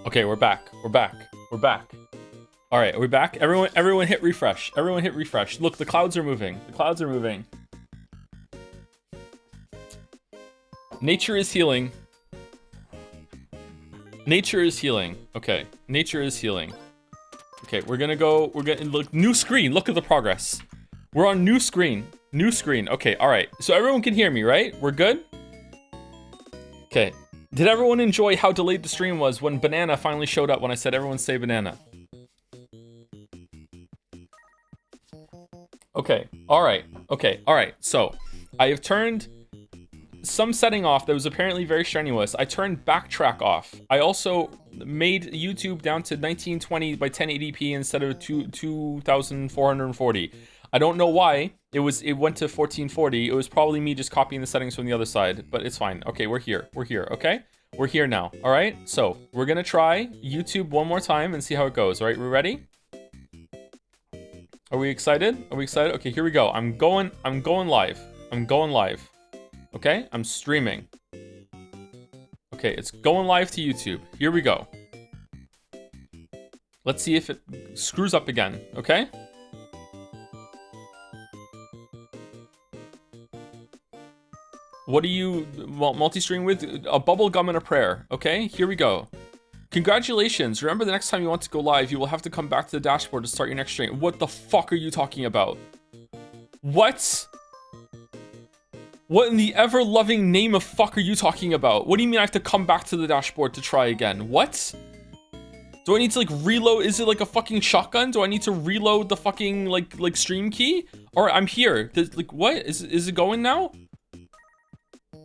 Okay, we're back. We're back. We're back. All right, are we back? Everyone hit refresh. Everyone hit refresh. Look, the clouds are moving. The clouds are moving. Nature is healing. Nature is healing. Okay, nature is healing. Okay, we're gonna look, new screen. Look at the progress. We're on new screen. New screen. Okay, all right. So everyone can hear me, right? We're good? Okay. Did everyone enjoy how delayed the stream was when Banana finally showed up when I said everyone say banana? Okay, alright, okay, alright. So, I have turned some setting off that was apparently very strenuous. I turned backtrack off. I also made YouTube down to 1920 by 1080p instead of 2440. I don't know why. It went to 1440. It was probably me just copying the settings from the other side, but it's fine. Okay, we're here. We're here, okay? We're here now, all right? So, we're gonna try YouTube one more time and see how it goes, all right? We ready? Are we excited? Are we excited? Okay, here we go. I'm going live. I'm going live. Okay, I'm streaming. Okay, it's going live to YouTube. Here we go. Let's see if it screws up again, okay? What do you multi-stream with? A bubble gum and a prayer. Okay, here we go. Congratulations. Remember, the next time you want to go live, you will have to come back to the dashboard to start your next stream. What the fuck are you talking about? What? What in the ever-loving name of fuck are you talking about? What do you mean I have to come back to the dashboard to try again? What? Do I need to like reload? Is it like a fucking shotgun? Do I need to reload the fucking like stream key? Alright, I'm here. Like what? Is it going now?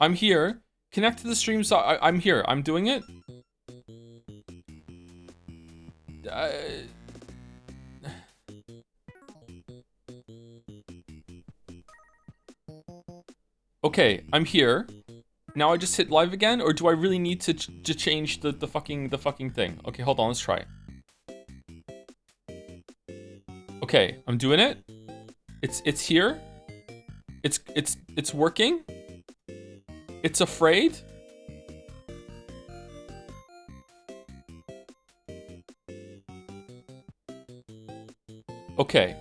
I'm here. Connect to the stream. So I'm here. I'm doing it. Okay, I'm here. Now I just hit live again, or do I really need to change the fucking thing? Okay, hold on. Let's try. Okay, I'm doing it. It's here. It's working. It's afraid. Okay.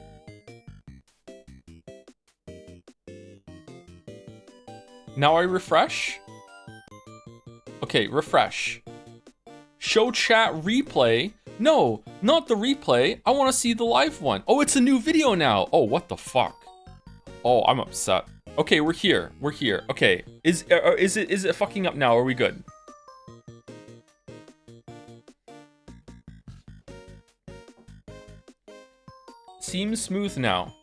Now I refresh. Okay, refresh. Show chat replay. No, not the replay. I want to see the live one. Oh, it's a new video now. Oh, what the fuck? Oh, I'm upset. Okay, we're here. We're here. Okay, is it fucking up now? Are we good? Seems smooth now.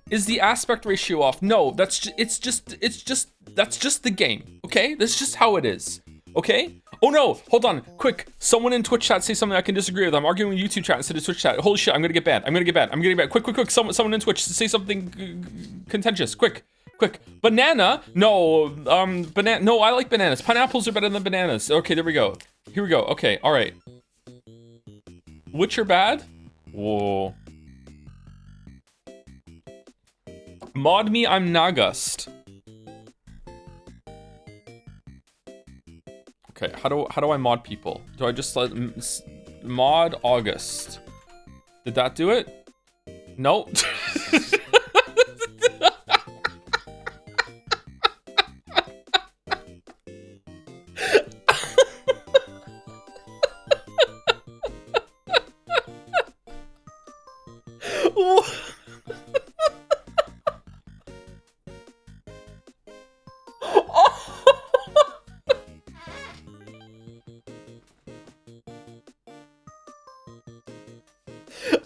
Is the aspect ratio off? No, that's just the game. Okay, that's just how it is. Okay. Oh no, hold on, quick. Someone in Twitch chat say something I can disagree with. I'm arguing with YouTube chat instead of Twitch chat. Holy shit, I'm gonna get banned. I'm gonna get banned. I'm gonna get banned. Quick. Someone in Twitch say something contentious. Quick. Banana? No, banana. No, I like bananas. Pineapples are better than bananas. Okay, there we go. Here we go. Okay, all right. Which are bad? Whoa. Mod me, I'm Nagust. Okay, how do I mod people? Do I just let mod August? Did that do it? Nope.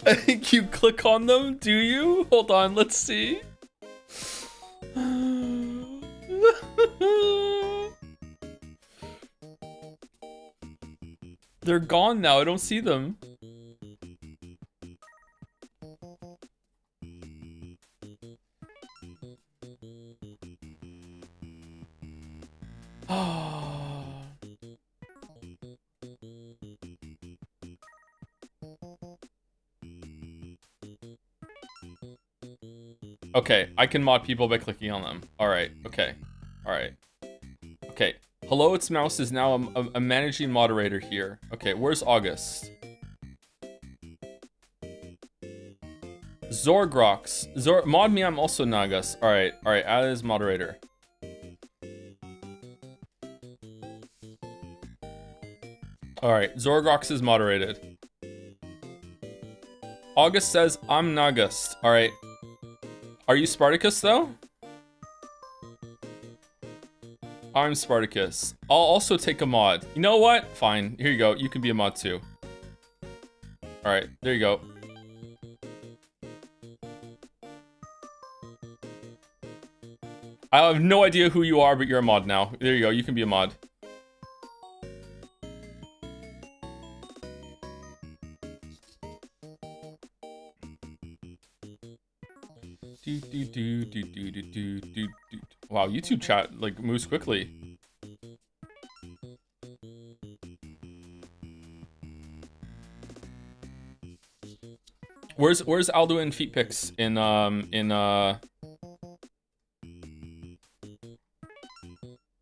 I think you click on them, do you? Hold on, let's see. They're gone now, I don't see them. Okay, I can mod people by clicking on them. Alright, okay. Alright. Okay, Hello, it's Mouse is now a managing moderator here. Okay, where's August? Zorgrox. Mod me, I'm also Nagas. Alright, add as moderator. Alright, Zorgrox is moderated. August says, I'm Nagas. Alright. Are you Spartacus, though? I'm Spartacus. I'll also take a mod. You know what? Fine. Here you go. You can be a mod, too. Alright, there you go. I have no idea who you are, but you're a mod now. There you go. You can be a mod. Wow, YouTube chat like moves quickly. Where's Alduin feet pics in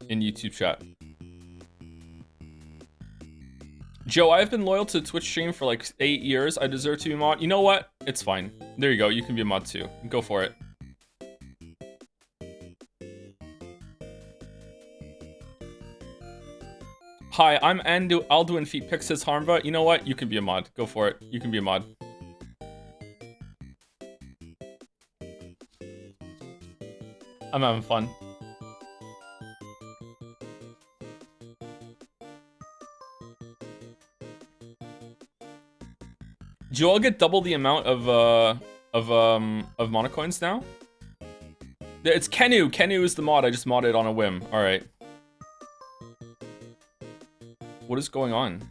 YouTube chat? Joe, I've been loyal to Twitch stream for like 8 years. I deserve to be a mod. You know what? It's fine. There you go. You can be a mod too. Go for it. Hi, I'm Alduin Feet Pics, says Harmva. You know what? You can be a mod. Go for it. You can be a mod. I'm having fun. Do you all get double the amount of monocoins now? It's Kenu. Kenu is the mod. I just modded on a whim. All right. What is going on?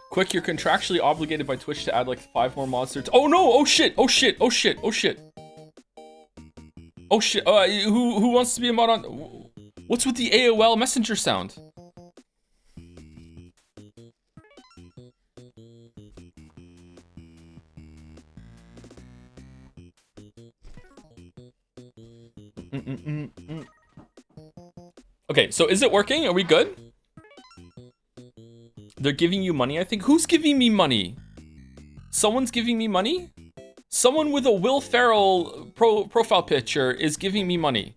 Quick, you're contractually obligated by Twitch to add like 5 more mods. Oh no! Oh shit! Oh shit! Oh shit! Oh shit! Oh shit! Who wants to be a mod on? What's with the AOL Messenger sound? Okay, so is it working? Are we good? They're giving you money, I think. Who's giving me money? Someone's giving me money? Someone with a Will Ferrell profile picture is giving me money.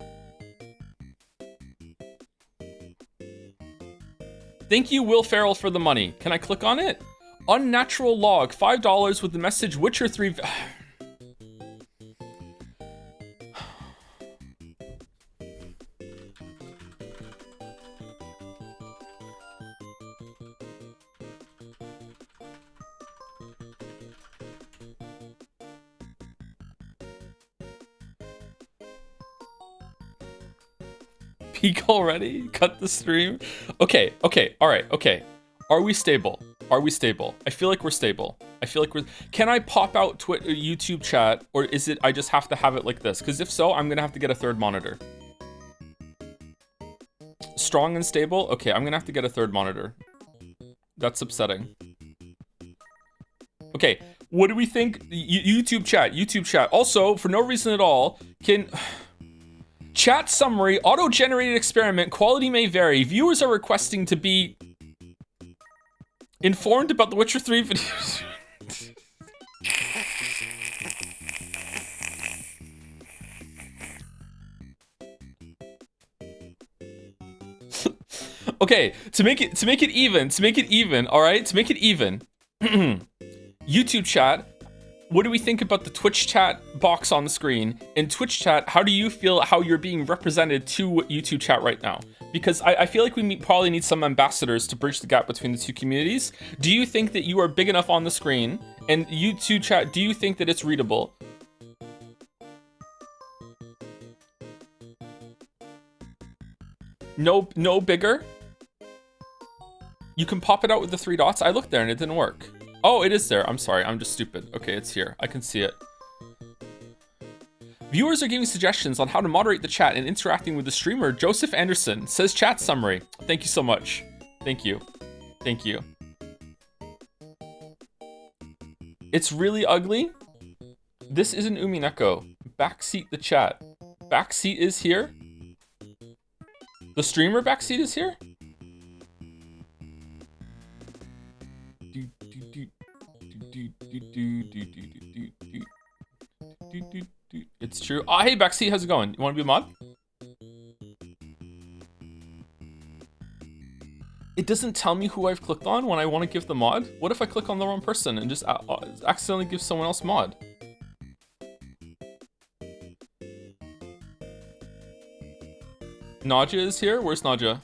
Thank you, Will Ferrell, for the money. Can I click on it? Unnatural log, $5 with the message Witcher 3... Peak already? Cut the stream? Okay, alright, okay. Are we stable? Are we stable? I feel like we're stable. I feel like we're... Can I pop out YouTube chat, or is it I just have to have it like this? Because if so, I'm gonna have to get a third monitor. Strong and stable? Okay, I'm gonna have to get a third monitor. That's upsetting. Okay, what do we think? YouTube chat. Also, for no reason at all, can... Chat summary, auto-generated experiment, quality may vary. Viewers are requesting to be informed about the Witcher 3 videos. Okay, to make it even, all right? To make it even. YouTube chat, what do we think about the Twitch chat box on the screen? In Twitch chat, how do you feel how you're being represented to YouTube chat right now? Because I feel like we probably need some ambassadors to bridge the gap between the two communities. Do you think that you are big enough on the screen? And YouTube chat, do you think that it's readable? No bigger? You can pop it out with the 3 dots. I looked there and it didn't work. Oh, it is there. I'm sorry. I'm just stupid. Okay, it's here. I can see it. Viewers are giving suggestions on how to moderate the chat and interacting with the streamer. Joseph Anderson says chat summary. Thank you so much. Thank you. Thank you. It's really ugly. This isn't Umineko. Backseat the chat. Backseat is here. The streamer backseat is here? It's true. Oh, hey, backseat, how's it going? You want to be a mod? It doesn't tell me who I've clicked on when I want to give the mod. What if I click on the wrong person and just accidentally give someone else mod? Naja is here? Where's Naja?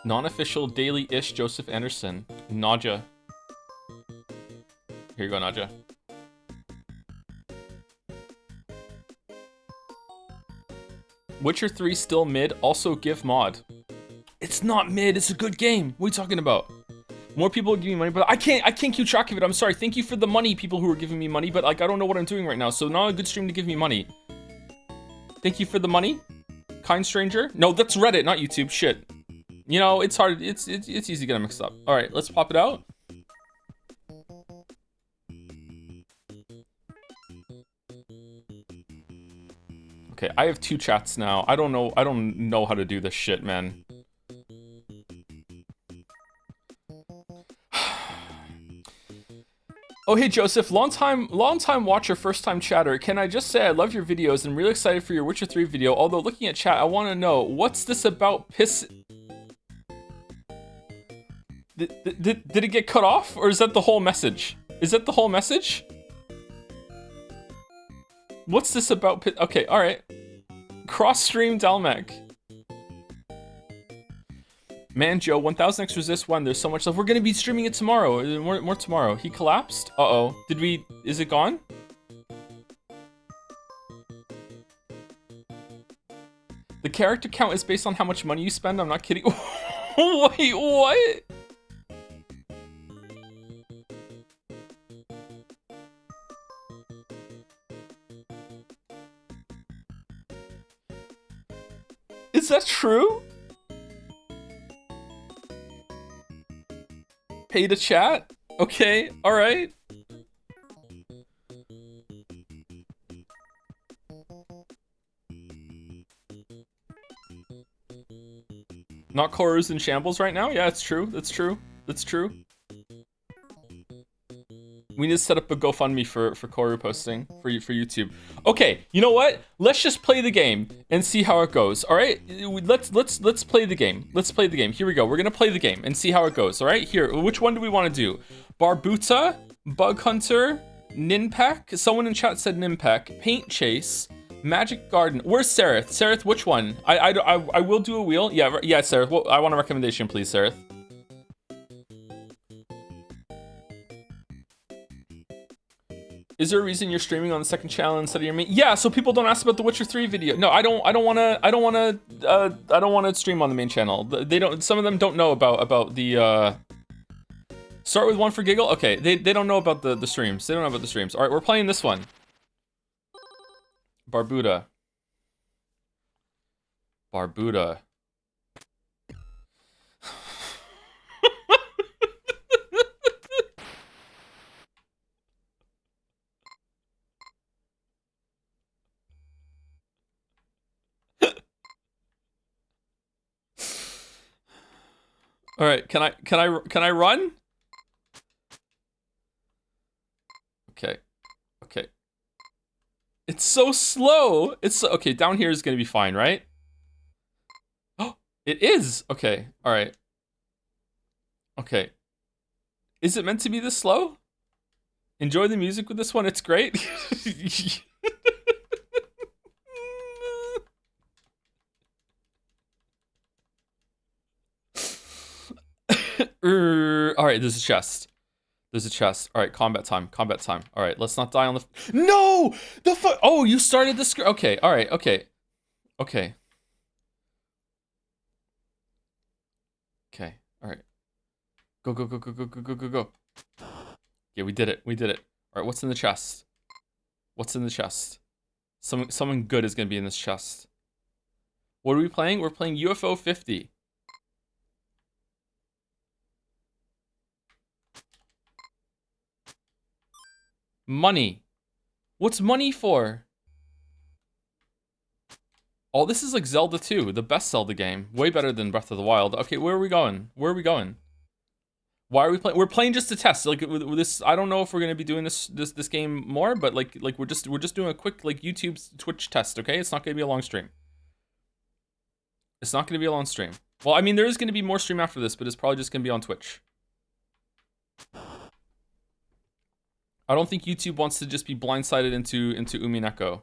Non-official daily-ish Joseph Anderson. Naja. Here you go, Naja. Witcher 3 still mid, also give mod. It's not mid, it's a good game. What are you talking about? More people give me money, but I can't keep track of it. I'm sorry. Thank you for the money, people who are giving me money, but like I don't know what I'm doing right now, so not a good stream to give me money. Thank you for the money. Kind stranger? No, that's Reddit, not YouTube. Shit. You know, it's hard. It's easy to get them mixed up. All right, let's pop it out. Okay, I have 2 chats now. I don't know how to do this shit, man. Oh, hey, Joseph, long time watcher, first time chatter. Can I just say I love your videos and really excited for your Witcher 3 video. Although looking at chat, I want to know, what's this about piss? Did it get cut off, or is that the whole message? Is that the whole message? What's this about piss? Okay, all right. Cross-stream Dalmec. Man, Joe, 1000 X resist 1. There's so much stuff. We're gonna be streaming it tomorrow. More tomorrow. He collapsed? Uh-oh. Is it gone? The character count is based on how much money you spend. I'm not kidding. Wait, what? Is that true? Pay to chat? Okay, alright. Not Koru's in shambles right now? Yeah, it's true. That's true. That's true. We need to set up a GoFundMe for Koru posting for YouTube. Okay, you know what? Let's just play the game and see how it goes. All right, let's play the game. Let's play the game. Here we go. We're gonna play the game and see how it goes. All right, here. Which one do we want to do? Barbuta, Bug Hunter, Ninpeck. Someone in chat said Ninpeck. Paint Chase, Magic Garden. Where's Sereth? Sereth, which one? I will do a wheel. Yeah, Sereth. Well, I want a recommendation, please, Sereth. Is there a reason you're streaming on the second channel instead of your main? Yeah, so people don't ask about the Witcher 3 video. No, I don't want to stream on the main channel. They don't. Some of them don't know about the. Start with one for giggle. Okay, they don't know about the streams. They don't know about the streams. All right, we're playing this one. Barbuda. All right, can I run? Okay. It's so slow. Okay, down here is gonna be fine, right? Oh, it is. Okay, all right. Okay. Is it meant to be this slow? Enjoy the music with this one, it's great. All right, there's a chest. All right, combat time. All right, let's not die on the... No! The fuck? Oh, you started the script. Okay, all right, okay. Okay, all right. Go. Yeah, we did it. All right, what's in the chest? Someone good is gonna be in this chest. What are we playing? We're playing UFO 50. Money. What's money for? Oh, this is like Zelda 2, the best Zelda game. Way better than Breath of the Wild. Okay, where are we going? Where are we going? Why are we playing? We're playing just to test. Like with this, I don't know if we're gonna be doing this game more, but like we're just doing a quick like YouTube Twitch test. Okay, it's not gonna be a long stream. It's not gonna be a long stream. Well, I mean, there is gonna be more stream after this, but it's probably just gonna be on Twitch. I don't think YouTube wants to just be blindsided into Umineko.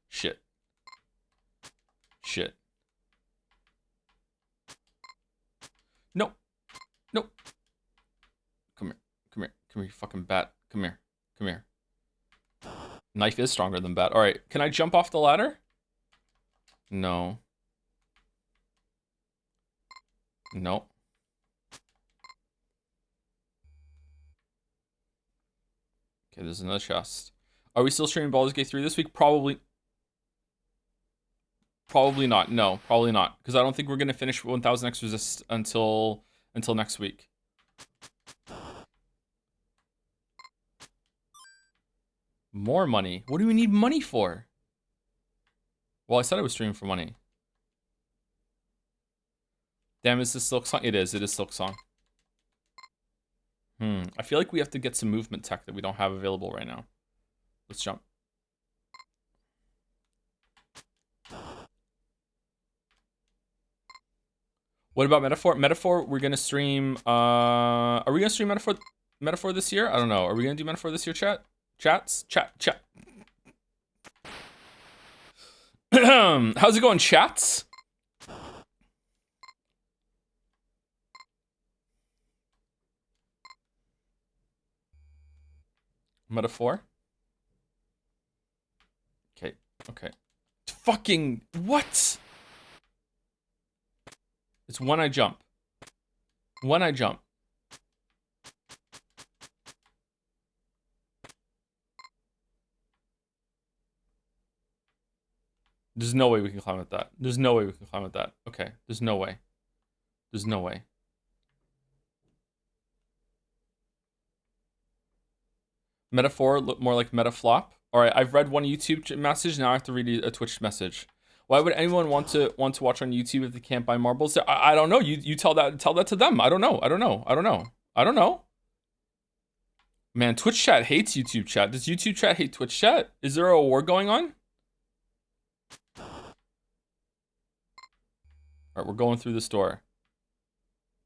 Shit. Shit. No. No. Come here. Come here. Come here, you fucking bat. Come here. Come here. Knife is stronger than bat. Alright, can I jump off the ladder? No. No. Okay, there's another chest. Are we still streaming Baldur's Gate 3 this week? Probably not. No, probably not. Because I don't think we're going to finish 1000 X Resist until next week. More money? What do we need money for? Well, I said I was streaming for money. Damn, is this Silk Song? It is Silk Song. I feel like we have to get some movement tech that we don't have available right now. Let's jump. What about Metaphor? Metaphor, we're gonna stream. Are we gonna stream Metaphor this year? I don't know. Are we gonna do Metaphor this year, chat? Chat. How's it going, chats? Metaphor. Okay. Fucking what? It's when I jump. When I jump. There's no way we can climb at that. There's no way we can climb at that. Okay, there's no way. There's no way. Metaphor look more like metaflop. All right, I've read one YouTube message. Now I have to read a Twitch message. Why would anyone want to watch on YouTube if they can't buy marbles? I don't know. You tell that to them. I don't know. Man, Twitch chat hates YouTube chat. Does YouTube chat hate Twitch chat? Is there a war going on? All right, we're going through this door.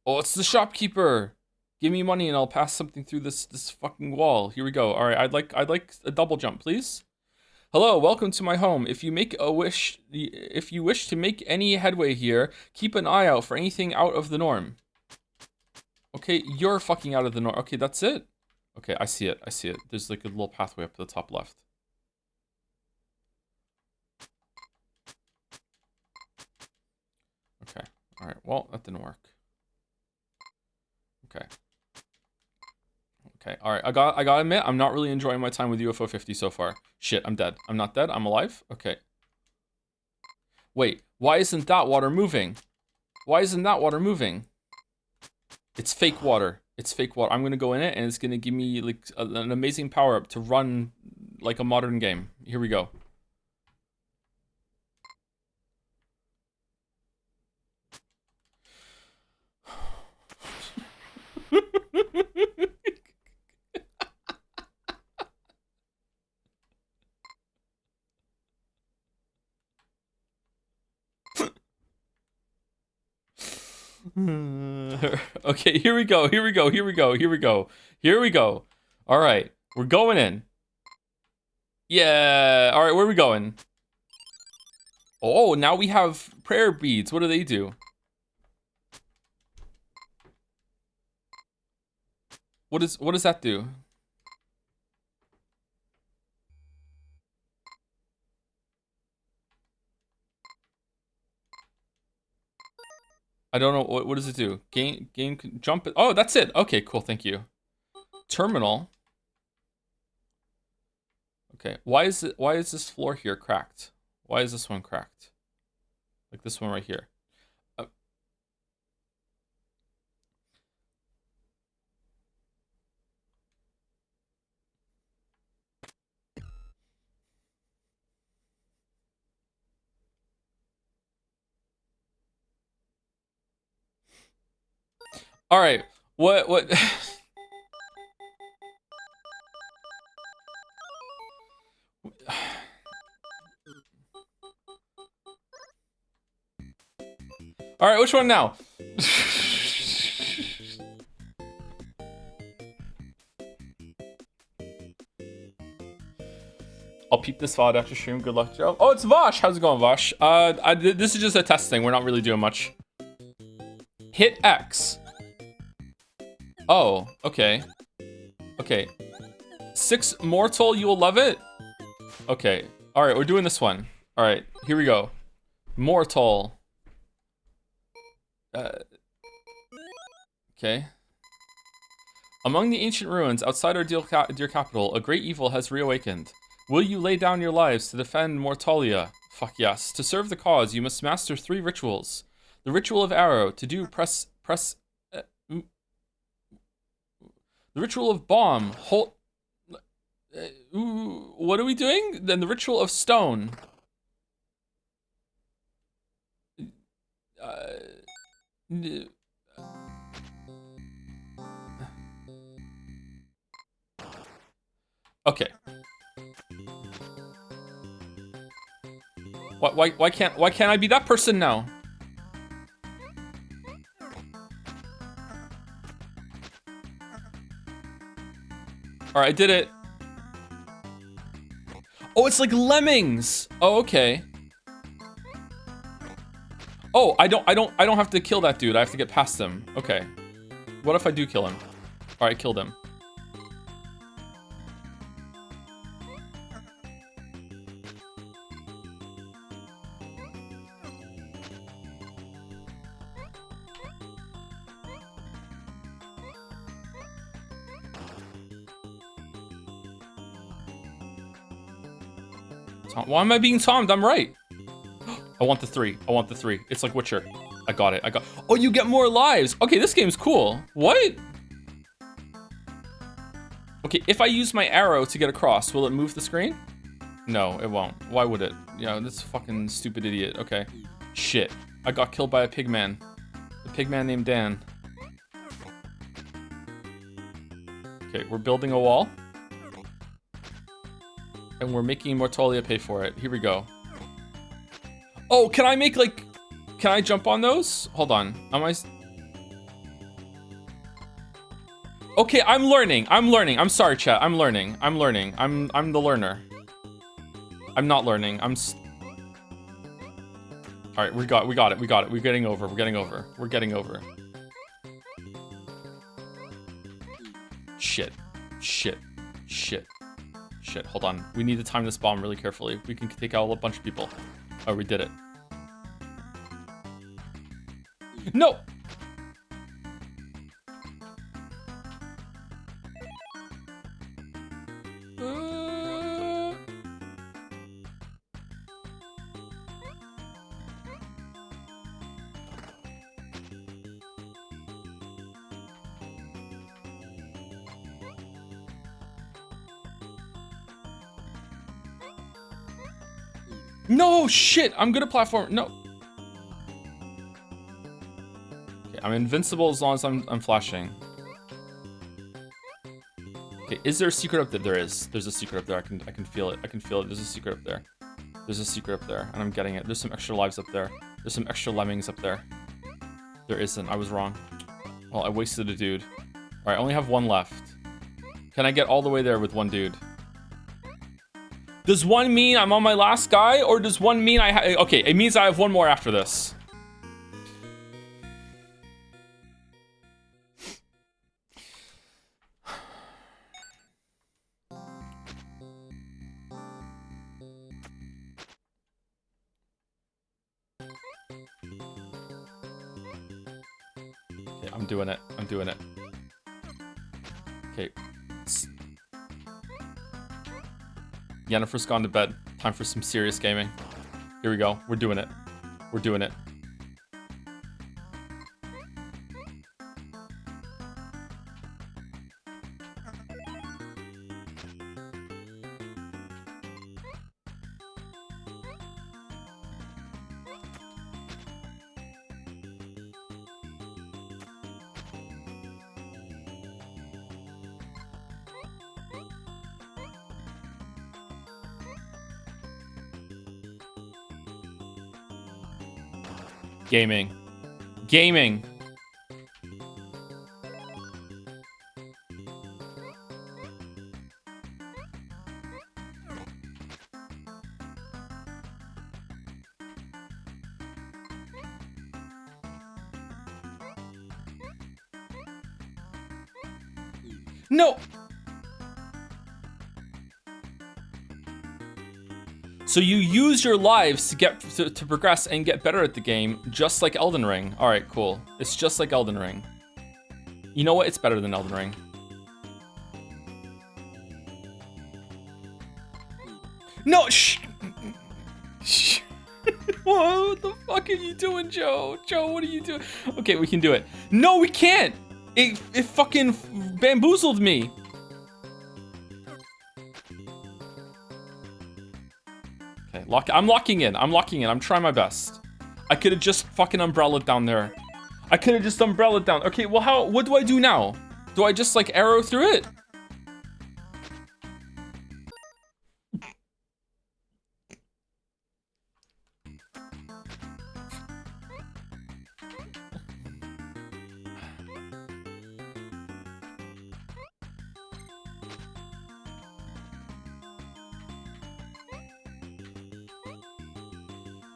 Oh, it's the shopkeeper. Give me money and I'll pass something through this fucking wall. Here we go. All right, I'd like a double jump, please. Hello, welcome to my home. If you wish to make any headway here, keep an eye out for anything out of the norm. Okay, you're fucking out of the norm. Okay, that's it. Okay, I see it. There's like a little pathway up to the top left. Okay. All right. Well, that didn't work. Okay. Okay. All right. I gotta admit, I'm not really enjoying my time with UFO 50 so far. Shit, I'm dead. I'm not dead. I'm alive. Okay. Wait. Why isn't that water moving? It's fake water. I'm gonna go in it, and it's gonna give me like an amazing power up to run like a modern game. Here we go. Okay, here we go. All right, we're going in. Yeah. All right, where are we going? Oh, now we have prayer beads. What do they do? What does that do? I don't know. What does it do? Game jump. Oh, that's it. Okay, cool. Thank you. Terminal. Okay. Why is this floor here cracked? Why is this one cracked? Like this one right here. All right. What? All right. Which one now? I'll peep this VOD after stream. Good luck, Joe. Oh, it's Vosh. How's it going, Vosh? This is just a test thing. We're not really doing much. Hit X. Oh, okay. Okay. 6 mortal, you will love it? Okay. All right, we're doing this one. All right, here we go. Mortal. Okay. Among the ancient ruins outside our dear capital, a great evil has reawakened. Will you lay down your lives to defend Mortalia? Fuck yes. To serve the cause, you must master 3 rituals. The ritual of arrow. To do, press. The ritual of bomb. Hold. What are we doing? Then the ritual of stone. Okay. Why can't I be that person now? All right, I did it. Oh, it's like lemmings. Oh, okay. Oh, I don't have to kill that dude. I have to get past him. Okay. What if I do kill him? All right, killed him. Why am I being Tommed? I'm right. I want the 3. I want the 3. It's like Witcher. I got it. Oh, you get more lives. Okay, this game's cool. What? Okay, if I use my arrow to get across, will it move the screen? No, it won't. Why would it? Yeah, this fucking stupid idiot. Okay. Shit. I got killed by a pigman. A pigman named Dan. Okay, we're building a wall. And we're making Mortalia pay for it. Here we go. Oh, can I make like... Can I jump on those? Hold on. Am I... Okay, I'm learning. I'm sorry, chat. I'm learning. I'm the learner. I'm not learning. All right, we got it. We're getting over. Shit. Hold on. We need to time this bomb really carefully. We can take out a bunch of people. Oh, we did it. No! No, shit! I'm good at platform. No. Okay, I'm invincible as long as I'm flashing. Okay, is there a secret up there? There is. There's a secret up there. I can feel it. There's a secret up there. And I'm getting it. There's some extra lives up there. There's some extra lemmings up there. There isn't. I was wrong. Well, I wasted a dude. All right, I only have 1 left. Can I get all the way there with 1 dude? Does 1 mean I'm on my last guy, or does 1 mean okay, it means I have 1 more after this. Okay, I'm doing it. Okay. Yennefer's gone to bed. Time for some serious gaming. Here we go. We're doing it. Gaming. Gaming. No! So you use your lives to get to progress and get better at the game, just like Elden Ring. All right, cool. It's just like Elden Ring. You know what? It's better than Elden Ring. No, shh. What the fuck are you doing, Joe? Joe, what are you doing? Okay, we can do it. No, we can't. It fucking bamboozled me. Okay, I'm locking in. I'm locking in. I'm trying my best. I could have just fucking umbrellaed down there. I could have just umbrellaed down. Okay, well, what do I do now? Do I just like arrow through it?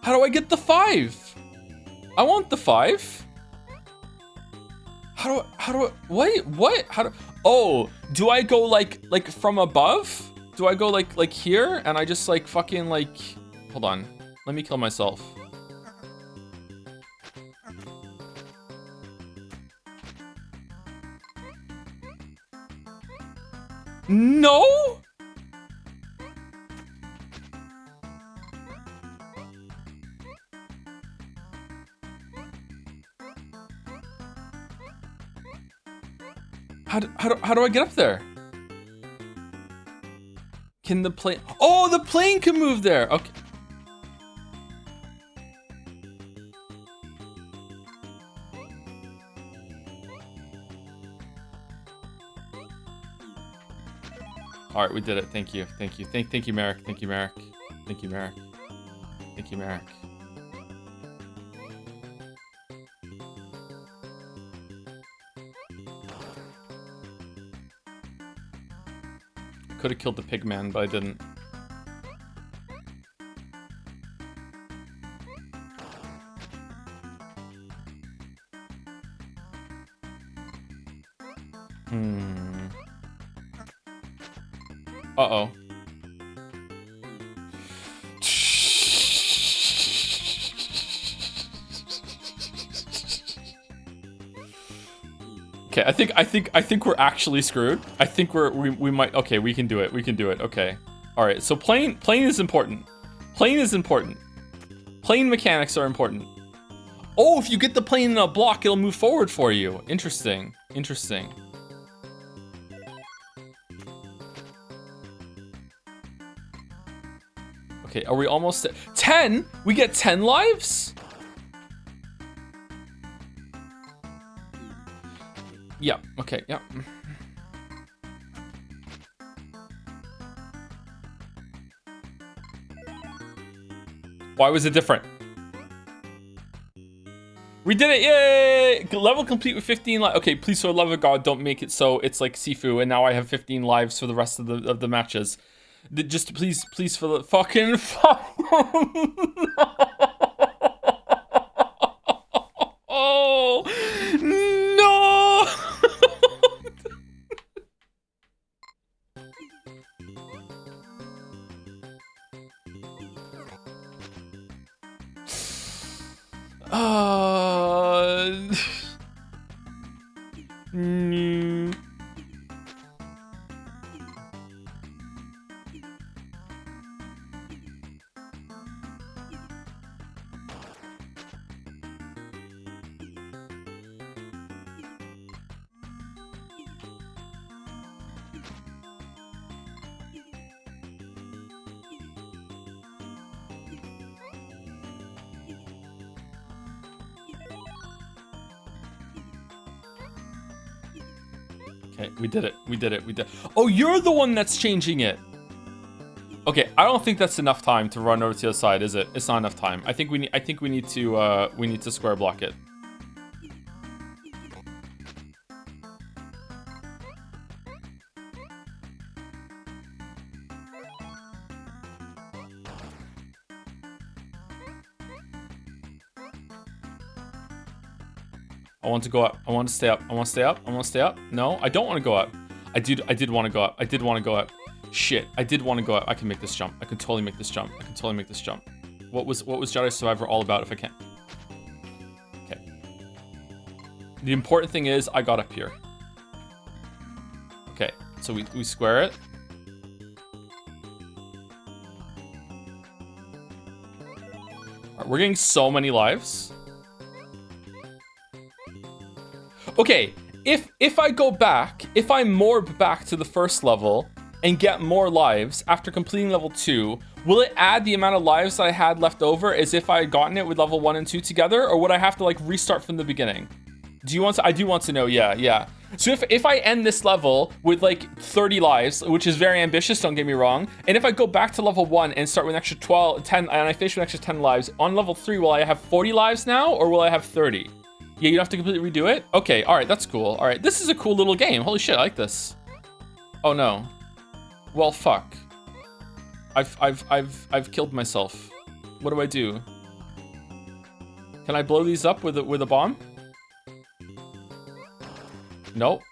How do I get the 5? I want the 5. How do I, wait, what? Oh, do I go like from above? Do I go like here? And I just like fucking like, hold on. Let me kill myself. No? How do I get up there? Can the plane? Oh, the plane can move there. Okay. All right, we did it. Thank you. Thank you. Thank you, Merrick. Thank you, Merrick. Thank you, Merrick. Thank you, Merrick. Could have killed the pig man, but I didn't. Uh-oh. Okay, I think we're actually screwed. I think we might. Okay, we can do it. We can do it. Okay. All right. So plane is important. Plane is important. Plane mechanics are important. Oh, if you get the plane in a block, it'll move forward for you. Interesting. Interesting. Okay, are we almost at 10? We get 10 lives? Yeah, okay, yeah. Why was it different? We did it, yay! Level complete with 15 lives. Okay, please, for the love of God, don't make it so it's like Sifu, and now I have 15 lives for the rest of the matches. Just please for the fucking Oh no! Okay, we did it. We did it. We did. Oh, you're the one that's changing it. Okay, I don't think that's enough time to run over to the other side, is it? It's not enough time. I think we need to square block it. I want to go up. I want to stay up. I want to stay up. I want to stay up. No, I don't want to go up. I did want to go up. I did want to go up. Shit, I did want to go up. I can make this jump. I can totally make this jump. I can totally make this jump. What was Jedi Survivor all about if I can't? Okay. The important thing is I got up here. Okay, so we square it. All right, we're getting so many lives. Okay, if I go back, if I morph back to the first level and get more lives after completing level 2, will it add the amount of lives that I had left over as if I had gotten it with level 1 and 2 together, or would I have to like restart from the beginning? Do you want to? I do want to know. Yeah. So if I end this level with like 30 lives, which is very ambitious, don't get me wrong, and if I go back to level 1 and start with an extra 10, and I finish with an extra 10 lives on level 3, will I have 40 lives now, or will I have 30? Yeah, you have to completely redo it? Okay, all right, that's cool. All right, this is a cool little game. Holy shit, I like this. Oh no. Well, fuck. I've killed myself. What do I do? Can I blow these up with a bomb? Nope.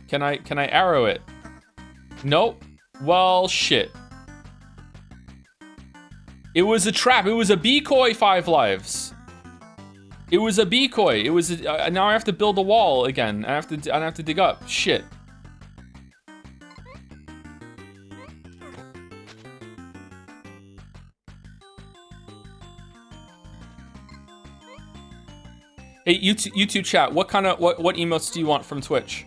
Can I arrow it? Nope. Well, shit. It was a trap. It was a decoy. 5 lives. It was a decoy. It was now I have to build a wall again. I have to dig up. Shit. Hey, YouTube chat. What emotes do you want from Twitch?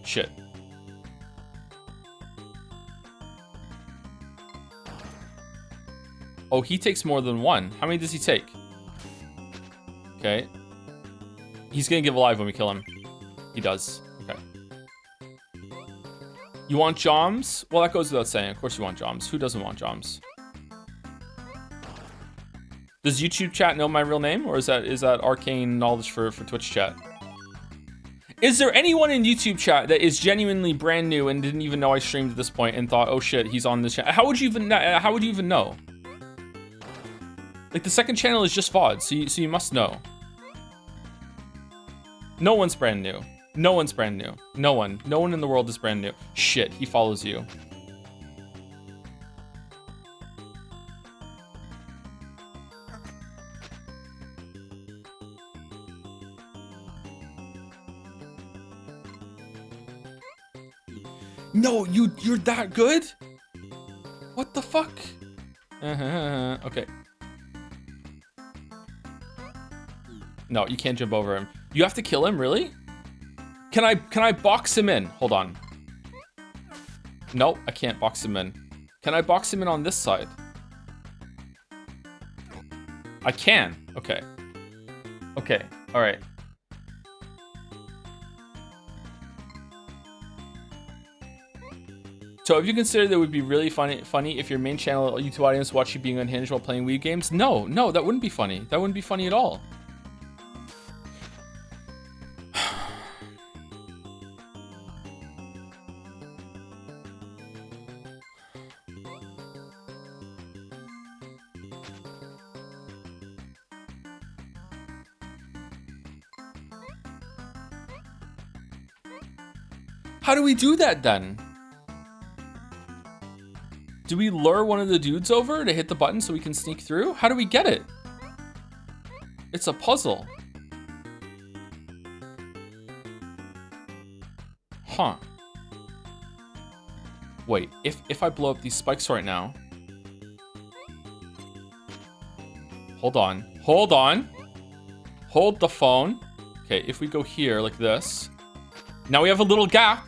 Shit. Oh, he takes more than one. How many does he take? Okay. He's gonna give a live when we kill him. He does. Okay. You want Joms? Well, that goes without saying. Of course you want Joms. Who doesn't want Joms? Does YouTube chat know my real name? Or is that arcane knowledge for Twitch chat? Is there anyone in YouTube chat that is genuinely brand new and didn't even know I streamed at this point and thought, oh shit, he's on this channel? How would you even know? Like, the second channel is just VOD, so you must know. No one's brand new. No one's brand new. No one in the world is brand new. Shit, he follows you. No, you're that good? What the fuck? Okay. No, you can't jump over him. You have to kill him, really? Can I box him in? Hold on. Nope, I can't box him in. Can I box him in on this side? I can. Okay. Okay, all right. So have you considered that it would be really funny if your main channel YouTube audience watched you being unhinged while playing Wii games? No, that wouldn't be funny. That wouldn't be funny at all. How do we do that then? Do we lure one of the dudes over to hit the button so we can sneak through? How do we get it? It's a puzzle. Huh. Wait, if I blow up these spikes right now. Hold on. Hold on. Hold the phone. Okay, if we go here like this. Now we have a little gap.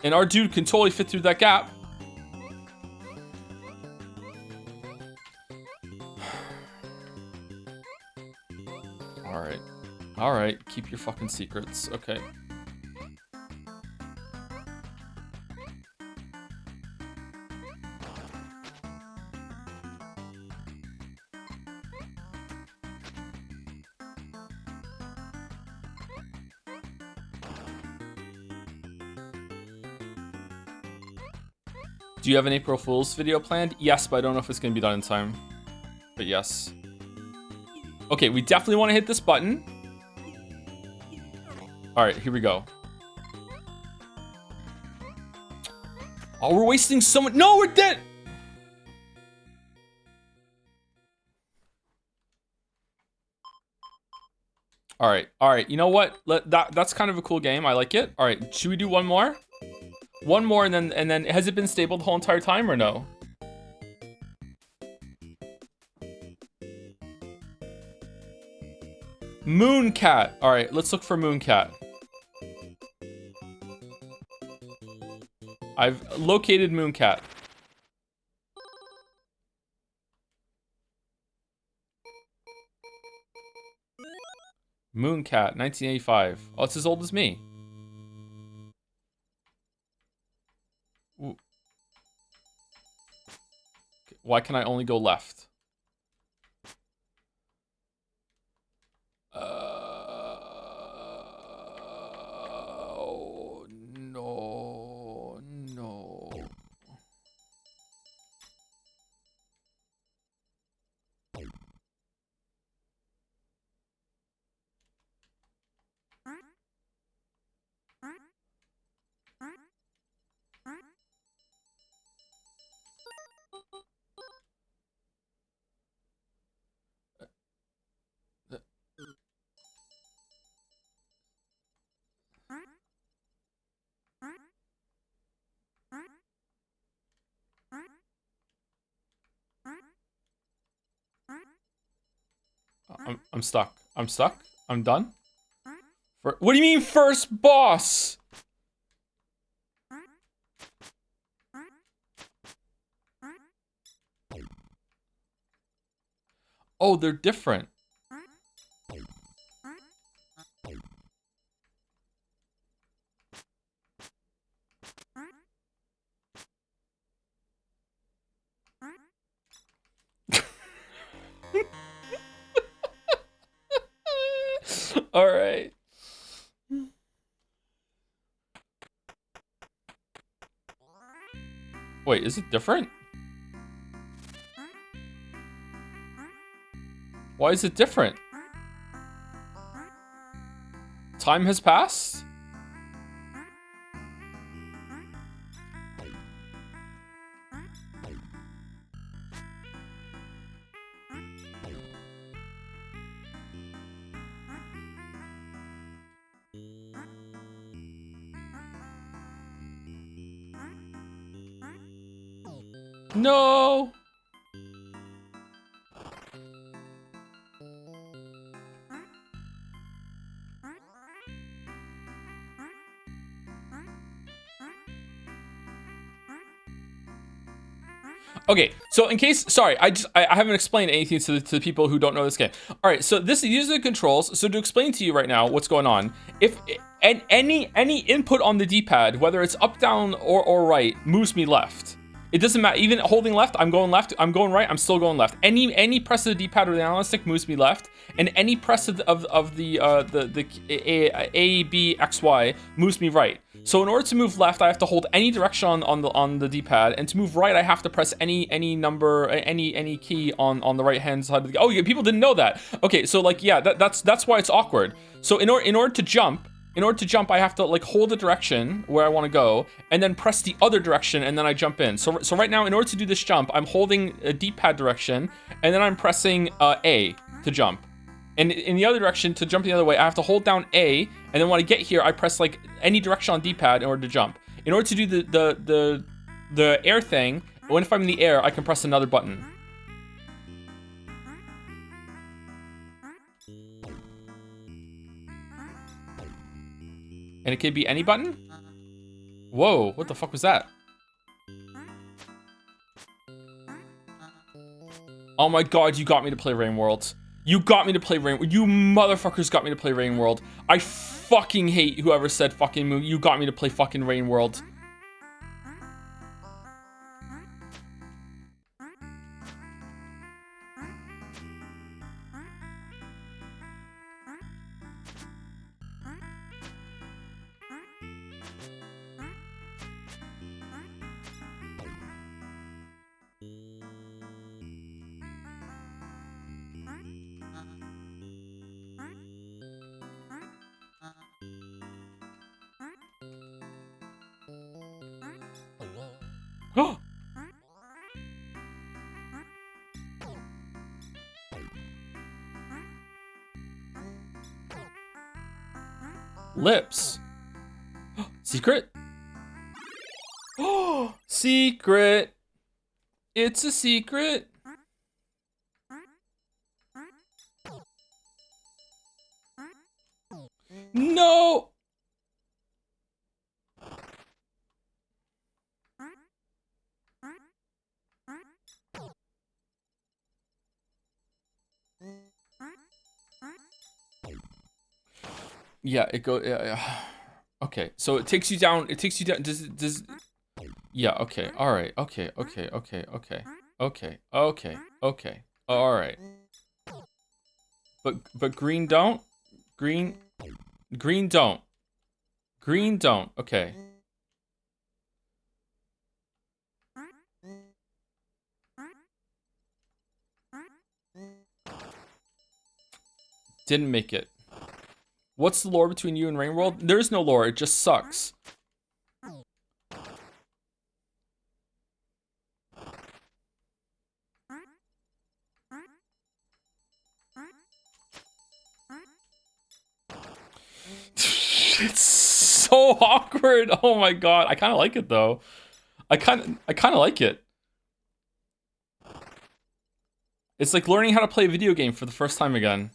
And our dude can totally fit through that gap. Alright. Alright, keep your fucking secrets. Okay. Do you have an April Fool's video planned? Yes, but I don't know if it's gonna be done in time. But yes. Okay, we definitely want to hit this button. All right, here we go. Oh, we're wasting so much. No, we're dead. All right. You know what? That's kind of a cool game. I like it. All right, should we do one more? One more, and then has it been stable the whole entire time or no? Mooncat. All right, let's look for Mooncat. I've located Mooncat. Mooncat, 1985. Oh, it's as old as me. Ooh. Why can I only go left? Oh, no. I'm stuck. I'm stuck. I'm done. What do you mean first boss? Oh, they're different. All right. Wait, is it different? Why is it different? Time has passed? No. Okay, so in case, sorry, I haven't explained anything to the people who don't know this game. All right, so these are the controls. So to explain to you right now what's going on, if any input on the D-pad, whether it's up, down, or right, moves me left. It doesn't matter. Even holding left, I'm going left. I'm going right, I'm still going left. Any press of the D-pad or the analog stick moves me left, and any press of the A, B, X, Y moves me right. So in order to move left, I have to hold any direction on the D-pad, and to move right, I have to press any number, any key on the right hand side of the. Oh yeah, people didn't know that. Okay, so like yeah, that's why it's awkward. So in order to jump, I have to like hold the direction where I want to go, and then press the other direction, and then I jump in. So right now, in order to do this jump, I'm holding a D-pad direction, and then I'm pressing A to jump. And in the other direction, to jump the other way, I have to hold down A, and then when I get here, I press like any direction on D-pad in order to jump. In order to do the air thing, when if I'm in the air, I can press another button. And it could be any button? Whoa, what the fuck was that? Oh my god, you got me to play Rain World. You got me to play Rain. You motherfuckers got me to play Rain World. I fucking hate whoever said fucking move. You got me to play fucking Rain World. Lips. Secret? Secret. It's a secret. No. Yeah, it go. Yeah. Okay, so it takes you down. It takes you down. Does? Yeah. Okay. All right. Okay. Okay. Okay. Okay. Okay. Okay. Okay. All right. But green don't. Green don't. Green don't. Okay. Didn't make it. What's the lore between you and Rain World? There's no lore. It just sucks. It's so awkward. Oh my god. I kind of like it though. I kind of like it. It's like learning how to play a video game for the first time again.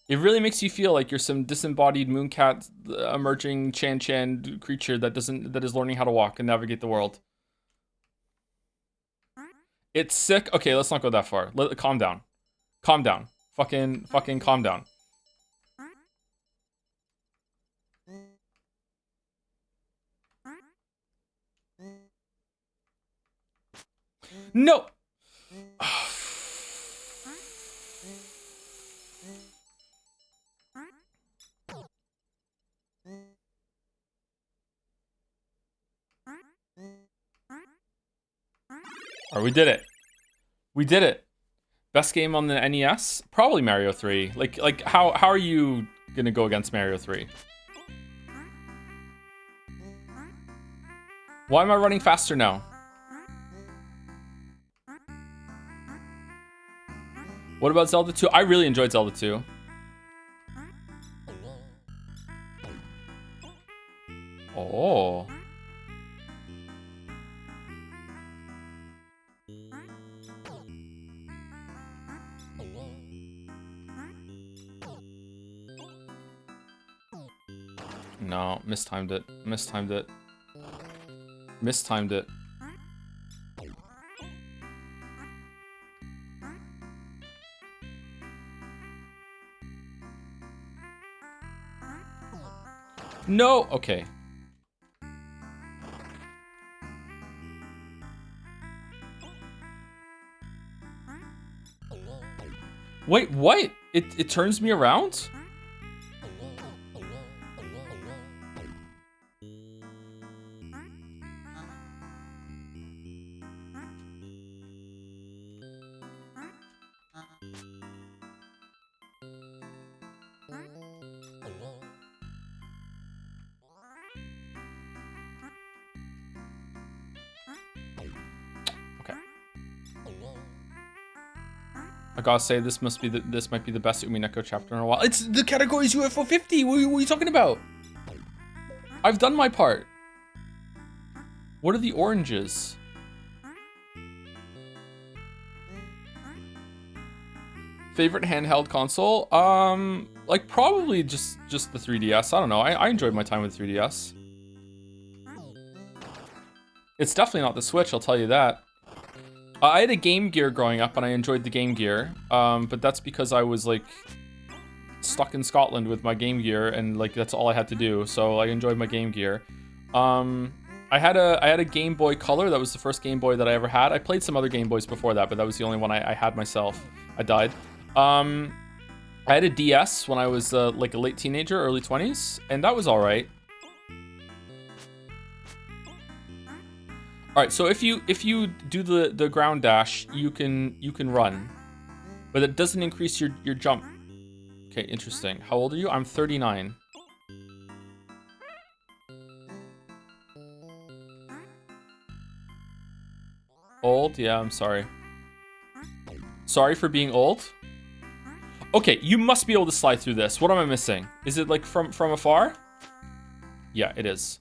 It really makes you feel like you're some disembodied mooncat emerging Chan creature that is learning how to walk and navigate the world. It's sick. Okay, let's not go that far. Calm down. Calm down. Fucking calm down. No. Or we did it. We did it. Best game on the NES? Probably Mario 3. Like how are you gonna go against Mario 3? Why am I running faster now? What about Zelda 2? I really enjoyed Zelda 2. Oh. No, mistimed it. Mistimed it. Mistimed it. No! Okay. Wait, what? It turns me around? I gotta say, this might be the best Umineko chapter in a while. It's the category's UFO 50. What are you talking about? I've done my part. What are the oranges? Favorite handheld console? Like probably just the 3DS. I don't know. I enjoyed my time with 3DS. It's definitely not the Switch, I'll tell you that. I had a Game Gear growing up, and I enjoyed the Game Gear. But that's because I was like stuck in Scotland with my Game Gear, and like that's all I had to do. So I enjoyed my Game Gear. I had a Game Boy Color. That was the first Game Boy that I ever had. I played some other Game Boys before that, but that was the only one I had myself. I died. I had a DS when I was like a late teenager, early 20s, and that was all right. All right, so if you do the ground dash, you can run, but it doesn't increase your jump. Okay, interesting. How old are you? I'm 39. Old? Yeah, I'm sorry. Sorry for being old? Okay, you must be able to slide through this. What am I missing? Is it like from afar? Yeah, it is.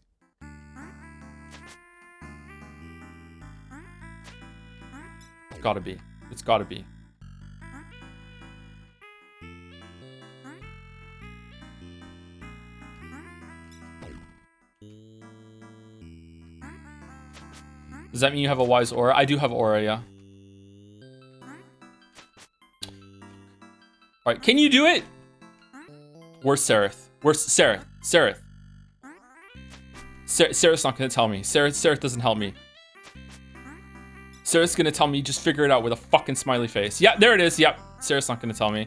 Gotta be. It's gotta be. Does that mean you have a wise aura? I do have aura, yeah. Alright, can you do it? Where's Sereth? Where's Sereth? Sereth. Sereth's not gonna tell me. Sereth doesn't help me. Sereth's gonna tell me just figure it out with a fucking smiley face. Yeah, there it is. Yep. Sereth's not gonna tell me.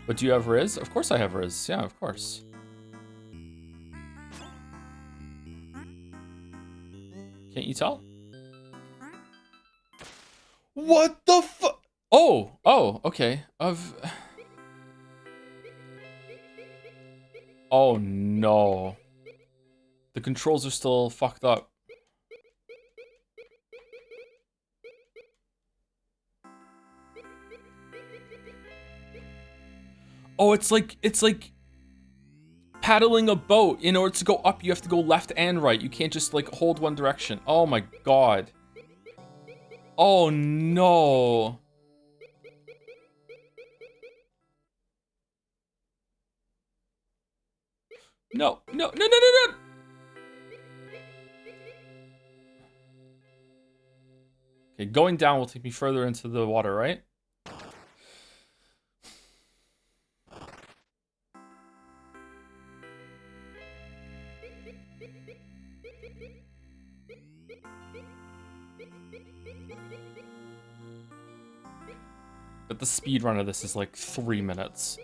But do you have Riz? Of course I have Riz. Yeah, of course. Can't you tell? What the fuck? Oh, okay. Oh no. The controls are still fucked up. Oh, it's like paddling a boat. In order to go up, you have to go left and right. You can't just like hold one direction. Oh my god. Oh no. No. Okay, going down will take me further into the water, right? But the speed run of this is like 3 minutes.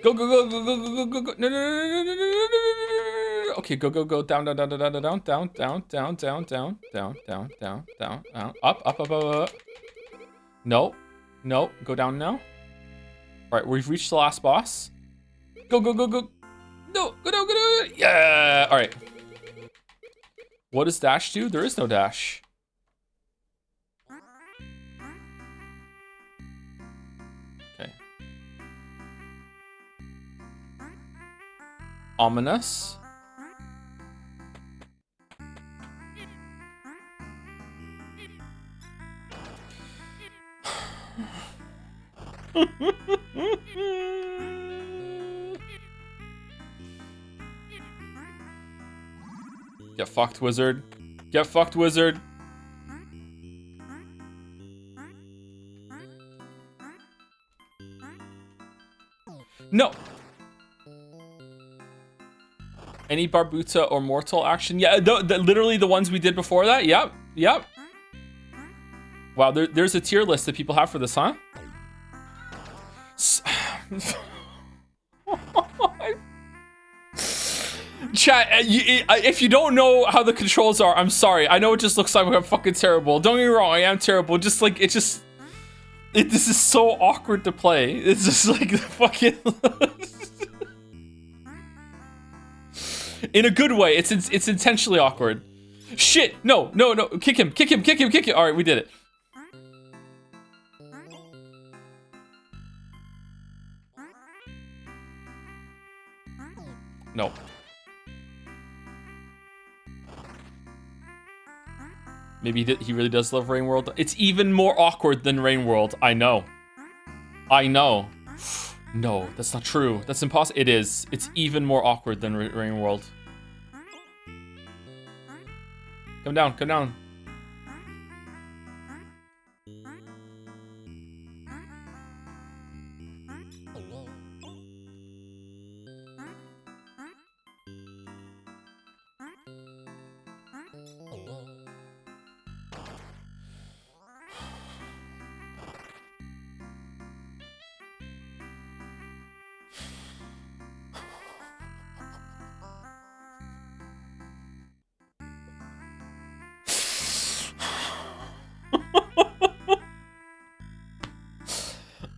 Go. No. Okay, go. Down. Up. No. Go down now. All right, we've reached the last boss. Go. No, go down. Yeah. All right. What does dash do? There is no dash. Okay. Ominous. Get fucked, wizard. Get fucked, wizard. No. Any Barbuta or Mortal action? Yeah, literally the ones we did before that. Yep. Wow, there's a tier list that people have for this, huh? Chat, if you don't know how the controls are, I'm sorry. I know it just looks like I'm fucking terrible. Don't get me wrong, I am terrible. Just like, this is so awkward to play. It's just like fucking... In a good way, it's intentionally awkward. Shit, no. Kick him. All right, we did it. No. Maybe he really does love Rain World. It's even more awkward than Rain World. I know. No, that's not true. That's impossible. It is. It's even more awkward than Rain World. Come down.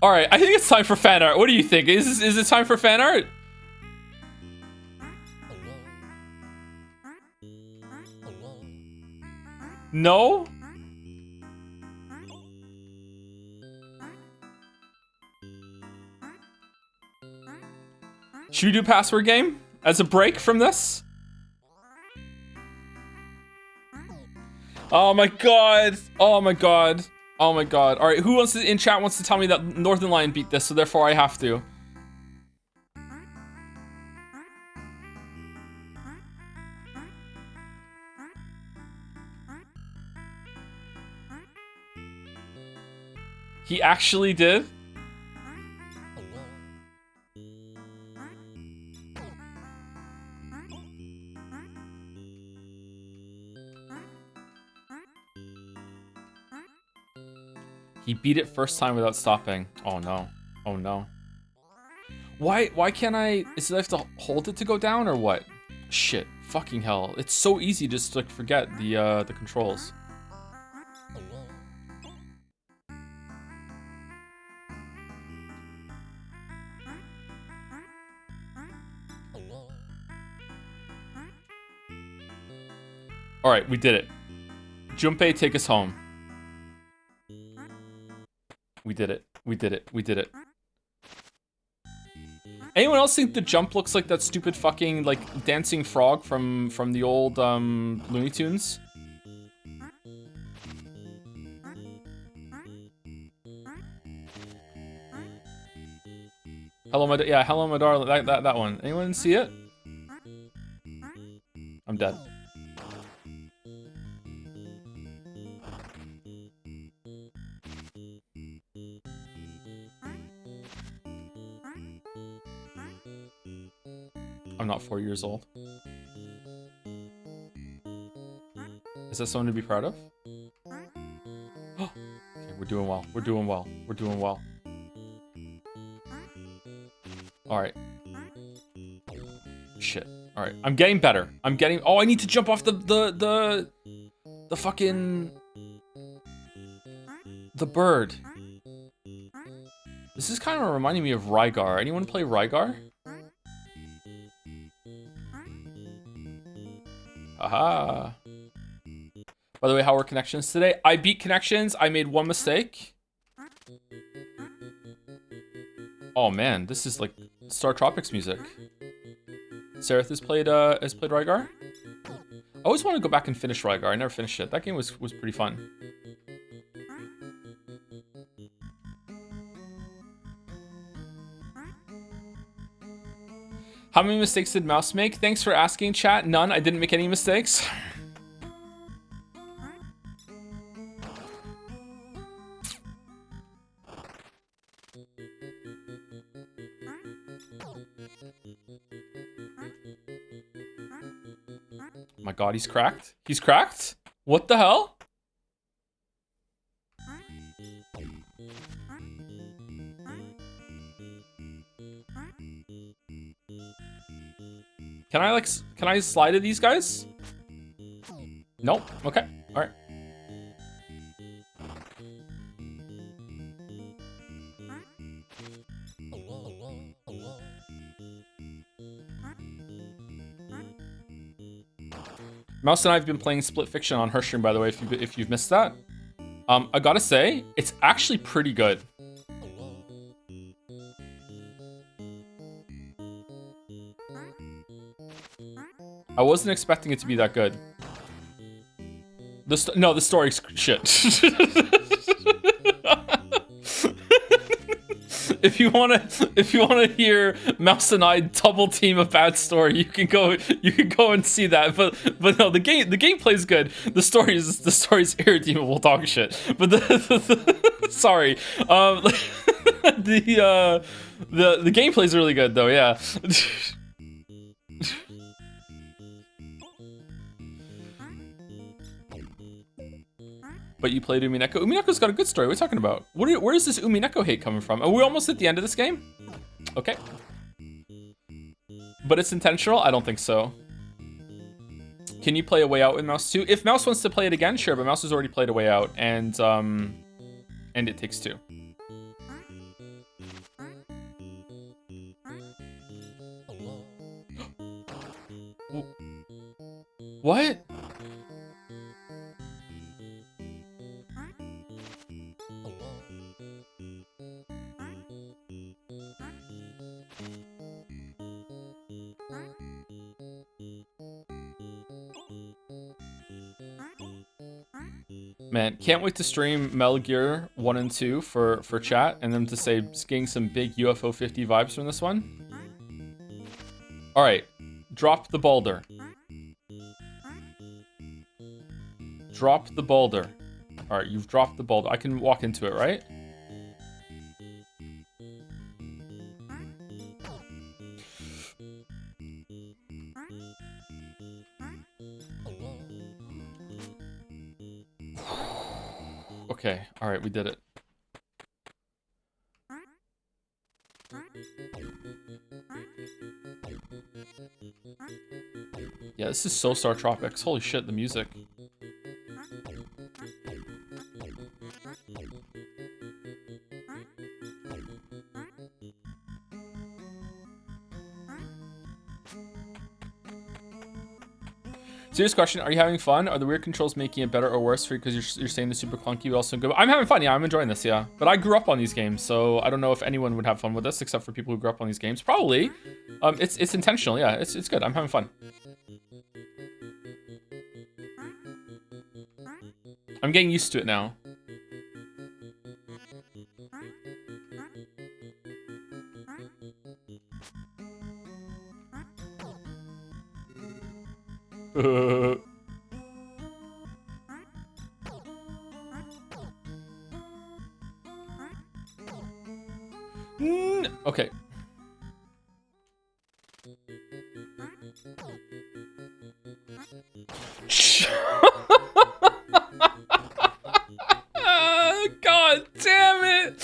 All right, I think it's time for fan art. What do you think? Is it time for fan art? No? Should we do password game as a break from this? Oh my god. Oh my god. Oh my god. All right, who wants to, in chat wants to tell me that Northern Lion beat this, so therefore I have to. He actually did? He beat it first time without stopping. Oh no. Oh no. Why can't I, is it I have to hold it to go down or what? Shit. Fucking hell. It's so easy just to like, forget the controls. All right, we did it. Junpei, take us home. We did it. We did it. We did it. Anyone else think the jump looks like that stupid fucking like dancing frog from the old Looney Tunes? Hello my yeah, hello my darling. That one. Anyone see it? I'm dead. I'm not 4 years old. Is that something to be proud of? Okay, we're doing well. We're doing well. We're doing well. Alright. Shit. Alright. I'm getting better. I'm getting... Oh, I need to jump off the fucking... The bird. This is kind of reminding me of Rygar. Anyone play Rygar? Aha. By the way, how were connections today? I beat connections. I made one mistake. Oh man, this is like Star Tropics music. Sereth has played Rygar. I always want to go back and finish Rygar. I never finished it. That game was pretty fun. How many mistakes did Mouse make? Thanks for asking, chat. None. I didn't make any mistakes. Oh my god, he's cracked. He's cracked? What the hell? Can I slide to these guys? Nope. Okay. All right. Mouse and I have been playing Split Fiction on her stream, by the way, if you've missed that. I gotta say, it's actually pretty good. I wasn't expecting it to be that good. No, the story's shit. If you wanna hear Mouse and I double team a bad story, you can go and see that. But no, the gameplay's good. The story's irredeemable dog shit. But sorry, the gameplay's really good though. Yeah. But you played Umineko. Umineko's got a good story. What are you talking about? Where is this Umineko hate coming from? Are we almost at the end of this game? Okay. But it's intentional? I don't think so. Can you play A Way Out with Mouse 2? If Mouse wants to play it again, sure, but Mouse has already played A Way Out, and It Takes Two. What? Man, can't wait to stream Metal Gear 1 and 2 for chat, and them to say getting some big UFO 50 vibes from this one. All right, drop the Baldur. Drop the Baldur. All right, you've dropped the Baldur. I can walk into it, right? Okay, all right, we did it. Yeah, this is so Star Tropics. Holy shit, the music. Serious question, are you having fun? Are the weird controls making it better or worse for you because you're saying it's super clunky but also good? I'm having fun, yeah, I'm enjoying this, yeah. But I grew up on these games, so I don't know if anyone would have fun with this except for people who grew up on these games. Probably. It's intentional, yeah, it's good, I'm having fun. I'm getting used to it now. Okay. God damn it!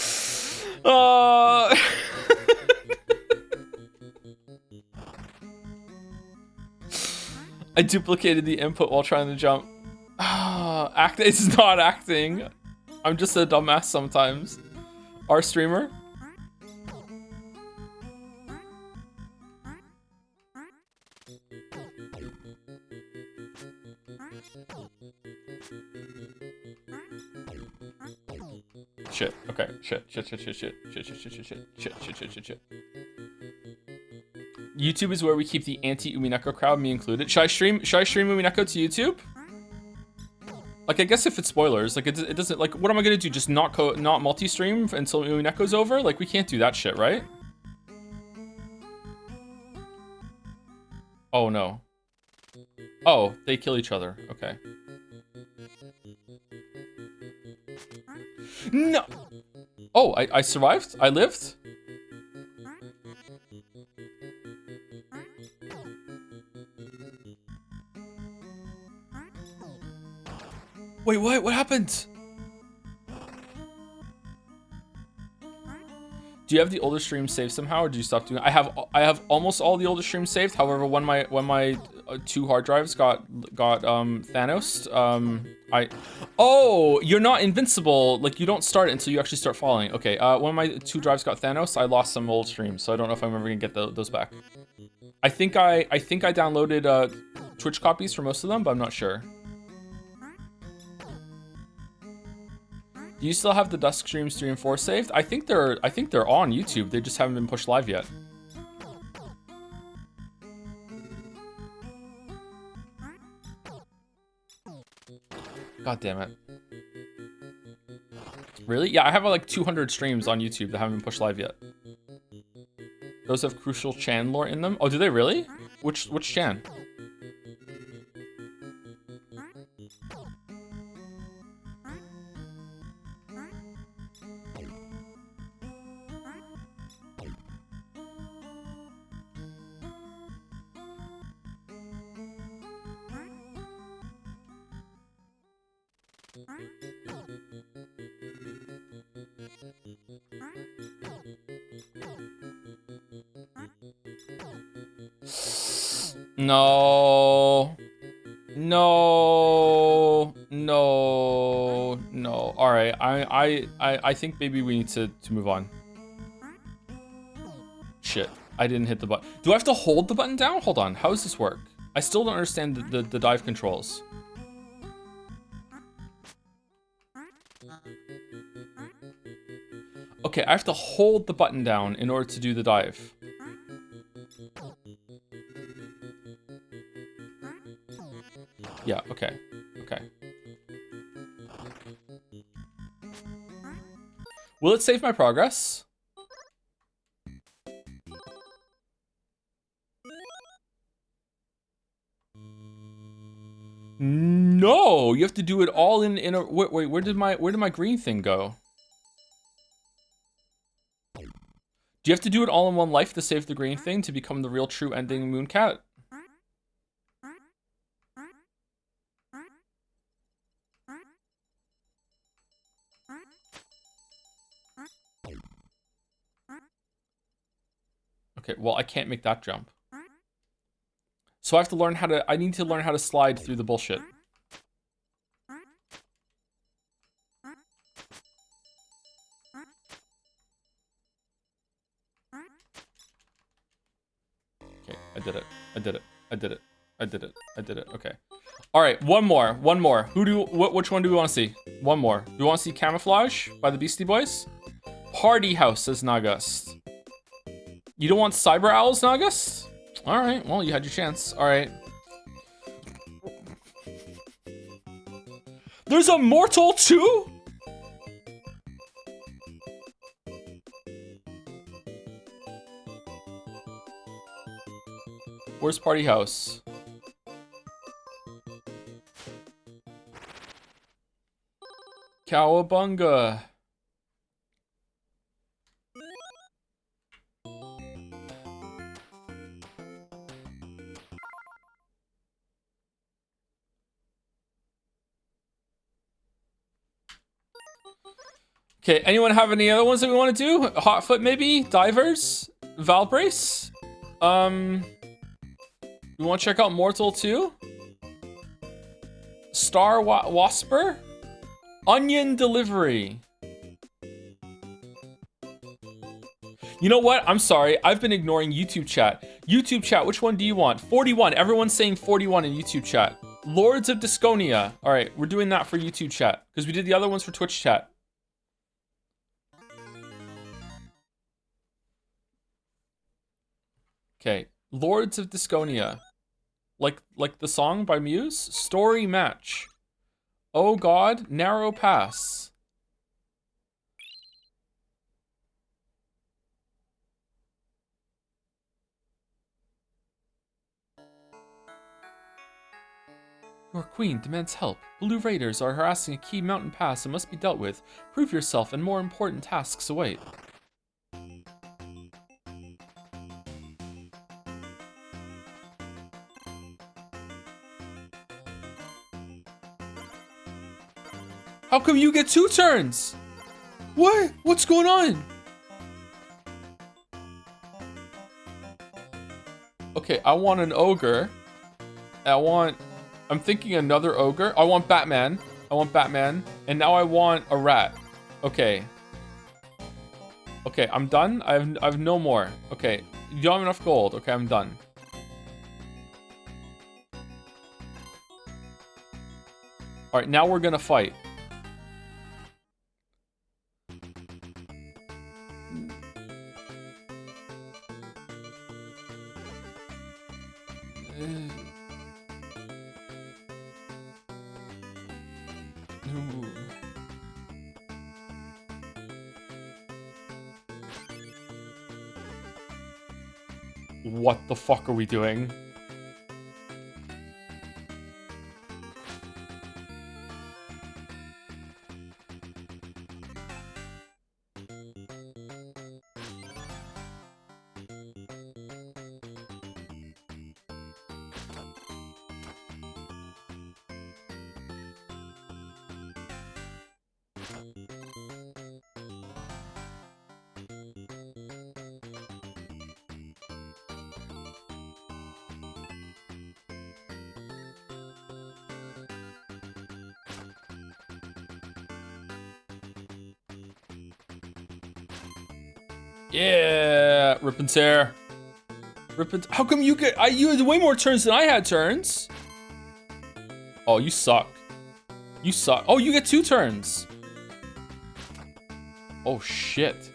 I duplicated the input while trying to jump. It's not acting. I'm just a dumbass sometimes. Our streamer? Shit. Okay. Shit. YouTube is where we keep the anti-Umineko crowd, me included. Should I stream Umineko to YouTube? Like, I guess if it's spoilers, like it doesn't, like, what am I gonna do? Just not multi-stream until Umineko's over? Like, we can't do that shit, right? Oh no. Oh, they kill each other. Okay. No. Oh, I survived? I lived? Wait, what? What happened? Do you have the older streams saved somehow, or do you stop doing it? I have almost all the older streams saved. However, when my 2 hard drives got Thanos, oh, you're not invincible. Like, you don't start it until you actually start falling. Okay, when my 2 drives got Thanos, I lost some old streams, so I don't know if I'm ever gonna get those back. I think I downloaded Twitch copies for most of them, but I'm not sure. Do you still have the Dusk Streams 3 and 4 saved? I think they're on YouTube. They just haven't been pushed live yet. God damn it. Really? Yeah, I have like 200 streams on YouTube that haven't been pushed live yet. Those have crucial Chan lore in them? Oh, do they really? Which Chan? No. All right, I think maybe we need to move on. Shit, I didn't hit the button. Do I have to hold the button down? Hold on, how does this work? I still don't understand the dive controls. Okay, I have to hold the button down in order to do the dive. Yeah, okay. Okay. Will it save my progress? No, you have to do it all in a wait, where did my green thing go? Do you have to do it all in one life to save the green thing to become the real true ending Mooncat? Okay, well, I can't make that jump. So I have to learn how to, I need to learn how to slide through the bullshit. Okay, I did it. I did it. I did it. I did it. I did it. Okay. All right, one more. One more. Which one do we want to see? One more. Do we want to see Camouflage by the Beastie Boys? Party House, says Nagust. You don't want Cyber Owls, Nagust? All right, well, you had your chance. All right. There's a Mortal too? Where's Party House? Cowabunga. Okay, anyone have any other ones that we want to do? Hotfoot maybe? Divers? Valbrace? We want to check out Mortal too? Star Wasper? Onion Delivery. You know what? I'm sorry. I've been ignoring YouTube chat. YouTube chat, which one do you want? 41. Everyone's saying 41 in YouTube chat. Lords of Disconia. All right, we're doing that for YouTube chat because we did the other ones for Twitch chat. Okay, Lords of Disconia. Like the song by Muse? Story match. Oh God, narrow pass. Your queen demands help. Blue raiders are harassing a key mountain pass and must be dealt with. Prove yourself and more important tasks await. How come you get 2 turns? What? What's going on? Okay, I want an ogre. I'm thinking another ogre. I want Batman. And now I want a rat. Okay. Okay, I'm done. I have no more. Okay, you don't have enough gold. Okay, I'm done. All right, now we're gonna fight. What the fuck are we doing? Yeah, rip and tear. Rip it. How come you get? You had way more turns than I had turns. Oh, you suck. You suck. Oh, you get 2 turns. Oh shit.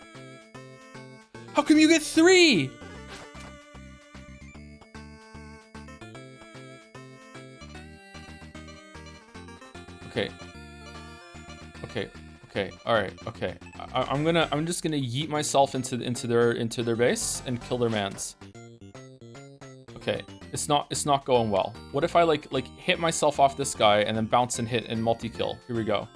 How come you get 3? Okay. Okay. Okay. All right. Okay. I'm just gonna yeet myself into their base and kill their mans. Okay. It's not going well. What if I like hit myself off this guy and then bounce and hit and multi-kill? Here we go.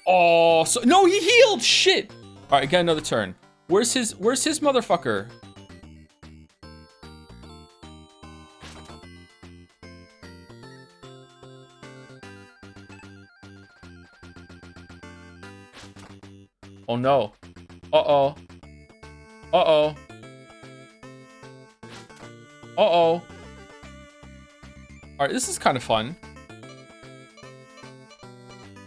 Oh, so no, he healed. Shit. All right, get another turn. Where's his motherfucker? Oh no. Uh-oh. Uh-oh. Uh-oh. All right, this is kind of fun.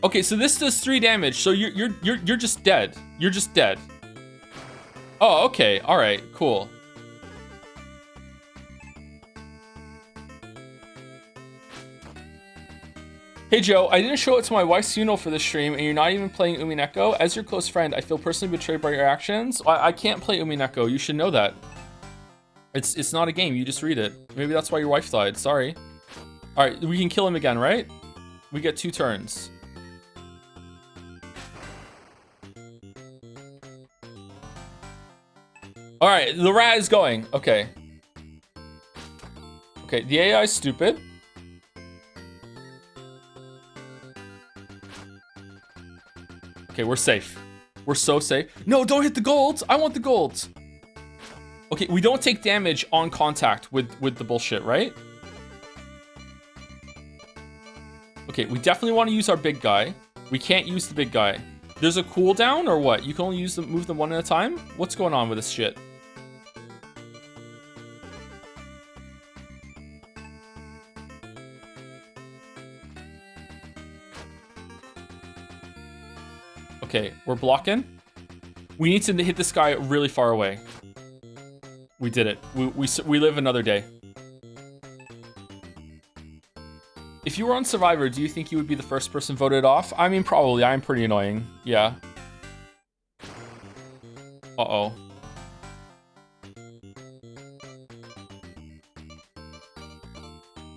Okay, so this does 3 damage. So you're just dead. You're just dead. Oh, okay. All right, cool. Hey Joe, I didn't show it to my wife's funeral for this stream, and you're not even playing Umineko. As your close friend, I feel personally betrayed by your actions. I can't play Umineko. You should know that. It's not a game. You just read it. Maybe that's why your wife died. Sorry. All right, we can kill him again, right? We get 2 turns. All right, the rat is going. Okay. Okay, the AI is stupid. Okay, we're safe. We're so safe. No, don't hit the golds. I want the golds. Okay, we don't take damage on contact with the bullshit, right? Okay, we definitely want to use our big guy. We can't use the big guy. There's a cooldown or what? You can only move them one at a time? What's going on with this shit? Okay, we're blocking. We need to hit this guy really far away. We did it. We live another day. If you were on Survivor, do you think you would be the first person voted off? I mean, probably. I'm pretty annoying. Yeah. Uh-oh.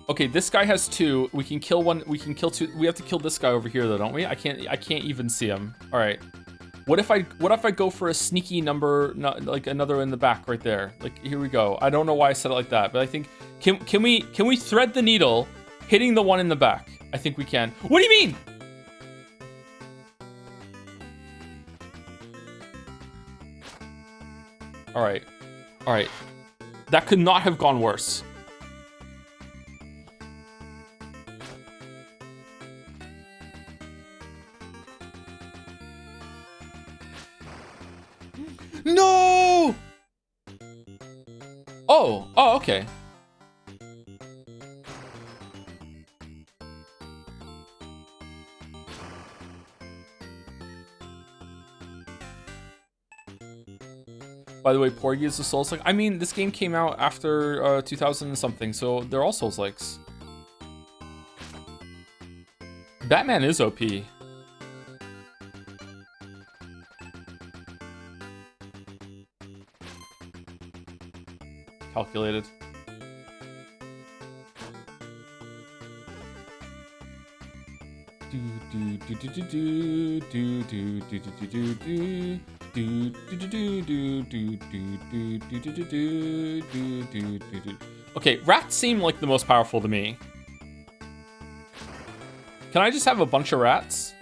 Okay, this guy has 2. We can kill 1. We can kill 2. We have to kill this guy over here, though, don't we? I can't even see him. All right. What if I go for a sneaky number, like another in the back right there? Like, here we go. I don't know why I said it like that, but I think can we thread the needle, hitting the one in the back? I think we can. What do you mean? All right. All right. That could not have gone worse. No! Oh, okay. By the way, Porgy is a Souls-like. I mean, this game came out after 2000 and something, so they're all Souls-likes. Batman is OP. Calculated. Okay, rats seem like the most powerful to me. Can I just have a bunch of rats?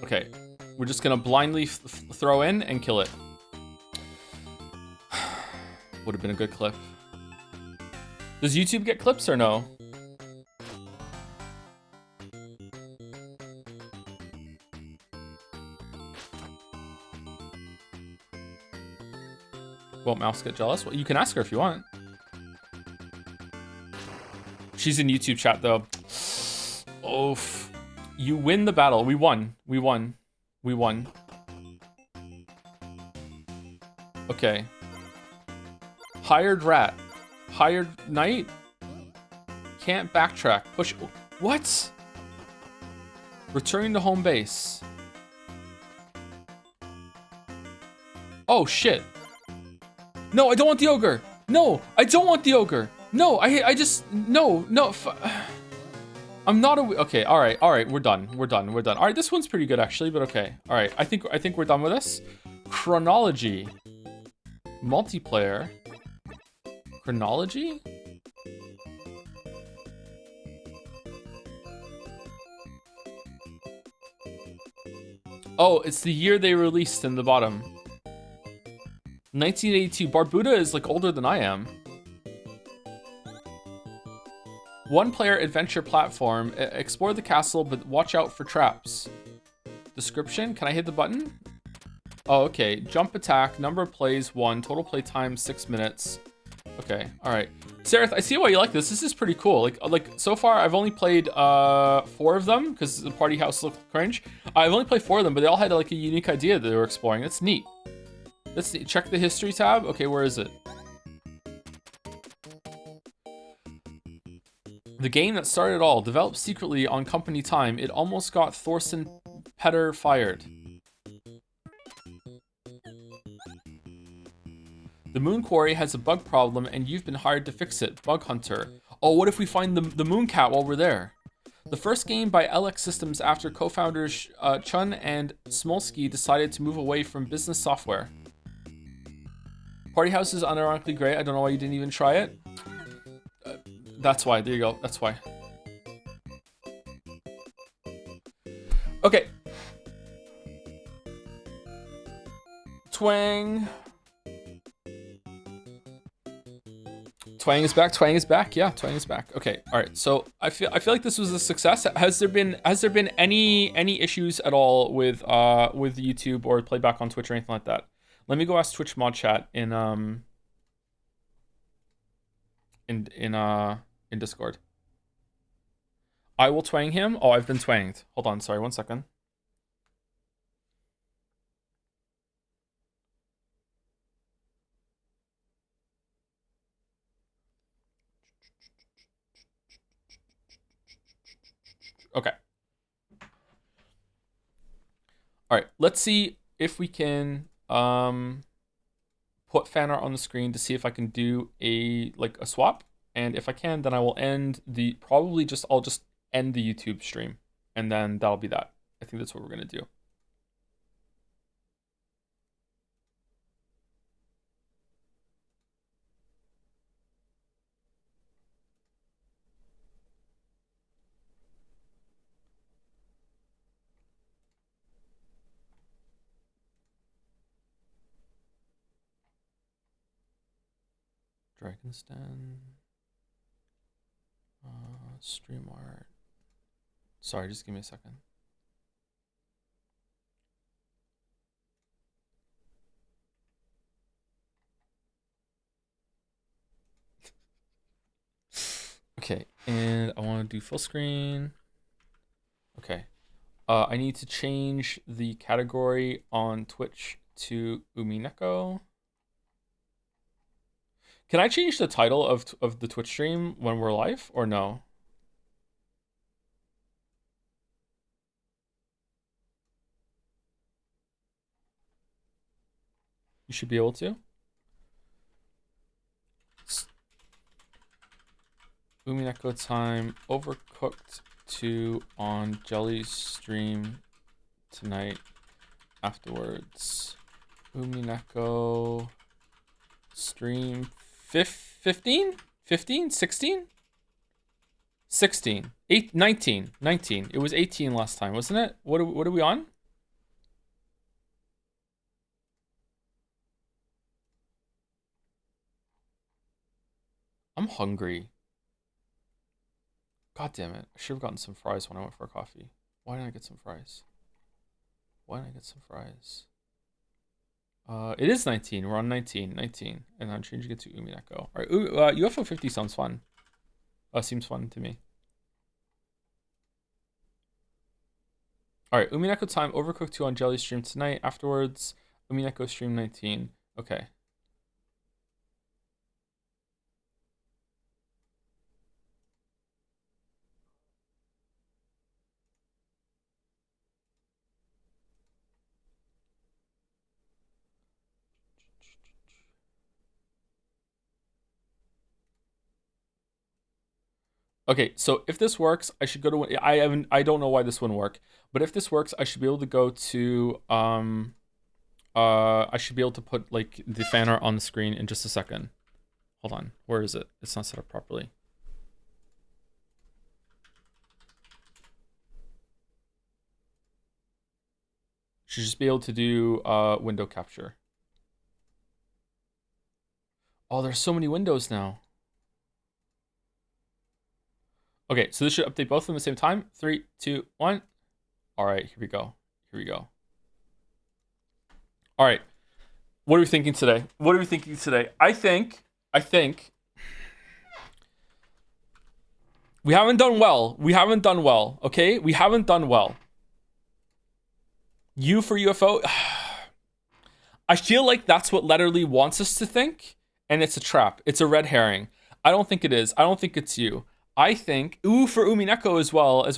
Okay, we're just gonna blindly throw in and kill it. Would have been a good clip. Does YouTube get clips or no? Won't Mouse get jealous? Well, you can ask her if you want. She's in YouTube chat though. Oof. You win the battle. We won. We won. We won. Okay. Hired rat. Hired knight. Can't backtrack. Push. What? Returning to home base. Oh, shit. No, I don't want the ogre. No, I don't want the ogre. No, I just, no. I'm not a, okay, all right, we're done. All right, this one's pretty good actually, but okay. All right, I think we're done with this. Chronology. Multiplayer. Chronology? Oh, it's the year they released in the bottom. 1982. Barbuda is like older than I am. One-player adventure platform. Explore the castle, but watch out for traps. Description. Can I hit the button? Oh, okay. Jump attack. Number of plays 1. Total play time 6 minutes. Okay. All right. Sareth, I see why you like this. This is pretty cool. Like so far, I've only played 4 of them because the party house looked cringe. I've only played 4 of them, but they all had like a unique idea that they were exploring. That's neat. Let's see. Check the history tab. Okay, where is it? The game that started it all, developed secretly on company time. It almost got Thorsten Petter fired. The Moon Quarry has a bug problem and you've been hired to fix it. Bug Hunter. Oh, what if we find the Moon Cat while we're there? The first game by LX Systems after co-founders Chun and Smolsky decided to move away from business software. Party House is unironically great. I don't know why you didn't even try it. That's why. There you go. That's why. Okay. Twang. Twang is back. Twang is back. Yeah, Twang is back. Okay. All right. So I feel like this was a success. Has there been any issues at all with YouTube or playback on Twitch or anything like that? Let me go ask Twitch mod chat in Discord. I will twang him. Oh, I've been twanged. Hold on, sorry, 1 second. Okay. All right, let's see if we can put Fanart on the screen to see if I can do a swap. And if I can, then I will end the, I'll just end the YouTube stream. And then that'll be that. I think that's what we're going to do. Dragon's Den. Stream art. Sorry, just give me a second. Okay, and I want to do full screen. Okay. I need to change the category on Twitch to Umineko. Can I change the title of the Twitch stream when we're live or no? You should be able to. Umineko time, Overcooked 2 on Jelly's stream tonight afterwards. Umineko stream 15? 15? 16? 16. 8, 19. 19. It was 18 last time, wasn't it? What are we on? I'm hungry. God damn it. I should have gotten some fries when I went for a coffee. Why didn't I get some fries? It is 19. We're on 19. 19. And I'm changing it to Umineko. All right. UFO 50 sounds fun. Seems fun to me. All right, Umineko time. Overcooked 2 on Jelly stream tonight. Afterwards, Umineko stream 19. Okay. Okay, so if this works, I should go to. I don't know why this wouldn't work, but if this works, I should be able to go to I should be able to put like the fan art on the screen in just a second. Hold on, where is it? It's not set up properly. Should just be able to do window capture. Oh, there's so many windows now. Okay, so this should update both of them at the same time. 3, 2, 1. All right, here we go. Here we go. All right. What are we thinking today? What are we thinking today? I think we haven't done well. We haven't done well, okay? We haven't done well. U for UFO. I feel like that's what Letterle wants us to think, and it's a trap. It's a red herring. I don't think it is. I don't think it's you. I think ooh for Umineko as well as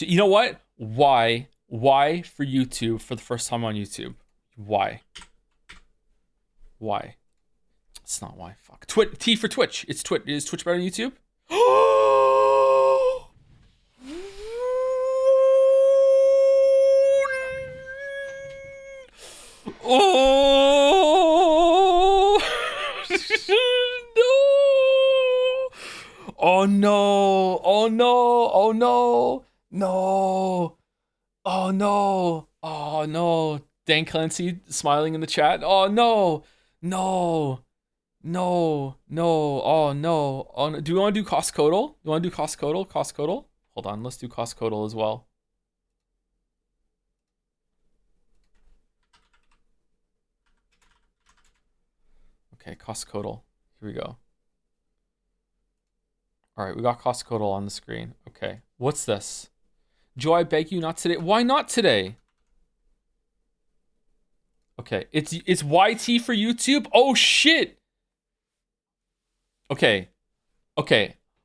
you know what? Why for YouTube for the first time on YouTube? Why? It's not why. Fuck. T for Twitch. It's Twitch. Is Twitch better than YouTube? Oh no! Oh no! Oh no! Oh no! No! Oh no! Oh no! Dan Clancy smiling in the chat. Oh no! No! No! No! Oh no! Oh no! Do you want to do Costcodle? You want to do Costcodle? Costcodle? Hold on, let's do Costcodle as well. Okay, Costcodle. Here we go. All right, we got Costcodle on the screen. Okay, what's this? Joe, I beg you not today. Why not today? Okay, it's YT for YouTube. Oh shit. Okay.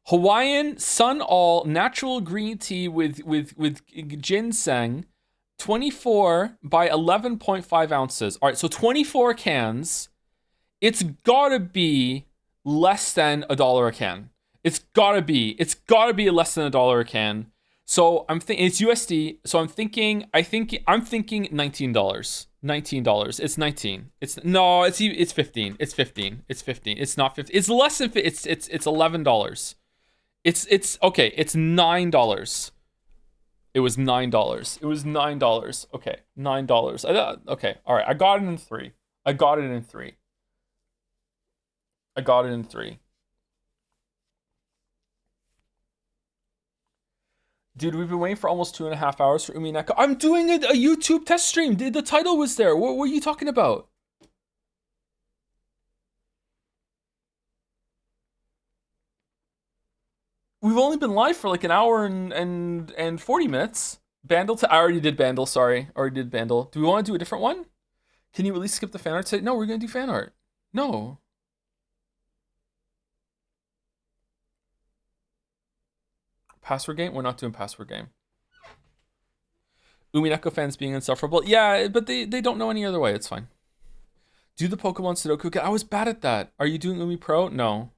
Hawaiian Sun All natural green tea with ginseng, 24 by 11.5 ounces. All right, so 24 cans. It's gotta be less than $1 a can. It's gotta be less than $1 a can. So I'm thinking it's USD. So I'm thinking $19. $19. It's 19. It's 15. It's 15. It's 15. It's not 15. It's less than it's $11. It's okay. It's $9. It was $9. It was $9. Okay, $9. Okay, all right. I got it in 3. Dude, we've been waiting for almost 2.5 hours for Umineko. I'm doing a YouTube test stream. The title was there. What were you talking about? We've only been live for like an hour and 40 minutes. Bandle I already did Bandle, sorry. Already did Bandle. Do we want to do a different one? Can you at least skip the fan art today? No, we're gonna do fan art. No. Password game? We're not doing password game. Umineko fans being insufferable. Yeah, but they don't know any other way. It's fine. Do the Pokemon Sudoku. I was bad at that. Are you doing Umi Pro? No.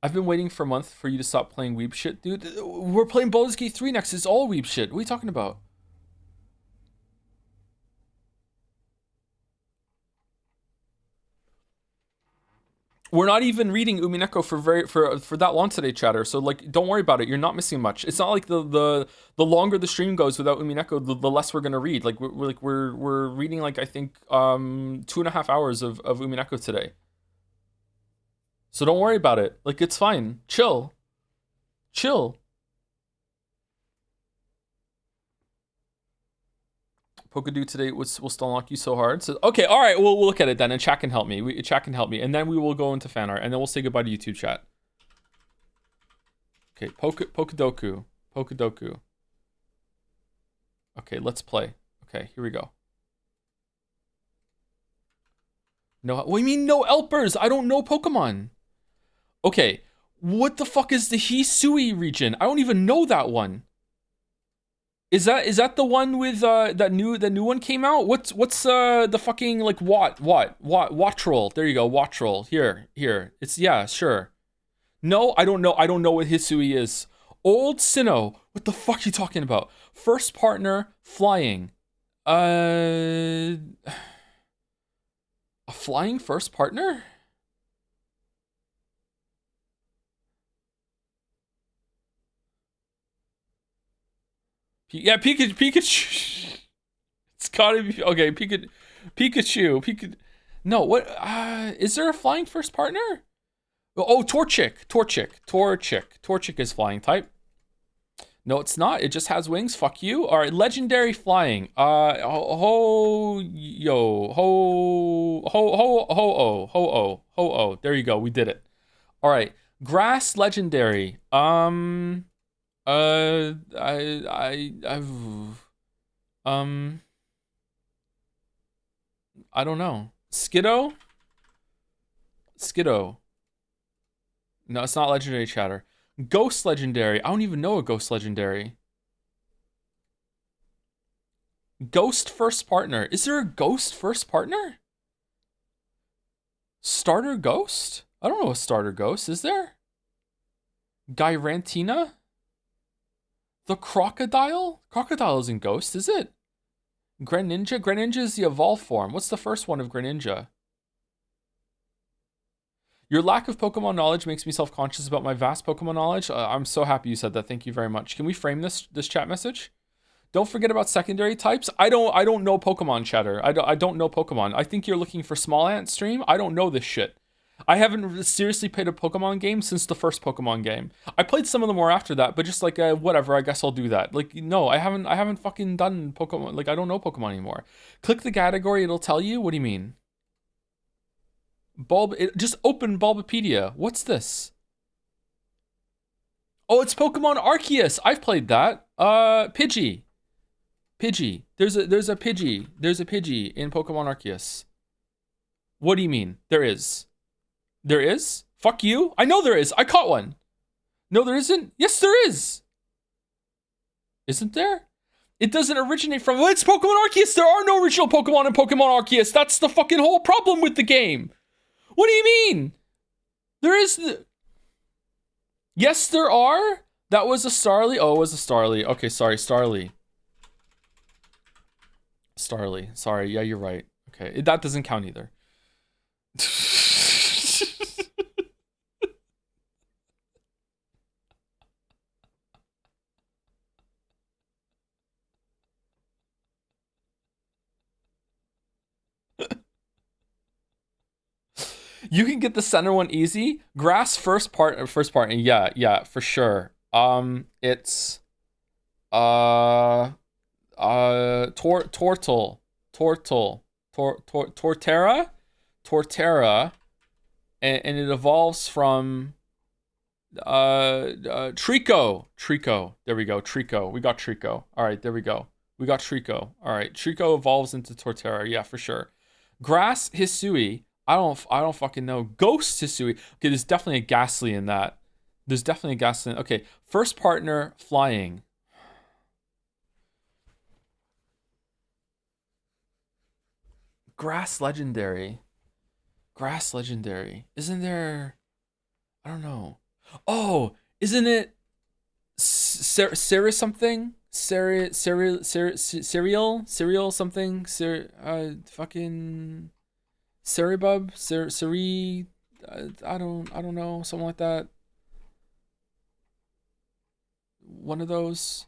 I've been waiting for a month for you to stop playing weeb shit, dude. We're playing Baldur's Gate 3 next. It's all weeb shit. What are you talking about? We're not even reading Umineko for that long today, chatter. So like, don't worry about it. You're not missing much. It's not like the longer the stream goes without Umineko, the less we're gonna read. Like we're reading like I think 2.5 hours of Umineko today. So don't worry about it. Like it's fine. Chill. Pokedoku today will still knock you so hard. So okay, all right, we'll look at it then, and chat can help me. Chat can help me, and then we will go into fan art, and then we'll say goodbye to YouTube chat. Okay, Pokedoku. Okay, let's play. Okay, here we go. No, what do you mean no Elpers? I don't know Pokemon. Okay, what the fuck is the Hisui region? I don't even know that one. Is that the one with that new one came out? What's the fucking like Wattrel? There you go, Wattrel. Here. It's yeah, sure. No, I don't know what Hisui is. Old Sinnoh. What the fuck are you talking about? First partner flying. A flying first partner? Yeah, Pikachu. It's gotta be okay. Pikachu. No, what? Is there a flying first partner? Oh, Torchic. Torchic is flying type. No, it's not. It just has wings. Fuck you. All right, legendary flying. Ho. There you go. We did it. All right, grass legendary. I don't know. Skiddo. No, it's not legendary chatter. Ghost legendary. I don't even know a ghost legendary. Ghost first partner. Is there a ghost first partner? Starter ghost? I don't know a starter ghost. Is there? Gyrantina? The crocodile? Crocodile isn't ghost, is it? Greninja? Greninja is the evolved form. What's the first one of Greninja? Your lack of Pokemon knowledge makes me self-conscious about my vast Pokemon knowledge. I'm so happy you said that. Thank you very much. Can we frame this chat message? Don't forget about secondary types. I don't know Pokemon chatter. I don't know Pokemon. I think you're looking for Small Ant stream. I don't know this shit. I haven't seriously played a Pokemon game since the first Pokemon game. I played some of them more after that, but just like whatever, I guess I'll do that. Like no, I haven't fucking done Pokemon. Like I don't know Pokemon anymore. Click the category, it'll tell you. What do you mean? Just open Bulbapedia. What's this? Oh, it's Pokemon Arceus. I've played that. Pidgey. There's a Pidgey. There's a Pidgey in Pokemon Arceus. What do you mean? There is. There is? Fuck you. I know there is. I caught one. No, there isn't. Yes, there is. Isn't there? It doesn't originate from... It's Pokemon Arceus. There are no original Pokemon in Pokemon Arceus. That's the fucking whole problem with the game. What do you mean? There is... Yes, there are. That was a Starly. Oh, it was a Starly. Okay, sorry, Starly. Sorry, yeah, you're right. Okay, that doesn't count either. You can get the center one easy. Grass first part. Yeah, for sure. It's Torterra, and it evolves from Trico. There we go. Trico. We got Trico. All right, there we go. We got Trico. All right, Trico evolves into Torterra. Yeah, for sure. Grass Hisui. I don't fucking know. Ghost Hisui. Okay, there's definitely a Ghastly in that. Okay, first partner flying. Grass legendary. Isn't there? I don't know. Oh, isn't it Cereal something? Cereal something? Fucking Ceribub? I don't know, something like that. One of those.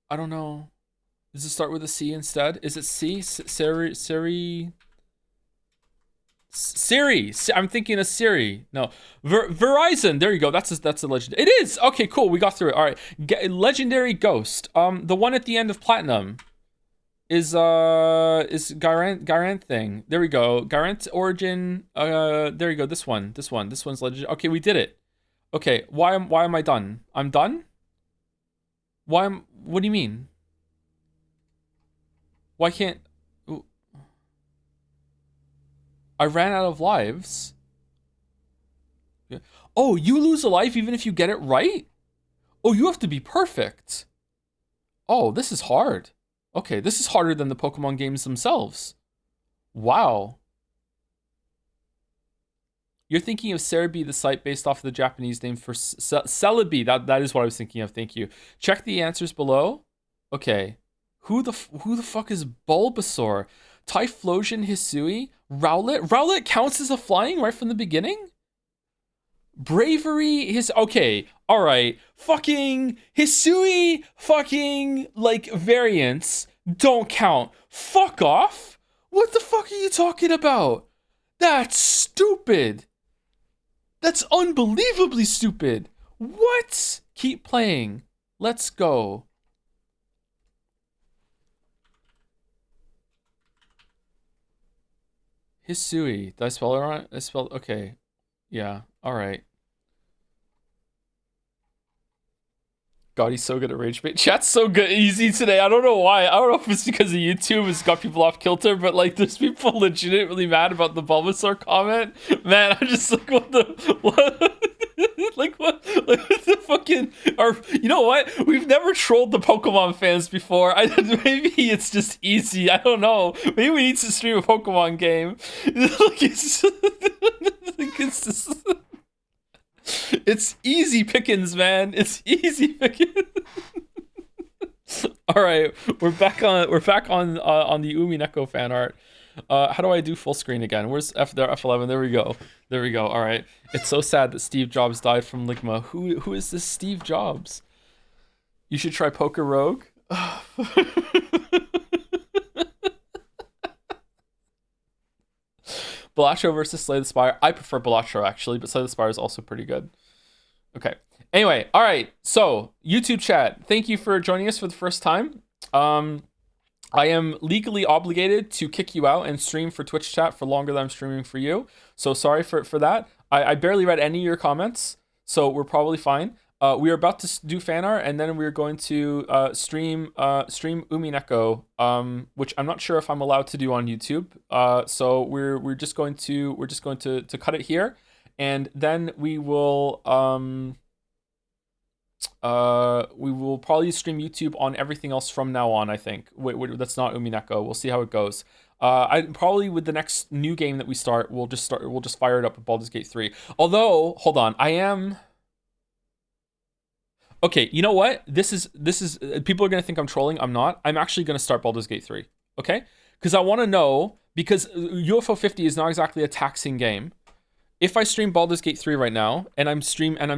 I don't know. Does it start with a C instead? Is it C? Siri. I'm thinking of Siri. No, Verizon. There you go. That's a legend. It is. Okay, cool. We got through it. All right. Legendary Ghost. The one at the end of Platinum. Garant thing. There we go. Garant origin. There you go. This one's legend. Okay, we did it. Okay, why am I done? I'm done? What do you mean? Why can't I ran out of lives? Oh, you lose a life even if you get it right? Oh, you have to be perfect. Oh, this is hard. Okay, this is harder than the Pokemon games themselves. Wow. You're thinking of Cerebi, the site based off of the Japanese name for Celebi. That is what I was thinking of. Thank you. Check the answers below. Okay. Who the fuck is Bulbasaur? Typhlosion, Hisui, Rowlet. Rowlet counts as a flying right from the beginning? Bravery, okay, all right. Fucking Hisui, fucking like variants don't count. Fuck off. What the fuck are you talking about? That's stupid. That's unbelievably stupid. What? Keep playing. Let's go. Hisui. Did I spell it wrong? I spelled, okay. Yeah, all right. God, he's so good at rage bait. Chat's so good, easy today. I don't know why. I don't know if it's because of YouTube has got people off kilter, but like, there's people legitimately mad about the Bulbasaur comment. Man, I'm just like, what? Like what the fucking you know what? We've never trolled the Pokemon fans before. Maybe it's just easy. I don't know. Maybe we need to stream a Pokemon game. Like it's just. It's easy pickings, man. It's easy pickings. All right, we're back on the Umineko fan art. How do I do full screen again? Where's F11? There we go. There we go. All right. It's so sad that Steve Jobs died from Ligma. Who is this Steve Jobs? You should try Poker Rogue. Balatro versus Slay the Spire. I prefer Balatro actually, but Slay the Spire is also pretty good. Okay. Anyway, all right. So YouTube chat, thank you for joining us for the first time. I am legally obligated to kick you out and stream for Twitch chat for longer than I'm streaming for you. So sorry for that. I barely read any of your comments, so we're probably fine. We are about to do fan art, and then we're going to stream Umineko, which I'm not sure if I'm allowed to do on YouTube. So we're just going to cut it here, and then we will probably stream YouTube on everything else from now on. I think that's not Umineko. We'll see how it goes. I probably with the next new game that we start, we'll just fire it up with Baldur's Gate 3. Although, hold on, I am. Okay, you know what? This is people are gonna think I'm trolling. I'm not. I'm actually gonna start Baldur's Gate 3. Okay, because I want to know, because UFO 50 is not exactly a taxing game. If I stream Baldur's Gate 3 right now, and I'm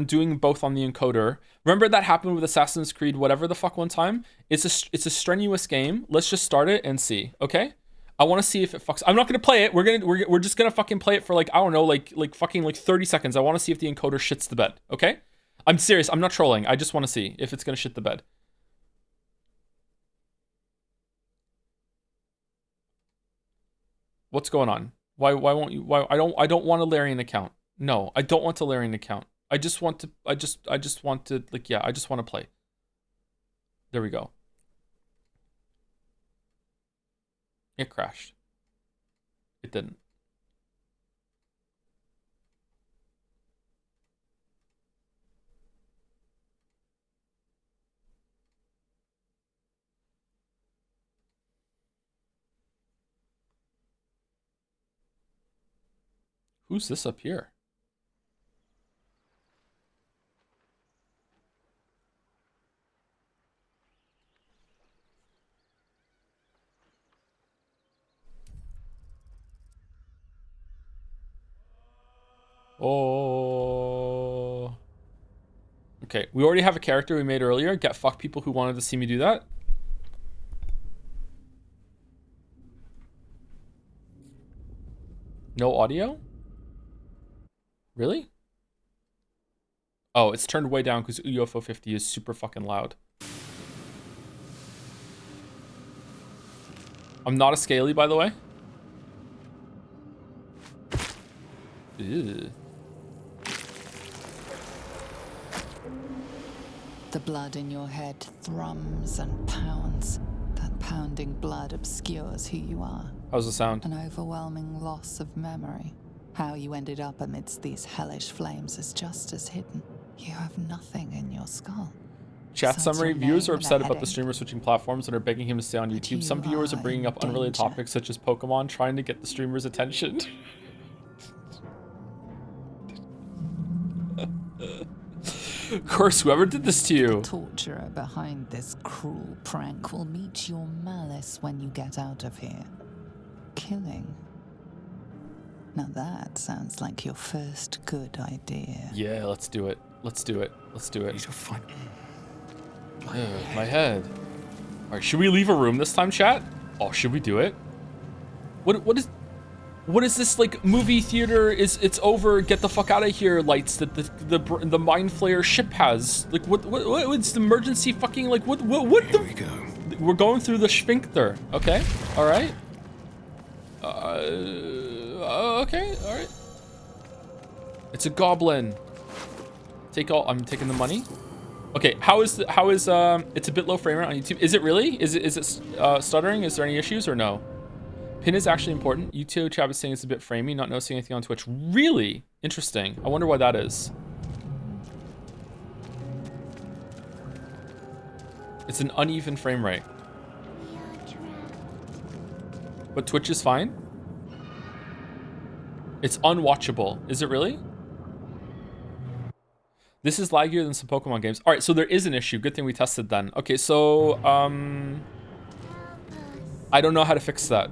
doing both on the encoder. Remember that happened with Assassin's Creed whatever the fuck one time? It's a strenuous game. Let's just start it and see. Okay? I want to see if it fucks. I'm not gonna play it. We're just gonna fucking play it for like, I don't know, like fucking like 30 seconds. I want to see if the encoder shits the bed. Okay? I'm serious. I'm not trolling. I just want to see if it's gonna shit the bed. What's going on? Why won't you? Why I don't want a Larian account. No, I don't want a Larian account. I just want to like, yeah, I just want to play. There we go. It crashed. It didn't. Who's this up here? Oh. Okay, we already have a character we made earlier. Get fuck people who wanted to see me do that. No audio? Really? Oh, it's turned way down because UFO 50 is super fucking loud. I'm not a scaly, by the way. Ew. The blood in your head thrums and pounds. That pounding blood obscures who you are. How's the sound? An overwhelming loss of memory. How you ended up amidst these hellish flames is just as hidden. You have nothing in your skull. Chat Besides summary, your viewers are name and a upset about the headache. streamer switching platforms and are begging him to stay on But YouTube. Some you viewers are are bringing in up unrelated danger. topics such as Pokemon, trying to get the streamer's attention. Curse whoever did this to you. The torturer behind this cruel prank will meet your malice when you get out of here. Killing. Now that sounds like your first good idea. Yeah, let's do it. Let's do it. Let's do it. Need to find My head. All right, should we leave a room this time, chat? Oh, should we do it? What is this, like, movie theater? It's over, get the fuck out of here lights that the Mind Flayer ship has? Like, what's the emergency fucking, like, what Here we go. We're going through the sphincter. Okay, all right. Okay, all right. It's a goblin. I'm taking the money. Okay, how is it's a bit low frame rate on YouTube. Is it really? Is it stuttering? Is there any issues or no? Pin is actually important. YouTube chat is saying it's a bit framey, not noticing anything on Twitch. Really? Interesting. I wonder why that is. It's an uneven frame rate. But Twitch is fine? It's unwatchable. Is it really? This is laggier than some Pokemon games. All right, so there is an issue. Good thing we tested then. Okay, so I don't know how to fix that.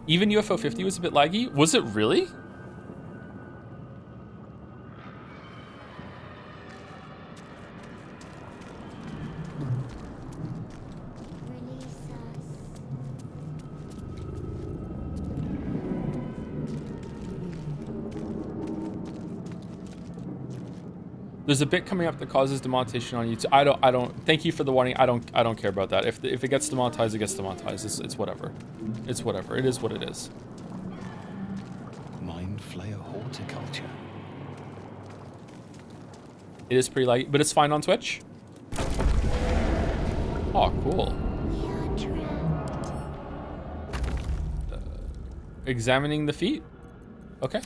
Even UFO 50 was a bit laggy. Was it really? There's a bit coming up that causes demonetization on YouTube. I don't. Thank you for the warning. I don't care about that. If it gets demonetized, it gets demonetized. It's whatever. It's whatever. It is what it is. Mind Flayer horticulture. It is pretty light, but it's fine on Twitch. Oh, cool. Examining the feet. Okay.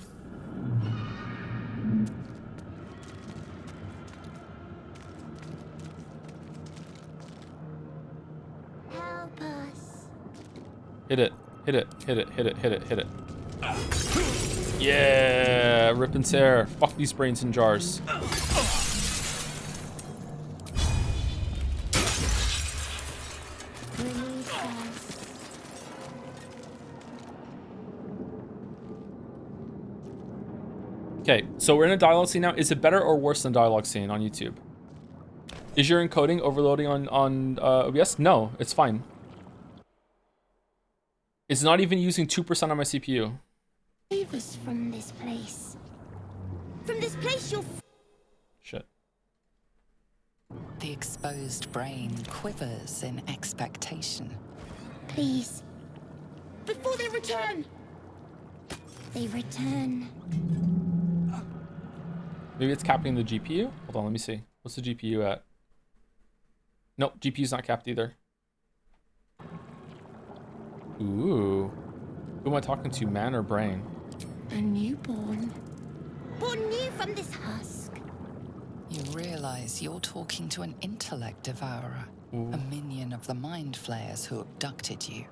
Hit it, hit it, hit it, hit it, hit it, hit it. Yeah, rip and tear. Fuck these brains in jars. Okay, so we're in a dialogue scene now. Is it better or worse than dialogue scene on YouTube? Is your encoding overloading on OBS? No, it's fine. It's not even using 2% on my CPU. Save us from this place. From this place, you'll... Shit. The exposed brain quivers in expectation. Please. Before they return. They return. Maybe it's capping the GPU? Hold on, let me see. What's the GPU at? Nope, GPU's not capped either. Ooh. Who am I talking to, man or brain? A newborn. Born new from this husk. You realize you're talking to an intellect devourer, a minion of the Mind Flayers who abducted you.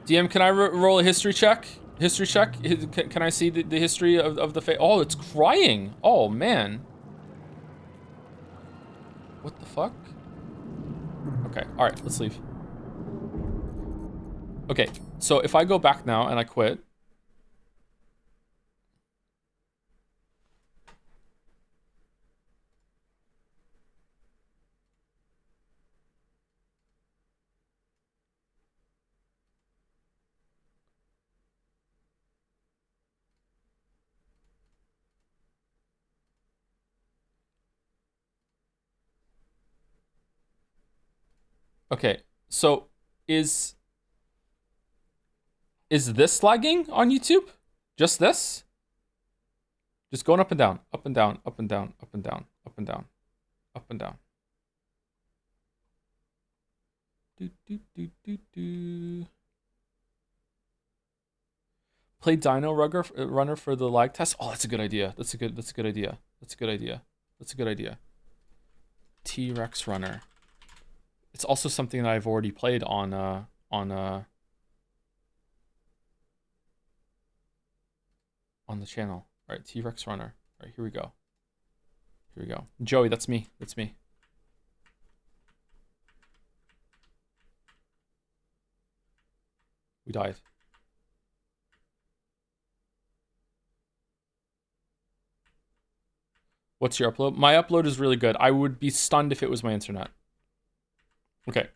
DM, can I roll a history check? History check? Can I see the history of the face? Oh, it's crying. Oh, man. What the fuck? Okay, all right, let's leave. Okay, so if I go back now and I quit. Okay, so is this lagging on YouTube? Just this? Just going up and down, up and down, up and down, up and down, up and down, up and down. Do, do, do, do, do. Play Dino Runner for the lag test. Oh, that's a good idea. That's a good idea. That's a good idea. That's a good idea. T-Rex Runner. It's also something that I've already played on the channel. All right, T-Rex Runner. All right, here we go. Here we go. Joey, that's me. That's me. We died. What's your upload? My upload is really good. I would be stunned if it was my internet. Okay.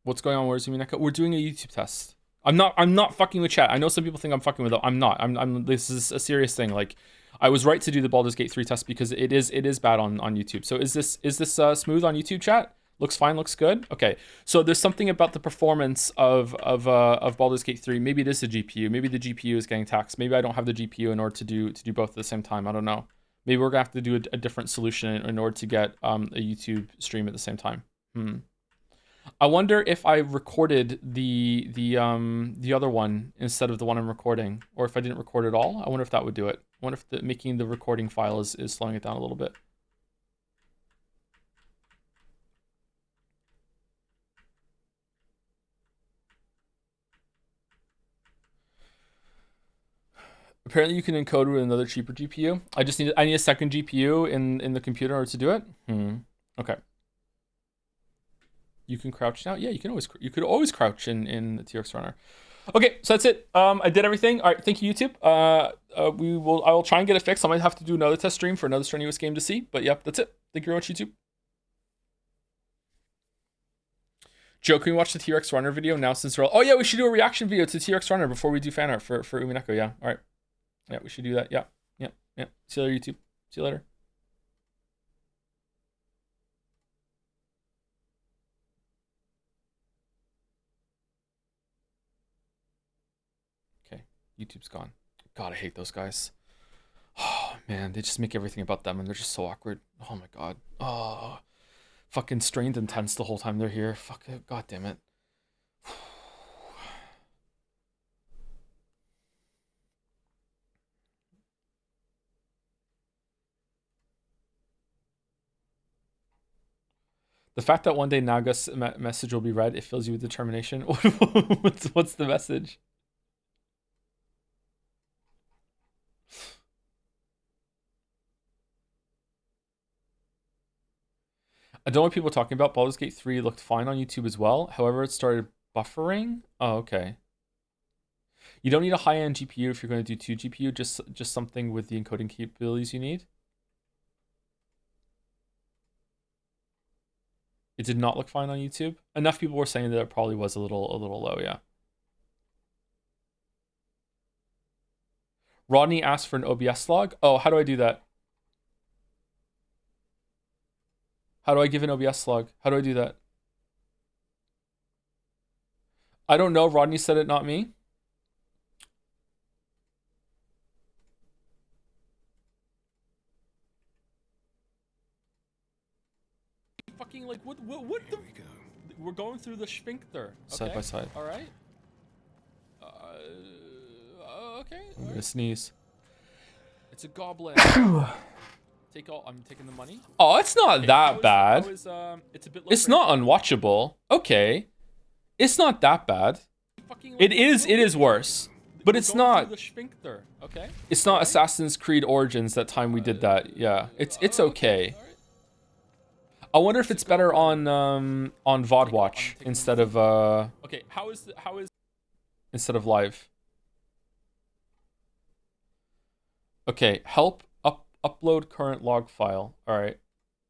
What's going on? Where's Umineko? We're doing a YouTube test. I'm not fucking with chat. I know some people think I'm fucking with it. I'm not. This is a serious thing. Like, I was right to do the Baldur's Gate 3 test because it is bad on YouTube. So is this smooth on YouTube, chat? Looks fine, looks good. Okay. So there's something about the performance of Baldur's Gate 3. Maybe it is the GPU. Maybe the GPU is getting taxed. Maybe I don't have the GPU in order to do both at the same time. I don't know. Maybe we're gonna have to do a different solution in order to get a YouTube stream at the same time. I wonder if I recorded the other one instead of the one I'm recording, or if I didn't record at all. I wonder if that would do it. I wonder if making the recording file is slowing it down a little bit. Apparently you can encode with another cheaper GPU. I need a second GPU in the computer in order to do it. Okay. You can crouch now. Yeah, you could always crouch in the T-Rex Runner. Okay, so that's it. I did everything. All right, thank you, YouTube. I will try and get it fixed. I might have to do another test stream for another strenuous game to see. But yep, that's it. Thank you very much, YouTube. Joe, can we watch the T-Rex Runner video now since we're all... Oh yeah, we should do a reaction video to T-Rex Runner before we do fan art for Umineko. Yeah, all right. Yeah, we should do that. Yeah. See you later, YouTube. See you later. Okay, YouTube's gone. God, I hate those guys. Oh, man, they just make everything about them, and they're just so awkward. Oh, my God. Oh, fucking strained and tense the whole time they're here. Fuck it. God damn it. The fact that one day Naga's message will be read, it fills you with determination. What's the message? I don't know what people are talking about. Baldur's Gate 3 looked fine on YouTube as well. However, it started buffering. Oh, okay. You don't need a high-end GPU if you're going to do 2 GPU, just something with the encoding capabilities you need. It did not look fine on YouTube. Enough people were saying that it probably was a little low, yeah. Rodney asked for an OBS log. Oh, how do I do that? How do I give an OBS log? How do I do that? I don't know. Rodney said it, not me. Fucking like what the... We're going through the sphincter. Okay? Side by side. All right. Okay. I'm gonna sneeze. It's a goblin. I'm taking the money. Oh, it's not that bad. It's a bit low. It's not unwatchable. Okay. It's not that bad. It is worse. But it's not. Okay. It's not Assassin's Creed Origins that time we did that. Yeah. It's okay. I wonder if it's better on VOD watch instead of okay, how is instead of live. Okay, help upload current log file. All right.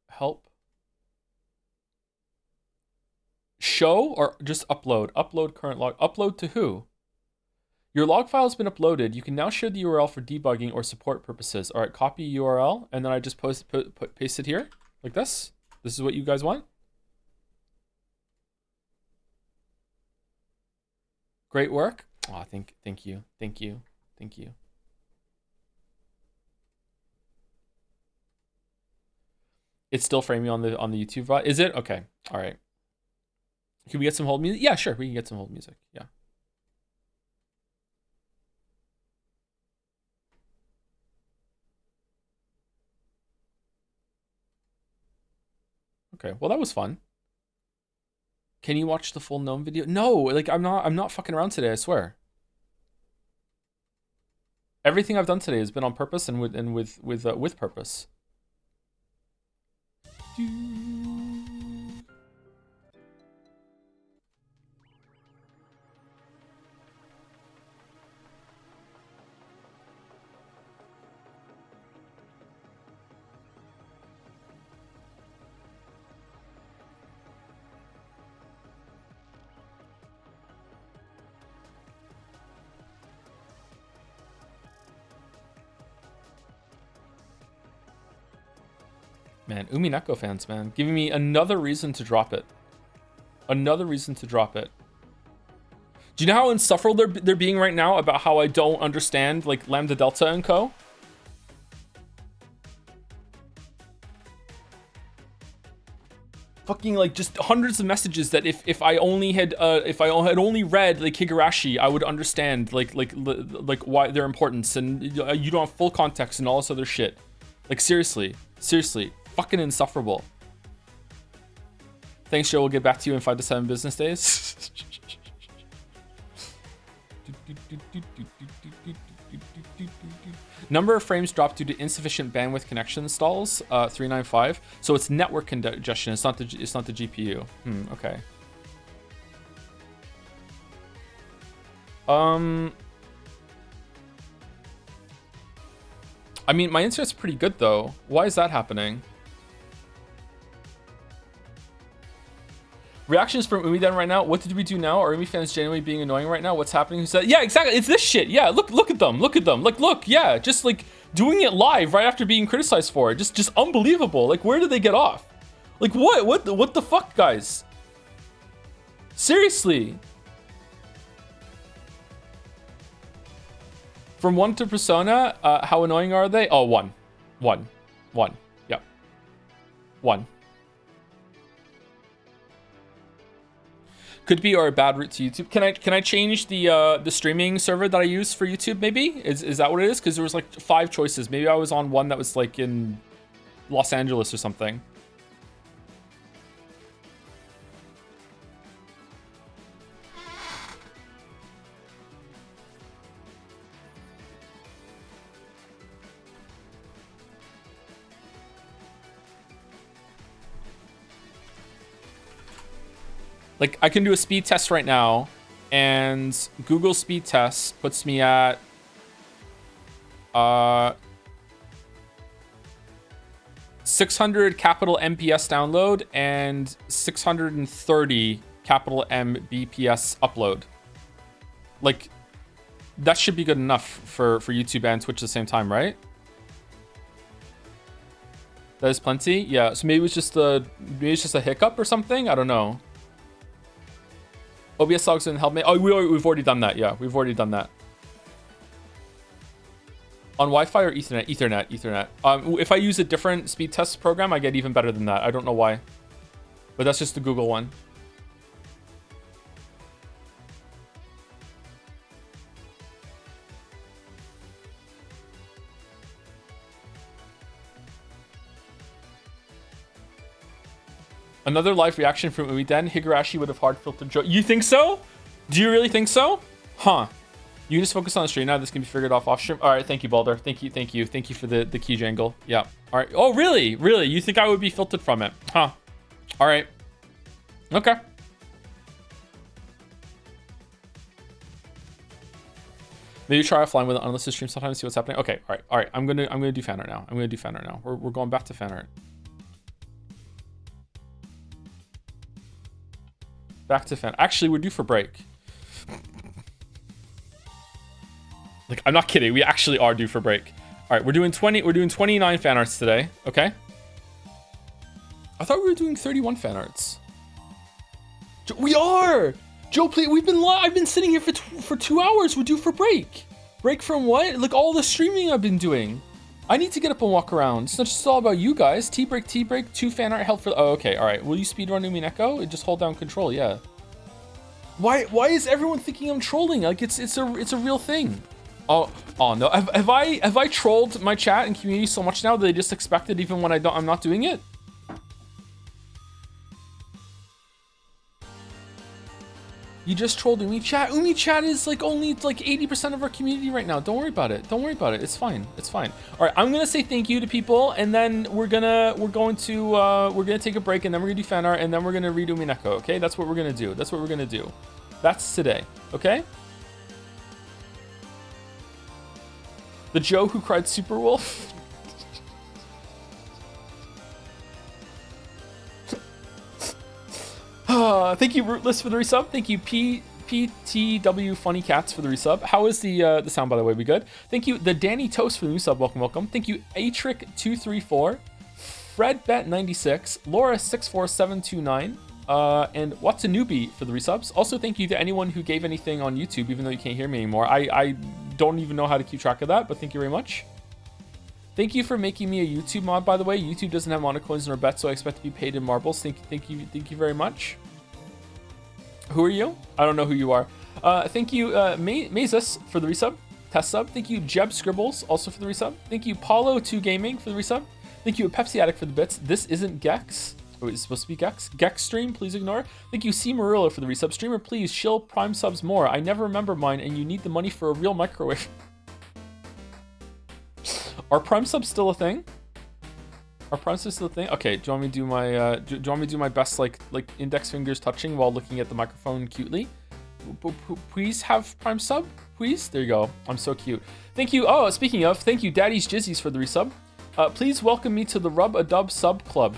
Help show or just upload? Upload current log. Upload to who? Your log file has been uploaded. You can now share the URL for debugging or support purposes. All right, copy URL and then I just paste it here like this. This is what you guys want? Great work. Oh, thank you. Thank you. Thank you. It's still framing on the YouTube VOD. Is it? Okay. All right. Can we get some hold music? Yeah, sure. We can get some hold music. Yeah. Okay. Well, that was fun. Can you watch the full gnome video? No, like I'm not fucking around today, I swear. Everything I've done today has been on purpose and with purpose. Man, Umineko fans, man. Giving me another reason to drop it. Another reason to drop it. Do you know how insufferable they're being right now about how I don't understand, like, Lambda Delta and co? Fucking, like, just hundreds of messages that if I only had only read, like, Higurashi, I would understand, like why their importance, and you don't have full context and all this other shit. Like, seriously. Fucking insufferable. Thanks, Joe. We'll get back to you in 5 to 7 business days. Number of frames dropped due to insufficient bandwidth connection stalls. 395. So it's network congestion. It's not the GPU. Okay. I mean, my internet's pretty good though. Why is that happening? Reactions from Umiden right now. What did we do now? Are Umi fans genuinely being annoying right now? What's happening? Who said? Yeah, exactly. It's this shit. Yeah, look at them. Look at them. Like, look, yeah, just like doing it live right after being criticized for it. Just unbelievable. Like, where did they get off? Like, what the fuck, guys? Seriously. From 1 to Persona, how annoying are they? Oh, 1. Yep. 1. Could be, or a bad route to YouTube. Can I change the streaming server that I use for YouTube? Maybe is that what it is? Because there was like 5 choices. Maybe I was on one that was like in Los Angeles or something. Like, I can do a speed test right now, and Google speed test puts me at 600 capital MPS download and 630 capital Mbps upload. Like, that should be good enough for YouTube and Twitch at the same time, right? That is plenty. Yeah. So maybe it's just a hiccup or something. I don't know. OBS logs didn't help me. Oh, we've already done that. Yeah, we've already done that. On Wi-Fi or Ethernet? Ethernet. If I use a different speed test program, I get even better than that. I don't know why, but that's just the Google one. Another live reaction from Uiden. Higurashi would have hard filtered joke. You think so? Do you really think so? Huh. You can just focus on the stream now. This can be figured off stream. All right. Thank you, Baldur. Thank you for the key jangle. Yeah. All right. Oh, really? Really? You think I would be filtered from it? Huh. All right. Okay. Maybe try offline with an unlisted stream sometimes, see what's happening. Okay. All right. I'm gonna do fan art now. We're going back to fan art. Back to fan. Actually, we're due for break. Like, I'm not kidding. We actually are due for break. All right, we're doing 29 fan arts today. Okay. I thought we were doing 31 fan arts. We are. Joe, please, I've been sitting here for 2 hours. We're due for break. Break from what? Like all the streaming I've been doing. I need to get up and walk around. It's not just all about you guys. Tea break, 2 fan art held for, oh, okay, all right. Will you speedrun Umineko? Just hold down control, yeah. Why is everyone thinking I'm trolling? Like it's a real thing. Oh no, have I trolled my chat and community so much now that they just expect it even when I'm not doing it? You just trolled Umi chat. Umi chat is like only like 80% of our community right now. Don't worry about it. Don't worry about it. It's fine. It's fine. All right, I'm gonna say thank you to people, and then we're gonna take a break, and then we're gonna do fan art, and then we're gonna read Umineko. Okay, that's what we're gonna do. That's what we're gonna do. That's today. Okay. The Joe who cried Super Wolf. Thank you, Rootless, for the resub. Thank you, PTW Funny Cats, for the resub. How is the sound, by the way? We good? Thank you, the Danny Toast, for the new sub. Welcome, welcome. Thank you, Atrick234, FredBet96, Laura64729, and Watanabe for the resubs. Also, thank you to anyone who gave anything on YouTube, even though you can't hear me anymore. I don't even know how to keep track of that, but thank you very much. Thank you for making me a YouTube mod, by the way. YouTube doesn't have monocoins nor bets, so I expect to be paid in marbles. Thank you very much. Who are you? I don't know who you are. Thank you, Mazes, for the resub. Test sub. Thank you, Jeb Scribbles, also for the resub. Thank you, Paulo2 Gaming, for the resub. Thank you, Pepsi Addict, for the bits. This isn't Gex. Oh, it's supposed to be Gex. Gex stream, please ignore. Thank you, C. Murillo, for the resub. Streamer, please shill Prime subs more. I never remember mine, and you need the money for a real microwave. Are Prime subs still a thing? Are Prime subs still a thing? Okay, do you want me to do my do you want me to do my best like index fingers touching while looking at the microphone cutely? Please have Prime sub, please. There you go. I'm so cute. Thank you. Oh, speaking of, thank you, Daddy's Jizzies, for the resub. Please welcome me to the Rub a Dub sub club.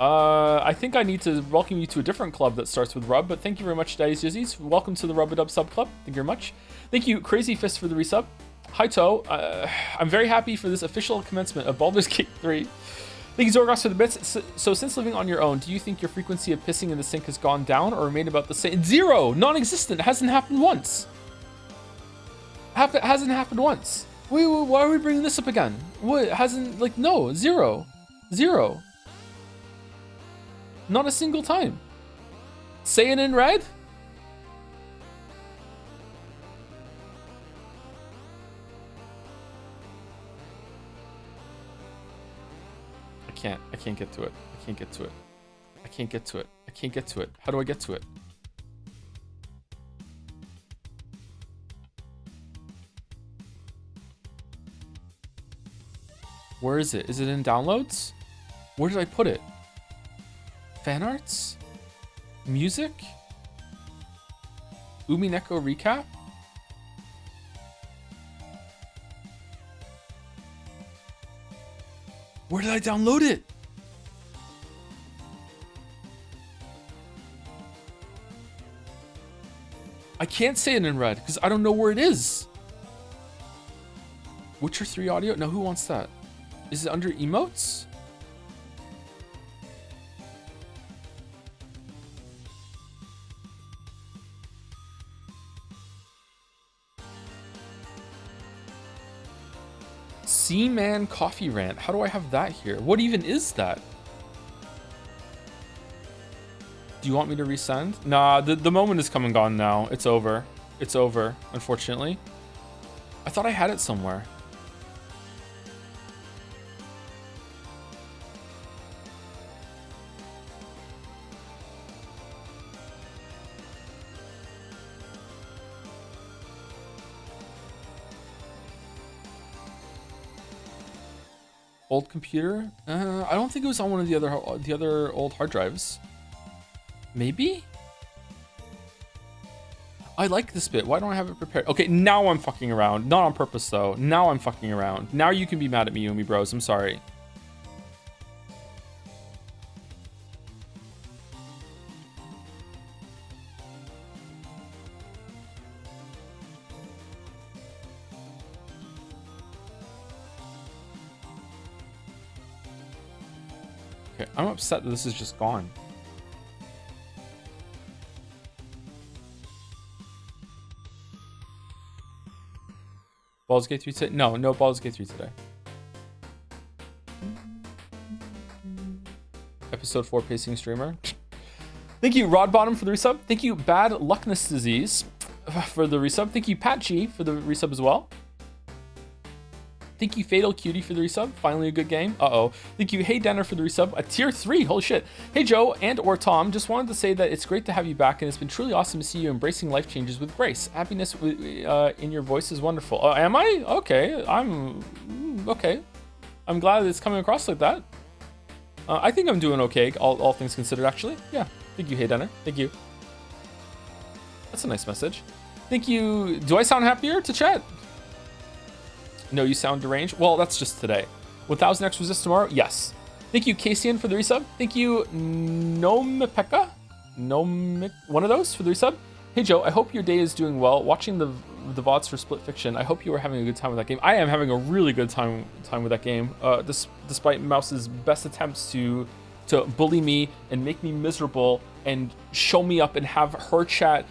I think I need to welcome you to a different club that starts with Rub, but thank you very much, Daddy's Jizzies. Welcome to the Rub a Dub sub club. Thank you very much. Thank you, Crazy Fist, for the resub. Hi, Toe. I'm very happy for this official commencement of Baldur's Gate 3. Thank you, Zorgos, for the bits. So since living on your own, do you think your frequency of pissing in the sink has gone down or remained about the same? Zero! Non-existent. It hasn't happened once. Hasn't happened once. Wait, why are we bringing this up again? What? Hasn't, like, no. Zero. Zero. Not a single time. Saying in red? I can't get to it. I can't get to it. I can't get to it. I can't get to it. How do I get to it? Where is it? Is it in downloads? Where did I put it? Fan arts? Music? Umineko recap? Where did I download it? I can't say it in red because I don't know where it is. Witcher 3 audio? No, who wants that? Is it under emotes? Seaman Coffee Rant. How do I have that here? What even is that? Do you want me to resend? Nah, the moment is come and gone now. It's over. It's over, unfortunately. I thought I had it somewhere. Old computer? I don't think it was on one of the other old hard drives. Maybe? I like this bit. Why don't I have it prepared? Okay, now I'm fucking around. Not on purpose, though. Now I'm fucking around. Now you can be mad at me, Yumi Bros. I'm sorry. Okay, I'm upset that this is just gone. Baldur's Gate 3 today? No, no Baldur's Gate 3 today. Episode 4 pacing streamer. Thank you, Rod Bottom, for the resub. Thank you, Bad Luckness Disease, for the resub. Thank you, Pat G, for the resub as well. Thank you, Fatal Cutie, for the resub. Finally a good game. Uh-oh. Thank you, Hey Denner, for the resub. A tier 3. Holy shit. Hey Joe and or Tom, just wanted to say that it's great to have you back, and it's been truly awesome to see you embracing life changes with grace. Happiness in your voice is wonderful. Am I? Okay. Okay. I'm glad it's coming across like that. I think I'm doing okay, all things considered, actually. Yeah. Thank you, Hey Denner. Thank you. That's a nice message. Thank you. Do I sound happier to chat? No, you sound deranged. Well, that's just today. 1000x resist tomorrow? Yes. Thank you, Casian, for the resub. Thank you, Nomipeka. One of those for the resub. Hey, Joe, I hope your day is doing well. Watching the VODs for Split Fiction, I hope you are having a good time with that game. I am having a really good time with that game, despite Mouse's best attempts to bully me and make me miserable and show me up and have her chat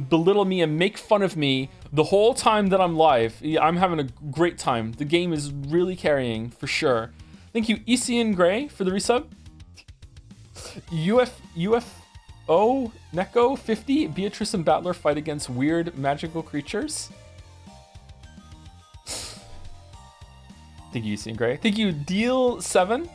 belittle me and make fun of me the whole time that I'm live. Yeah, I'm having a great time. The game is really carrying, for sure. Thank you, Isian Gray, for the resub. UFO Neko 50. Beatrice and Battler fight against weird magical creatures. Thank you, Isian Gray. Thank you, Deal 7,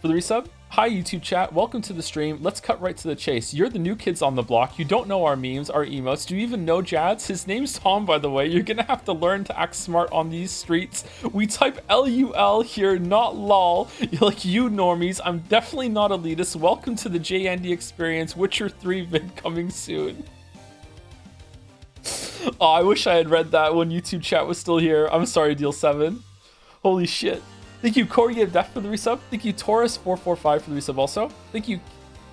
for the resub. Hi, YouTube chat. Welcome to the stream. Let's cut right to the chase. You're the new kids on the block. You don't know our memes, our emotes. Do you even know Jads? His name's Tom, by the way. You're gonna have to learn to act smart on these streets. We type LUL here, not lol. Like you normies. I'm definitely not elitist. Welcome to the J Andy experience. Witcher 3 vid coming soon. Oh, I wish I had read that when YouTube chat was still here. I'm sorry, Deal 7. Holy shit. Thank you, Corey of Death, for the resub. Thank you, Taurus445, for the resub also. Thank you,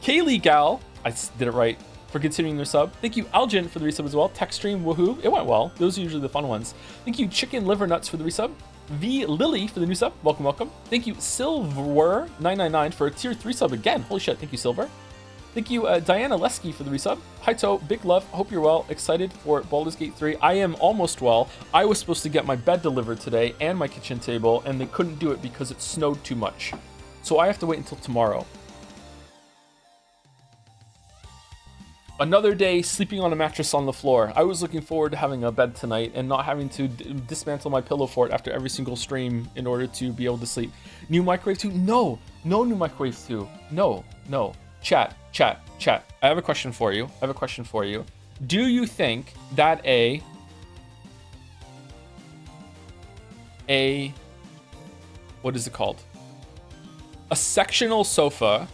Kaylee Gal, I did it right, for continuing their sub. Thank you, Algin, for the resub as well. Tech stream, woohoo. It went well. Those are usually the fun ones. Thank you, Chicken Liver Nuts, for the resub. V Lily, for the new sub. Welcome, welcome. Thank you, Silver999, for a tier 3 sub again. Holy shit, thank you, Silver. Thank you, Diana Lesky, for the resub. Hi, To. Big love. Hope you're well. Excited for Baldur's Gate 3. I am almost well. I was supposed to get my bed delivered today and my kitchen table, and they couldn't do it because it snowed too much. So I have to wait until tomorrow. Another day sleeping on a mattress on the floor. I was looking forward to having a bed tonight and not having to dismantle my pillow fort after every single stream in order to be able to sleep. New microwave 2? No. No new microwave 2. No. Chat. I have a question for you. Do you think that what is it called? A sectional sofa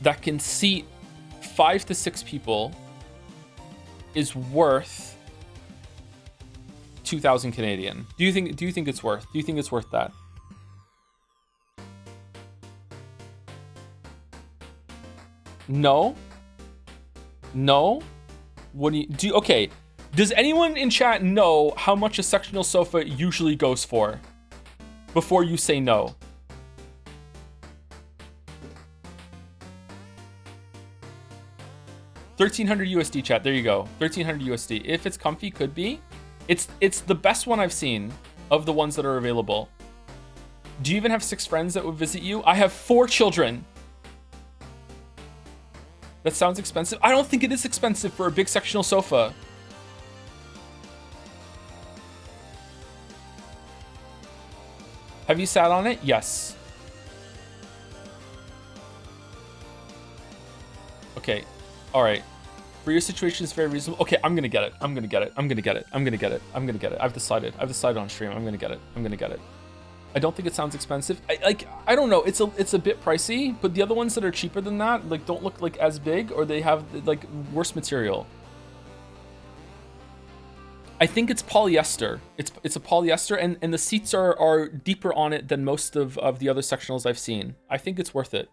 that can seat 5 to 6 people is worth 2,000 Canadian? Do you think it's worth? Do you think it's worth that? No. What do you okay, does anyone in chat know how much a sectional sofa usually goes for before you say no? $1,300 USD, chat. There you go. $1,300 USD. If it's comfy, could be. It's the best one I've seen of the ones that are available. Do you even have 6 friends that would visit you? I have 4 children. That sounds expensive. I don't think it is expensive for a big sectional sofa. Have you sat on it? Yes. Okay. All right. For your situation, it's very reasonable. Okay, I'm gonna get it. I've decided on stream. I'm gonna get it. I don't think it sounds expensive. I don't know. It's a bit pricey, but the other ones that are cheaper than that like don't look like as big, or they have like worse material. I think it's polyester. It's a polyester, and the seats are deeper on it than most of the other sectionals I've seen. I think it's worth it.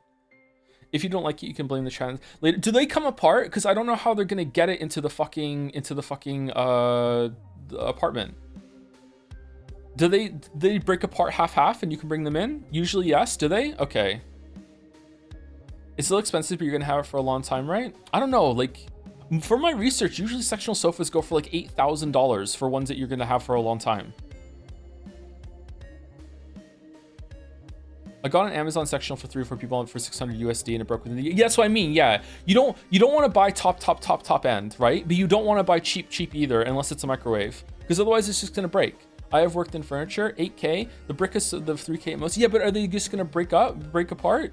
If you don't like it, you can blame the trans later. Do they come apart? Because I don't know how they're gonna get it into the fucking apartment. Do they break apart half and you can bring them in? Usually yes. Do they? Okay. It's still expensive, but you're gonna have it for a long time, right? I don't know. Like, For my research, usually sectional sofas go for like $8,000 for ones that you're gonna have for a long time. I got an Amazon sectional for 3 or 4 people for 600 USD and it broke within the. Yeah, that's what I mean. Yeah, you don't want to buy top end, right? But you don't want to buy cheap either, unless it's a microwave, because otherwise it's just gonna break. I have worked in furniture, 8K. The brick is the 3K at most. Yeah, but are they just gonna break apart?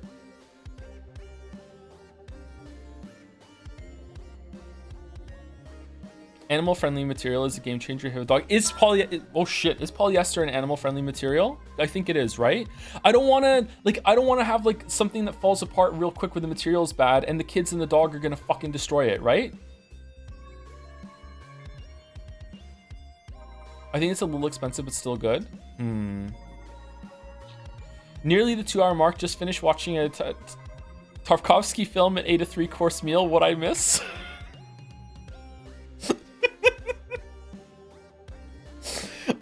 Animal-friendly material is a game changer here with dog. Is polyester an animal-friendly material? I think it is, right? I don't want to have like something that falls apart real quick when the material is bad and the kids and the dog are gonna fucking destroy it, right? I think it's a little expensive, but still good. Nearly the 2-hour mark. Just finished watching a Tarkovsky film and ate a 3-course meal. What I miss?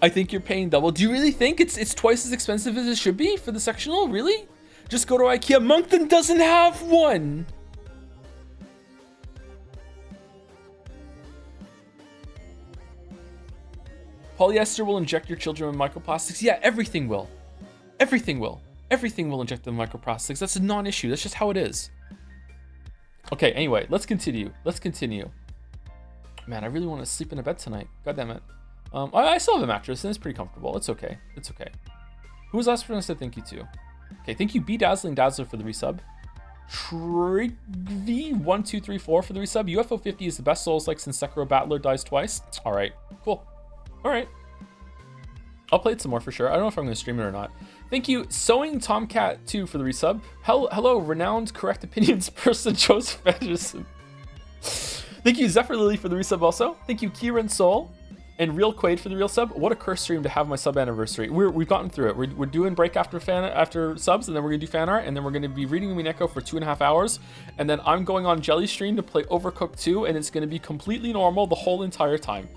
I think you're paying double. Do you really think it's twice as expensive as it should be for the sectional? Really? Just go to IKEA. Moncton doesn't have one. Polyester will inject your children with microplastics. Yeah, everything will. Everything will. Everything will inject them with microplastics. That's a non-issue. That's just how it is. Okay, anyway, let's continue. Man, I really want to sleep in a bed tonight. God damn it. I still have a mattress and it's pretty comfortable. It's okay. Who was the last person I said thank you to? Okay, thank you Dazzling Dazzler for the resub. Trigv1234 for the resub. UFO 50 is the best Souls-like since Sekiro Battler dies twice. Alright, cool. Alright. I'll play it some more for sure. I don't know if I'm going to stream it or not. Thank you Sewing Tomcat 2 for the resub. Hello, renowned correct opinions person Joseph Anderson. Thank you Zephyr Lily for the resub also. Thank you Kieran Soul. And Real Quaid for the real sub. What a curse stream to have my sub anniversary. We've gotten through it. We're doing break after subs, and then we're gonna do fan art, and then we're gonna be reading Umineko for 2.5 hours, and then I'm going on Jelly Stream to play Overcooked 2, and it's gonna be completely normal the whole entire time.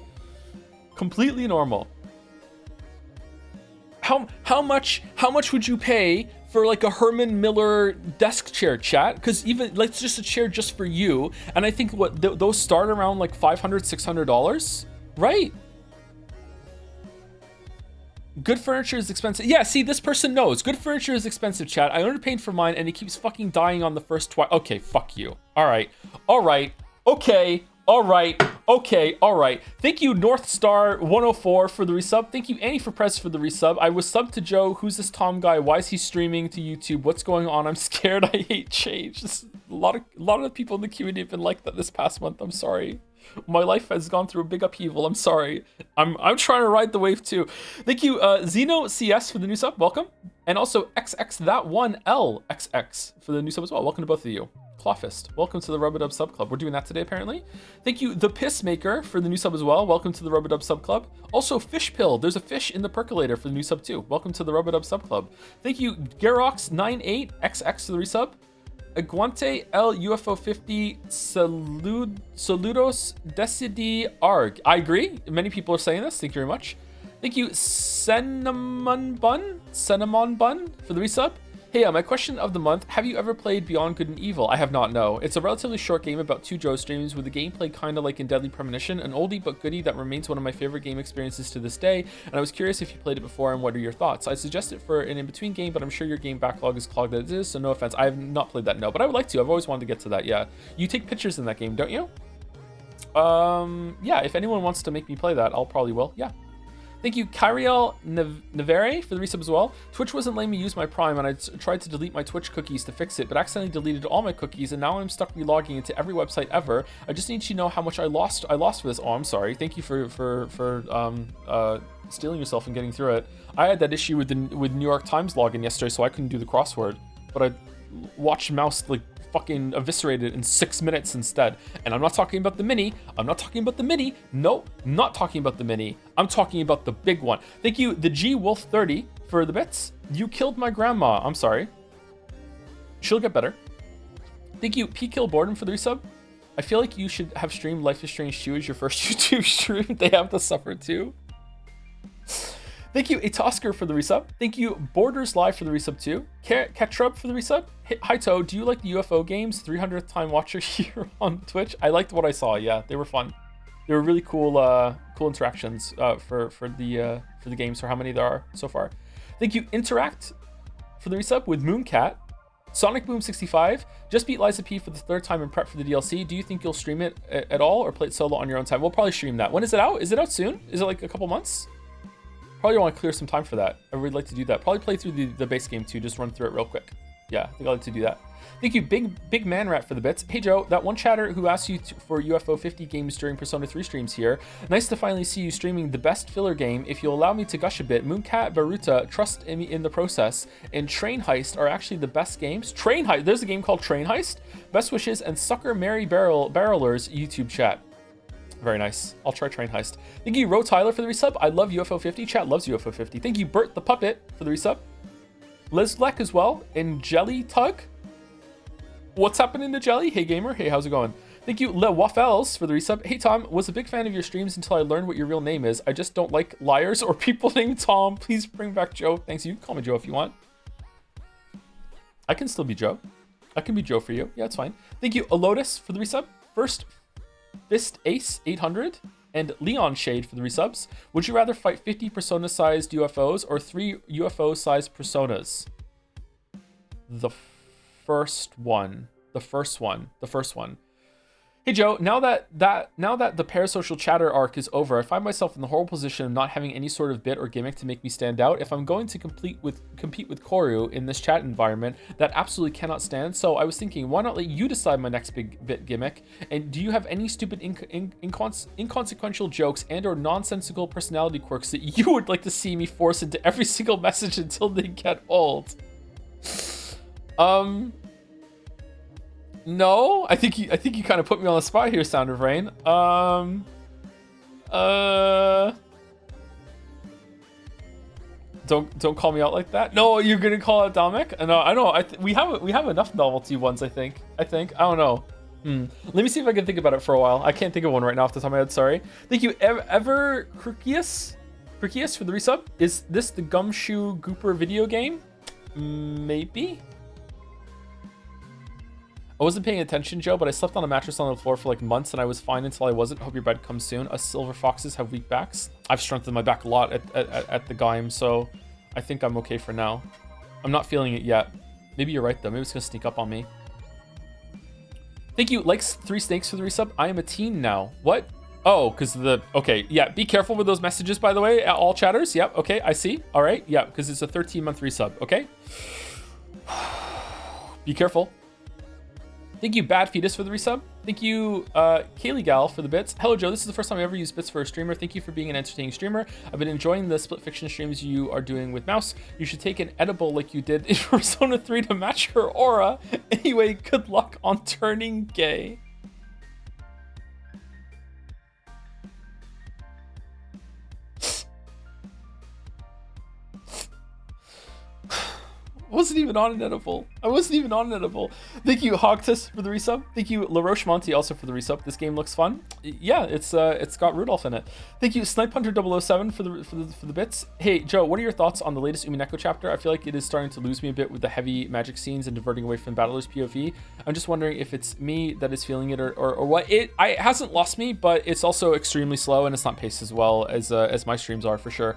Completely normal. How much would you pay for like a Herman Miller desk chair, chat? Because even like just a chair just for you, and I think what those start around like $500-600, right? Good furniture is expensive. Yeah, see, this person knows. Good furniture is expensive, chat. I underpaid for mine, and it keeps fucking dying on the first twice. Okay, fuck you. All right. Okay. Thank you, North Star 104 for the resub. Thank you, Annie for press for the resub. I was subbed to Joe. Who's this Tom guy? Why is he streaming to YouTube? What's going on? I'm scared. I hate change. A lot of the people in the community have been like that this past month. I'm sorry. My life has gone through a big upheaval. I'm sorry. I'm trying to ride the wave too. Thank you, Zeno CS for the new sub. Welcome. And also XX that one LXX for the new sub as well. Welcome to both of you. Clawfist, welcome to the Rubadub Sub Club. We're doing that today apparently. Thank you, The Pissmaker for the new sub as well. Welcome to the Rubadub Sub Club. Also, Fish Pill. There's a fish in the percolator for the new sub too. Welcome to the Rubadub Sub Club. Thank you, Garox98XX for the resub. Aguante El UFO 50 Saludos Decidi Arg. I agree. Many people are saying this. Thank you very much. Thank you, Cinnamon Bun for the resub. Hey, my question of the month. Have you ever played Beyond Good and Evil? I have not, no. It's a relatively short game about 2 Joe streams with the gameplay kind of like in Deadly Premonition, an oldie but goodie that remains one of my favorite game experiences to this day, and I was curious if you played it before and what are your thoughts. I suggest it for an in-between game, but I'm sure your game backlog is clogged as it is, so no offense. I have not played that, no, but I would like to. I've always wanted to get to that, yeah. You take pictures in that game, don't you? Yeah, if anyone wants to make me play that, I'll probably will, yeah. Thank you, Kyriel Nevere for the resub as well. Twitch wasn't letting me use my Prime, and I tried to delete my Twitch cookies to fix it, but accidentally deleted all my cookies, and now I'm stuck relogging into every website ever. I just need to know how much I lost for this. Oh, I'm sorry. Thank you for stealing yourself and getting through it. I had that issue with New York Times login yesterday, so I couldn't do the crossword, but I watched Mouse like fucking eviscerated in 6 minutes instead. And I'm not talking about the mini. No, not talking about the mini. I'm talking about the big one. Thank you, the G Wolf 30 for the bits. You killed my grandma. I'm sorry. She'll get better. Thank you, P Kill Boredom for the resub. I feel like you should have streamed Life is Strange 2 as your first YouTube stream. They have to suffer too. Thank you, Atosker, for the resub. Thank you, Borders Live, for the resub too. Ketrub for the resub. Haito, do you like the UFO games? 300th time watcher here on Twitch. I liked what I saw. Yeah, they were fun. They were really cool, cool interactions for the games, for how many there are so far. Thank you, Interact, for the resub with Mooncat. Sonic Boom 65, just beat Liza P for the 3rd time and prep for the DLC. Do you think you'll stream it at all or play it solo on your own time? We'll probably stream that. When is it out? Is it out soon? Is it like a couple months? Probably want to clear some time for that. I would like to do that. Probably play through the base game too, just run through it real quick. Yeah, I think I'd like to do that. Thank you, Big Man Rat, for the bits. Hey Joe, that one chatter who asked you for UFO 50 games during Persona 3 streams here. Nice to finally see you streaming the best filler game. If you'll allow me to gush a bit, Mooncat, Baruta, Trust in the Process, and Train Heist are actually the best games. Train Heist, there's a game called Train Heist. Best wishes, and Sucker Mary Barrelers YouTube chat. Very nice. I'll try Train Heist. Thank you, Ro Tyler, for the resub. I love UFO 50. Chat loves UFO 50. Thank you, Bert the Puppet, for the resub. Lizlek as well, and Jelly Tug. What's happening to Jelly? Hey gamer, hey, how's it going? Thank you, Le Waffles, for the resub. Hey Tom, was a big fan of your streams until I learned what your real name is. I just don't like liars or people named Tom. Please bring back Joe. Thanks. You can call me Joe if you want. I can still be Joe. I can be Joe for you. Yeah, it's fine. Thank you, Alotus, for the resub. First Fist Ace 800 and Leon Shade for the resubs. Would you rather fight 50 persona-sized UFOs or 3 UFO-sized personas? The first one. Hey Joe, now that the parasocial chatter arc is over, I find myself in the horrible position of not having any sort of bit or gimmick to make me stand out. If I'm going to compete with Koryu in this chat environment, that absolutely cannot stand. So I was thinking, why not let you decide my next big bit gimmick? And do you have any stupid inconsequential jokes and or nonsensical personality quirks that you would like to see me force into every single message until they get old? No, I think you kind of put me on the spot here, Sound of Rain. Don't call me out like that. No, you're gonna call out Dominic? No, I know. We have enough novelty ones. I think. I don't know. Let me see if I can think about it for a while. I can't think of one right now off the top of my head. Sorry. Thank you, Ever Crucius for the resub. Is this the Gumshoe Gooper video game? Maybe. I wasn't paying attention, Joe, but I slept on a mattress on the floor for like months and I was fine until I wasn't. Hope your bed comes soon. Us silver foxes have weak backs. I've strengthened my back a lot at the game, so I think I'm okay for now. I'm not feeling it yet. Maybe you're right though. Maybe it's gonna sneak up on me. Thank you, Likes 3 Snakes, for the resub. I am a teen now. What? Oh, because okay, yeah, be careful with those messages, by the way, all chatters. Yep, okay, I see. All right, yeah, because it's a 13-month resub, okay? Be careful. Thank you, Bad Fetus, for the resub. Thank you, Kaylee Gal, for the bits. Hello, Joe. This is the first time I ever used bits for a streamer. Thank you for being an entertaining streamer. I've been enjoying the split fiction streams you are doing with Mouse. You should take an edible like you did in Persona 3 to match her aura. Anyway, good luck on turning gay. I wasn't even on an edible. Thank you, Hogtus, for the resub. Thank you, LaRoche Monty, also for the resub. This game looks fun. Yeah, it's got Rudolph in it. Thank you, Snipe Hunter 007, for the bits. Hey Joe, what are your thoughts on the latest Umineko chapter? I feel like it is starting to lose me a bit with the heavy magic scenes and diverting away from Battler's POV. I'm just wondering if it's me that is feeling it or what. It hasn't lost me, but it's also extremely slow and it's not paced as well as my streams are for sure.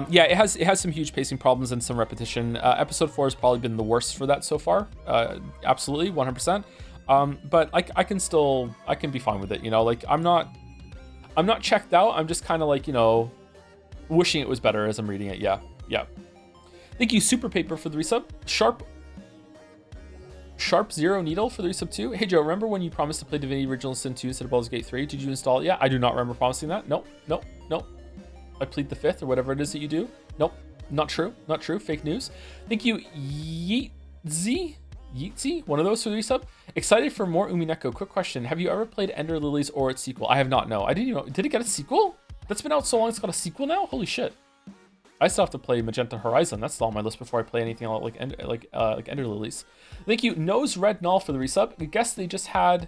Yeah, it has some huge pacing problems and some repetition. Episode 4 has probably been the worst for that so far. Absolutely, 100%. But I can be fine with it, you know. Like I'm not checked out. I'm just kind of like, you know, wishing it was better as I'm reading it. Yeah. Thank you, Super Paper, for the resub. Sharp Zero Needle for the resub too. Hey Joe, remember when you promised to play Divinity Original Sin 2 instead of Baldur's Gate 3? Did you install it? Yeah, I do not remember promising that. Nope. I plead the fifth or whatever it is that you do. Nope. Not true. Fake news. Thank you, Yeezy, one of those for the resub. Excited for more Umineko. Quick question: have you ever played Ender Lilies or its sequel? I have not. No, I didn't even know. Did it get a sequel? That's been out so long. It's got a sequel now. Holy shit! I still have to play Magenta Horizon. That's on my list before I play anything else like Ender Lilies. Thank you, Nose Red Null, for the resub. I guess they just had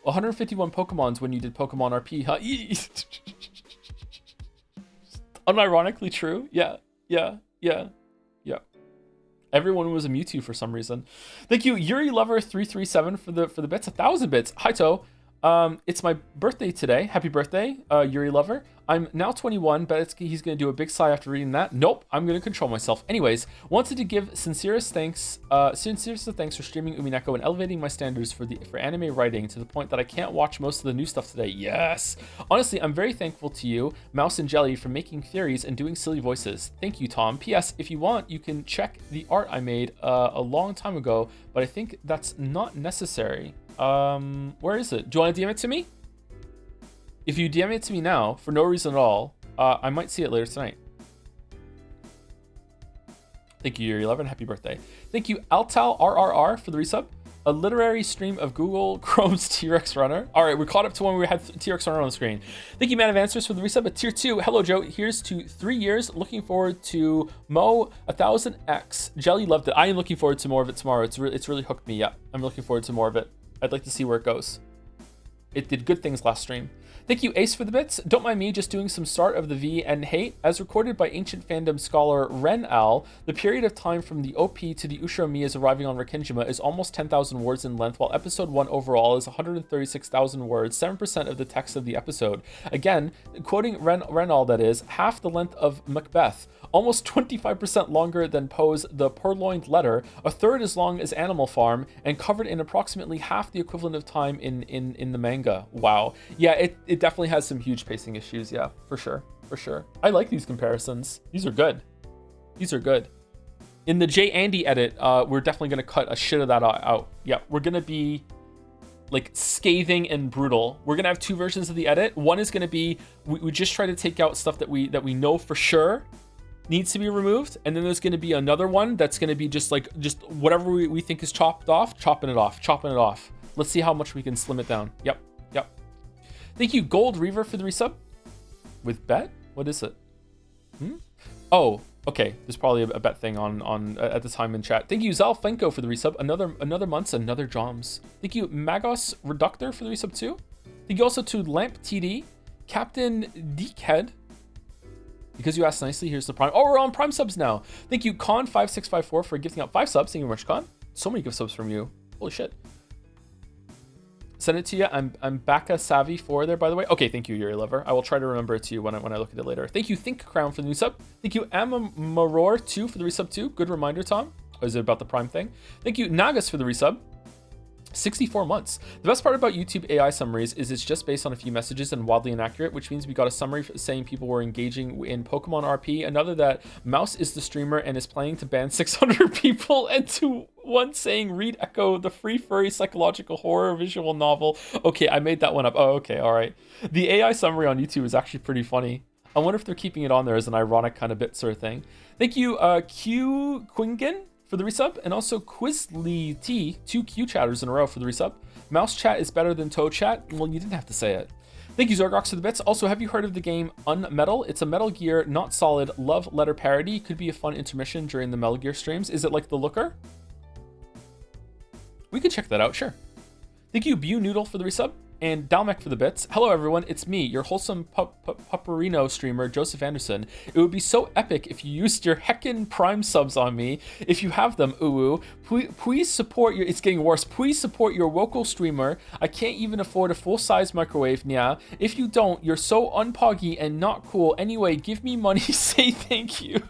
151 Pokemons when you did Pokemon RP, huh? Unironically true. Yeah. Yeah. Everyone was a Mewtwo for some reason. Thank you, Yuri Lover 337 for the bits, 1,000 bits. Hi To. It's my birthday today. Happy birthday, Yuri Lover. I'm now 21, but he's gonna do a big sigh after reading that. Nope, I'm gonna control myself. Anyways, wanted to give sincerest thanks for streaming Umineko and elevating my standards for anime writing to the point that I can't watch most of the new stuff today. Yes. Honestly, I'm very thankful to you, Mouse and Jelly, for making theories and doing silly voices. Thank you, Tom. P.S. If you want, you can check the art I made a long time ago, but I think that's not necessary. Where is it? Do you want to DM it to me? If you DM it to me now, for no reason at all, I might see it later tonight. Thank you, Yuri11. Happy birthday. Thank you, Altal RRR for the resub. A literary stream of Google Chrome's T-Rex Runner. All right, we're caught up to when we had T-Rex Runner on the screen. Thank you, Man of Answers, for the resub at tier 2. Hello, Joe. Here's to 3 years. Looking forward to Mo 1000X. Jelly loved it. I am looking forward to more of it tomorrow. It's really hooked me. Yeah, I'm looking forward to more of it. I'd like to see where it goes. It did good things last stream. Thank you, Ace, for the bits. Don't mind me just doing some start of the V and hate. As recorded by ancient fandom scholar Ren Al, the period of time from the OP to the Ushiro Miya's arriving on Rekenjima is almost 10,000 words in length, while episode 1 overall is 136,000 words, 7% of the text of the episode. Again, quoting Ren Al, that is, half the length of Macbeth, almost 25% longer than Poe's The Purloined Letter, a third as long as Animal Farm, and covered in approximately half the equivalent of time in the manga. Wow. Yeah, it definitely has some huge pacing issues. Yeah, for sure. I like these comparisons. These are good. In the J. Andy edit, we're definitely going to cut a shit of that out. Yeah, we're going to be like scathing and brutal. We're going to have 2 versions of the edit. One is going to be, we just try to take out stuff that we know for sure needs to be removed, and then there's going to be another one that's going to be just whatever we think is chopping it off. Let's see how much we can slim it down. Yep. Thank you, Gold Reaver, for the resub. With bet? What is it? Oh, okay. There's probably a bet thing on at the time in chat. Thank you, Zalfenko, for the resub. Another months, another Joms. Thank you, Magos Reductor, for the resub too. Thank you also to Lamp TD, Captain Deekhead. Because you asked nicely, here's the Prime. Oh, we're on Prime subs now. Thank you, Con5654, for gifting out 5 subs. Thank you very much, Con. So many gift subs from you. Holy shit. Send it to you. I'm Baka Savvy 4 there, by the way. Okay, thank you, Yuri Lover. I will try to remember it to you when I look at it later. Thank you, Think Crown, for the new sub. Thank you, Amamaror 2 for the resub 2. Good reminder, Tom. Or is it about the Prime thing? Thank you, Nagas, for the resub. 64 months. The best part about YouTube AI summaries is it's just based on a few messages and wildly inaccurate, which means we got a summary saying people were engaging in Pokemon RP, another that Mouse is the streamer and is planning to ban 600 people, and to one saying read Echo, the free furry psychological horror visual novel. Okay, I made that one up. Oh, okay, all right. The AI summary on YouTube is actually pretty funny. I wonder if they're keeping it on there as an ironic kind of bit sort of thing. Thank you, Q Quingen, for the resub, and also Quizly T, 2 Q chatters in a row for the resub. Mouse chat is better than Toad chat. Well, you didn't have to say it. Thank you, Zorgox, for the bits. Also, have you heard of the game Unmetal? It's a Metal Gear Not Solid love letter parody. Could be a fun intermission during the Metal Gear streams. Is it like The Looker? We could check that out, sure. Thank you, Bew Noodle, for the resub, and Dalmec for the bits. Hello, everyone. It's me, your wholesome Pupperino streamer, Joseph Anderson. It would be so epic if you used your heckin' Prime subs on me. If you have them, please support your... It's getting worse. Please support your local streamer. I can't even afford a full-size microwave, yeah. If you don't, you're so unpoggy and not cool. Anyway, give me money. Say thank you.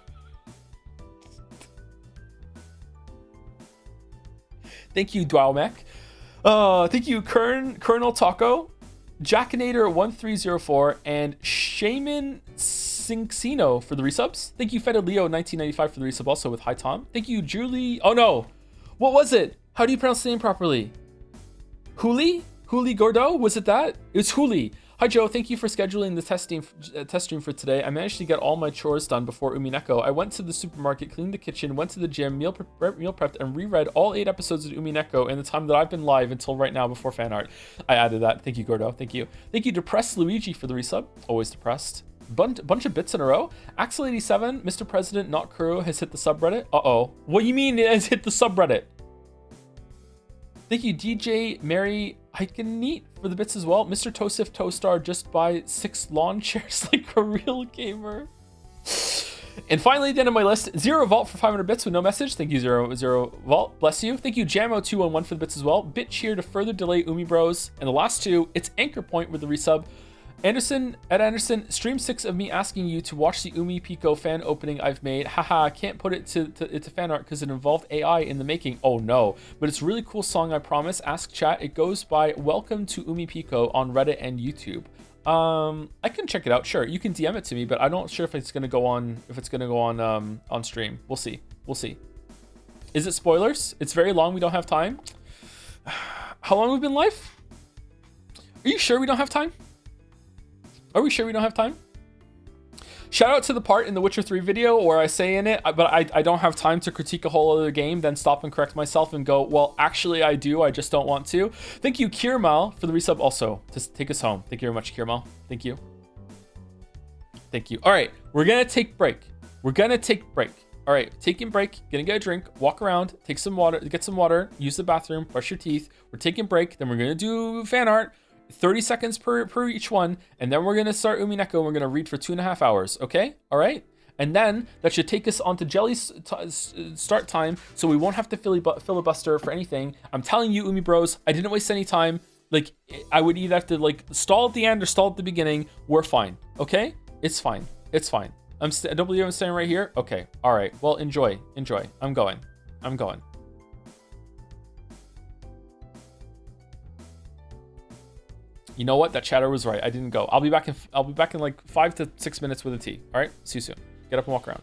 Thank you, Dwalmec. Thank you, Colonel Taco, Jackinator1304, and Shaman Cinxino for the resubs. Thank you, Feta Leo 1995 for the resub, also with Hi Tom. Thank you, Julie. Oh no, what was it? How do you pronounce the name properly? Huli Gordo? Was it that? It was Huli. Hi Joe, thank you for scheduling the test stream for today. I managed to get all my chores done before Umineko. I went to the supermarket, cleaned the kitchen, went to the gym, meal prepped, and reread all 8 episodes of Umineko in the time that I've been live until right now before fan art. I added that. Thank you, Gordo. Thank you. Thank you, Depressed Luigi, for the resub. Always depressed. Bunch of bits in a row. Axel87, Mr. President, not Kuro, has hit the subreddit. Uh-oh. What do you mean it has hit the subreddit? Thank you, DJ Mary Heikenneat, for the bits as well. Mr. Tosif Toastar, just buy 6 lawn chairs like a real gamer. And finally, at the end of my list, Zero Vault for 500 bits with no message. Thank you, Zero Vault. Bless you. Thank you, Jamo211 for the bits as well. Bit cheer to further delay Umi Bros. And the last two, it's Anchor Point with the resub. Anderson, stream 6 of me asking you to watch the Umi Pico fan opening I've made. Haha, I can't put it to fan art because it involved AI in the making. Oh no, but it's a really cool song, I promise. Ask chat. It goes by Welcome to Umi Pico on Reddit and YouTube. I can check it out. Sure, you can DM it to me, but I'm not sure if it's gonna go on on stream. We'll see. Is it spoilers? It's very long. We don't have time. How long have we been live? Are you sure we don't have time? Are we sure we don't have time? Shout out to the part in the Witcher 3 video where I say in it, but I don't have time to critique a whole other game, then stop and correct myself and go, well, actually I do, I just don't want to. Thank you, Kirmal, for the resub also, to take us home. Thank you very much, Kirmal. Thank you. Thank you. All right, we're gonna take break. All right, taking break, gonna get a drink, walk around, take some water, get some water, use the bathroom, brush your teeth. We're taking break, then we're gonna do fan art. 30 seconds per each one, and then we're gonna start Umineko and we're gonna read for 2.5 hours, okay? All right? And then that should take us on to Jelly's start time, so we won't have to filibuster for anything. I'm telling you, Umi Bros, I didn't waste any time. Like, I would either have to like stall at the end or stall at the beginning. We're fine, okay? It's fine. I don't believe I'm staying right here. Okay, all right. Well, enjoy. I'm going. You know what? That chatter was right. I didn't go. I'll be back in like 5 to 6 minutes with a tea. All right? See you soon. Get up and walk around.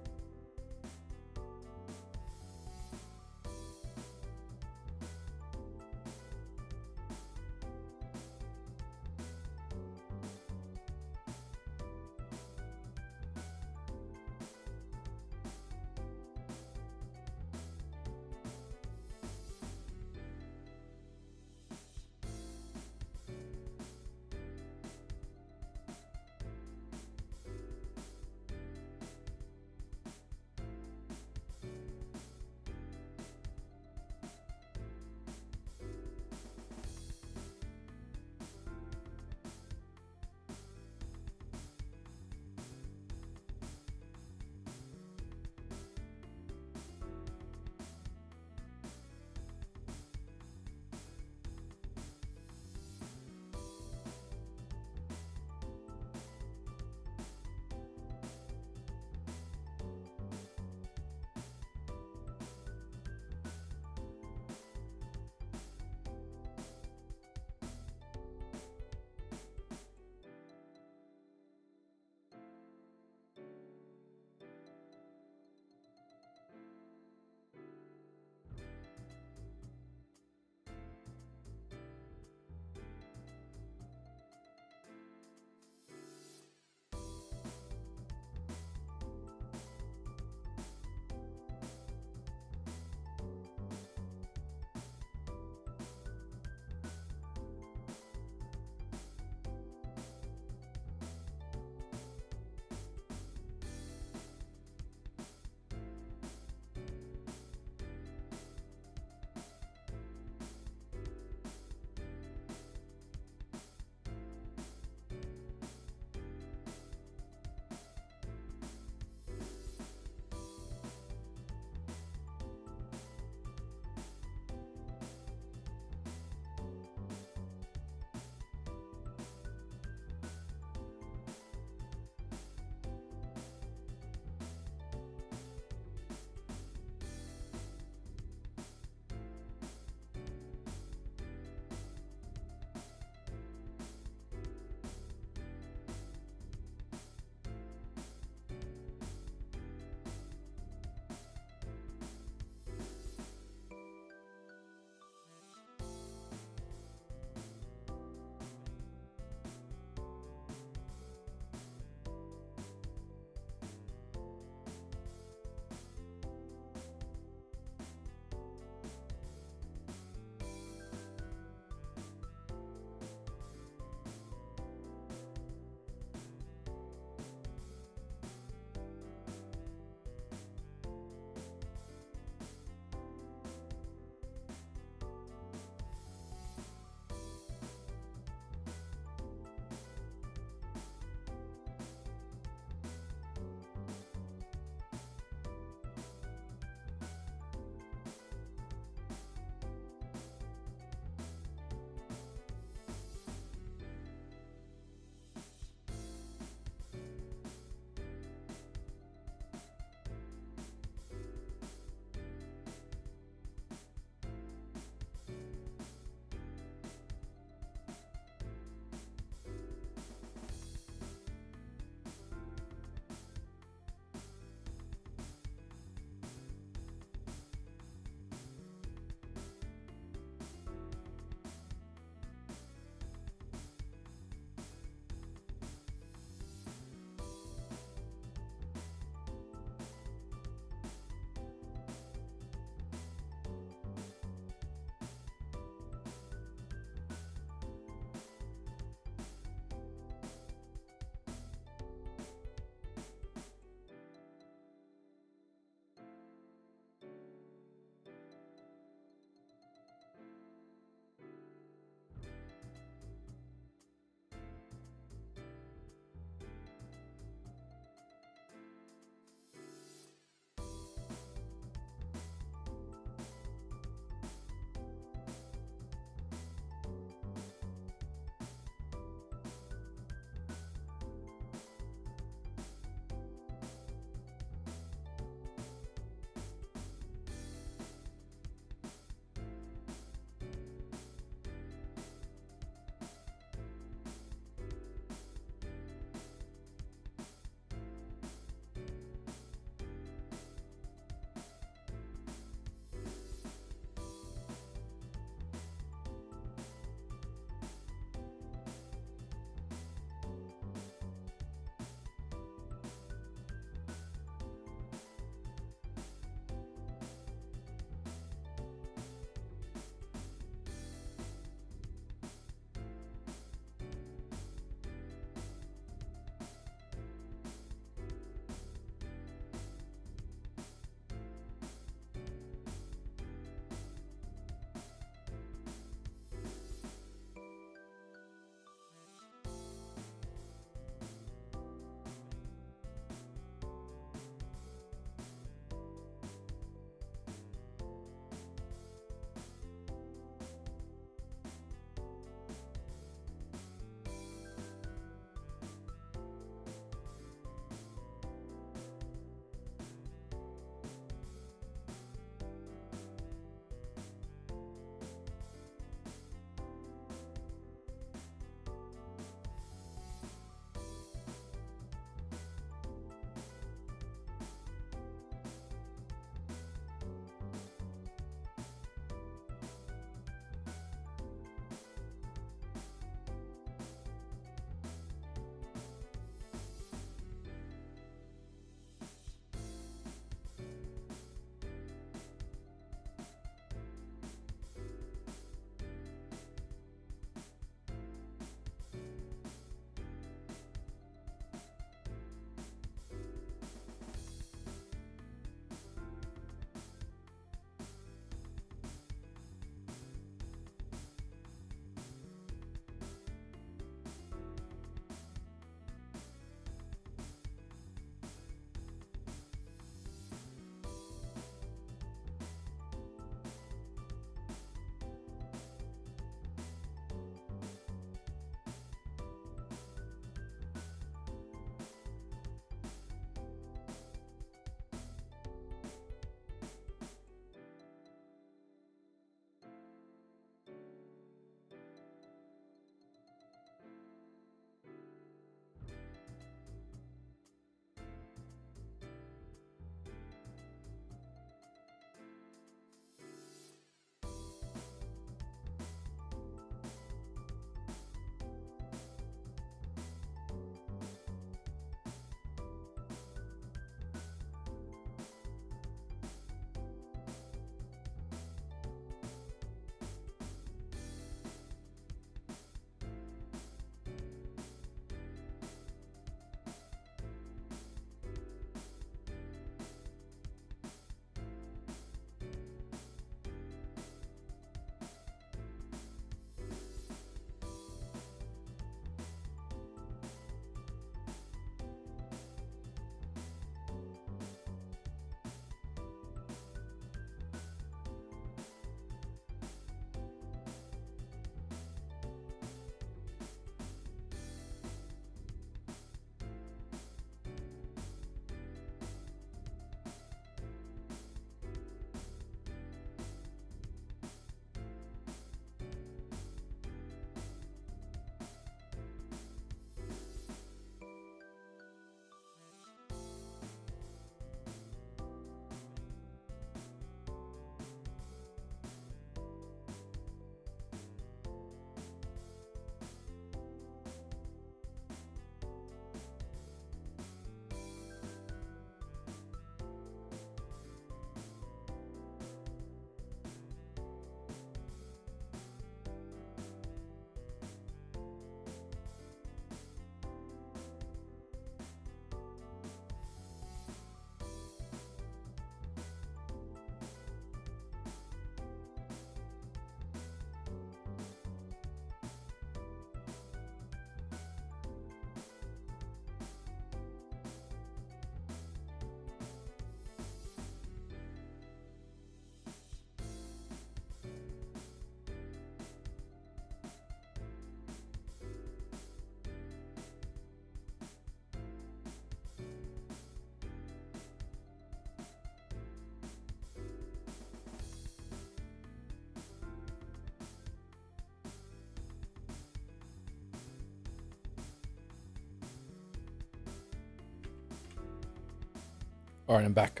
All right, I'm back.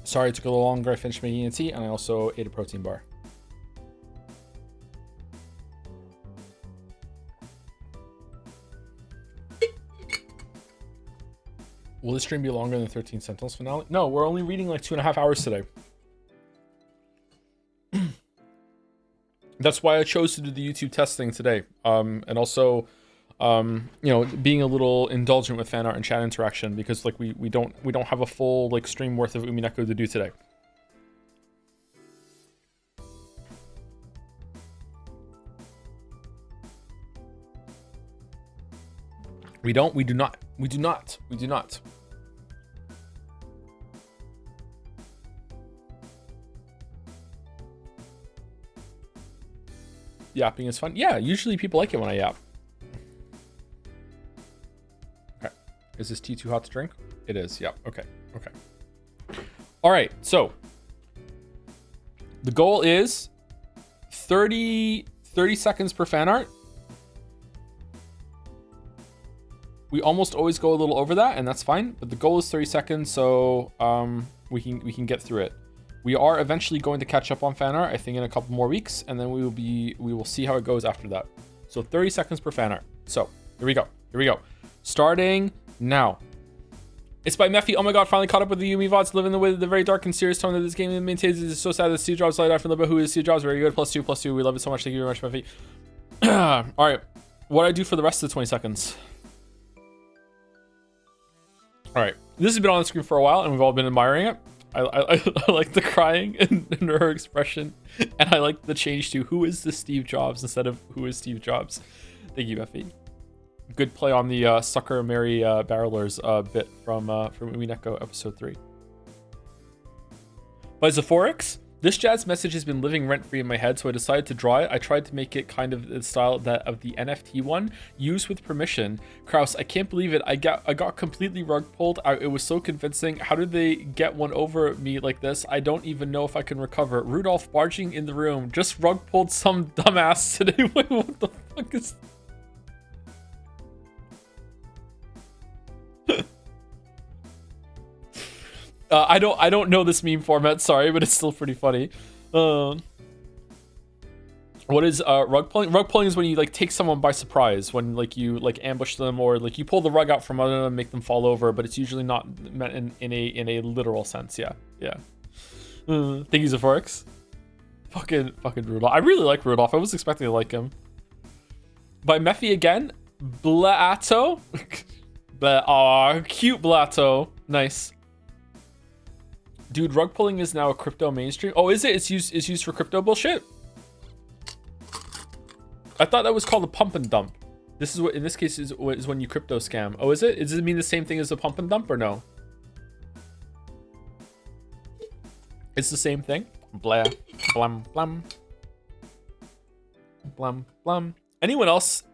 Sorry it took a little longer. I finished making a tea, and I also ate a protein bar. Will this stream be longer than 13 Sentinels finale? No, we're only reading like 2.5 hours today. That's why I chose to do the YouTube testing today. And also, you know, being a little indulgent with fan art and chat interaction, because like we don't have a full like stream worth of Umineko to do today. We do not. Yapping is fun. Yeah, usually people like it when I yap. Okay. Is this tea too hot to drink? It is. Yeah. Okay. All right. So the goal is 30 seconds per fan art. We almost always go a little over that, and that's fine. But the goal is 30 seconds, so we can get through it. We are eventually going to catch up on fan art, I think in a couple more weeks, and then we will see how it goes after that. So 30 seconds per fan art. So here we go. Starting now. It's by Mephi. Oh my god, finally caught up with the Yumi VODs, living the very dark and serious tone that this game maintains. It's so sad that Steve Jobs light after a little bit. Who is Steve Jobs? Very good. +2. We love it so much. Thank you very much, Mephi. All right. What do I do for the rest of the 20 seconds? All right. This has been on the screen for a while, and we've all been admiring it. I like the crying and her expression, and I like the change to who is this Steve Jobs instead of who is Steve Jobs. Thank you, Mephi. Good play on the Sucker Mary Barrelers bit from Umineko episode 3. By Zephorix, this jazz message has been living rent-free in my head, so I decided to draw it. I tried to make it kind of the style that of the NFT one, used with permission. Kraus, I can't believe it. I got completely rug pulled. It was so convincing. How did they get one over me like this? I don't even know if I can recover. Rudolph barging in the room. Just rug pulled some dumbass today. Wait, what the fuck is... I don't know this meme format, sorry, but it's still pretty funny. What is rug pulling? Rug pulling is when you like take someone by surprise, when like you like ambush them, or like you pull the rug out from under them, make them fall over, but it's usually not meant in a literal sense. Yeah. Thank you, Zephorix. Fucking Rudolph. I really like Rudolph. I was expecting to like him. By Mephi again. Blato. Aw, cute Blato. Nice. Dude, rug pulling is now a crypto mainstream. Oh, is it? It's used for crypto bullshit? I thought that was called a pump and dump. This is what, in this case, is when you crypto scam. Oh, is it? Does it mean the same thing as a pump and dump or no? It's the same thing. Blah, blum, blum. Blum, blum. Anyone else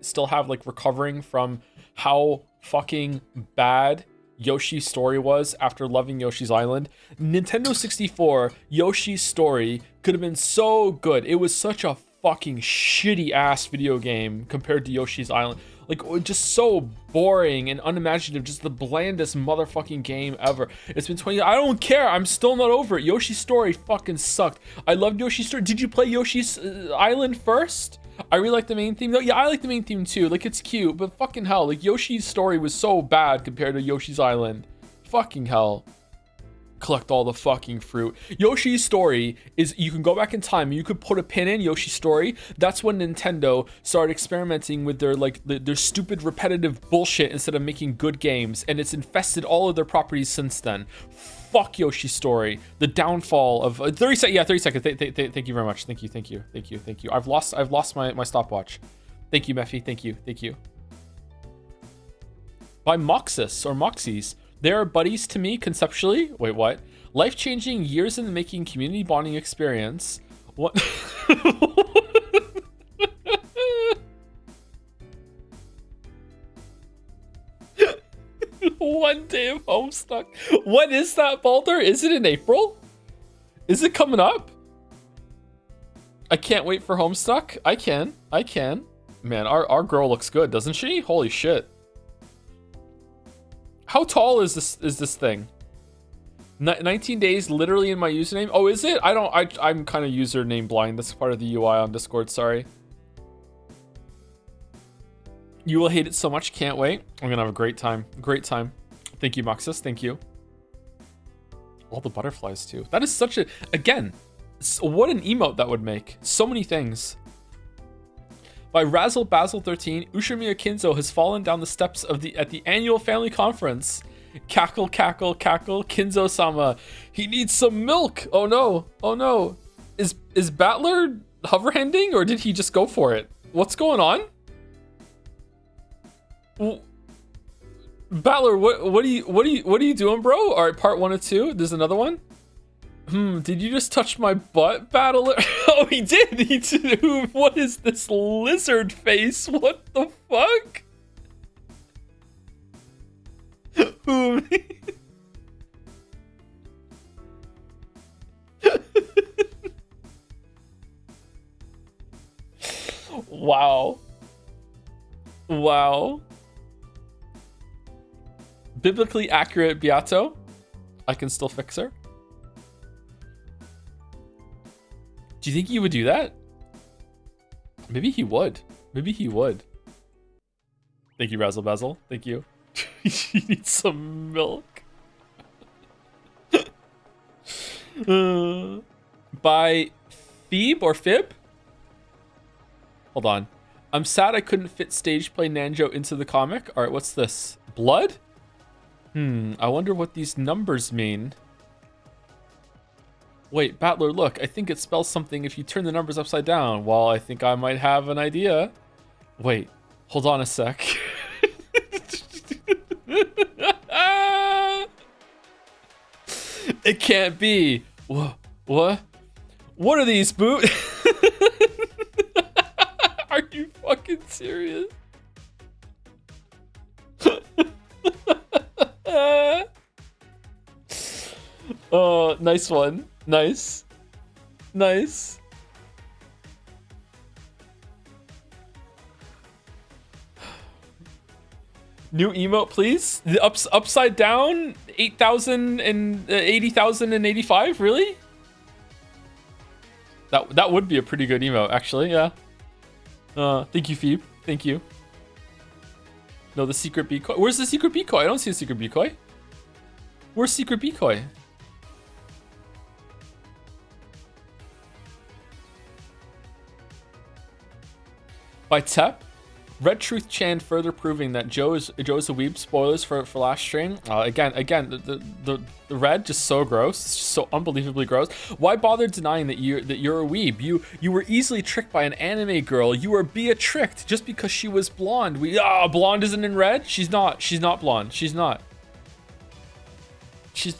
still have like recovering from how fucking bad Yoshi's story was after loving Yoshi's Island? Nintendo 64 Yoshi's story could have been so good. It was such a fucking shitty ass video game compared to Yoshi's Island. Like, just so boring and unimaginative. Just the blandest motherfucking game ever. It's been 20 years. I don't care. I'm still not over it. Yoshi's story fucking sucked. I loved Yoshi's story. Did you play Yoshi's Island first? I really like the main theme though. Yeah, I like the main theme too. Like, it's cute, but fucking hell, like Yoshi's story was so bad compared to Yoshi's Island. Fucking hell. Collect all the fucking fruit. Yoshi's story is, you can go back in time and you could put a pin in Yoshi's story. That's when Nintendo started experimenting with their stupid repetitive bullshit instead of making good games, and it's infested all of their properties since then. Fuck Yoshi's story. The downfall of 30 seconds. Yeah, 30 seconds. Thank you very much. Thank you. I've lost my stopwatch. Thank you, Mephi. Thank you. By Moxis or Moxies. They are buddies to me conceptually. Wait, what? Life-changing, years in the making, community bonding experience. What? One day of Homestuck. What is that, Baldur? Is it in April? Is it coming up? I can't wait for Homestuck. I can. Man, our girl looks good, doesn't she? Holy shit. How tall is this thing? 19 days literally in my username. Oh, is it? I'm kind of username blind. That's part of the UI on Discord, sorry. You will hate it so much. Can't wait. I'm gonna have a great time. Great time. Thank you, Moxus. Thank you. All the butterflies too. That is such a, again, what an emote that would make. So many things. By Razzle Basil 13, Ushimiya Kinzo has fallen down the steps at the annual family conference. Cackle, cackle, cackle, Kinzo-sama. He needs some milk. Oh no. Oh no. Is Battler hoverhanding or did he just go for it? What's going on? Battler, what are you doing, bro? All right, part 1 of 2. There's another one. Did you just touch my butt, Battler? Oh, he did. He did. What is this lizard face? What the fuck? Wow. Wow. Biblically accurate Beato. I can still fix her. Do you think he would do that? Maybe he would. Maybe he would. Thank you, Razzle Basil. Thank you. You need some milk. By Phoebe or Fib? Hold on. I'm sad I couldn't fit stage play Nanjo into the comic. All right, what's this? Blood? I wonder what these numbers mean. Wait, Battler, look. I think it spells something if you turn the numbers upside down. Well, I think I might have an idea. Wait, hold on a sec. It can't be. What? What are these, Boot? Are you fucking serious? Oh, nice one. Nice. Nice. New emote, please. The upside down 8,000 and 80,000 and 85. Really? That would be a pretty good emote, actually. Yeah. Thank you, Phoebe. Thank you. No, the secret decoy. Where's the secret decoy? I don't see a secret decoy. Where's secret decoy? By Tep. Red Truth Chan further proving that Joe is a weeb. Spoilers for last stream. Again, the red just so gross. It's just so unbelievably gross. Why bother denying that you're a weeb? You were easily tricked by an anime girl. You were tricked just because she was blonde. Blonde isn't in red. She's not blonde. She's not. She's.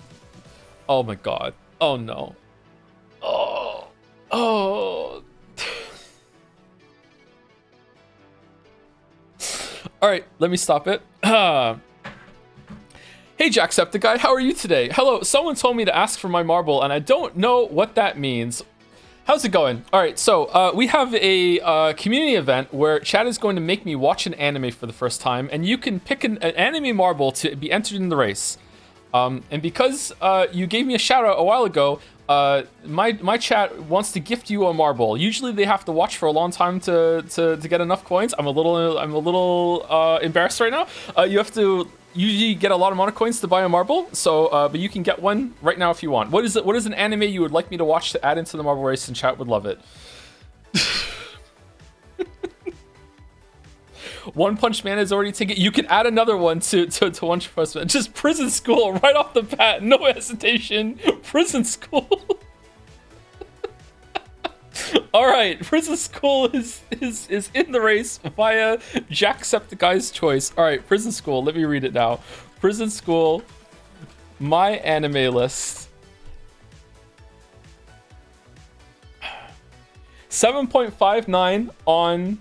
Oh my god. Oh no. Oh. All right, let me stop it. Hey, Jacksepticeye, how are you today? Hello, someone told me to ask for my marble, and I don't know what that means. How's it going? All right, so we have a community event where Chad is going to make me watch an anime for the first time, and you can pick an anime marble to be entered in the race. And because you gave me a shout out a while ago, my chat wants to gift you a marble. Usually they have to watch for a long time to get enough coins. I'm a little embarrassed right now. You have to usually get a lot amount of coins to buy a marble. So, but you can get one right now if you want. What is it? What is an anime you would like me to watch to add into the marble race? And chat would love it. One Punch Man is already taken. You can add another one to One Punch Man. Just Prison School right off the bat. No hesitation. Prison School. All right. Prison School is in the race via Jacksepticeye's choice. All right. Prison School. Let me read it now. Prison School. My anime list. 7.59 on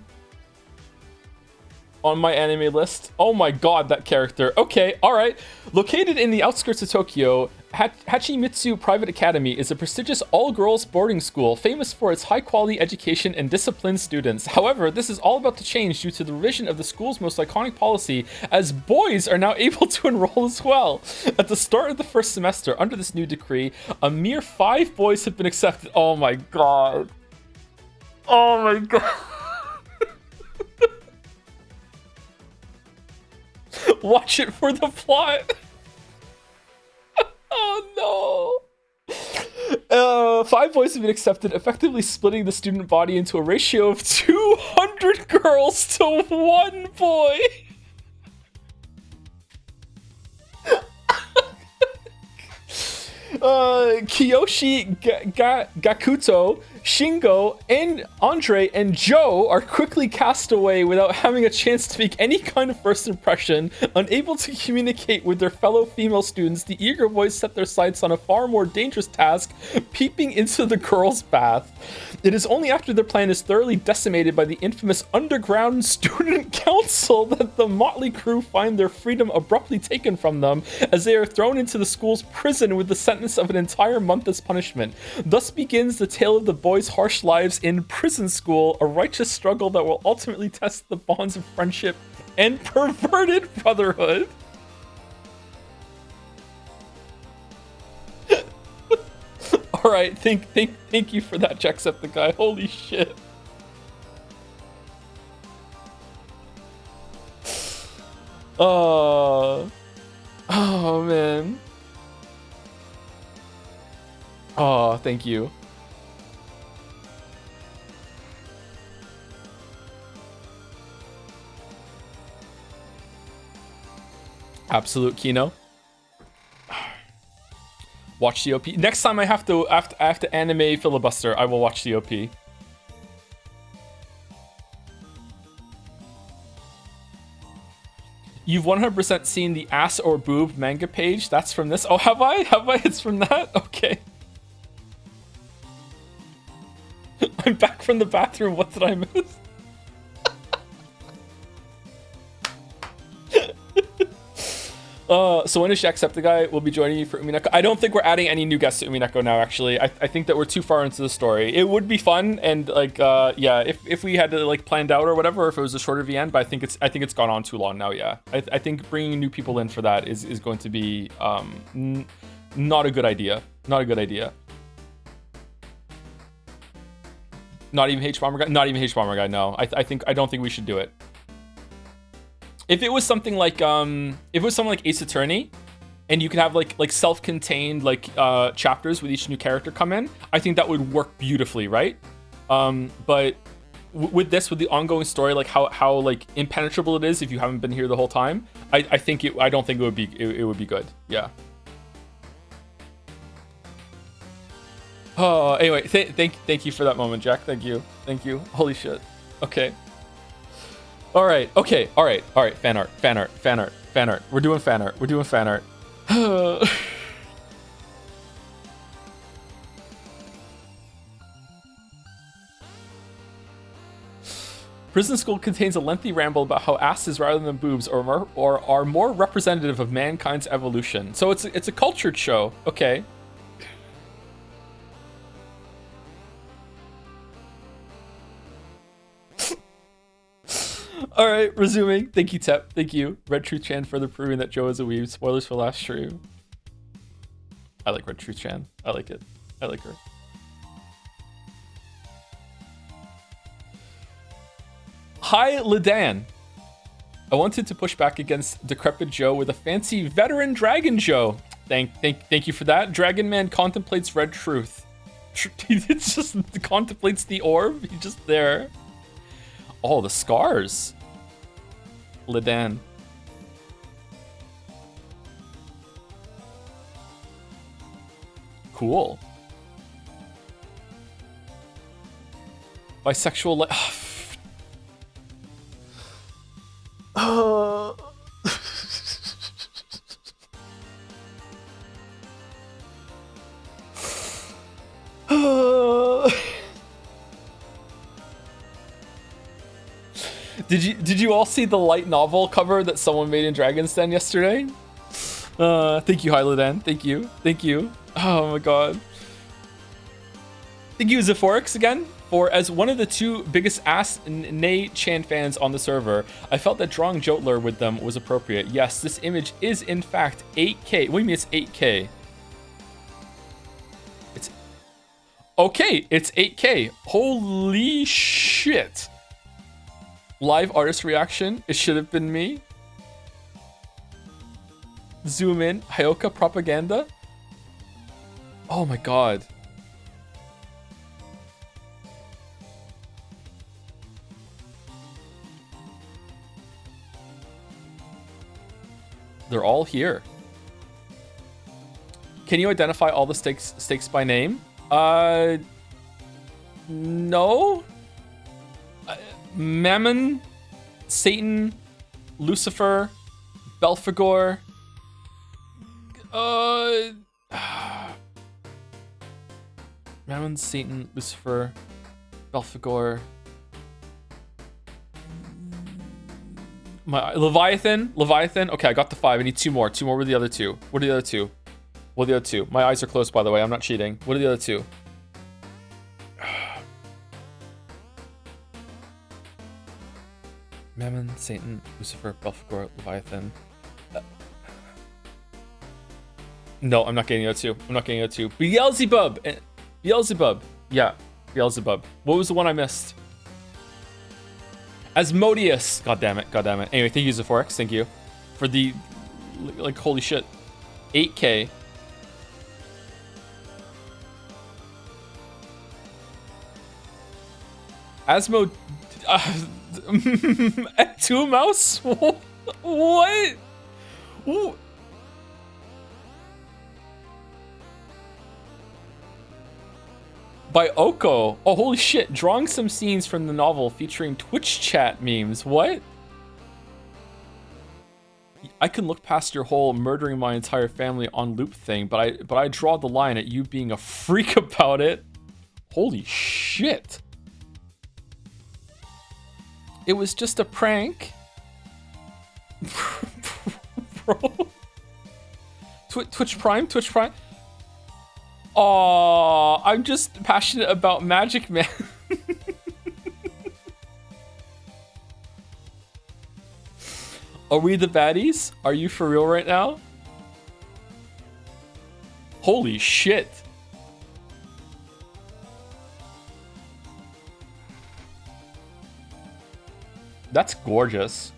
my anime list. Oh my god, that character. Okay, all right. Located in the outskirts of Tokyo, Hachimitsu Private Academy is a prestigious all-girls boarding school famous for its high-quality education and disciplined students. However, this is all about to change due to the revision of the school's most iconic policy, as boys are now able to enroll as well. At the start of the first semester, under this new decree, a mere 5 boys have been accepted. Oh my god. Oh my god. Watch it for the plot. Oh no. 5 boys have been accepted, effectively splitting the student body into a ratio of 200 girls to 1 boy. Kiyoshi, Gakuto, Shingo, and Andre and Joe are quickly cast away without having a chance to make any kind of first impression. Unable to communicate with their fellow female students, the eager boys set their sights on a far more dangerous task, peeping into the girls' bath. It is only after their plan is thoroughly decimated by the infamous Underground Student Council that the motley crew find their freedom abruptly taken from them, as they are thrown into the school's prison with the sentence of an entire month as punishment. Thus begins the tale of the boys' harsh lives in prison school, a righteous struggle that will ultimately test the bonds of friendship and perverted brotherhood. All right, thank you for that, Jacksepticeye. Holy shit. Oh man. Oh, thank you. Absolute Kino. Watch the OP. Next time I have to anime filibuster, I will watch the OP. You've 100% seen the ass or boob manga page. That's from this. Oh, have I? Have I? It's from that? Okay. I'm back from the bathroom. What did I miss? So when is Jacksepticeye will be joining you for Umineko? I don't think we're adding any new guests to Umineko now, actually. I think that we're too far into the story. It would be fun, and like, yeah, if we had to like planned out or whatever, or if it was a shorter VN, but I think it's gone on too long now. Yeah, I think bringing new people in for that is going to be not a good idea. Not a good idea. Not even H-Bomber guy. Not even H-Bomber guy. No, I don't think we should do it. If it was something like Ace Attorney, and you could have like self-contained like chapters with each new character come in, I think that would work beautifully, right? But with the ongoing story, like how like impenetrable it is if you haven't been here the whole time, I don't think it would be good. Yeah. Oh, anyway, thank you for that moment, Jack. Thank you. Holy shit. Okay. All right. Okay. All right. Fan art. We're doing fan art. Prison School contains a lengthy ramble about how asses rather than boobs are more representative of mankind's evolution. So it's a cultured show. Okay. All right, resuming. Thank you, Tep. Thank you. Red Truth Chan further proving that Joe is a weeb. Spoilers for last stream. I like Red Truth Chan. I like it. I like her. Hi, Lidan. I wanted to push back against Decrepit Joe with a fancy veteran Dragon Joe. Thank you for that. Dragon Man contemplates red truth. It just contemplates the orb. He's just there. Oh, the scars. Lidan. Cool. Bisexual. Did you all see the light novel cover that someone made in Dragon's Den yesterday? Thank you, Hylodan. Thank you. Thank you. Oh my god. Thank you, Zephorix, again, for as one of the two biggest ass nay Chan fans on the server. I felt that drawing Jotler with them was appropriate. Yes, this image is in fact 8K. What do you mean it's 8K? It's okay. It's 8K. Holy shit. Live artist reaction. It should have been me. Zoom in. Hyoka propaganda. Oh my god. They're all here. Can you identify all the stakes by name? No. Mammon, Satan, Lucifer, Belphegor. Mammon, Satan, Lucifer, Belphegor. My Leviathan. Okay, I got the 5. I need 2 more. 2 more. What are the other 2? What are the other 2? What are the other 2? My eyes are closed, by the way. I'm not cheating. What are the other 2? Mammon, Satan, Lucifer, Belphegor, Leviathan. No, I'm not getting the other 2. I'm not getting the other 2. Beelzebub. Beelzebub. Yeah, Beelzebub. What was the one I missed? Asmodeus. God damn it. Anyway, thank you, Zephorix. Thank you for the, like, holy shit. 8K. Asmo. Two mouse? What? Ooh. By Oko. Oh, holy shit. Drawing some scenes from the novel featuring Twitch chat memes. What? I can look past your whole murdering my entire family on loop thing, but I draw the line at you being a freak about it. Holy shit. It was just a prank. Bro. Twitch Prime? Aww, I'm just passionate about magic, man. Are we the baddies? Are you for real right now? Holy shit. That's gorgeous.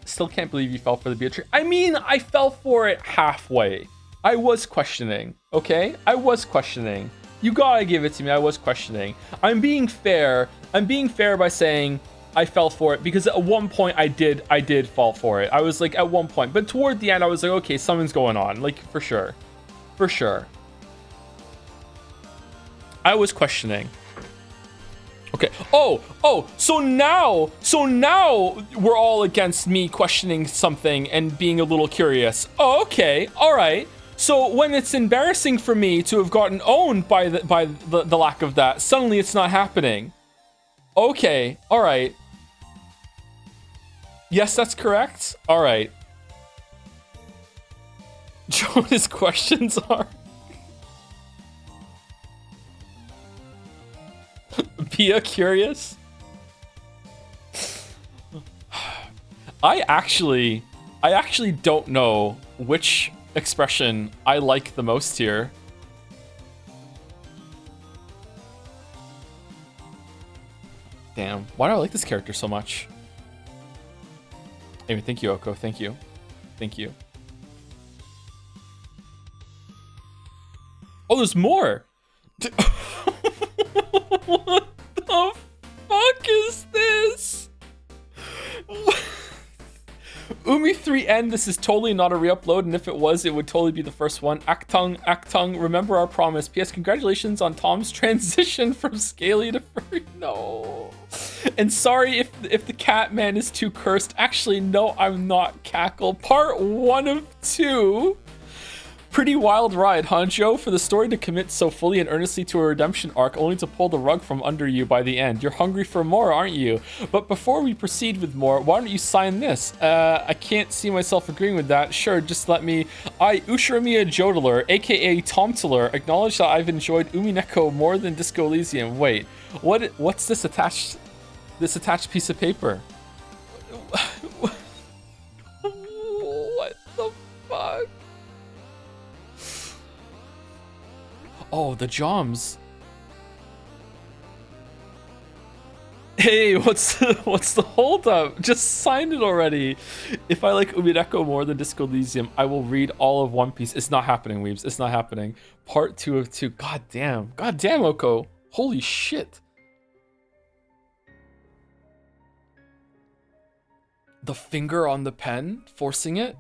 Still can't believe you fell for the Beatrix. I mean, I fell for it halfway. I was questioning, okay? I was questioning. You gotta give it to me. I was questioning. I'm being fair. I'm being fair by saying I fell for it because at one point I did fall for it. I was like at one point, but toward the end I was like, okay, something's going on, like for sure. For sure. I was questioning. Okay. Oh, so now we're all against me questioning something and being a little curious. Oh, okay. All right. So when it's embarrassing for me to have gotten owned by the lack of that, suddenly it's not happening. Okay. All right. Yes, that's correct. All right. Jonas' questions are Pia curious? I actually don't know which expression I like the most here. Damn, why do I like this character so much? Anyway, thank you, Oko. Thank you. Oh, there's more. What the fuck is this? Umi3N, this is totally not a re-upload, and if it was, it would totally be the first one. Actung, remember our promise. P.S. Congratulations on Tom's transition from scaly to furry. No. And sorry if the cat man is too cursed. Actually, no, I'm not, Cackle. Part 1 of 2. Pretty wild ride, huh, Joe? For the story to commit so fully and earnestly to a redemption arc, only to pull the rug from under you by the end. You're hungry for more, aren't you? But before we proceed with more, why don't you sign this? I can't see myself agreeing with that. Sure, just let me. I, Ushirimiya Jodler, aka Tomtler, acknowledge that I've enjoyed Umineko more than Disco Elysium. Wait, what's this attached? This attached piece of paper? What the fuck? Oh, the Joms. Hey, what's the holdup? Just sign it already. If I like Umineko more than Disco Elysium, I will read all of One Piece. It's not happening, Weebs. It's not happening. Part 2 of 2. God damn, Oko. Holy shit. The finger on the pen, forcing it.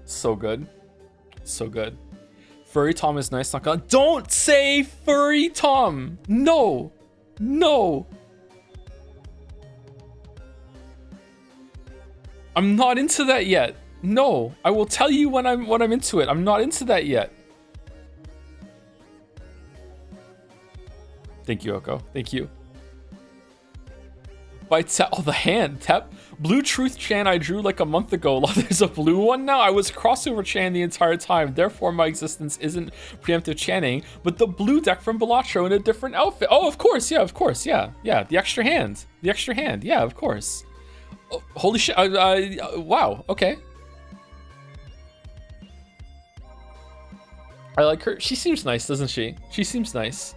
So good. So good. Furry Tom is nice, not gonna. Don't say Furry Tom! No! No! I'm not into that yet. No, I will tell you when I'm into it. I'm not into that yet. Thank you, Oko. Thank you. By oh, the hand, Tep. Blue Truth Chan I drew like a month ago. There's a blue one now? I was crossover Chan the entire time. Therefore, my existence isn't preemptive Channing, but the blue deck from Balatro in a different outfit. Oh, of course. Yeah, of course. Yeah. Yeah. The extra hand. The extra hand. Yeah, of course. Oh, holy shit. Wow. Okay. I like her. She seems nice, doesn't she? She seems nice.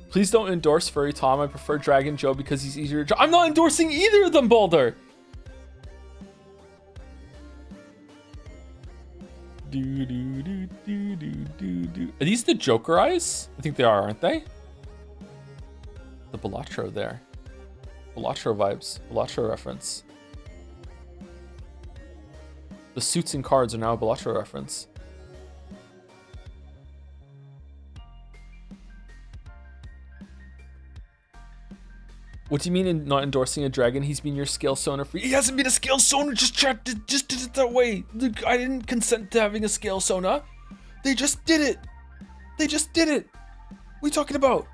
Please don't endorse Furry Tom. I prefer Dragon Joe because he's easier to. I'm not endorsing either of them, Baldur. Are these the Joker eyes? I think they are, aren't they? The Balatro there. Balatro vibes. Balatro reference. The suits and cards are now a Balatro reference. What do you mean in not endorsing a dragon? He's been your scale sonar for. He hasn't been a scale sonar. Just did it that way. Look, I didn't consent to having a scale sonar. They just did it. They just did it. What are you talking about?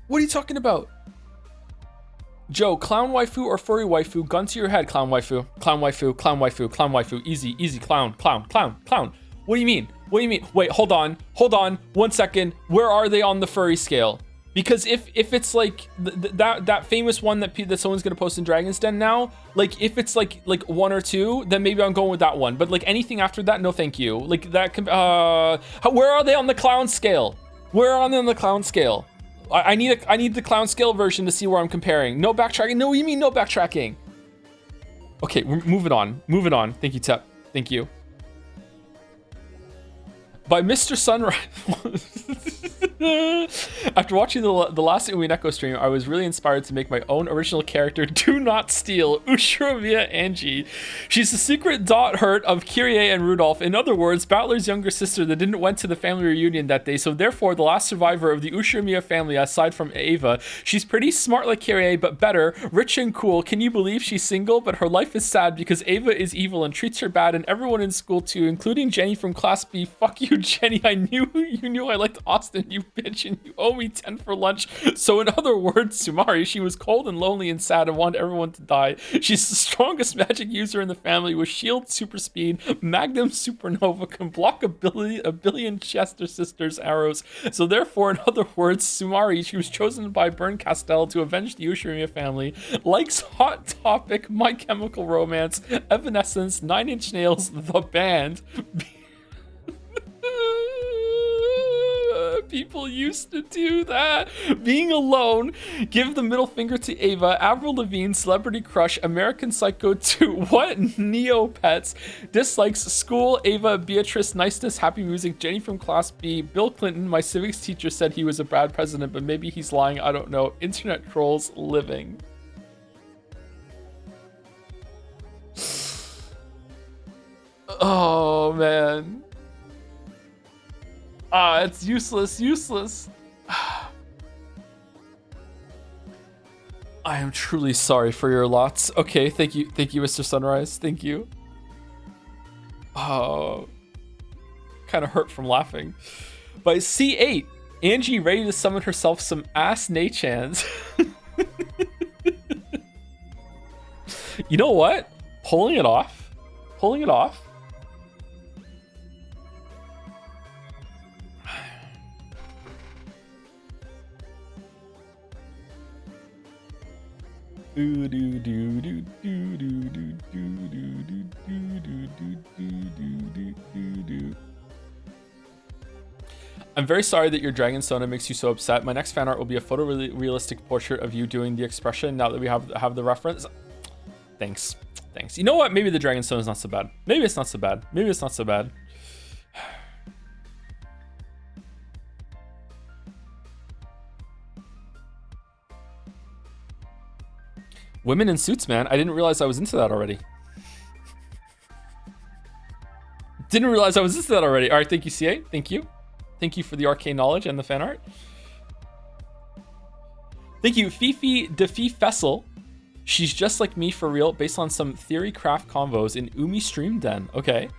What are you talking about? Joe, clown waifu or furry waifu? Gun to your head, clown waifu. Clown waifu, clown waifu, clown waifu. Easy, easy, clown, clown, clown, clown. What do you mean? What do you mean? Wait, hold on. 1 second. Where are they on the furry scale? Because if it's like that famous one that someone's gonna post in Dragon's Den now, like if it's like 1 or 2, then maybe I'm going with that one. But like anything after that, no thank you. Like that can where are they on the clown scale? Where are they on the clown scale? I need the clown scale version to see where I'm comparing. No backtracking. No, you mean no backtracking? Okay, we're moving on. Moving on. Thank you, Tep. Thank you. By Mr. Sunrise. After watching the last Umineko stream, I was really inspired to make my own original character, Do Not Steal, Ushirimiya Angie. She's the secret dot hurt of Kyrie and Rudolph. In other words, Battler's younger sister that didn't went to the family reunion that day, so therefore the last survivor of the Ushirimiya family aside from Ava. She's pretty smart like Kyrie, but better, rich and cool. Can you believe she's single? But her life is sad because Ava is evil and treats her bad, and everyone in school too, including Jenny from Class B. Fuck you, Jenny. I knew you knew I liked Austin, you bitch, and you owe me 10 for lunch. So in other words, Sumari, she was cold and lonely and sad and wanted everyone to die. She's the strongest magic user in the family with shield, super speed, magnum supernova, can block a billion Chester sisters arrows. So therefore, in other words, Sumari, she was chosen by Bern Castell to avenge the Ushirimiya family, likes Hot Topic, My Chemical Romance, Evanescence, 9 Inch Nails, the band. People used to do that. Being alone, give the middle finger to Ava, Avril Lavigne, Celebrity Crush, American Psycho 2, what? Neopets, dislikes school, Ava, Beatrice, niceness, happy music, Jenny from Class B, Bill Clinton, my civics teacher said he was a bad president, but maybe he's lying, I don't know, internet trolls, living. Oh, man. It's useless. I am truly sorry for your lots. Okay, thank you, Mr. Sunrise. Thank you. Oh, kind of hurt from laughing. By C8, Angie ready to summon herself some ass Nachans. You know what? Pulling it off. I'm very sorry that your dragon sona makes you so upset. My next fan art will be a photorealistic portrait of you doing the expression now that we have the reference. Thanks. You know what? Maybe the dragon sona is not so bad. Maybe it's not so bad. Women in suits, man. I didn't realize I was into that already. All right, thank you, CA. Thank you for the arcane knowledge and the fan art. Thank you, Fifi Defi Fessel. She's just like me for real, based on some theory craft convos in Umi Stream Den. Okay.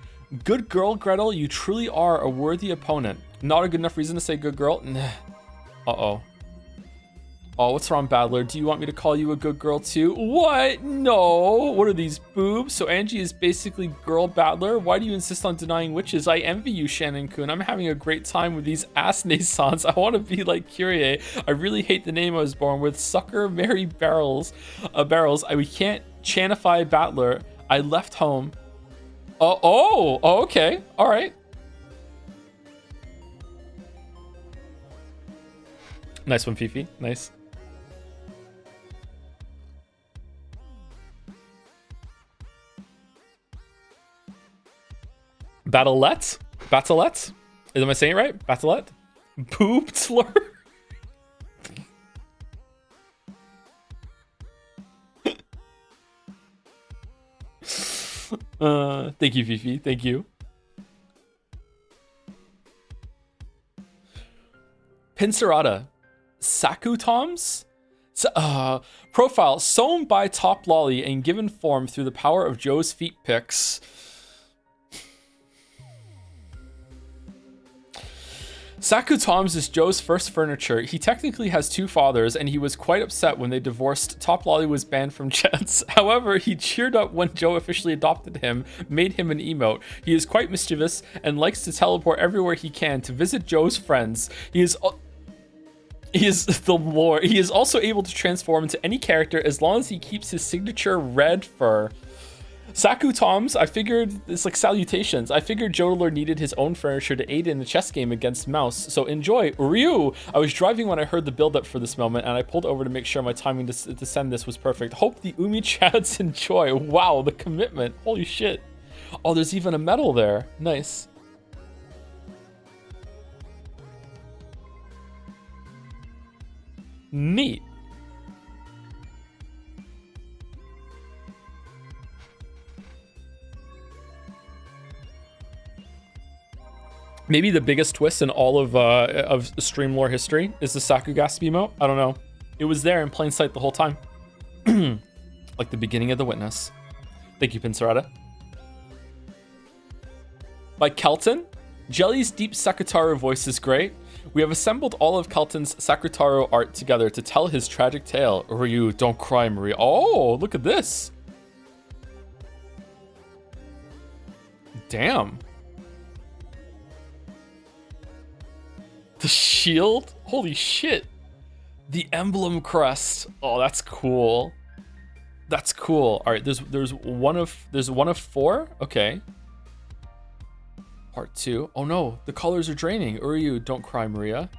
Good girl, Gretel. You truly are a worthy opponent. Not a good enough reason to say good girl. Nah. Uh-oh. Oh, what's wrong, Badler? Do you want me to call you a good girl too? What? No. What are these boobs? So Angie is basically girl Badler? Why do you insist on denying witches? I envy you, Shannon-kun. I'm having a great time with these ass naissance. I want to be like Kyrie. I really hate the name I was born with. Sucker Mary Barrels. We can't chanify Badler. I left home. Oh, okay. All right. Nice one, Fifi. Nice. Battlette? Am I saying it right? Battlette? Boob slur? Thank you, Fifi. Thank you. Pincerata. Saku Toms? Profile sewn by Top Lolly and given form through the power of Joe's feet pics. Saku Toms is Joe's first furniture. He technically has two fathers, and he was quite upset when they divorced. Top Lolly was banned from chats. However, he cheered up when Joe officially adopted him, made him an emote. He is quite mischievous and likes to teleport everywhere he can to visit Joe's friends. He is the lore. He is also able to transform into any character as long as he keeps his signature red fur. Saku Toms, I figured, it's like salutations. I figured Jodler needed his own furniture to aid in the chess game against Mouse, so enjoy. Ryu! I was driving when I heard the build-up for this moment, and I pulled over to make sure my timing to send this was perfect. Hope the Umi chats enjoy. Wow, the commitment. Holy shit. Oh, there's even a medal there. Nice. Neat. Maybe the biggest twist in all of stream lore history is the Sakugasp emote. I don't know. It was there in plain sight the whole time. Like the beginning of The Witness. Thank you, Pincerata. By Kelton. Jelly's deep Sakutaro voice is great. We have assembled all of Kelton's Sakutaro art together to tell his tragic tale. Ryu, don't cry, Maria. Oh, look at this. Damn. The shield? Holy shit. The emblem crest. Oh, that's cool. That's cool. All right, there's one of four. Okay. Part 2. Oh no, the colors are draining. Uryu, don't cry, Maria.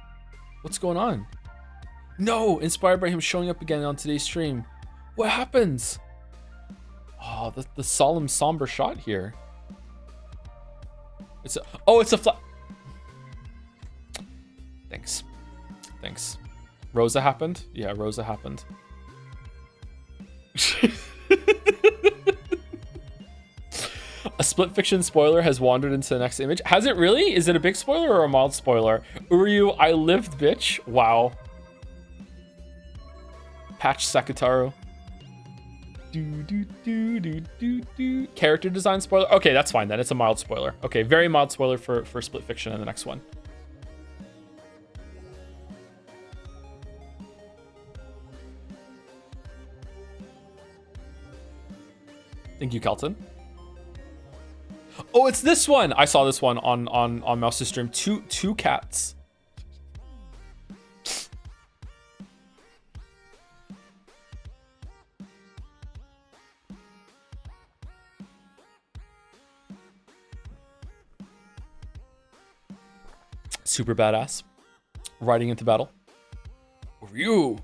What's going on? No, inspired by him showing up again on today's stream. What happens? Oh, the solemn, somber shot here. It's a flat. Thanks. Rosa happened? Yeah, Rosa happened. split fiction spoiler has wandered into the next image. Has it really? Is it a big spoiler or a mild spoiler? Uryu, I lived, bitch. Wow. Patch Sakutaru. Character design spoiler. Okay, that's fine then. It's a mild spoiler. Okay, very mild spoiler for split fiction in the next one. Thank you, Kelton. Oh, it's this one. I saw this one on Mouse's stream. Two cats. Super badass. Riding into battle. Ryu.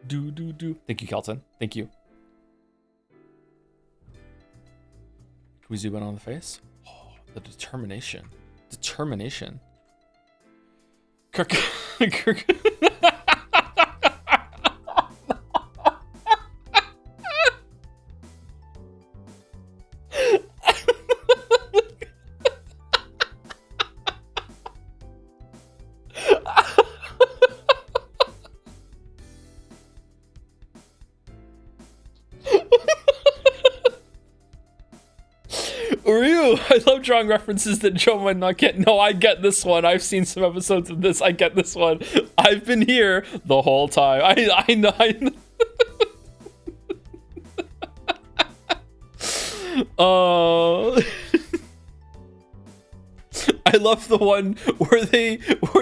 Do. Thank you, Kelton. Thank you. Can we zoom in on the face? Oh, the determination. Determination. Kirk. I love drawing references that Joe might not get. No, I get this one. I've seen some episodes of this. I get this one. I've been here the whole time. I know. I love the one where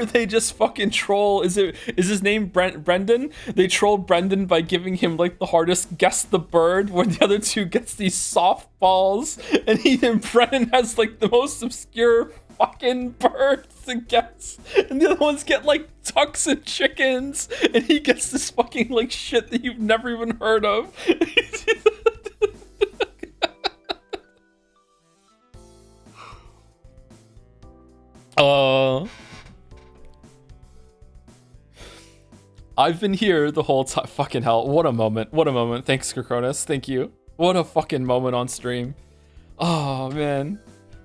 they just fucking troll. Is his name Brendan? They troll Brendan by giving him like the hardest guess the bird, where the other two gets these softballs, and Brendan has like the most obscure fucking birds to guess, and the other ones get like ducks and chickens, and he gets this fucking like shit that you've never even heard of. I've been here the whole time. Fucking hell. What a moment. What a moment. Thanks, Krakonis. Thank you. What a fucking moment on stream. Oh, man.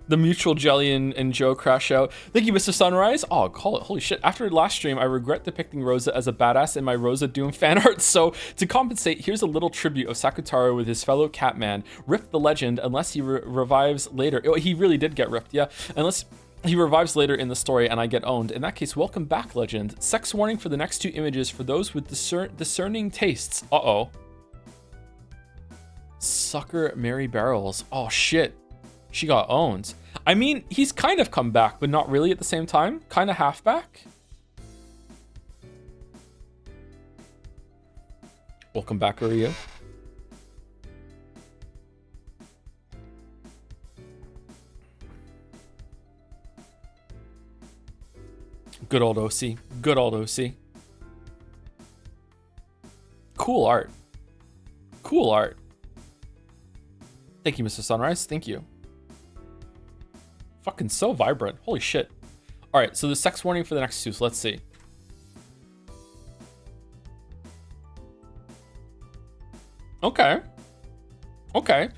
The mutual Jelly and Joe crash out. Thank you, Mr. Sunrise. Oh, call it. Holy shit. After last stream, I regret depicting Rosa as a badass in my Rosa Doom fan art. So to compensate, here's a little tribute of Sakutaru with his fellow Catman. Rip the legend unless he revives later. Oh, he really did get ripped, yeah. Unless he revives later in the story and I get owned. In that case, welcome back, legend. Sex warning for the next two images for those with discerning tastes. Uh-oh. Sucker Mary Barrels. Oh, shit. She got owned. I mean, he's kind of come back, but not really at the same time. Kind of half back. Welcome back, Uryu. Good old OC. Good old OC. Cool art. Cool art. Thank you, Mr. Sunrise. Thank you. Fucking so vibrant. Holy shit. All right, so the sex warning for the next two. So let's see. Okay. Okay.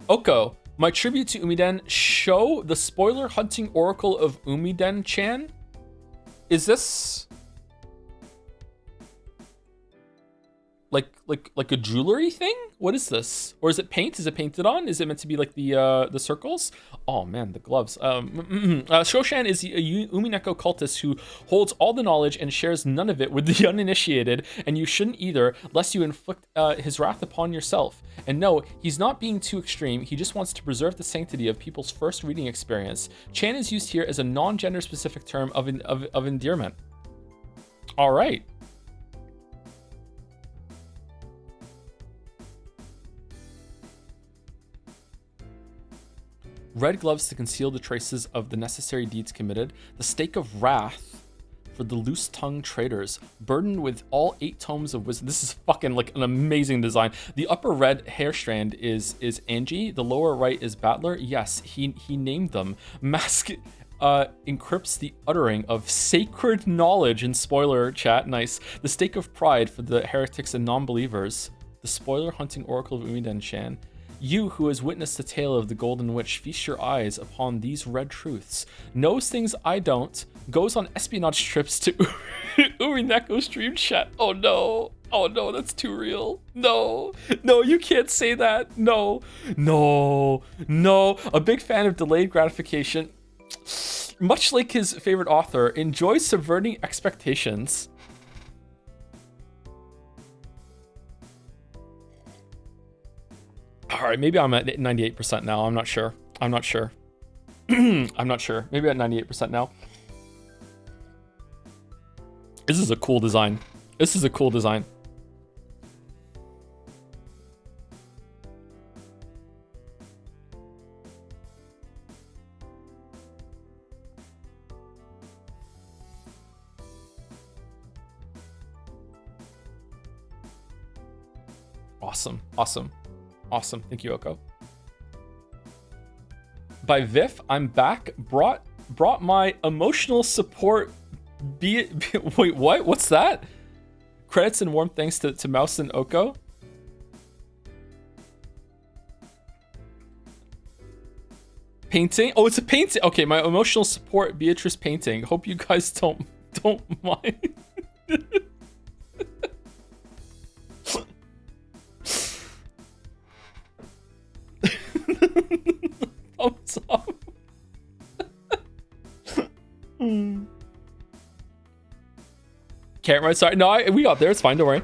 Oko, my tribute to Umiden. Show the spoiler hunting oracle of Umiden-chan. Is this like a jewelry thing? What is this? Or is it paint? Is it painted on? Is it meant to be like the circles? Oh man, the gloves. Shoshan is a Umineko cultist who holds all the knowledge and shares none of it with the uninitiated, and you shouldn't either, lest you inflict his wrath upon yourself. And no, he's not being too extreme. He just wants to preserve the sanctity of people's first reading experience. Chan is used here as a non-gender specific term of endearment. All right. Red gloves to conceal the traces of the necessary deeds committed. The stake of wrath for the loose-tongued traitors, burdened with all 8 tomes of wisdom. This is fucking like an amazing design. The upper red hair strand is Angie. The lower right is Battler. Yes, he named them. Mask. encrypts the uttering of sacred knowledge in spoiler chat. Nice. The stake of pride for the heretics and non-believers. The spoiler hunting oracle of Umiden-chan. You who has witnessed the tale of the Golden Witch, feast your eyes upon these red truths. Knows things I don't. Goes on espionage trips to Umineko stream chat. Oh no. Oh no, that's too real. No. No, you can't say that. No. No. No. A big fan of delayed gratification. Much like his favorite author, enjoys subverting expectations. All right, maybe I'm at 98% now. I'm not sure. I'm not sure. I'm not sure. Maybe at 98% now. This is a cool design. This is a cool design. Awesome. Awesome. Awesome. Thank you, Oko. By Vif, I'm back. Brought my emotional support. Wait, what? What's that? Credits and warm thanks to Mouse and Oko. Painting? Oh, it's a painting. Okay, my emotional support Beatrice painting. Hope you guys don't mind. Thumbs up. Can't write. Sorry, no, we got there. It's fine. Don't worry.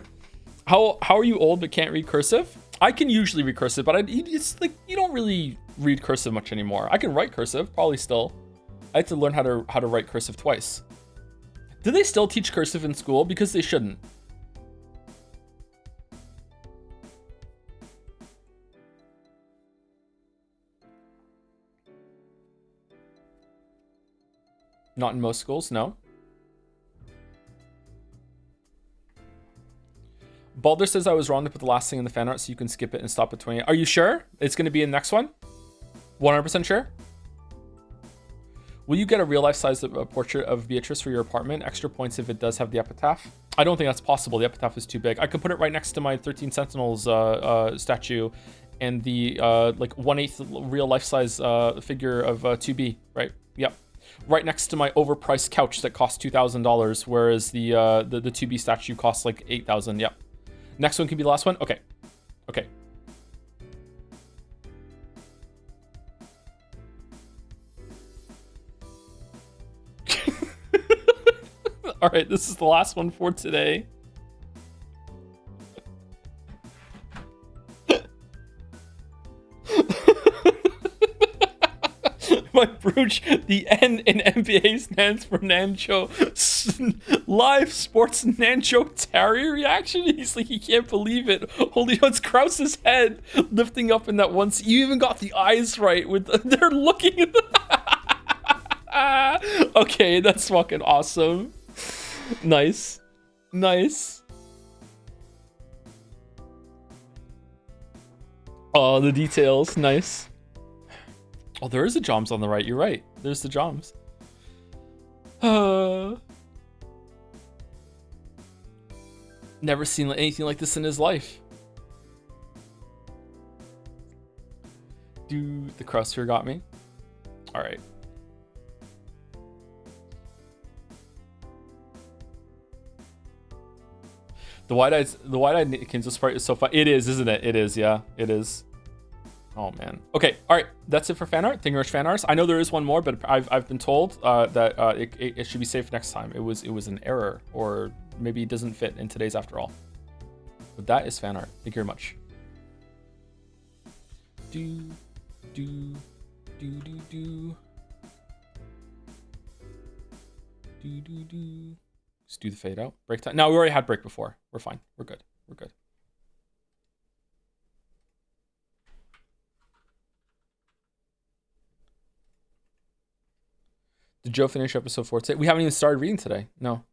How are you old but can't read cursive? I can usually read cursive, but it's like you don't really read cursive much anymore. I can write cursive, probably still. I had to learn how to write cursive twice. Do they still teach cursive in school? Because they shouldn't. Not in most schools, no. Baldur says I was wrong to put the last thing in the fan art so you can skip it and stop at 20. Are you sure? It's going to be in the next one? 100% sure? Will you get a real life size portrait of Beatrice for your apartment? Extra points if it does have the epitaph. I don't think that's possible. The epitaph is too big. I could put it right next to my 13 Sentinels statue and the like 1/8 real life size figure of 2B, right? Yep. Right next to my overpriced couch that costs $2,000, whereas the 2B statue costs like 8,000. Yep. Next one can be the last one. Okay. Okay. All right, this is the last one for today. My brooch, the N in NBA stands for Nancho. Live sports Nancho Terry reaction. He's like, he can't believe it. Holding on Krause's head, lifting up in that one. You even got the eyes right. They're looking at okay, that's fucking awesome. Nice. Nice. Oh, the details. Nice. Oh, there is a Joms on the right. You're right. There's the Joms. Never seen anything like this in his life. Dude, the Cruster got me. All right. The wide-eyed Kinzo sprite is so fun. It is, isn't it? It is, yeah. It is. Oh man. Okay. All right. That's it for fan art. Thank you very much, fan arts. I know there is one more, but I've been told that it should be saved next time. It was an error, or maybe it doesn't fit in today's after all. But that is fan art. Thank you very much. Do. Let's do the fade out. Break time. No, we already had break before. We're fine. We're good. We're good. Did Joe finish episode 4 today? We haven't even started reading today. No.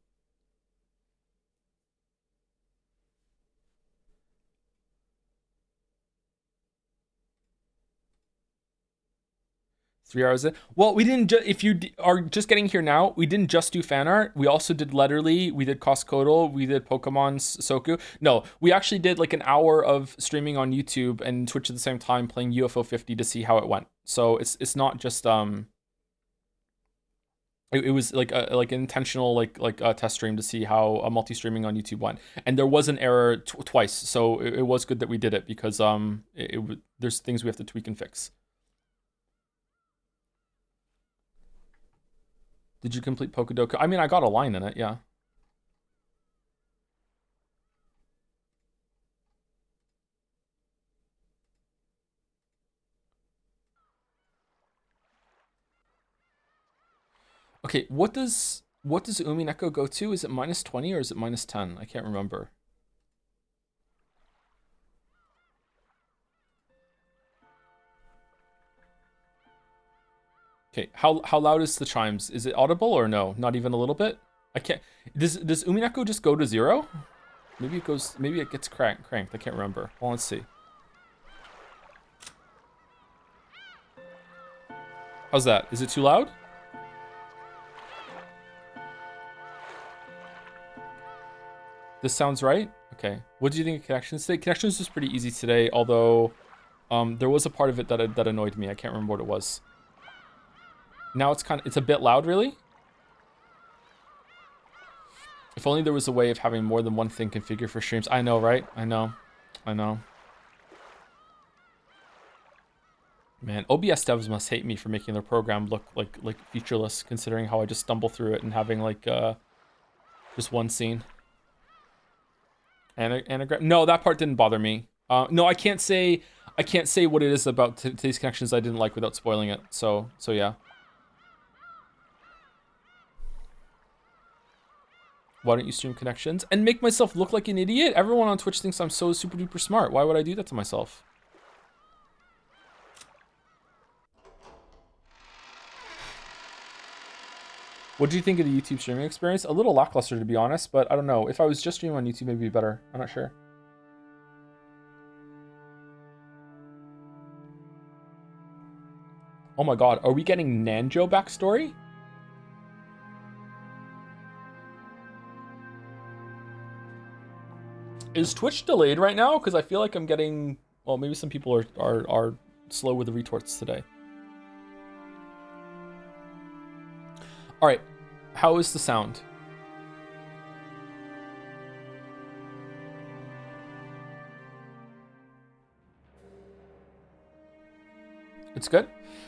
3 hours in. Well, we didn't if you are just getting here now, we didn't just do fan art. We also did Letterle, we did Costcodle, we did Pokemon Soku. No, we actually did like an hour of streaming on YouTube and Twitch at the same time playing UFO 50 to see how it went. So it's not just it was like an intentional test stream to see how multi-streaming on YouTube went, and there was an error twice, so it was good that we did it because there's things we have to tweak and fix. Did you complete Pokedoku? I mean, I got a line in it, yeah. Okay, what does Umineko go to? Is it -20 or is it -10? I can't remember. Okay, how loud is the chimes? Is it audible or no? Not even a little bit? I can't. Does Umineko just go to 0? Maybe it goes. Maybe it gets cranked. I can't remember. Well, let's see. How's that? Is it too loud? This sounds right? Okay. What do you think of Connections today? Connections was pretty easy today, although there was a part of it that annoyed me. I can't remember what it was. Now it's a bit loud, really? If only there was a way of having more than one thing configured for streams. I know, right? I know. Man, OBS devs must hate me for making their program look like featureless, considering how I just stumble through it and having like just one scene. Anagram. No, that part didn't bother me. No, I can't say what it is about today's Connections I didn't like without spoiling it. So yeah. Why don't you stream Connections and make myself look like an idiot? Everyone on Twitch thinks I'm so super duper smart. Why would I do that to myself? What do you think of the YouTube streaming experience? A little lackluster, to be honest, but I don't know. If I was just streaming on YouTube, maybe it'd be better. I'm not sure. Oh my god, are we getting Nanjo backstory? Is Twitch delayed right now? Because I feel like I'm getting... Well, maybe some people are slow with the retorts today. All right, how is the sound? It's good.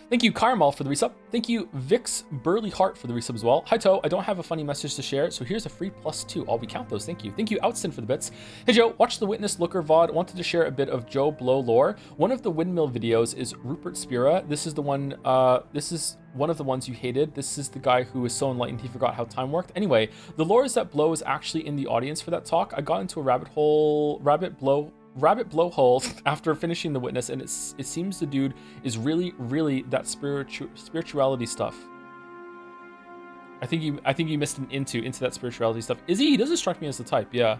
Thank you, Caramel, for the resub. Thank you, Vix Burley Heart, for the resub as well. Hi, Toe. I don't have a funny message to share, so here's a free +2. I'll be count those. Thank you. Thank you, Outston, for the bits. Hey, Joe. Watch the Witness Looker VOD. Wanted to share a bit of Joe Blow lore. One of the windmill videos is Rupert Spira. This is the one. This is one of the ones you hated. This is the guy who was so enlightened he forgot how time worked. Anyway, the lore is that Blow is actually in the audience for that talk. I got into a rabbit blowhole after finishing The Witness, and it seems the dude is really that spirituality stuff. I think you missed an into that spirituality stuff. Is he? He doesn't strike me as the type. Yeah,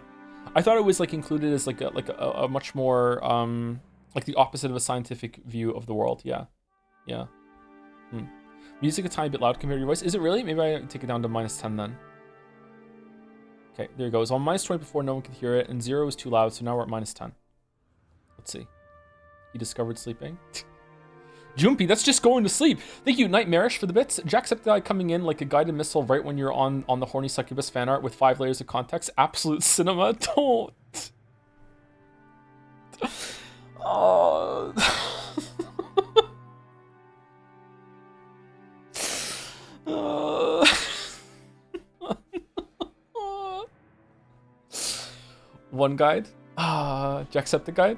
I thought it was like included as like a much more like the opposite of a scientific view of the world. Yeah. Music a tiny bit loud compared to your voice. Is it really? Maybe I take it down to -10 then. Okay, there it goes. On -20 before, no one could hear it, and 0 was too loud, so now we're at -10. Let's see. He discovered sleeping. Jumpy, that's just going to sleep. Thank you, Nightmarish, for the bits. Jacksepticeye coming in like a guided missile right when you're on the horny succubus fan art with 5 layers of context. Absolute cinema. Don't. Oh. One guide. Jacksepticeye.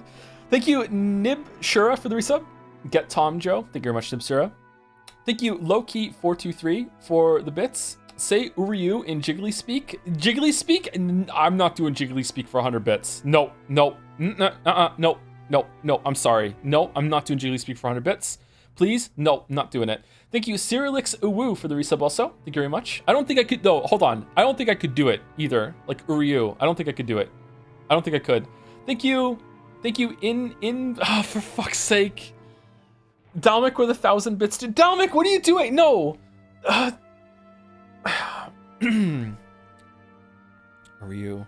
Thank you, Nib Shura, for the resub. Get Tom Joe. Thank you very much, Nib Shura. Thank you, Lowkey423, for the bits. Say Uryu in Jiggly Speak. Jiggly Speak? I'm not doing Jiggly Speak for 100 bits. No. No, I'm sorry. No, I'm not doing Jiggly Speak for 100 bits. Please? No, not doing it. Thank you, Cyrilix Uwu, for the resub also. Thank you very much. I don't think I could, though. Hold on. I don't think I could do it either. Like Uryu. I don't think I could do it. I don't think I could. Thank you. Thank you, for fuck's sake. Dalmik with 1,000 bits. Dalmik, what are you doing? No. Ryu.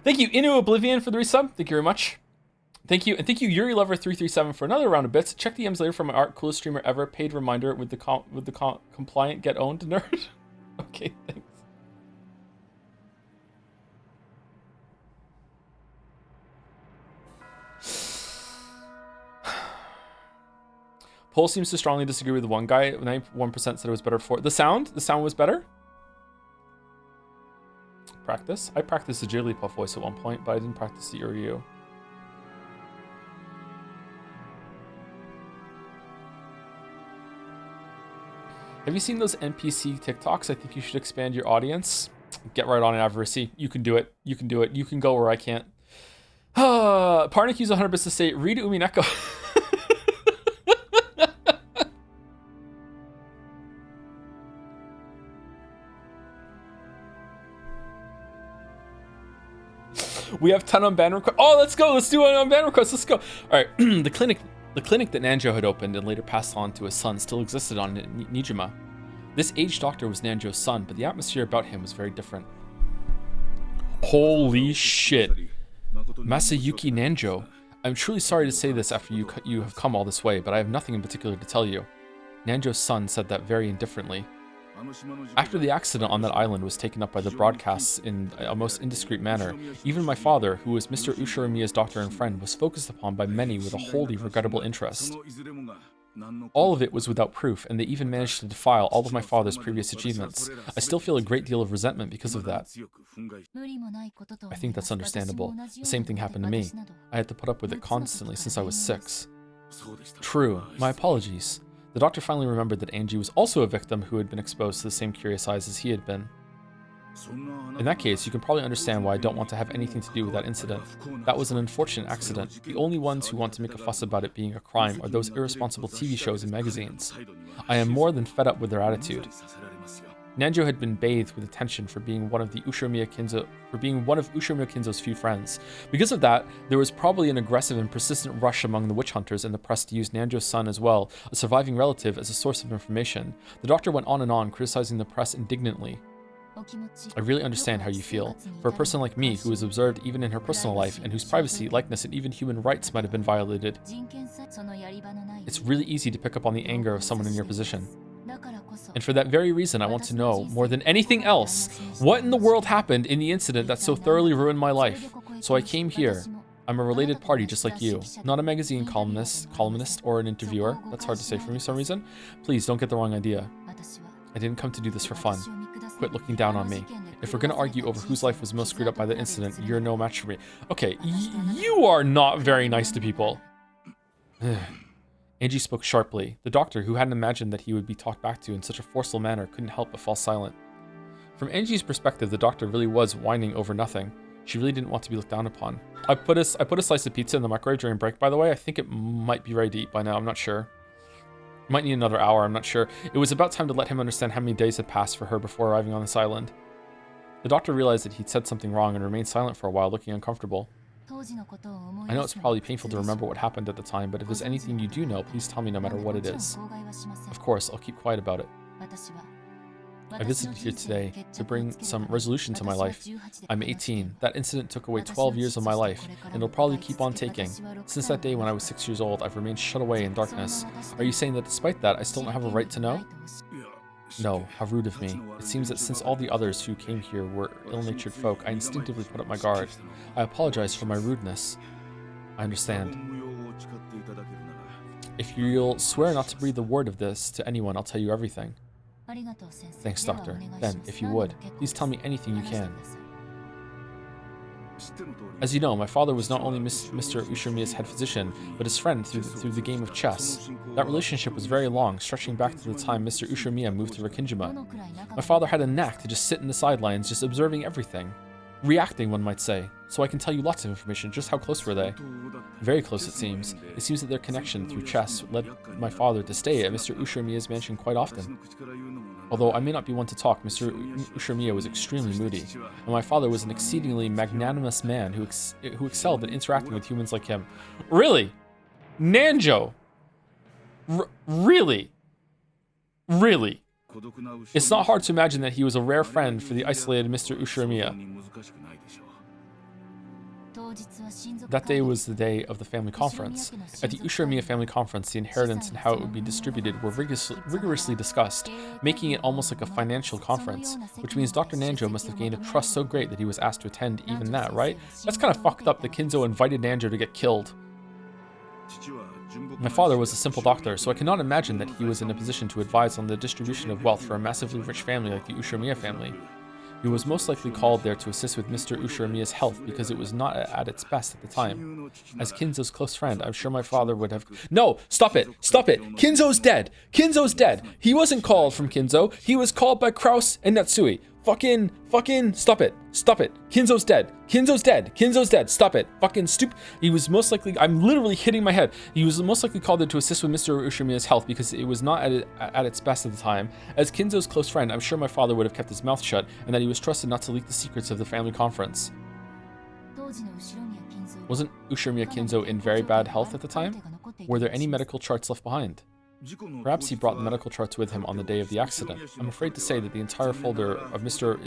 Thank you, Inu Oblivion, for the resub. Thank you very much. Thank you, and thank you, Yuri Lover 337 for another round of bits. Check the DMs later for my art, coolest streamer ever. Paid reminder with the compliant get owned nerd. Okay, thanks. Poll seems to strongly disagree with the one guy. 91% said it was better before. The sound was better. Practice. I practiced the Jigglypuff voice at one point, but I didn't practice the Uryu. Have you seen those NPC TikToks? I think you should expand your audience. Get right on it, Avarice. You can do it. You can do it. You can go where I can't. Parnik used 100 bits to say, read Umineko. We have 10 unbanned requests. Oh, let's go. Let's do an unbanned request. Let's go. All right. The clinic that Nanjo had opened and later passed on to his son still existed on Nijima. This aged doctor was Nanjo's son, but the atmosphere about him was very different. Holy shit. Masayuki Nanjo. I'm truly sorry to say this after you have come all this way, but I have nothing in particular to tell you. Nanjo's son said that very indifferently. After the accident on that island was taken up by the broadcasts in a most indiscreet manner, even my father, who was Mr. Ushiromiya's doctor and friend, was focused upon by many with a wholly regrettable interest. All of it was without proof, and they even managed to defile all of my father's previous achievements. I still feel a great deal of resentment because of that. I think that's understandable. The same thing happened to me. I had to put up with it constantly since I was 6. True. My apologies. The doctor finally remembered that Angie was also a victim who had been exposed to the same curious eyes as he had been. In that case, you can probably understand why I don't want to have anything to do with that incident. That was an unfortunate accident. The only ones who want to make a fuss about it being a crime are those irresponsible TV shows and magazines. I am more than fed up with their attitude. Nanjo had been bathed with attention for being one of Ushiromiya Kinzo's few friends. Because of that, there was probably an aggressive and persistent rush among the witch hunters and the press to use Nanjo's son as well, a surviving relative, as a source of information. The doctor went on, criticizing the press indignantly. I really understand how you feel. For a person like me, who is observed even in her personal life, and whose privacy, likeness, and even human rights might have been violated, it's really easy to pick up on the anger of someone in your position. And for that very reason, I want to know, more than anything else, what in the world happened in the incident that so thoroughly ruined my life. So I came here. I'm a related party just like you, not a magazine columnist or an interviewer. That's hard to say for me for some reason. Please don't get the wrong idea. I didn't come to do this for fun. Quit looking down on me. If we're gonna argue over whose life was most screwed up by the incident, you're no match for me. Okay, you are not very nice to people. Angie spoke sharply. The doctor, who hadn't imagined that he would be talked back to in such a forceful manner, couldn't help but fall silent. From Angie's perspective, the doctor really was whining over nothing. She really didn't want to be looked down upon. I put a slice of pizza in the microwave during break, by the way. I think it might be ready to eat by now. I'm not sure. Might need another hour. I'm not sure. It was about time to let him understand how many days had passed for her before arriving on this island. The doctor realized that he'd said something wrong and remained silent for a while, looking uncomfortable. I know it's probably painful to remember what happened at the time, but if there's anything you do know, please tell me no matter what it is. Of course, I'll keep quiet about it. I visited here today to bring some resolution to my life. I'm 18. That incident took away 12 years of my life, and it'll probably keep on taking. Since that day when I was 6 years old, I've remained shut away in darkness. Are you saying that despite that, I still don't have a right to know? No, how rude of me. It seems that since all the others who came here were ill-natured folk, I instinctively put up my guard. I apologize for my rudeness. I understand. If you'll swear not to breathe a word of this to anyone, I'll tell you everything. Thanks, Doctor. Then, if you would, please tell me anything you can. As you know, my father was not only Mr. Ushiromiya's head physician, but his friend through the game of chess. That relationship was very long, stretching back to the time Mr. Ushiromiya moved to Rikkinjima. My father had a knack to just sit in the sidelines, just observing everything. Reacting, one might say. so I can tell you lots of information. Just how close were they? Very close, it seems. It seems that their connection through chess led my father to stay at Mr. Ushirmiya's mansion quite often. Although I may not be one to talk, Mr. Ushirmiya was extremely moody, and my father was an exceedingly magnanimous man who excelled at interacting with humans like him. Really? Nanjo? Really? Really? It's not hard to imagine that he was a rare friend for the isolated Mr. Ushirmiya. That day was the day of the family conference. At the Ushirmiya family conference, the inheritance and how it would be distributed were rigorously discussed, making it almost like a financial conference, which means Dr. Nanjo must have gained a trust so great that he was asked to attend even that, right? That's kind of fucked up that Kinzo invited Nanjo to get killed. My father was a simple doctor, so I cannot imagine that he was in a position to advise on the distribution of wealth for a massively rich family like the Ushirmiya family. He was most likely called there to assist with Mr. Ushirmiya's health because it was not at its best at the time. As Kinzo's close friend, I'm sure my father would have... No! Stop it! Stop it! Kinzo's dead! Kinzo's dead! He wasn't called from Kinzo. He was called by Kraus and Natsui. Fucking, stop it. Stop it. Kinzo's dead. Kinzo's dead. Kinzo's dead. Stop it. Fucking stupid. He was most likely, I'm literally hitting my head. He was most likely called there to assist with Mr. Ushirmiya's health because it was not at its best at the time. As Kinzo's close friend, I'm sure my father would have kept his mouth shut and that he was trusted not to leak the secrets of the family conference. Wasn't Ushirmiya Kinzo in very bad health at the time? Were there any medical charts left behind? Perhaps he brought the medical charts with him on the day of the accident. I'm afraid to say that the entire folder of Mr.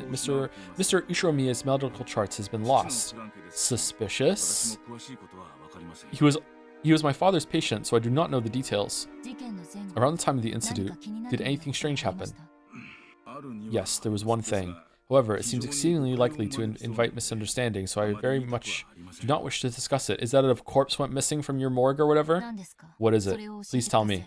Ushirmiya's medical charts has been lost. Suspicious? He was my father's patient, so I do not know the details. Around the time of the incident, did anything strange happen? Yes, there was one thing. However, it seems exceedingly likely to invite misunderstanding, so I very much do not wish to discuss it. Is that a corpse went missing from your morgue or whatever? What is it? Please tell me.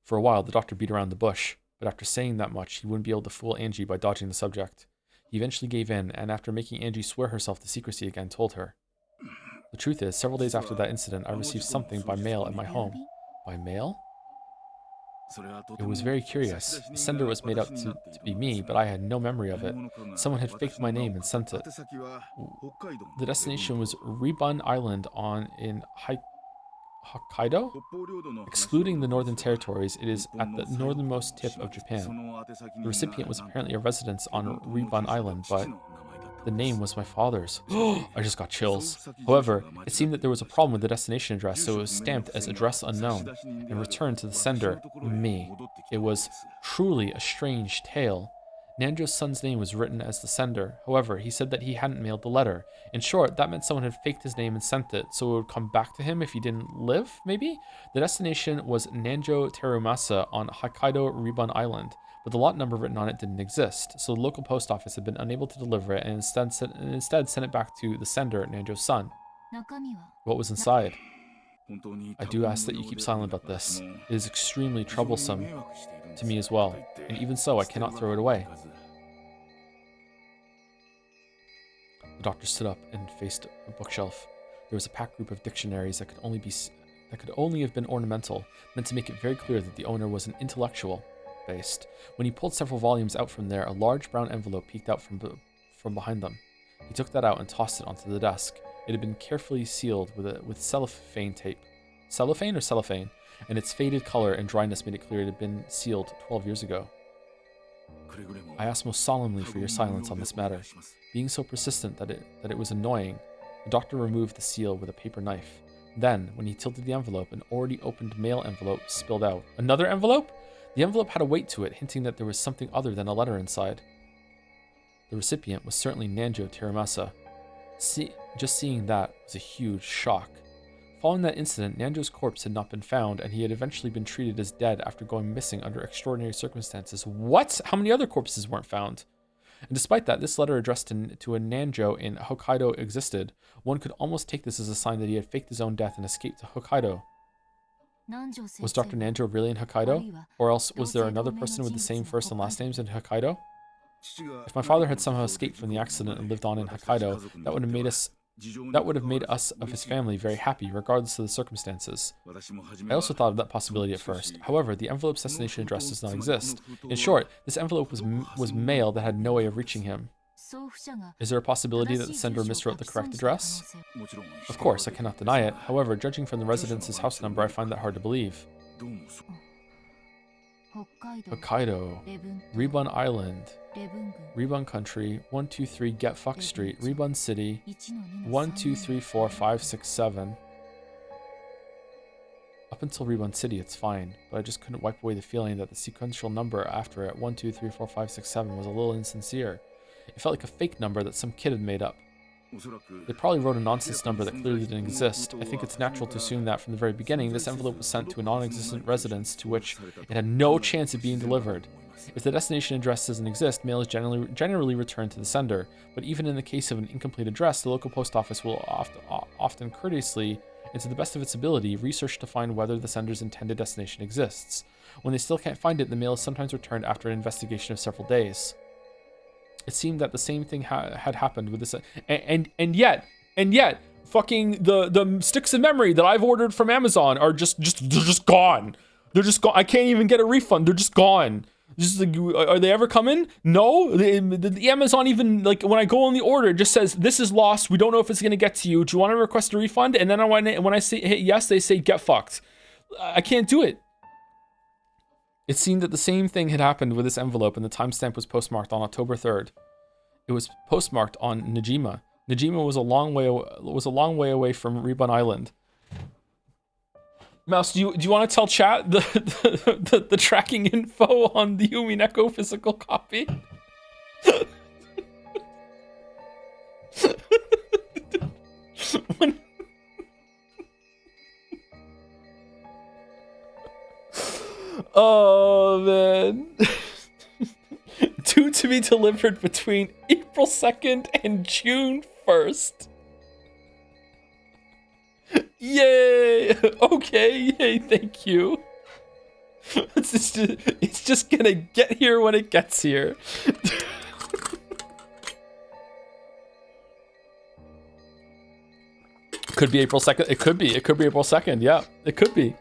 For a while, the doctor beat around the bush, but after saying that much, he wouldn't be able to fool Angie by dodging the subject. He eventually gave in, and after making Angie swear herself to secrecy again, told her. The truth is, several days after that incident, I received something by mail at my home. By mail? It was very curious. The sender was made out to be me, but I had no memory of it. Someone had faked my name and sent it. The destination was Rebun Island in Hokkaido? Excluding the northern territories, it is at the northernmost tip of Japan. The recipient was apparently a resident on Rebun Island, but the name was my father's. I just got chills. However, it seemed that there was a problem with the destination address, so it was stamped as address unknown and returned to the sender, me. It was truly a strange tale. Nanjo's son's name was written as the sender. However, he said that he hadn't mailed the letter. In short, that meant someone had faked his name and sent it, so it would come back to him if he didn't live, maybe? The destination was Nanjo Terumasa on Hokkaido Rebun Island, but the lot number written on it didn't exist, so the local post office had been unable to deliver it and instead sent it back to the sender, Nanjo's son. What was inside? I do ask that you keep silent about this. It is extremely troublesome to me as well, and even so, I cannot throw it away. The doctor stood up and faced a bookshelf. There was a packed group of dictionaries that could only have been ornamental, meant to make it very clear that the owner was an intellectual based. When he pulled several volumes out from there, a large brown envelope peeked out from behind them. He took that out and tossed it onto the desk. It had been carefully sealed with cellophane tape. Cellophane or cellophane? And its faded color and dryness made it clear it had been sealed 12 years ago. I ask most solemnly for your silence on this matter. Being so persistent that it was annoying, the doctor removed the seal with a paper knife. Then, when he tilted the envelope, an already opened mail envelope spilled out. Another envelope? The envelope had a weight to it, hinting that there was something other than a letter inside. The recipient was certainly Nanjo Terumasa. Just seeing that was a huge shock. Following that incident, Nanjo's corpse had not been found, and he had eventually been treated as dead after going missing under extraordinary circumstances. What? How many other corpses weren't found? And despite that, this letter addressed to a Nanjo in Hokkaido existed. One could almost take this as a sign that he had faked his own death and escaped to Hokkaido. Was Dr. Nanjo really in Hokkaido? Or else was there another person with the same first and last names in Hokkaido? If my father had somehow escaped from the accident and lived on in Hokkaido, that would have made us of his family very happy, regardless of the circumstances. I also thought of that possibility at first. However, the envelope's destination address does not exist. In short, this envelope was mail that had no way of reaching him. Is there a possibility that the sender miswrote the correct address? Of course, I cannot deny it. However, judging from the residence's house number, I find that hard to believe. Hokkaido, Rebun Island, Rebun Country, 123 Get Fuck Street, Rebun City, 1, 2, 3, 4, 5, 6, 7. Up until Rebun City, it's fine, but I just couldn't wipe away the feeling that the sequential number after it, 1, 2, 3, 4, 5, 6, 7, was a little insincere. It felt like a fake number that some kid had made up. They probably wrote a nonsense number that clearly didn't exist. I think it's natural to assume that from the very beginning, this envelope was sent to a non-existent residence to which it had no chance of being delivered. If the destination address doesn't exist, mail is generally returned to the sender. But even in the case of an incomplete address, the local post office will often courteously, and to the best of its ability, research to find whether the sender's intended destination exists. When they still can't find it, the mail is sometimes returned after an investigation of several days. It seemed that the same thing had happened with this, and yet, fucking the sticks of memory that I've ordered from Amazon are just gone. They're just gone. I can't even get a refund. They're just gone. Just like, are they ever coming? No. The Amazon even, like, when I go on the order, it just says this is lost. We don't know if it's gonna get to you. Do you want to request a refund? And then when I say hit yes, they say get fucked. I can't do it. It seemed that the same thing had happened with this envelope, and the timestamp was postmarked on October 3rd. It was postmarked on Najima. Najima was a long way away from Rebun Island. Mouse, do you want to tell chat the tracking info on the Umineko physical copy? Oh, man. Due to be delivered between April 2nd and June 1st. Yay! Okay, yay, thank you. It's just gonna get here when it gets here. Could be April 2nd. It could be April 2nd. Yeah, it could be.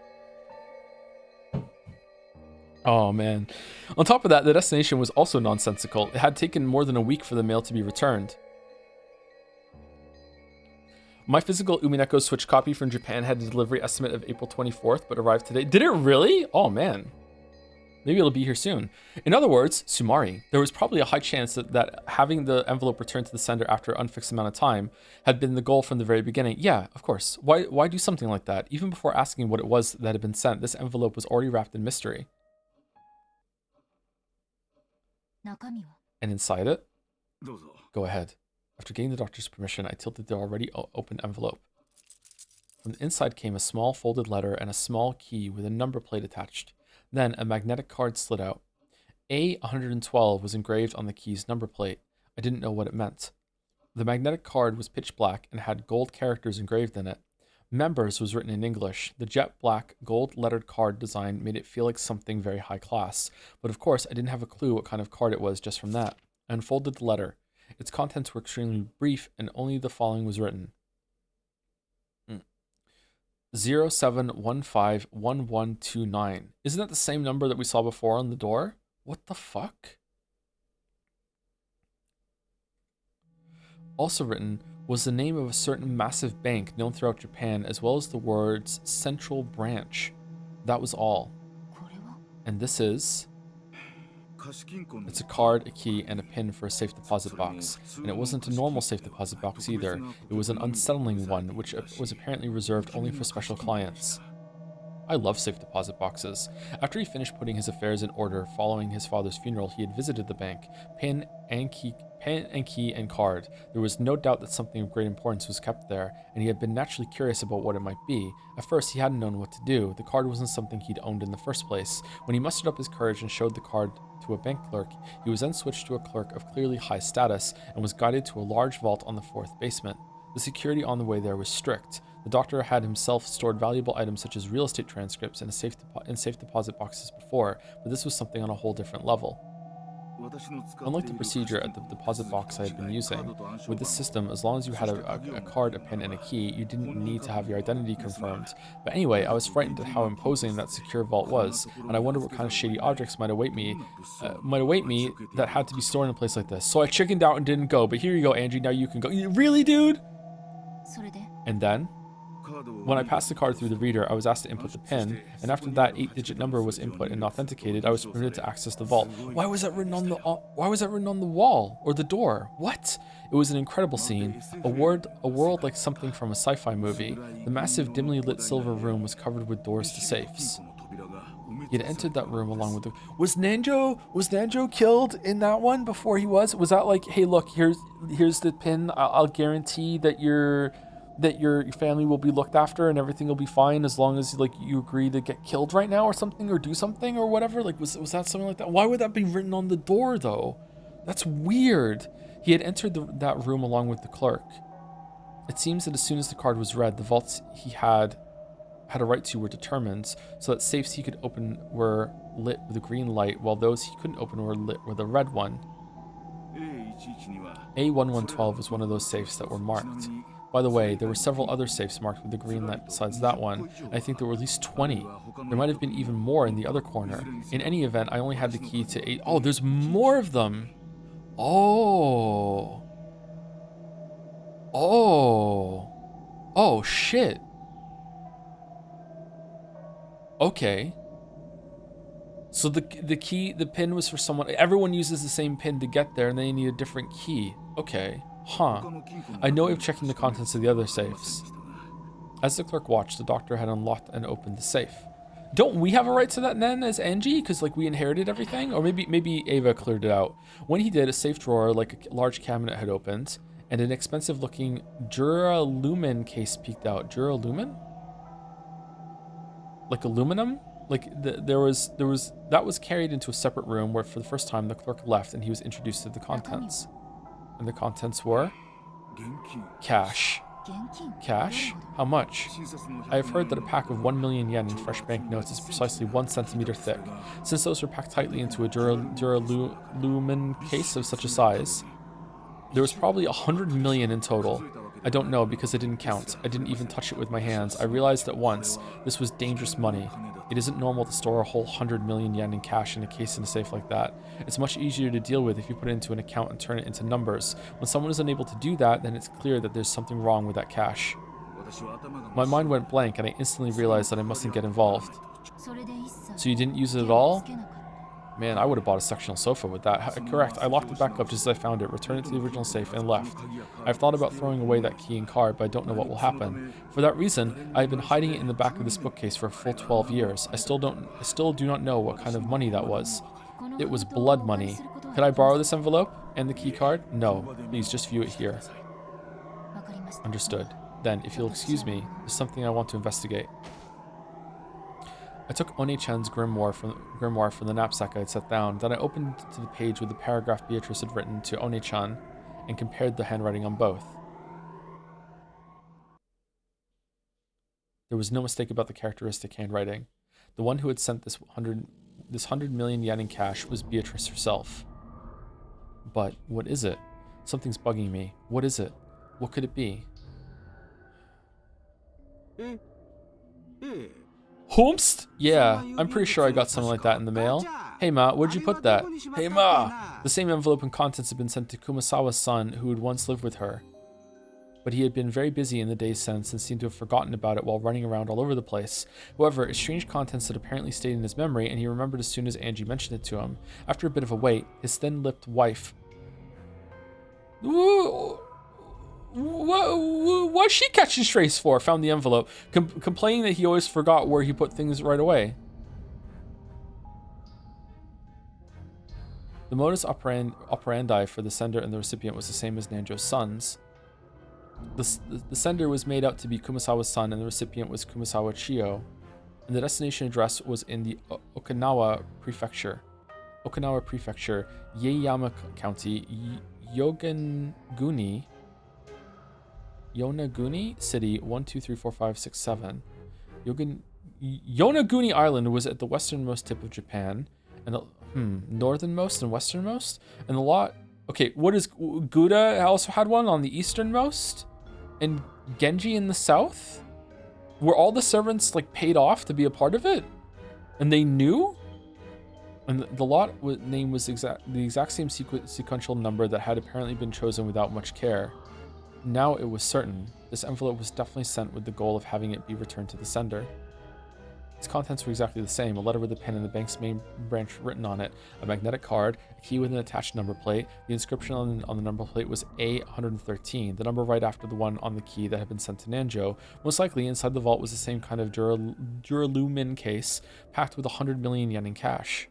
Oh man. On top of that, the destination was also nonsensical. It had taken more than a week for the mail to be returned. My physical Umineko Switch copy from Japan had a delivery estimate of April 24th, but arrived today. Did it really? Oh man. Maybe it'll be here soon. In other words, Sumari, there was probably a high chance that having the envelope returned to the sender after an unfixed amount of time had been the goal from the very beginning. Yeah, of course. Why do something like that? Even before asking what it was that had been sent, this envelope was already wrapped in mystery. And inside it? Go ahead. After getting the doctor's permission, I tilted the already open envelope. From the inside came a small folded letter and a small key with a number plate attached. Then a magnetic card slid out. A112 was engraved on the key's number plate. I didn't know what it meant. The magnetic card was pitch black and had gold characters engraved in it. Members was written in English. The jet black gold lettered card design made it feel like something very high class. But of course, I didn't have a clue what kind of card it was just from that. I unfolded the letter. Its contents were extremely brief and only the following was written. 07151129. Isn't that the same number that we saw before on the door? What the fuck? Also written was the name of a certain massive bank known throughout Japan, as well as the words Central Branch. That was all. And this is... It's a card, a key, and a pin for a safe deposit box. And it wasn't a normal safe deposit box either. It was an unsettling one, which was apparently reserved only for special clients. I love safe deposit boxes. After he finished putting his affairs in order following his father's funeral, he had visited the bank. Pin and key and card. There was no doubt that something of great importance was kept there, and he had been naturally curious about what it might be. At first, he hadn't known what to do. The card wasn't something he'd owned in the first place. When he mustered up his courage and showed the card to a bank clerk, he was then switched to a clerk of clearly high status and was guided to a large vault on the 4th basement. The security on the way there was strict. The doctor had himself stored valuable items such as real estate transcripts in safe deposit boxes before, but this was something on a whole different level. Unlike the procedure at the deposit box I had been using, with this system, as long as you had a card, a pin, and a key, you didn't need to have your identity confirmed. But anyway, I was frightened at how imposing that secure vault was, and I wondered what kind of shady objects might await me that had to be stored in a place like this. So I chickened out and didn't go, but here you go, Angie, now you can go. Really, dude? And then? When I passed the card through the reader, I was asked to input the PIN, and after that 8-digit number was input and authenticated, I was permitted to access the vault. Why was that written on the wall or the door? What? It was an incredible scene, a world like something from a sci-fi movie. The massive, dimly lit silver room was covered with doors to safes. He had entered that room along with the... Was Nanjo killed in that one before he was? Was that like, hey, look, here's the PIN. I'll guarantee that your family will be looked after and everything will be fine as long as like you agree to get killed right now or something or do something or whatever? Like was that something like that? Why would that be written on the door though? That's weird. He had entered that room along with the clerk. It seems that as soon as the card was read, the vaults he had a right to were determined, so that safes he could open were lit with a green light, while those he couldn't open were lit with a red one. A1112 was one of those safes that were marked. By the way, there were several other safes marked with the green light besides that one, and I think there were at least 20. There might have been even more in the other corner. In any event, I only had the key to 8. Oh, there's more of them! Oh, shit. Okay. So the pin was for someone. Everyone uses the same pin to get there, and they need a different key. Okay. Huh. I know of checking the contents of the other safes. As the clerk watched, the doctor had unlocked and opened the safe. Don't we have a right to that then as Angie? Because like we inherited everything? Or maybe Ava cleared it out. When he did, a safe drawer like a large cabinet had opened, and an expensive looking Duralumin case peeked out. Duralumin? Like aluminum? Like there was that was carried into a separate room where for the first time the clerk left and he was introduced to the contents. And the contents were cash. Cash? How much? I have heard that a pack of 1 million yen in fresh banknotes is precisely 1 centimeter thick. Since those were packed tightly into a Duralumin case of such a size, there was probably 100 million in total. I don't know because I didn't count. I didn't even touch it with my hands. I realized at once this was dangerous money. It isn't normal to store a whole 100 million yen in cash in a case in a safe like that. It's much easier to deal with if you put it into an account and turn it into numbers. When someone is unable to do that, then it's clear that there's something wrong with that cash. My mind went blank and I instantly realized that I mustn't get involved. So you didn't use it at all? Man, I would have bought a sectional sofa with that. Correct, I locked it back up just as I found it, returned it to the original safe, and left. I've thought about throwing away that key and card, but I don't know what will happen. For that reason, I have been hiding it in the back of this bookcase for a full 12 years. I still do not know what kind of money that was. It was blood money. Could I borrow this envelope? And the key card? No. Please, just view it here. Understood. Then, if you'll excuse me, there's something I want to investigate. I took Oni-chan's grimoire from the knapsack I had set down. Then I opened to the page with the paragraph Beatrice had written to Oni-chan and compared the handwriting on both. There was no mistake about the characteristic handwriting. The one who had sent this 100 million yen in cash was Beatrice herself. But what is it? Something's bugging me. What is it? What could it be? Homst? Yeah, I'm pretty sure I got something like that in the mail. Hey Ma, where'd you put that? Hey Ma! The same envelope and contents had been sent to Kumasawa's son, who had once lived with her. But he had been very busy in the days since and seemed to have forgotten about it while running around all over the place. However, its strange contents had apparently stayed in his memory, and he remembered as soon as Angie mentioned it to him. After a bit of a wait, his thin-lipped wife... What's she catching strays for? Found the envelope, complaining that he always forgot where he put things right away. The modus operandi for the sender and the recipient was the same as Nanjo's son's. The sender was made out to be Kumasawa's son, and the recipient was Kumasawa Chiyo. And the destination address was in the Okinawa Prefecture, Yeiyama County, Yonaguni City, 1, 2, 3, 4, 5, 6, 7. Yonaguni Island was at the westernmost tip of Japan, and Northernmost and westernmost? And the lot... Okay, what is... Gouda also had one on the easternmost? And Genji in the south? Were all the servants, like, paid off to be a part of it? And they knew? And the lot name was the exact same sequential number that had apparently been chosen without much care. Now it was certain. This envelope was definitely sent with the goal of having it be returned to the sender. Its contents were exactly the same: a letter with a pin and the bank's main branch written on it, a magnetic card, a key with an attached number plate. The inscription on the number plate was A113, the number right after the one on the key that had been sent to Nanjo. Most likely, inside the vault was the same kind of Duralumin case, packed with 100 million yen in cash.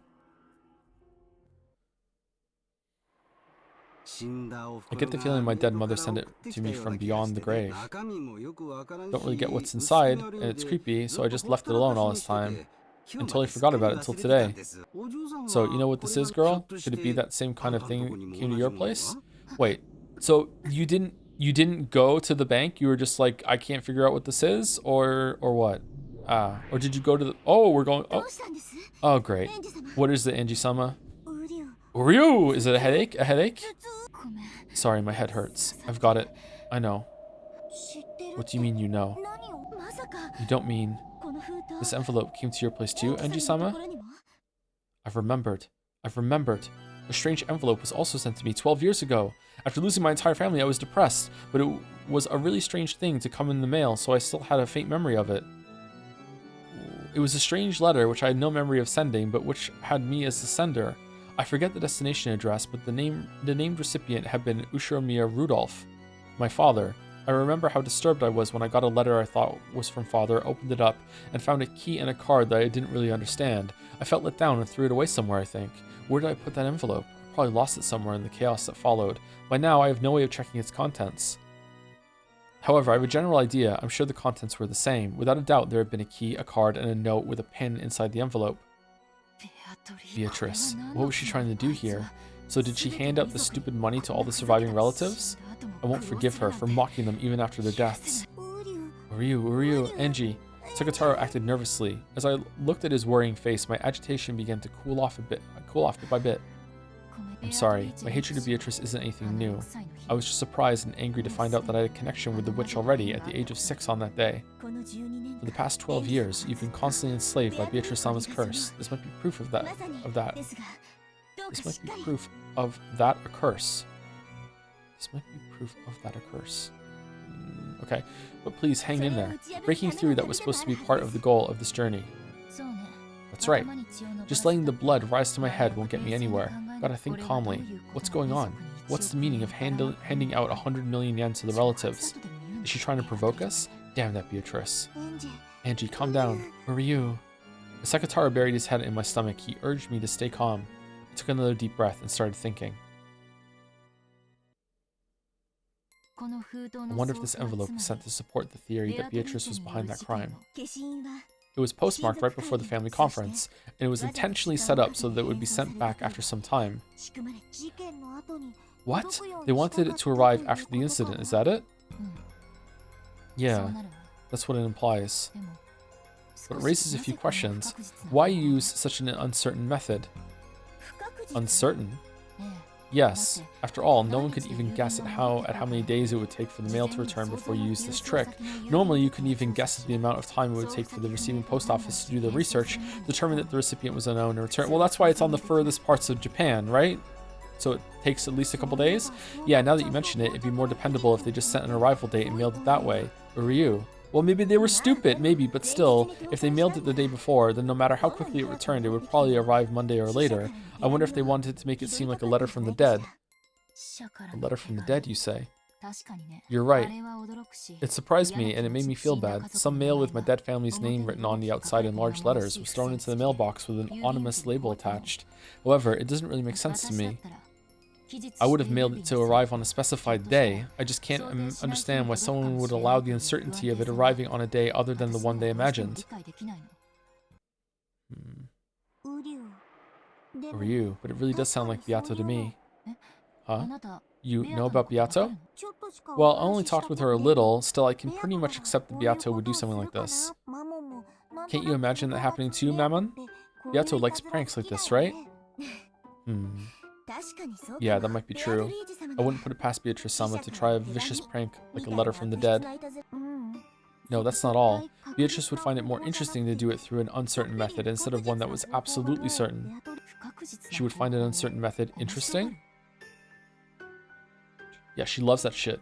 I get the feeling my dead mother sent it to me from beyond the grave. Don't really get what's inside, and it's creepy, so I just left it alone all this time. And totally forgot about it until today. So, you know what this is, girl? Could it be that same kind of thing came to your place? Wait, so you didn't go to the bank? You were just like, I can't figure out what this is? Or what? Or did you go to the... Oh, we're going... Oh, great. What is it, Anji-sama? Ryu! Is it a headache? A headache? Sorry, my head hurts. I've got it. I know. What do you mean you know? You don't mean... This envelope came to your place too, Anji-sama? I've remembered. A strange envelope was also sent to me 12 years ago. After losing my entire family, I was depressed, but it was a really strange thing to come in the mail, so I still had a faint memory of it. It was a strange letter which I had no memory of sending, but which had me as the sender. I forget the destination address, but the named recipient had been Ushiromiya Rudolph, my father. I remember how disturbed I was when I got a letter I thought was from father, opened it up, and found a key and a card that I didn't really understand. I felt let down and threw it away somewhere, I think. Where did I put that envelope? I probably lost it somewhere in the chaos that followed. By now, I have no way of checking its contents. However, I have a general idea. I'm sure the contents were the same. Without a doubt, there had been a key, a card, and a note with a pin inside the envelope. Beatrice, what was she trying to do here? So did she hand out the stupid money to all the surviving relatives? I won't forgive her for mocking them even after their deaths. Uryu, Angie. Sakataro acted nervously. As I looked at his worrying face, my agitation began to cool off bit by bit. I'm sorry, my hatred of Beatrice isn't anything new. I was just surprised and angry to find out that I had a connection with the witch already at the age of 6 on that day. For the past 12 years, you've been constantly enslaved by Beatrice-sama's curse. This might be proof of that. This might be proof of that a curse. Okay, but please hang in there. Breaking through that was supposed to be part of the goal of this journey. That's right. Just letting the blood rise to my head won't get me anywhere. Gotta think calmly. What's going on? What's the meaning of handing out 100 million yen to the relatives? Is she trying to provoke us? Damn that Beatrice. Angie, calm down. Where were you? As Sakataro buried his head in my stomach, he urged me to stay calm. I took another deep breath and started thinking. I wonder if this envelope was sent to support the theory that Beatrice was behind that crime. It was postmarked right before the family conference, and it was intentionally set up so that it would be sent back after some time. What? They wanted it to arrive after the incident, is that it? Yeah, that's what it implies. But it raises a few questions. Why use such an uncertain method? Uncertain? Yes. After all, no one could even guess at how many days it would take for the mail to return before you use this trick. Normally, you couldn't even guess at the amount of time it would take for the receiving post office to do the research, determine that the recipient was unknown, and return. Well, that's why it's on the furthest parts of Japan, right? So it takes at least a couple days? Yeah, now that you mention it, it'd be more dependable if they just sent an arrival date and mailed it that way. Or you? Well, maybe they were stupid, maybe, but still, if they mailed it the day before, then no matter how quickly it returned, it would probably arrive Monday or later. I wonder if they wanted to make it seem like a letter from the dead. A letter from the dead, you say? You're right. It surprised me, and it made me feel bad. Some mail with my dead family's name written on the outside in large letters was thrown into the mailbox with an anonymous label attached. However, it doesn't really make sense to me. I would have mailed it to arrive on a specified day. I just can't understand why someone would allow the uncertainty of it arriving on a day other than the one they imagined. Or you, but it really does sound like Beato to me. Huh? You know about Beato? Well, I only talked with her a little, still I can pretty much accept that Beato would do something like this. Can't you imagine that happening to you, Mammon? Beato likes pranks like this, right? Yeah, that might be true. I wouldn't put it past Beatrice-sama to try a vicious prank like a letter from the dead. No, that's not all. Beatrice would find it more interesting to do it through an uncertain method instead of one that was absolutely certain. She would find an uncertain method interesting? Yeah, she loves that shit.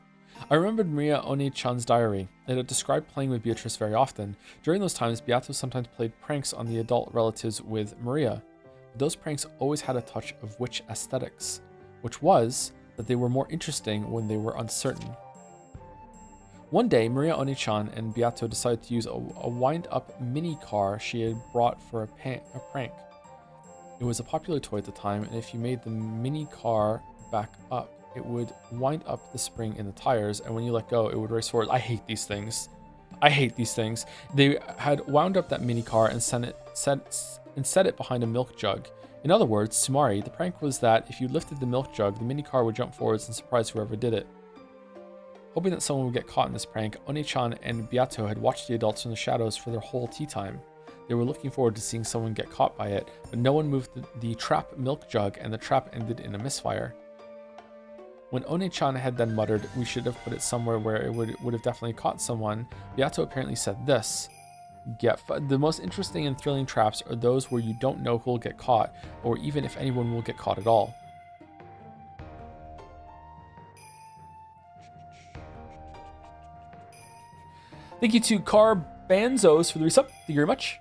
I remembered Maria One-chan's diary. It had described playing with Beatrice very often. During those times, Beato sometimes played pranks on the adult relatives with Maria. Those pranks always had a touch of witch aesthetics, which was that they were more interesting when they were uncertain. One day, Maria One-chan and Beato decided to use a wind-up mini car she had brought for a prank. It was a popular toy at the time, and if you made the mini car back up, it would wind up the spring in the tires, and when you let go, it would race forward. I hate these things. I hate these things. They had wound up that mini car and set it behind a milk jug. In other words, Sumari, the prank was that if you lifted the milk jug, the mini car would jump forwards and surprise whoever did it. Hoping that someone would get caught in this prank, One-chan and Beato had watched the adults from the shadows for their whole tea time. They were looking forward to seeing someone get caught by it, but no one moved the trap milk jug, and the trap ended in a misfire. When One-chan had then muttered, "We should have put it somewhere where it would have definitely caught someone," Beato apparently said this: the most interesting and thrilling traps are those where you don't know who will get caught, or even if anyone will get caught at all. Thank you to Carbanzos for the resub. Thank you very much.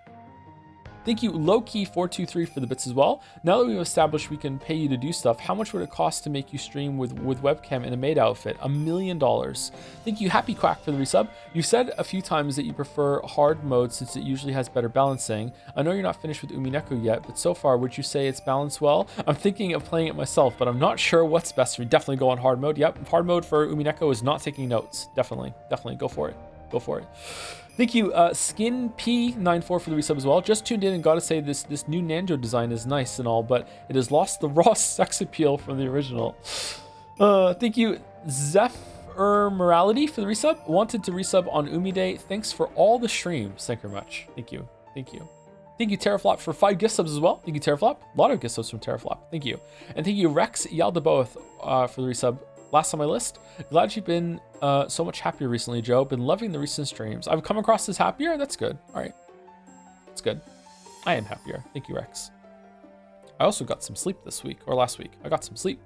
Thank you, Loki423 for the bits as well. Now that we've established we can pay you to do stuff, how much would it cost to make you stream with webcam in a maid outfit? $1 million. Thank you, Happy Quack, for the resub. You said a few times that you prefer hard mode since it usually has better balancing. I know you're not finished with Umineko yet, but so far, would you say it's balanced well? I'm thinking of playing it myself, but I'm not sure what's best for me. Definitely go on hard mode. Yep, hard mode for Umineko is not taking notes. Definitely go for it. Go for it. Thank you, SkinP94 for the resub as well. Just tuned in and gotta say this new Nanjo design is nice and all, but it has lost the raw sex appeal from the original. Thank you, Zephyr Morality for the resub. Wanted to resub on Umi Day. Thanks for all the streams. Thank you very much. Thank you. Thank you. Thank you, Terraflop, for 5 gift subs as well. Thank you, Terraflop. A lot of gift subs from Terraflop. Thank you. And thank you, Rex Yaldaboth, for the resub. Last on my list. Glad you've been so much happier recently, Joe. Been loving the recent streams. I've come across as happier. That's good. All right. That's good. I am happier. Thank you, Rex. I also got some sleep this week, or last week. I got some sleep.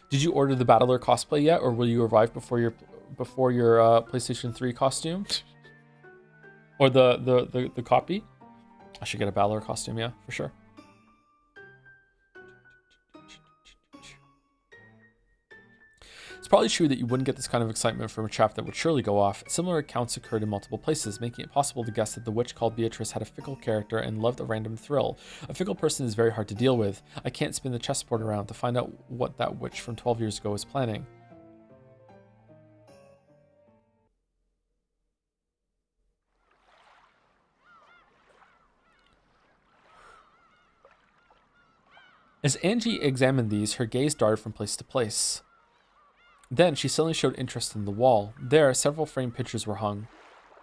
Did you order the Battler cosplay yet, or will you arrive before your PlayStation 3 costume? Or the copy? I should get a Battler costume, yeah, for sure. It's probably true that you wouldn't get this kind of excitement from a trap that would surely go off. Similar accounts occurred in multiple places, making it possible to guess that the witch called Beatrice had a fickle character and loved a random thrill. A fickle person is very hard to deal with. I can't spin the chessboard around to find out what that witch from 12 years ago was planning. As Angie examined these, her gaze darted from place to place. Then she suddenly showed interest in the wall. There, several framed pictures were hung.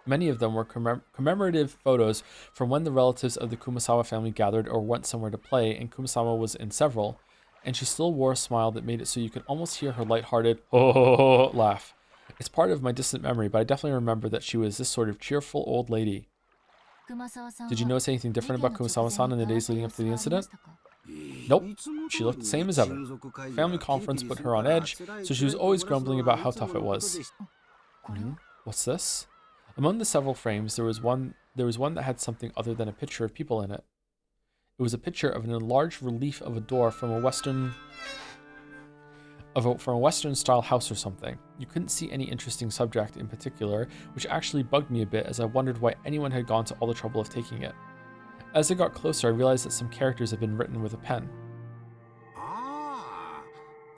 Many of them were commemorative photos from when the relatives of the Kumasawa family gathered or went somewhere to play, and Kumasawa was in several. And she still wore a smile that made it so you could almost hear her lighthearted laugh. It's part of my distant memory, but I definitely remember that she was this sort of cheerful old lady. Did you notice anything different about Kumasawa-san in the days leading up to the incident? Nope, she looked the same as ever. Family conference put her on edge, so she was always grumbling about how tough it was. What's this? Among the several frames, there was one that had something other than a picture of people in it. It was a picture of an enlarged relief of a door from a Western style house or something. You couldn't see any interesting subject in particular, which actually bugged me a bit as I wondered why anyone had gone to all the trouble of taking it. As I got closer, I realized that some characters had been written with a pen.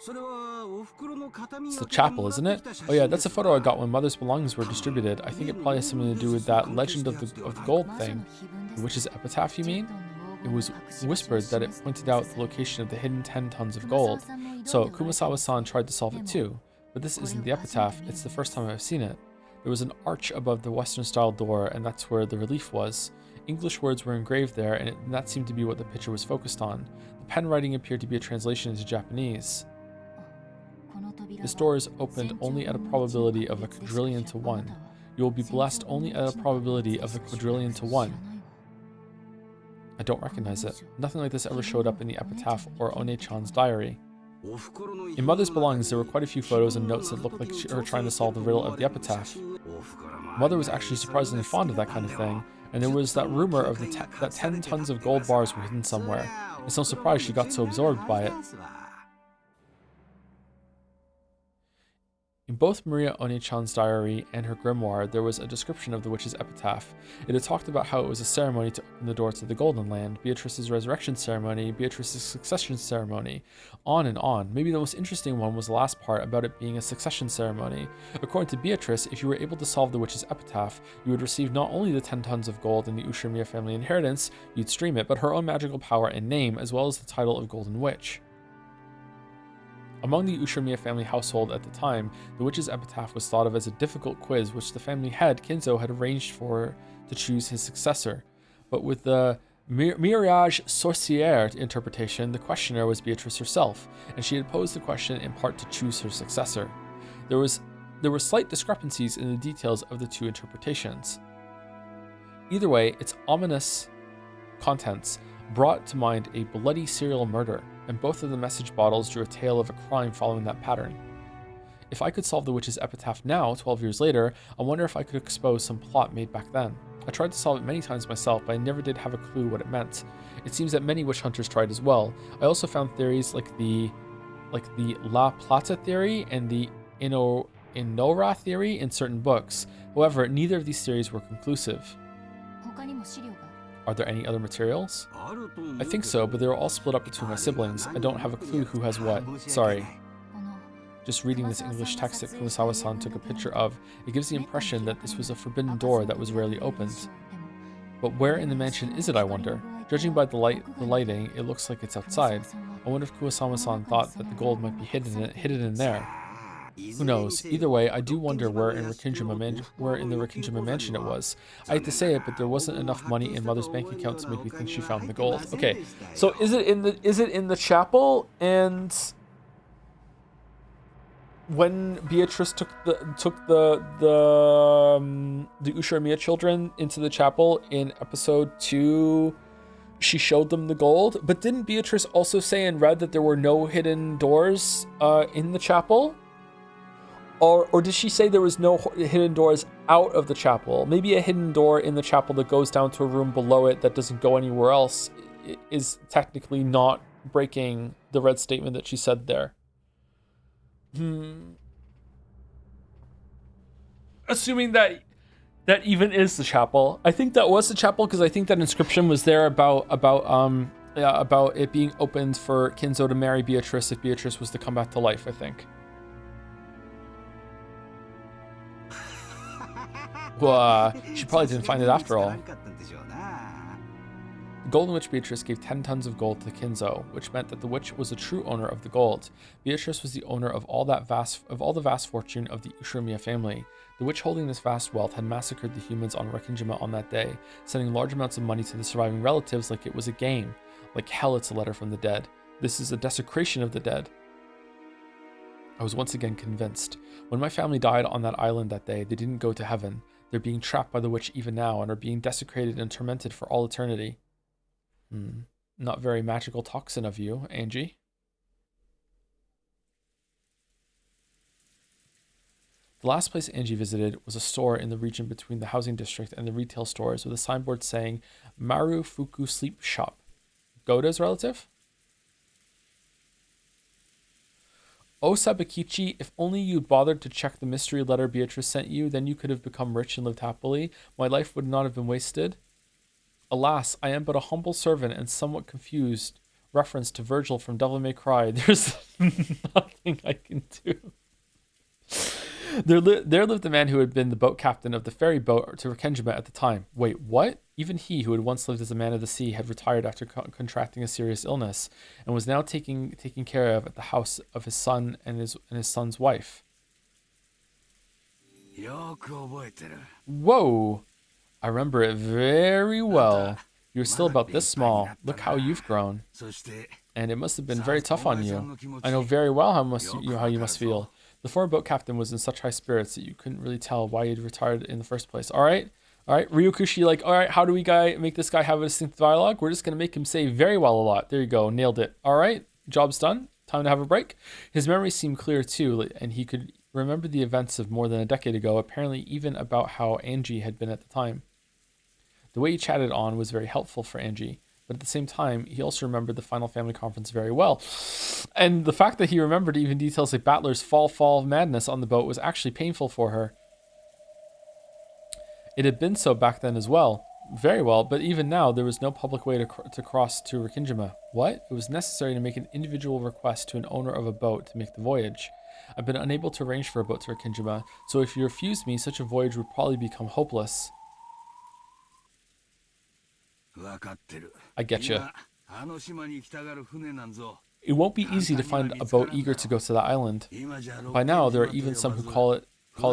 It's the chapel, isn't it? Oh yeah, that's a photo I got when Mother's belongings were distributed. I think it probably has something to do with that legend of the gold thing. The witch's epitaph, you mean? It was whispered that it pointed out the location of the hidden 10 tons of gold. So Kumasawa-san tried to solve it too. But this isn't the epitaph, it's the first time I've seen it. There was an arch above the Western-style door, and that's where the relief was. English words were engraved there, and that seemed to be what the picture was focused on. The pen writing appeared to be a translation into Japanese. This door is opened only at a probability of a quadrillion to 1. You will be blessed only at a probability of a quadrillion to 1. I don't recognize it. Nothing like this ever showed up in the epitaph or One-chan's diary. In Mother's belongings, there were quite a few photos and notes that looked like her trying to solve the riddle of the epitaph. Mother was actually surprisingly fond of that kind of thing, and there was that rumor of that 10 tons of gold bars were hidden somewhere. It's no surprise she got so absorbed by it. In both Maria One-chan's diary and her grimoire, there was a description of the witch's epitaph. It had talked about how it was a ceremony to open the door to the Golden Land, Beatrice's resurrection ceremony, Beatrice's succession ceremony, on and on. Maybe the most interesting one was the last part about it being a succession ceremony. According to Beatrice, if you were able to solve the witch's epitaph, you would receive not only the 10 tons of gold in the Ushirmiya family inheritance, you'd stream it, but her own magical power and name, as well as the title of Golden Witch. Among the Ushirmiya family household at the time, the witch's epitaph was thought of as a difficult quiz which the family head, Kinzo, had arranged for to choose his successor. But with the Mirage Sorcière interpretation, the questioner was Beatrice herself, and she had posed the question in part to choose her successor. There were slight discrepancies in the details of the two interpretations. Either way, its ominous contents brought to mind a bloody serial murder, and both of the message bottles drew a tale of a crime following that pattern. If I could solve the witch's epitaph now, 12 years later, I wonder if I could expose some plot made back then. I tried to solve it many times myself, but I never did have a clue what it meant. It seems that many witch hunters tried as well. I also found theories like the La Plata theory and the Inora theory in certain books. However, neither of these theories were conclusive. Are there any other materials? I think so, but they were all split up between my siblings. I don't have a clue who has what. Sorry. Just reading this English text that Kurosawa-san took a picture of, it gives the impression that this was a forbidden door that was rarely opened. But where in the mansion is it, I wonder? Judging by the lighting, it looks like it's outside. I wonder if Kurosawa-san thought that the gold might be hidden in there. Who knows? Either way, I do wonder where in the Rikijima mansion it was. I hate to say it, but there wasn't enough money in Mother's bank account to make me think she found the gold. Okay, so is it in the chapel? And when Beatrice took the Ushirmiya children into the chapel in episode 2, she showed them the gold. But didn't Beatrice also say in red that there were no hidden doors in the chapel? Or did she say there was no hidden doors out of the chapel? Maybe a hidden door in the chapel that goes down to a room below it that doesn't go anywhere else is technically not breaking the red statement that she said there. Assuming that even is the chapel. I think that was the chapel because I think that inscription was there about it being opened for Kinzo to marry Beatrice if Beatrice was to come back to life, I think. Well, she probably didn't find it after all. The Golden Witch Beatrice gave 10 tons of gold to Kinzo, which meant that the witch was the true owner of the gold. Beatrice was the owner of all the vast fortune of the Ushirmiya family. The witch holding this vast wealth had massacred the humans on Rikijima on that day, sending large amounts of money to the surviving relatives like it was a game. Like hell, it's a letter from the dead. This is a desecration of the dead. I was once again convinced. When my family died on that island that day, they didn't go to heaven. They're being trapped by the witch even now and are being desecrated and tormented for all eternity. Not very magical toxin of you, Angie. The last place Angie visited was a store in the region between the housing district and the retail stores with a signboard saying Marufuku Sleep Shop. Goda's relative? Oh, Sabakichi, if only you'd bothered to check the mystery letter Beatrice sent you, then you could have become rich and lived happily. My life would not have been wasted. Alas, I am but a humble servant and somewhat confused. Reference to Virgil from Devil May Cry. There's nothing I can do. There lived a man who had been the boat captain of the ferry boat to Rikijima at the time. Wait, what? Even he, who had once lived as a man of the sea, had retired after contracting a serious illness, and was now taken care of at the house of his son and his son's wife. Whoa! I remember it very well. You were still about this small. Look how you've grown. And it must have been very tough on you. I know very well how you must feel. The former boat captain was in such high spirits that you couldn't really tell why he'd retired in the first place. All right. Ryukushi, like, all right, how do we make this guy have a distinct dialogue? We're just going to make him say very well a lot. There you go. Nailed it. All right. Job's done. Time to have a break. His memory seemed clear too, and he could remember the events of more than a decade ago, apparently even about how Angie had been at the time. The way he chatted on was very helpful for Angie, but at the same time, he also remembered the final family conference very well. And the fact that he remembered even details like Battler's fall madness on the boat was actually painful for her. It had been so back then as well. Very well, but even now, there was no public way to cross to Rikingima. What? It was necessary to make an individual request to an owner of a boat to make the voyage. I've been unable to arrange for a boat to Rikingima, so if you refused me, such a voyage would probably become hopeless. I get you. It won't be easie to find a boat eager to go to the island. By now, there are even some who call it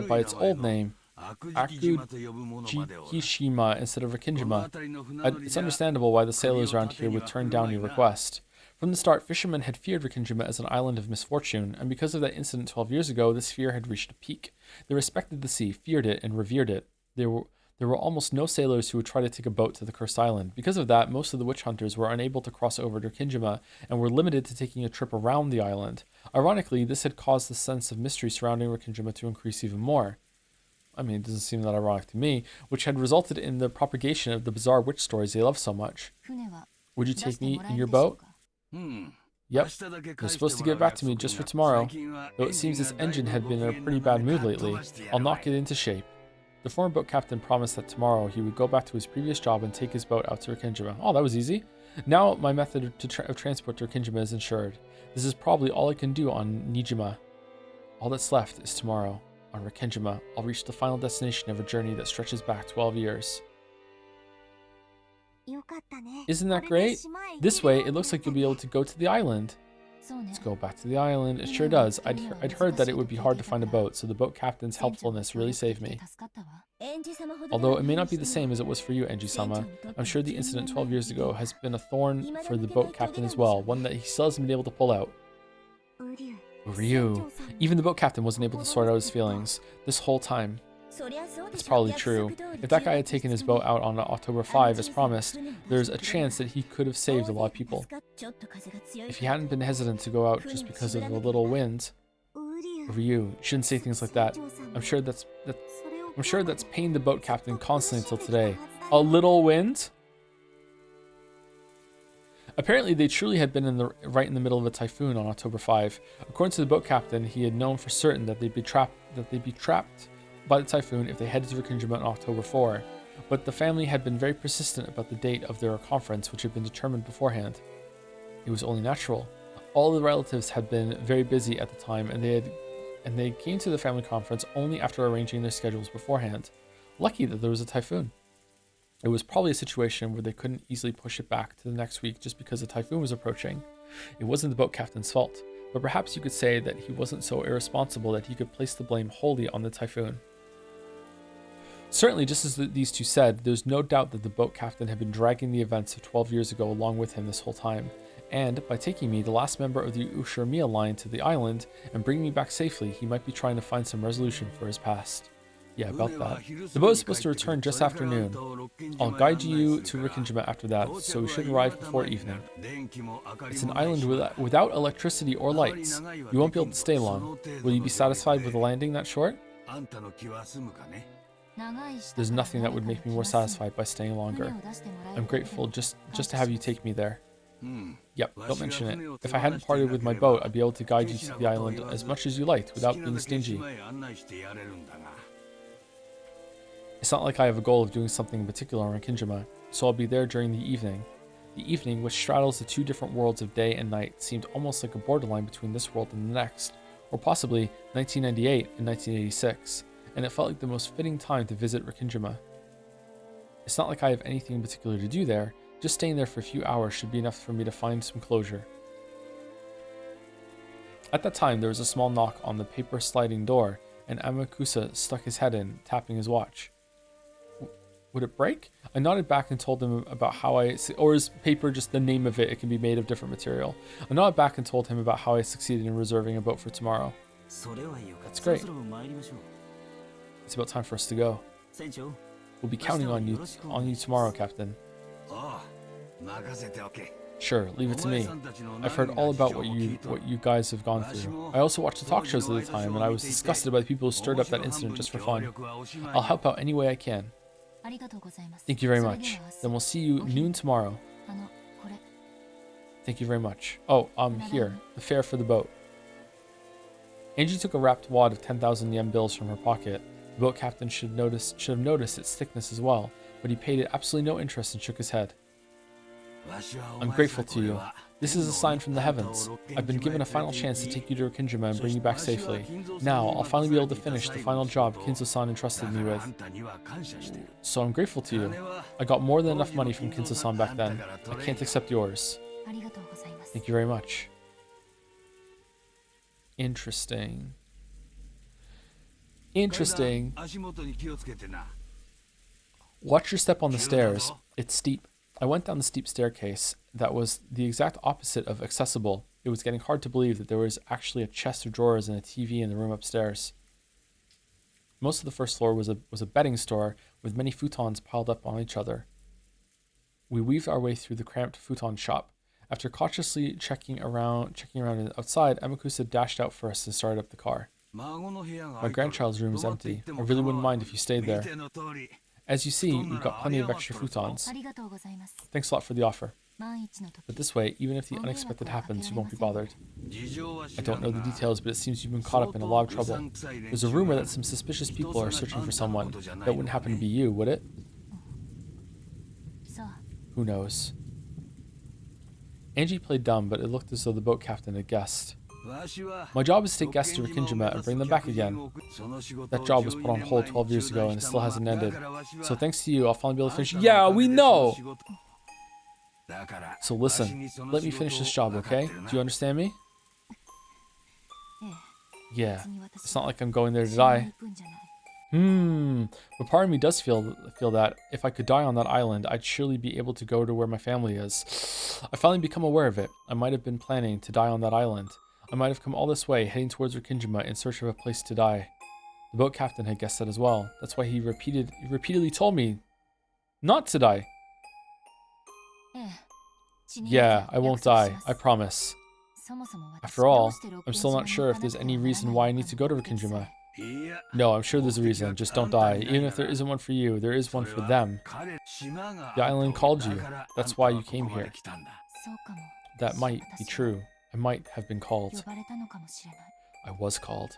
by its old name, Akujikishima instead of Rikingima. It's understandable why the sailors around here would turn down your request. From the start, fishermen had feared Rikingima as an island of misfortune, and because of that incident 12 years ago, this fear had reached a peak. They respected the sea, feared it, and revered it. There were almost no sailors who would try to take a boat to the cursed island. Because of that, most of the witch hunters were unable to cross over to Rikingima and were limited to taking a trip around the island. Ironically, this had caused the sense of mystery surrounding Rikingima to increase even more. I mean, it doesn't seem that ironic to me, which had resulted in the propagation of the bizarre witch stories they love so much. Would you take me in your boat? Yep. You're supposed to give it back to me just for tomorrow. Though it seems this engine had been in a pretty bad mood lately. I'll knock it into shape. The former boat captain promised that tomorrow he would go back to his previous job and take his boat out to Rikingima. Oh, that was easy. Now my method of transport to Rikingima is ensured. This is probably all I can do on Nijima. All that's left is tomorrow. On Rikingima, I'll reach the final destination of a journey that stretches back 12 years. Isn't that great? This way, it looks like you'll be able to go to the island. Let's go back to the island. It sure does. I'd heard that it would be hard to find a boat, so the boat captain's helpfulness really saved me. Although it may not be the same as it was for you, Enji-sama, I'm sure the incident 12 years ago has been a thorn for the boat captain as well, one that he still hasn't been able to pull out. Ryu. Even the boat captain wasn't able to sort out his feelings this whole time. It's probably true. If that guy had taken his boat out on October 5 as promised, there's a chance that he could have saved a lot of people. If he hadn't been hesitant to go out just because of a little wind. Ryu, you shouldn't say things like that. I'm sure that's pained the boat captain constantly until today. A little wind? Apparently, they truly had been right in the middle of a typhoon on October 5. According to the boat captain, he had known for certain that they'd be trapped by the typhoon if they headed to Rikingima on October 4. But the family had been very persistent about the date of their conference, which had been determined beforehand. It was only natural. All the relatives had been very busy at the time, and they came to the family conference only after arranging their schedules beforehand. Lucky that there was a typhoon. It was probably a situation where they couldn't easily push it back to the next week just because the typhoon was approaching. It wasn't the boat captain's fault, but perhaps you could say that he wasn't so irresponsible that he could place the blame wholly on the typhoon. Certainly, just as these two said, there's no doubt that the boat captain had been dragging the events of 12 years ago along with him this whole time, and by taking me, the last member of the Ushiramiya line, to the island and bringing me back safely, he might be trying to find some resolution for his past. Yeah, about that. The boat is supposed to return just after noon. I'll guide you to Rikingima after that, so we should arrive before evening. It's an island without electricity or lights. You won't be able to stay long. Will you be satisfied with a landing that short? There's nothing that would make me more satisfied by staying longer. I'm grateful just to have you take me there. Yep, don't mention it. If I hadn't parted with my boat, I'd be able to guide you to the island as much as you liked without being stingy. It's not like I have a goal of doing something in particular on Rikingima, so I'll be there during the evening. The evening, which straddles the two different worlds of day and night, seemed almost like a borderline between this world and the next, or possibly 1998 and 1986, and it felt like the most fitting time to visit Rikingima. It's not like I have anything in particular to do there, just staying there for a few hours should be enough for me to find some closure. At that time, there was a small knock on the paper sliding door, and Amakusa stuck his head in, tapping his watch. Would it break? I nodded back and told him about how or is paper just the name of it? It can be made of different material. I nodded back and told him about how I succeeded in reserving a boat for tomorrow. That's great. It's about time for us to go. We'll be counting on you tomorrow, Captain. Sure, leave it to me. I've heard all about what you guys have gone through. I also watched the talk shows at the time, and I was disgusted by the people who stirred up that incident just for fun. I'll help out any way I can. Thank you very much. Then we'll see you noon tomorrow. Thank you very much. Oh, here. The fare for the boat. Angie took a wrapped wad of 10,000 yen bills from her pocket. The boat captain should have noticed its thickness as well, but he paid it absolutely no interest and shook his head. I'm grateful to you. This is a sign from the heavens. I've been given a final chance to take you to Rikinjima and bring you back safely. Now, I'll finally be able to finish the final job Kinzo-san entrusted me with. So I'm grateful to you. I got more than enough money from Kinzo-san back then. I can't accept yours. Thank you very much. Interesting. Interesting. Watch your step on the stairs. It's steep. I went down the steep staircase that was the exact opposite of accessible. It was getting hard to believe that there was actually a chest of drawers and a TV in the room upstairs. Most of the first floor was a bedding store with many futons piled up on each other. We weaved our way through the cramped futon shop. After cautiously checking around outside, Amakusa dashed out for us and started up the car. My grandchild's room is empty. I really wouldn't mind if you stayed there. As you see, we've got plenty of extra futons. Thanks a lot for the offer. But this way, even if the unexpected happens, you won't be bothered. I don't know the details, but it seems you've been caught up in a lot of trouble. There's a rumor that some suspicious people are searching for someone. That wouldn't happen to be you, would it? Who knows? Angie played dumb, but it looked as though the boat captain had guessed. My job is to take guests to Rikinjima and bring them back again. That job was put on hold 12 years ago and it still hasn't ended. So thanks to you, I'll finally be able to finish. Yeah, we know! So listen, let me finish this job, okay? Do you understand me? Yeah, it's not like I'm going there to die. But part of me does feel that if I could die on that island, I'd surely be able to go to where my family is. I finally become aware of it. I might have been planning to die on that island. I might have come all this way, heading towards Rikinjima in search of a place to die. The boat captain had guessed that as well. That's why he repeatedly told me not to die. Yeah, I won't die. I promise. After all, I'm still not sure if there's any reason why I need to go to Rikinjima. No, I'm sure there's a reason. Just don't die. Even if there isn't one for you, there is one for them. The island called you. That's why you came here. That might be true. I might have been called. I was called.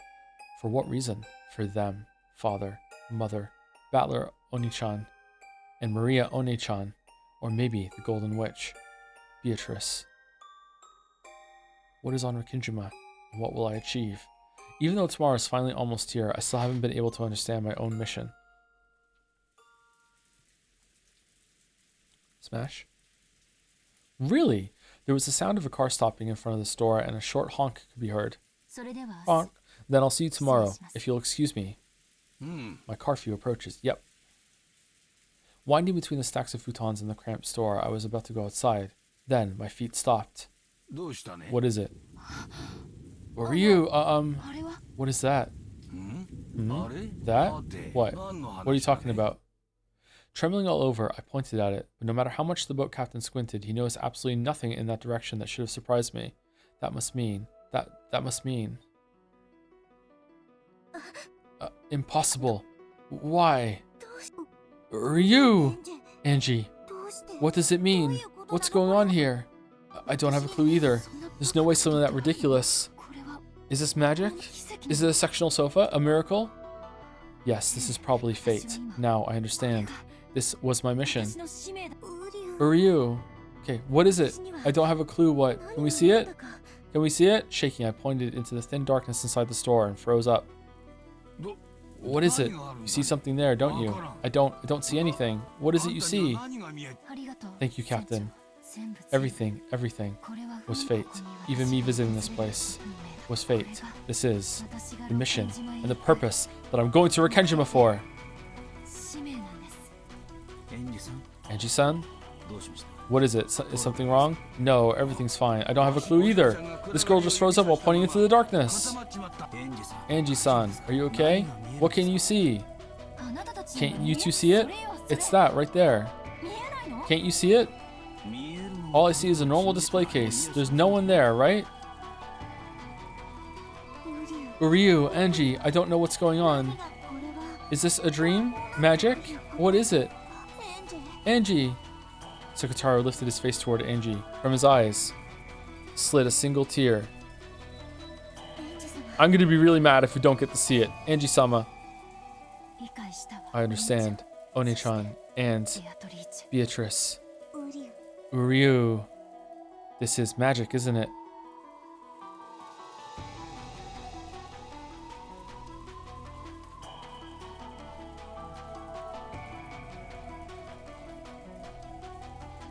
For what reason? For them, father, mother, Battler Oni-chan, and Maria One-chan, or maybe the Golden Witch, Beatrice. What is on Rikinjima, and what will I achieve? Even though tomorrow is finally almost here, I still haven't been able to understand my own mission. Smash? Really? There was the sound of a car stopping in front of the store, and a short honk could be heard. Honk. Then I'll see you tomorrow, if you'll excuse me. My curfew approaches. Yep. Winding between the stacks of futons in the cramped store, I was about to go outside. Then my feet stopped. What is it? Where are you? What is that? That? What? What are you talking about? Trembling all over, I pointed at it, but no matter how much the boat captain squinted, he noticed absolutely nothing in that direction that should have surprised me. That must mean... That must mean... impossible. Why? Ryu! Angie, what does it mean? What's going on here? I don't have a clue either. There's no way something that ridiculous. Is this magic? Is it a sectional sofa? A miracle? Yes, this is probably fate. Now I understand. This was my mission. Ryu. Okay, what is it? I don't have a clue what. Can we see it? Can we see it? Shaking, I pointed into the thin darkness inside the store and froze up. What is it? You see something there, don't you? I don't see anything. What is it you see? Thank you, Captain. Everything was fate. Even me visiting this place was fate. This is the mission and the purpose that I'm going to Rikinjima for. Angie-san? What is it? Is something wrong? No, everything's fine. I don't have a clue either. This girl just froze up while pointing into the darkness. Angie-san, are you okay? What can you see? Can't you two see it? It's that right there. Can't you see it? All I see is a normal display case. There's no one there, right? Ryu, Angie, I don't know what's going on. Is this a dream? Magic? What is it? Angie. Sukataro lifted his face toward Angie. From his eyes slid a single tear. I'm gonna be really mad if we don't get to see it. Angie-sama. I understand. One-chan and Beatrice. Ryu. This is magic, isn't it?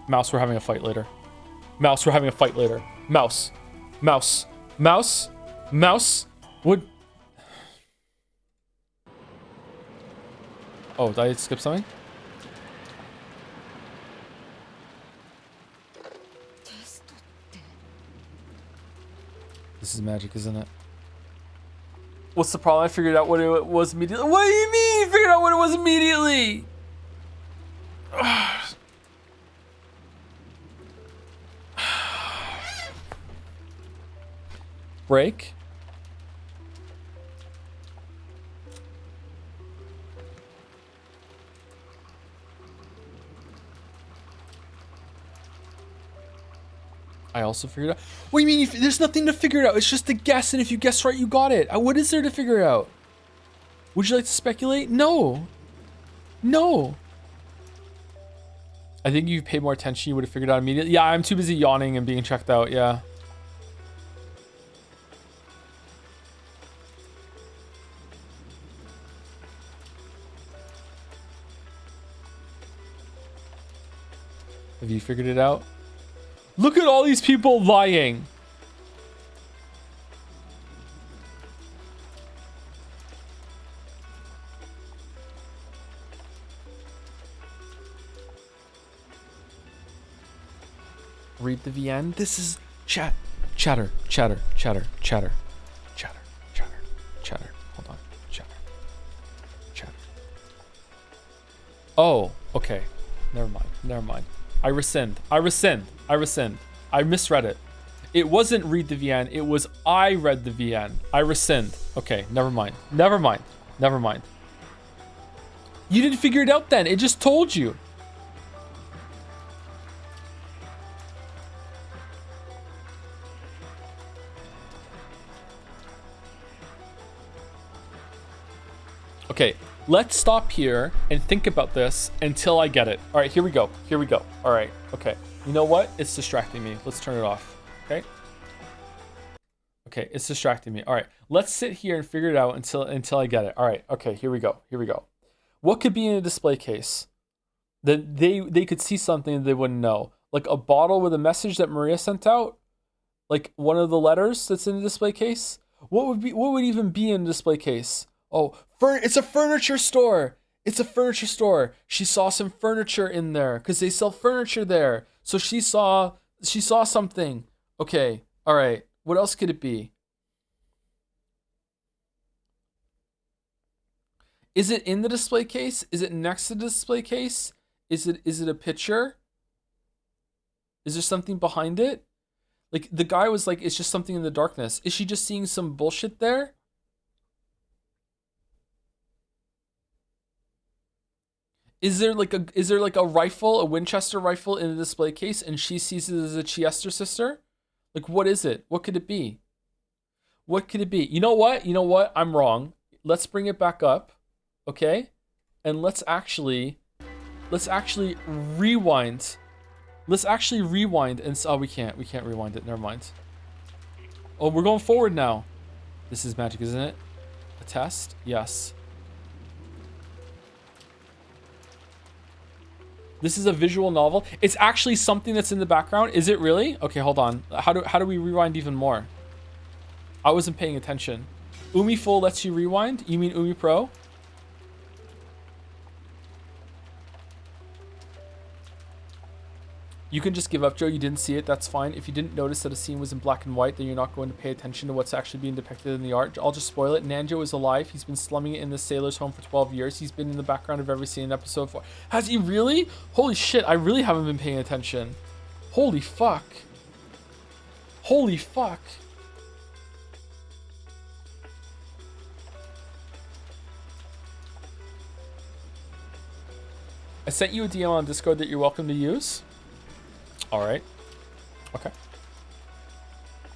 Mouse, we're having a fight later. Mouse, we're having a fight later. Mouse. Mouse. Mouse. Mouse. What? Oh, did I skip something? This is magic, isn't it? What's the problem? I figured out what it was immediately. What do you mean you figured out what it was immediately? Break. I also figured out. What do you mean? There's nothing to figure it out. It's just a guess, and if you guess right, you got it. What is there to figure out? Would you like to speculate? No. No. I think if you paid more attention, you would have figured it out immediately. Yeah, I'm too busy yawning and being checked out. Yeah. Have you figured it out? Look at all these people lying. Read the VN. This is chatter. Chatter. Chatter. Chatter. Chatter. Hold on. Chatter. Oh, okay. Never mind. I rescind. I misread it. It wasn't read the VN. It was I read the VN. I rescind. Okay, never mind. You didn't figure it out then. It just told you. Okay, let's stop here and think about this until I get it. All right, here we go. All right, okay. You know what? It's distracting me. Let's turn it off, okay? Okay, it's distracting me. All right, let's sit here and figure it out until I get it. All right, okay, here we go. What could be in a display case? That they could see something they wouldn't know. Like a bottle with a message that Maria sent out? Like one of the letters that's in the display case? What would even be in a display case? Oh, it's a furniture store. She saw some furniture in there because they sell furniture there. So she saw something. Okay, all right. What else could it be? Is it in the display case? Is it next to the display case? Is it a picture? Is there something behind it? Like the guy was like, it's just something in the darkness. Is she just seeing some bullshit there? Is there like a rifle, a Winchester rifle in the display case, and she sees it as a Chiester sister? Like, what is it? What could it be? You know what? I'm wrong. Let's bring it back up, okay? And let's actually rewind. And we can't rewind it. Never mind. Oh, we're going forward now. This is magic, isn't it? A test? Yes. This is a visual novel. It's actually something that's in the background. Is it really? Okay, hold on. How do we rewind even more? I wasn't paying attention. Umi Full lets you rewind? You mean Umi Pro? You can just give up, Joe. You didn't see it. That's fine. If you didn't notice that a scene was in black and white, then you're not going to pay attention to what's actually being depicted in the art. I'll just spoil it. Nanjo is alive. He's been slumming it in the sailor's home for 12 years. He's been in the background of every scene in episode 4. Has he really? Holy shit. I really haven't been paying attention. Holy fuck. Holy fuck. I sent you a DM on Discord that you're welcome to use. All right. Okay.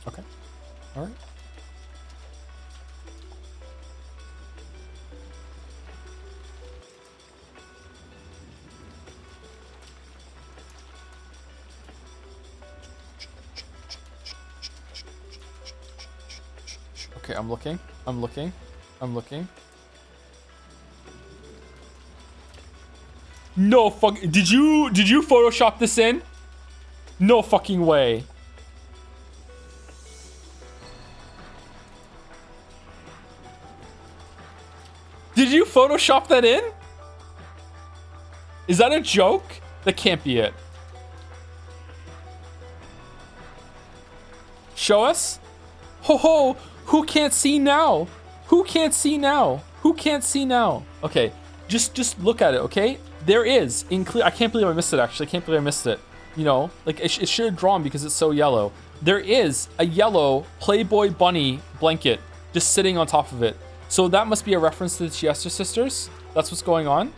Okay. All right. Okay, I'm looking. I'm looking. I'm looking. No fuck. Did you Photoshop this in? No fucking way. Did you Photoshop that in? Is that a joke? That can't be it. Show us? Ho ho! Who can't see now? Who can't see now? Who can't see now? Okay, just look at it, okay? There is, in clear, I can't believe I missed it actually, I can't believe I missed it. You know, like it should have drawn because it's so yellow. There is a yellow Playboy bunny blanket just sitting on top of it. So that must be a reference to the Siesta sisters. That's what's going on.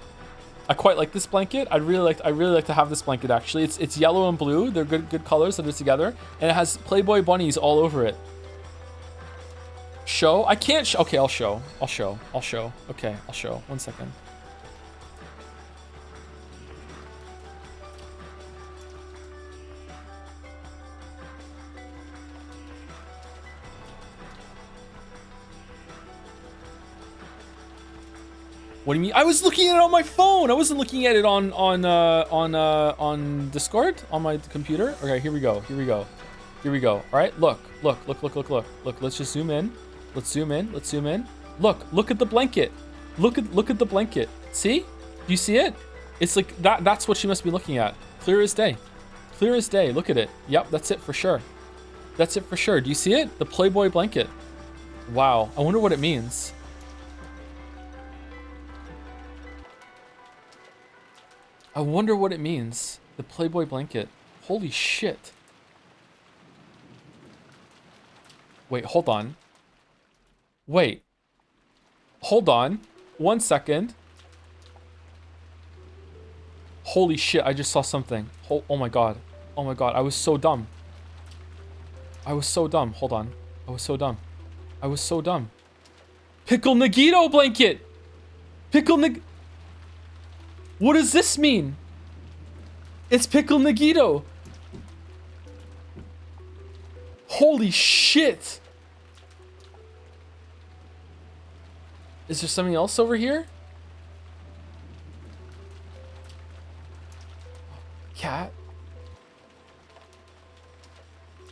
I quite like this blanket. I really like to have this blanket actually. It's yellow and blue. They're good colors that are together, and it has Playboy bunnies all over it. Show? I can't okay, I'll show. Okay, I'll show. 1 second. What do you mean? I was looking at it on my phone. I wasn't looking at it on Discord on my computer. Okay, here we go. Here we go. Here we go. All right, look. Let's just zoom in. Let's zoom in. Look at the blanket. Look at the blanket. See? Do you see it? It's like that. That's what she must be looking at. Clear as day. Clear as day. Look at it. Yep, that's it for sure. That's it for sure. Do you see it? The Playboy blanket. Wow. I wonder what it means. I wonder what it means. The Playboy blanket. Holy shit. Wait, hold on. Wait. Hold on. 1 second. Holy shit, I just saw something. Oh my god. Oh my god, I was so dumb. I was so dumb. Hold on. I was so dumb. I was so dumb. Pickle Nagito blanket! Pickle Nag... What does this mean? It's Pickle Nagito. Holy shit. Is there something else over here? Cat?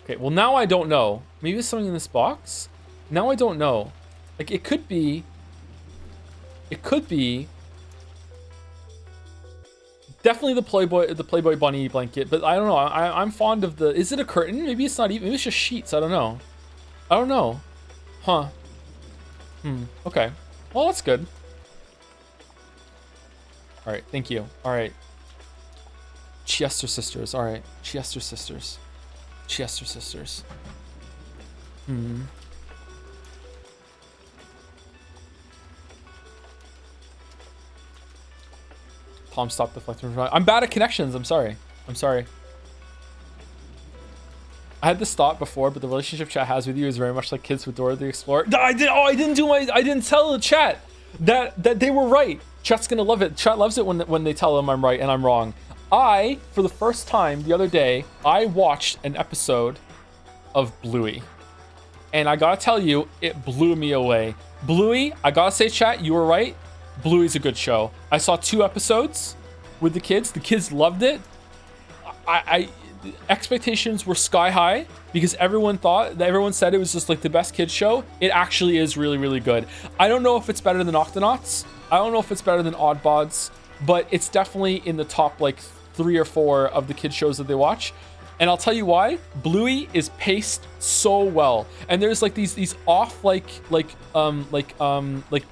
Okay, well now I don't know. Maybe it's something in this box? Now I don't know. Like it could be... It could be... Definitely the Playboy bunny blanket, but I don't know. I'm fond of the... Is it a curtain? Maybe it's not even... Maybe it's just sheets. I don't know. I don't know. Huh. Okay. Well, that's good. All right. Thank you. All right. Chester sisters. All right. Chester sisters. Chester sisters. Tom, stop deflecting. I'm bad at connections. I'm sorry. I'm sorry. I had this thought before, but the relationship chat has with you is very much like kids with Dora the Explorer. I didn't tell the chat that they were right. Chat's gonna love it. Chat loves it when they tell them I'm right and I'm wrong. For the first time the other day, I watched an episode of Bluey. And I gotta tell you, it blew me away. Bluey, I gotta say, chat, you were right. Bluey's a good show. I saw 2 episodes with the kids. The kids loved it. Expectations were sky high because everyone said it was just like the best kids show. It actually is really, really good. I don't know if it's better than Octonauts. I don't know if it's better than Oddbods, but it's definitely in the top like 3 or 4 of the kids shows that they watch. And I'll tell you why. Bluey is paced so well, and there's like these off like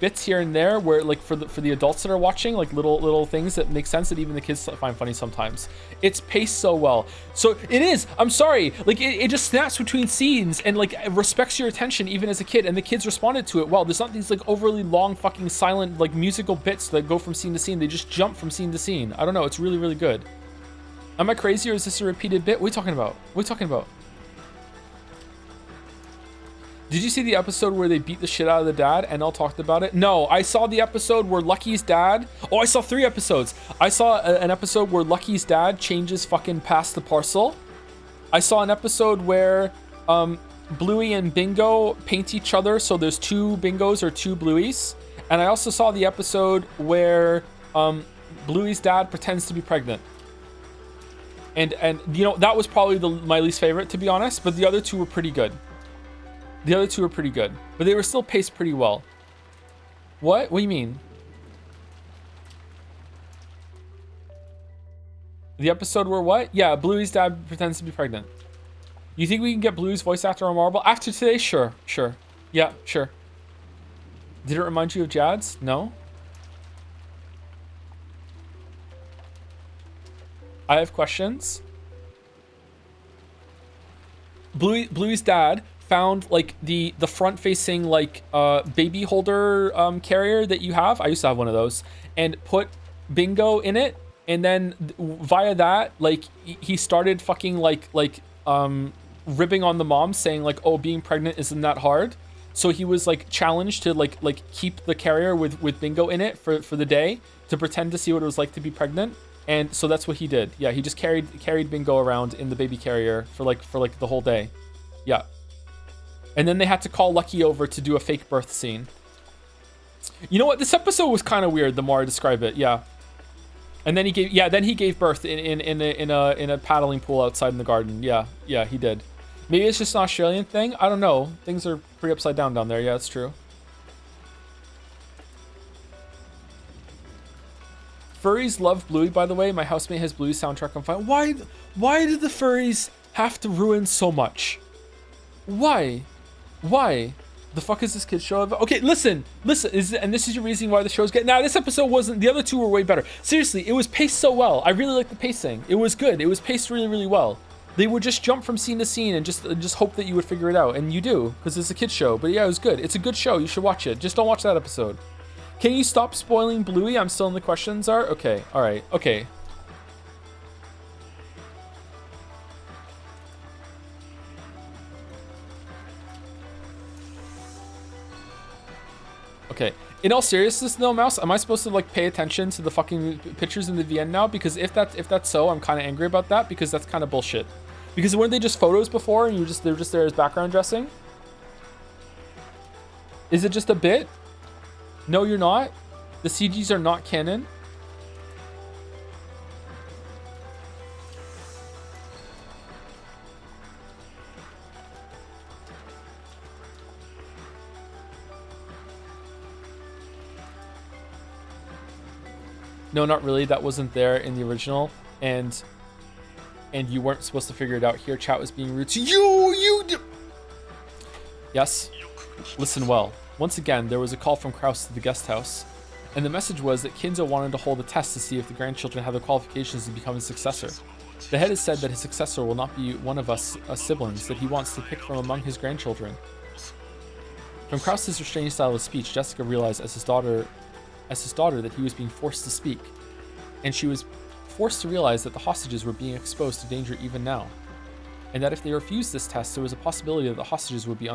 bits here and there where like for the adults that are watching, like little things that make sense that even the kids find funny sometimes. It's paced so well. So it is. I'm sorry. Like it just snaps between scenes and like it respects your attention even as a kid, and the kids responded to it well. There's not these like overly long fucking silent like musical bits that go from scene to scene. They just jump from scene to scene. I don't know. It's really, really good. Am I crazy or is this a repeated bit? What are you talking about? What are you talking about? Did you see the episode where they beat the shit out of the dad? NL talked about it. No, I saw the episode where Lucky's dad... Oh, I saw 3 episodes. I saw an episode where Lucky's dad changes fucking past the parcel. I saw an episode where Bluey and Bingo paint each other, so there's 2 Bingos or 2 Blueys. And I also saw the episode where Bluey's dad pretends to be pregnant. And you know, that was probably my least favorite, to be honest, but the other 2 were pretty good. The other 2 were pretty good, but they were still paced pretty well. What? What do you mean? The episode where what? Yeah, Bluey's dad pretends to be pregnant. You think we can get Bluey's voice actor on Marble? After today? Sure. Yeah, sure. Did it remind you of Jad's? No? I have questions. Bluey's dad found like the front facing like baby holder carrier that you have. I used to have one of those, and put Bingo in it, and then via that like he started fucking like ribbing on the mom, saying like, oh, being pregnant isn't that hard. So he was like challenged to like keep the carrier with Bingo in it for the day to pretend to see what it was like to be pregnant. And so that's what he did. Yeah, he just carried Bingo around in the baby carrier for like the whole day. Yeah. And then they had to call Lucky over to do a fake birth scene. You know what? This episode was kind of weird the more I describe it. Yeah. And then he gave birth in a paddling pool outside in the garden. Yeah, he did. Maybe it's just an Australian thing. I don't know. Things are pretty upside down there. Yeah, it's true. Furries love Bluey, by the way. My housemate has Bluey's soundtrack on file. Why did the furries have to ruin so much? Why? The fuck is this kid's show about? Okay, listen. And this is your reason why the show's getting... Now, this episode wasn't... The other 2 were way better. Seriously, it was paced so well. I really like the pacing. It was good. It was paced really, really well. They would just jump from scene to scene and just hope that you would figure it out. And you do, because it's a kid's show. But yeah, it was good. It's a good show. You should watch it. Just don't watch that episode. Can you stop spoiling Bluey? I'm still in the questions are. Okay. All right. Okay. Okay. In all seriousness, though, Mouse, am I supposed to like pay attention to the fucking pictures in the VN now? Because if that's so, I'm kind of angry about that, because that's kind of bullshit. Because weren't they just photos before, and they're just there as background dressing? Is it just a bit? No, you're not. The CGs are not canon. No, not really. That wasn't there in the original, and you weren't supposed to figure it out here. Chat was being rude to you. Yes. Listen well. Once again, there was a call from Kraus to the guest house, and the message was that Kinzo wanted to hold a test to see if the grandchildren have the qualifications to become his successor. The head has said that his successor will not be one of us siblings, that he wants to pick from among his grandchildren. From Kraus's restrained style of speech, Jessica realized as his daughter that he was being forced to speak, and she was forced to realize that the hostages were being exposed to danger even now, and that if they refused this test, there was a possibility that the hostages would be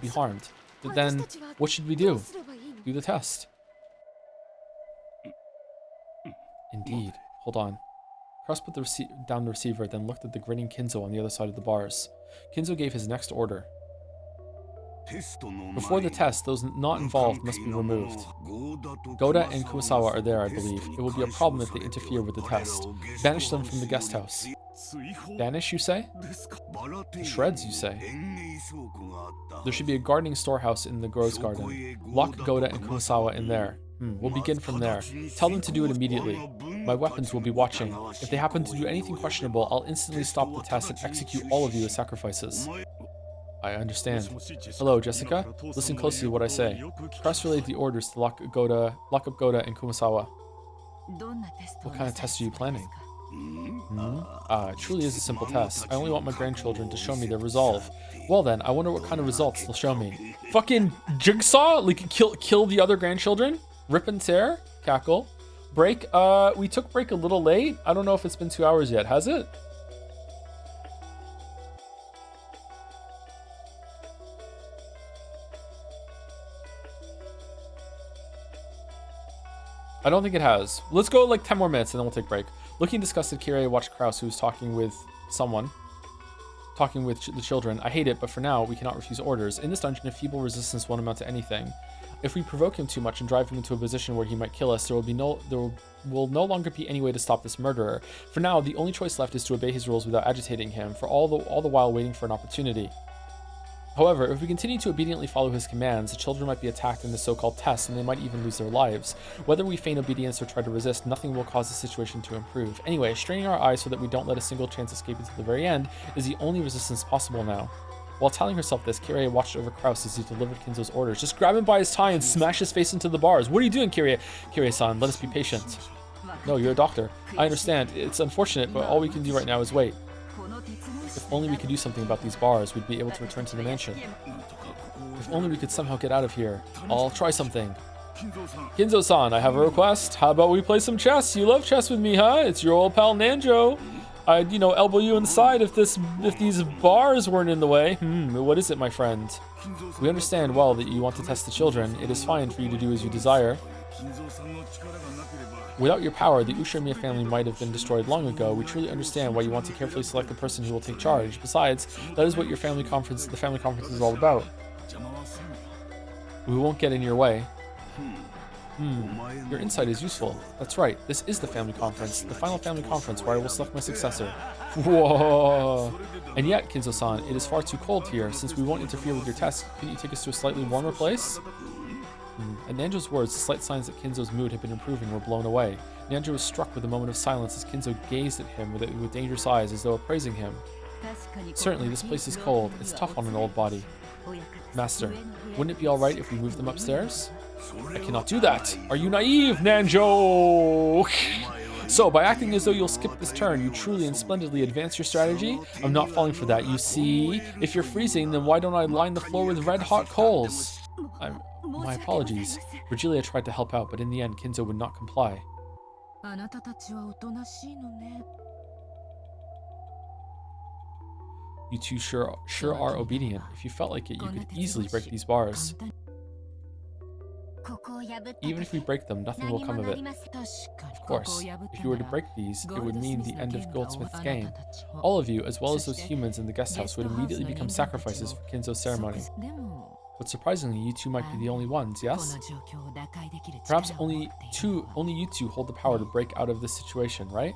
harmed. But then, what should we do? Do the test. Indeed. Hold on. Kraus put down the receiver, then looked at the grinning Kinzo on the other side of the bars. Kinzo gave his next order. Before the test, those not involved must be removed. Goda and Kumasawa are there, I believe. It will be a problem if they interfere with the test. Banish them from the guest house. Banish, you say? Shreds, you say? There should be a gardening storehouse in the Rose Garden. Lock Goda and Kumasawa in there. We'll begin from there. Tell them to do it immediately. My weapons will be watching. If they happen to do anything questionable, I'll instantly stop the test and execute all of you as sacrifices. I understand. Hello, Jessica. Listen closely to what I say. Press relayed the orders to lock up Goda and Kumasawa. What kind of test are you planning? It truly is a simple test. I only want my grandchildren to show me their resolve. Well then, I wonder what kind of results they'll show me. Fucking Jigsaw? Like, kill the other grandchildren? Rip and tear? Cackle. Break? We took break a little late. I don't know if it's been 2 hours yet. Has it? I don't think it has. Let's go like 10 more minutes and then we'll take a break. Looking disgusted, Kirei watched Kraus, who was talking with someone. Talking with the children. I hate it, but for now, we cannot refuse orders. In this dungeon, a feeble resistance won't amount to anything. If we provoke him too much and drive him into a position where he might kill us, there will no longer be any way to stop this murderer. For now, the only choice left is to obey his rules without agitating him, for all the while waiting for an opportunity. However, if we continue to obediently follow his commands, the children might be attacked in the so-called test, and they might even lose their lives. Whether we feign obedience or try to resist, nothing will cause the situation to improve. Anyway, straining our eyes so that we don't let a single chance escape until the very end is the only resistance possible now. While telling herself this, Kirei watched over Kraus as he delivered Kinzo's orders. Just grab him by his tie and smash his face into the bars. What are you doing, Kirei? Kirei-san, let us be patient. No, you're a doctor. I understand. It's unfortunate, but all we can do right now is wait. If only we could do something about these bars, we'd be able to return to the mansion. If only we could somehow get out of here. I'll try something. Kinzo-san, I have a request. How about we play some chess? You love chess with me, huh? It's your old pal Nanjo. I'd, elbow you inside if these bars weren't in the way. What is it, my friend? We understand well that you want to test the children. It is fine for you to do as you desire. Without your power, the Ushimiya family might have been destroyed long ago. We truly understand why you want to carefully select the person who will take charge. Besides, that is what the family conference is all about. We won't get in your way. Your insight is useful. That's right, this is the family conference, the final family conference where I will select my successor. Whoa! And yet, Kinzo-san, it is far too cold here. Since we won't interfere with your test, can you take us to a slightly warmer place? At Nanjo's words, the slight signs that Kinzo's mood had been improving were blown away. Nanjo was struck with a moment of silence as Kinzo gazed at him with dangerous eyes as though appraising him. Certainly, this place is cold. It's tough on an old body. Master, wouldn't it be alright if we moved them upstairs? I cannot do that. Are you naive, Nanjo? So, by acting as though you'll skip this turn, you truly and splendidly advance your strategy? I'm not falling for that, you see? If you're freezing, then why don't I line the floor with red-hot coals? My apologies. Virgilia tried to help out, but in the end, Kinzo would not comply. You two sure are obedient. If you felt like it, you could easily break these bars. Even if we break them, nothing will come of it. Of course, if you were to break these, it would mean the end of Goldsmith's game. All of you, as well as those humans in the guest house, would immediately become sacrifices for Kinzo's ceremony. But surprisingly, you two might be the only ones, yes? Perhaps only you two hold the power to break out of this situation, right?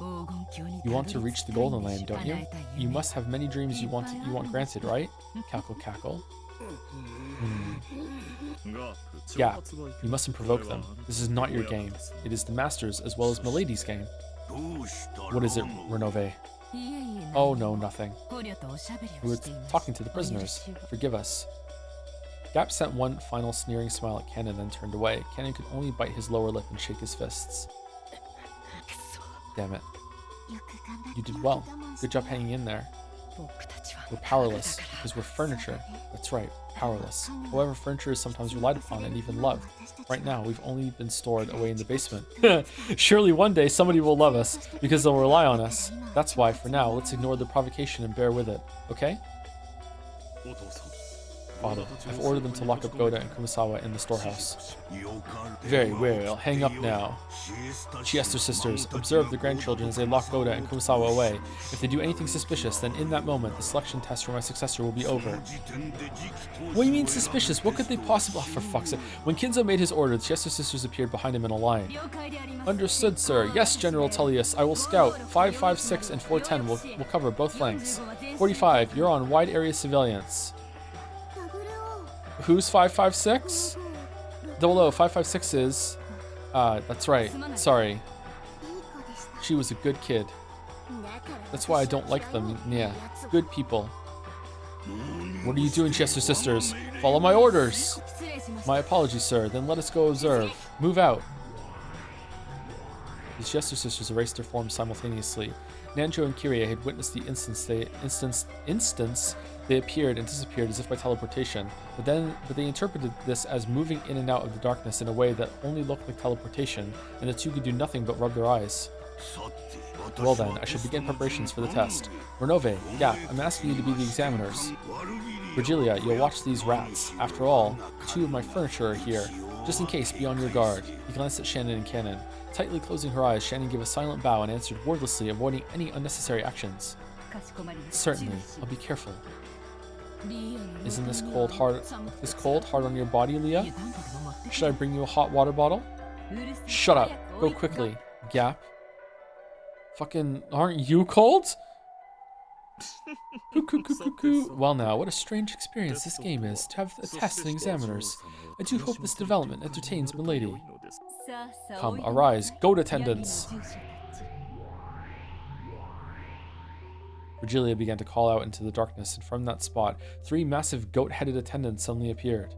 You want to reach the Golden Land, don't you? You must have many dreams you want granted, right? Cackle, cackle. Yeah, you mustn't provoke them. This is not your game. It is the Master's as well as Milady's game. What is it, Renove? Oh no, nothing. We were talking to the prisoners. Forgive us. Gap sent one final sneering smile at Ken and then turned away. Ken could only bite his lower lip and shake his fists. Damn it. You did well. Good job hanging in there. We're powerless, because we're furniture. That's right, powerless. However, furniture is sometimes relied upon and even loved. Right now, we've only been stored away in the basement. Surely one day somebody will love us, because they'll rely on us. That's why, for now, let's ignore the provocation and bear with it, okay? Father, I've ordered them to lock up Goda and Kumasawa in the storehouse. Very well, hang up now. Chiester sisters, observe the grandchildren as they lock Goda and Kumasawa away. If they do anything suspicious, then in that moment, the selection test for my successor will be over. What do you mean suspicious? What could they possibly... Oh, for fuck's sake. When Kinzo made his order, the Chiester sisters appeared behind him in a line. Understood, sir. Yes, General Tullius. I will scout. 556 and 410 will cover both flanks. 45, you're on wide area surveillance. Who's 556? 00, 556 is... that's right. Sorry. She was a good kid. That's why I don't like them. Yeah, good people. What are you doing, Chester sisters? Follow my orders. My apologies, sir. Then let us go observe. Move out. The Chester sisters erased their forms simultaneously. Nanjo and Kirie had witnessed the instance they appeared and disappeared as if by teleportation, but they interpreted this as moving in and out of the darkness in a way that only looked like teleportation, and the two could do nothing but rub their eyes. Well then, I should begin preparations for the test. Renove, Gap, I'm asking you to be the examiners. Virgilia, you'll watch these rats. After all, 2 of my furniture are here. Just in case, be on your guard. He glanced at Shannon and Cannon. Tightly closing her eyes, Shannon gave a silent bow and answered wordlessly, avoiding any unnecessary actions. Certainly, I'll be careful. Isn't this cold hard on your body, Leah? Should I bring you a hot water bottle? Shut up. Go quickly. Gap. Fucking, aren't you cold? Well now, what a strange experience this game is, to have a test and examiners. I do hope this development entertains milady. Come, arise, goat attendants! Virgilia began to call out into the darkness, and from that spot, 3 massive goat-headed attendants suddenly appeared.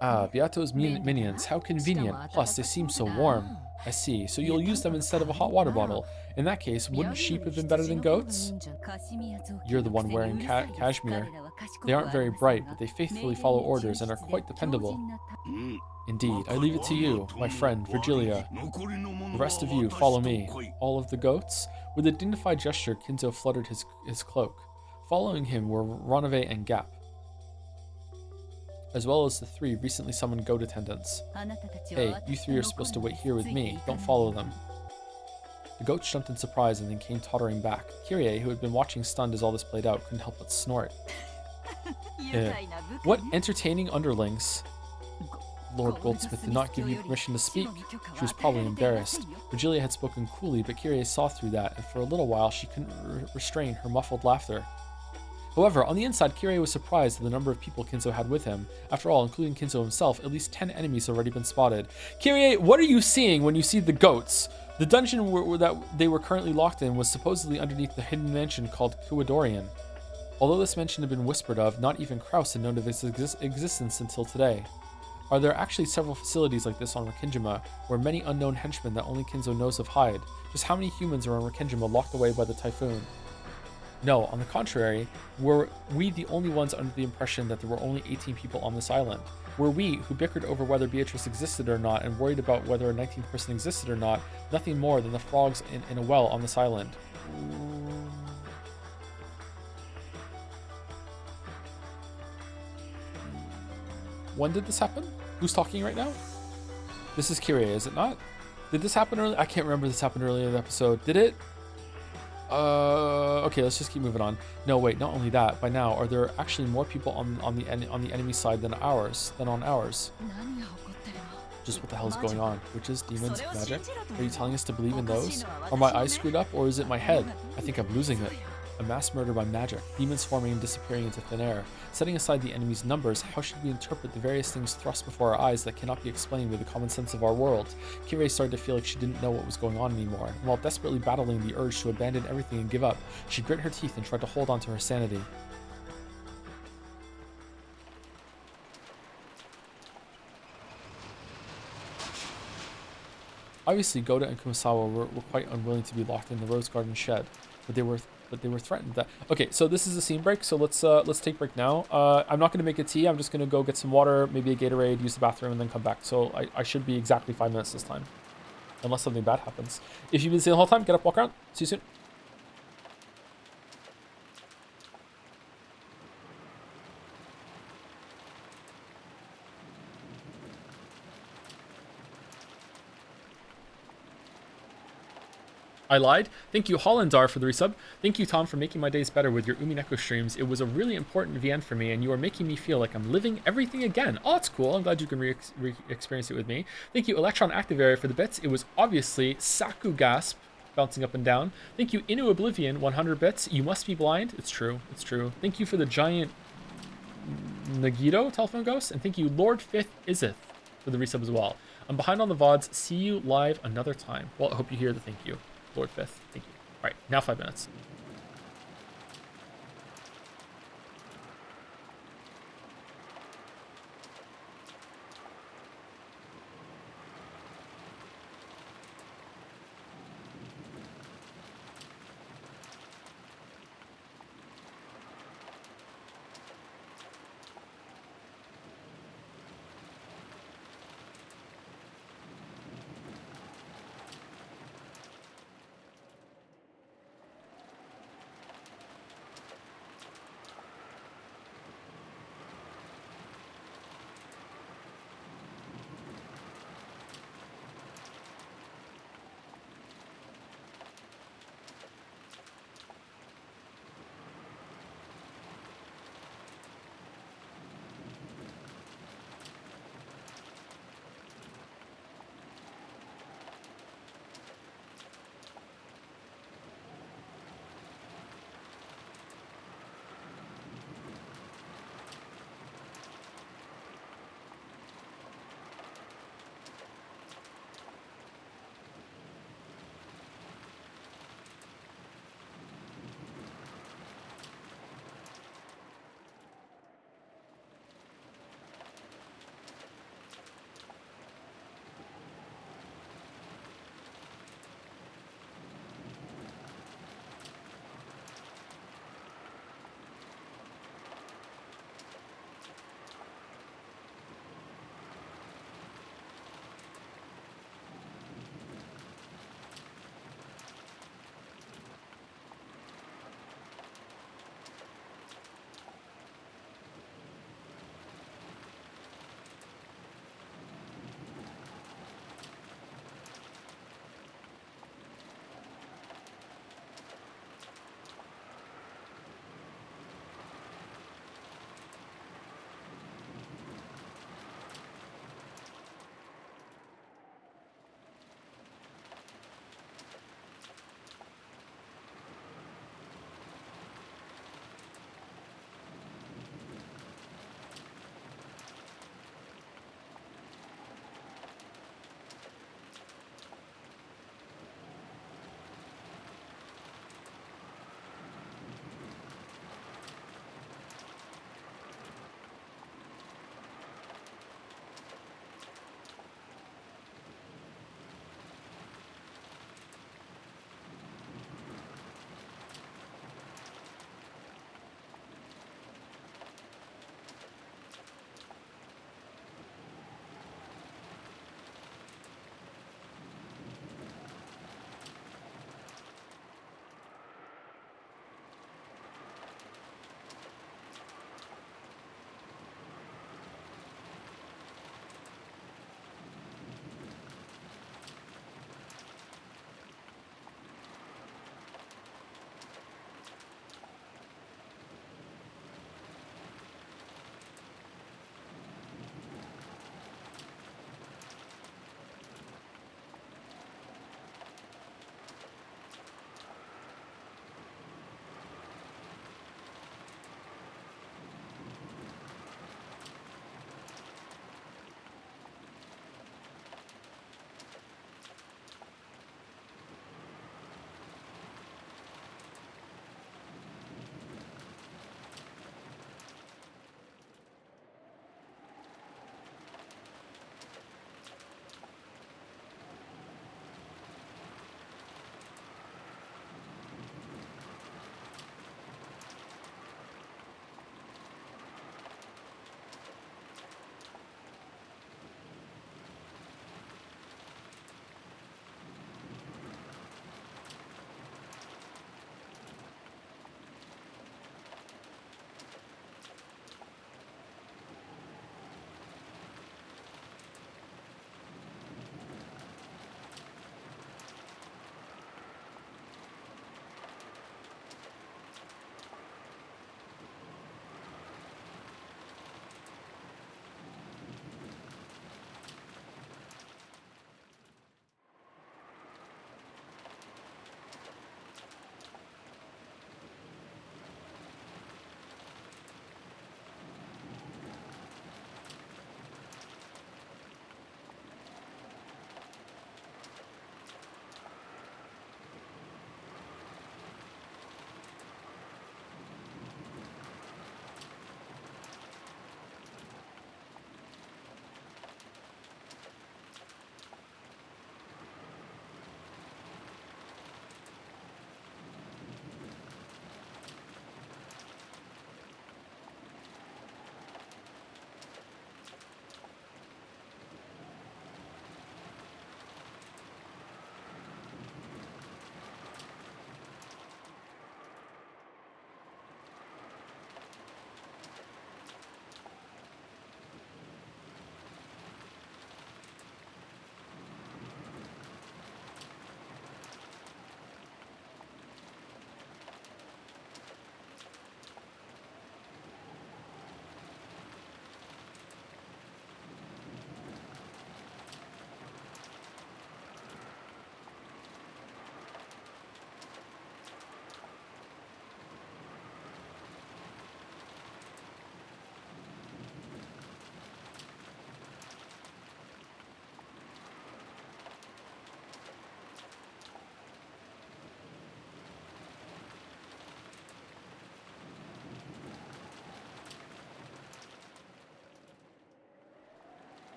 Ah, Beato's minions, how convenient, plus they seem so warm. I see, so you'll use them instead of a hot water bottle. In that case, wouldn't sheep have been better than goats? You're the one wearing cashmere. They aren't very bright, but they faithfully follow orders and are quite dependable. Indeed, I leave it to you, my friend, Virgilia. The rest of you, follow me. All of the goats? With a dignified gesture, Kinzo fluttered his cloak. Following him were Ronave and Gap, as well as the 3 recently summoned goat attendants. Hey, you 3 are supposed to wait here with me. Don't follow them. The goats jumped in surprise and then came tottering back. Kirie, who had been watching stunned as all this played out, couldn't help but snort. What entertaining underlings. Lord Goldsmith did not give you permission to speak. She was probably embarrassed. Virgilia had spoken coolly, but Kirie saw through that, and for a little while she couldn't restrain her muffled laughter. However, on the inside, Kirie was surprised at the number of people Kinzo had with him. After all, including Kinzo himself, at least 10 enemies had already been spotted. Kirie, what are you seeing when you see the goats? The dungeon that they were currently locked in was supposedly underneath the hidden mansion called Kuadorian. Although this mansion had been whispered of, not even Kraus had known of its existence until today. Are there actually several facilities like this on Rikingima, where many unknown henchmen that only Kinzo knows of hide? Just how many humans are on Rikingima locked away by the typhoon? No, on the contrary, were we the only ones under the impression that there were only 18 people on this island? Were we, who bickered over whether Beatrice existed or not and worried about whether a 19th person existed or not, nothing more than the frogs in a well on this island? When did this happen? Who's talking right now? This is Kirie, is it not? Did this happen earlier? I can't remember this happened earlier in the episode. Did it? Okay, let's just keep moving on. No, wait, not only that. By now, are there actually more people on the enemy side than on ours? Just what the hell is going on? Witches, demons, magic? Are you telling us to believe in those? Are my eyes screwed up, or is it my head? I think I'm losing it. A mass murder by magic, demons forming and disappearing into thin air. Setting aside the enemy's numbers, how should we interpret the various things thrust before our eyes that cannot be explained with the common sense of our world? Kirie started to feel like she didn't know what was going on anymore, and while desperately battling the urge to abandon everything and give up, she grit her teeth and tried to hold on to her sanity. Obviously, Goda and Kumasawa were quite unwilling to be locked in the Rose Garden shed, but they were threatened that. Okay, so this is a scene break, so let's take break now. I'm not going to make a tea. I'm just going to go get some water, maybe a Gatorade, use the bathroom, and then come back. So I should be exactly 5 minutes this time, unless something bad happens. If you've been seeing the whole time, get up, walk around. See you soon. I lied. Thank you, Hollandar, for the resub. Thank you, Tom, for making my days better with your Umineko streams. It was a really important VN for me, and you are making me feel like I'm living everything again. Oh, it's cool. I'm glad you can re-experience it with me. Thank you, Electron Activator, for the bits. It was obviously Saku Gasp, bouncing up and down. Thank you, Inu Oblivion, 100 bits. You must be blind. It's true. It's true. Thank you for the giant Nagito telephone ghost, and thank you, Lord Fifth Izith, for the resub as well. I'm behind on the VODs. See you live another time. Well, I hope you hear the thank you. Lord Fifth, thank you. All right, now 5 minutes.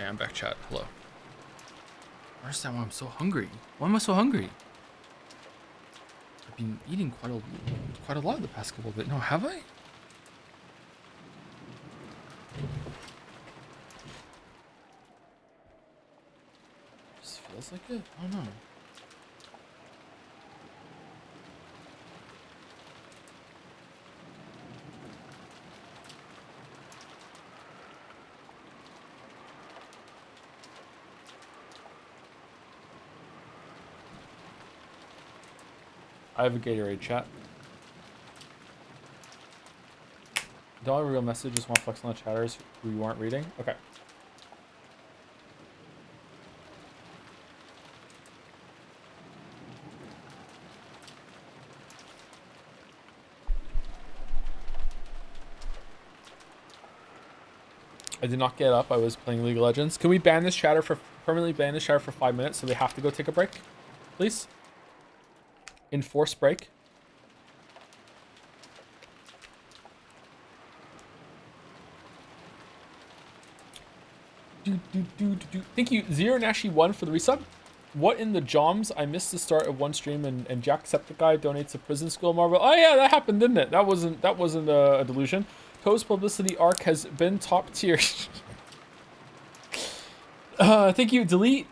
Okay, I'm back, chat. Hello. I understand why I'm so hungry. Why am I so hungry? I've been eating quite a lot the past couple of days. No, have I? Just feels like it. I don't know. I have a Gatorade, chat. The only real message is want to flex on the chatters who you aren't reading. Okay. I did not get up. I was playing League of Legends. Can we ban this chatter for permanently ban this chatter for 5 minutes so they have to go take a break, please? Enforced break. Thank you, Zero Nashi 1 for the resub. What in the Joms? I missed the start of one stream and Jacksepticeye donates a prison school marble. Oh yeah, that happened, didn't it? That wasn't a delusion. Toe's publicity arc has been top tier. Thank you, Delete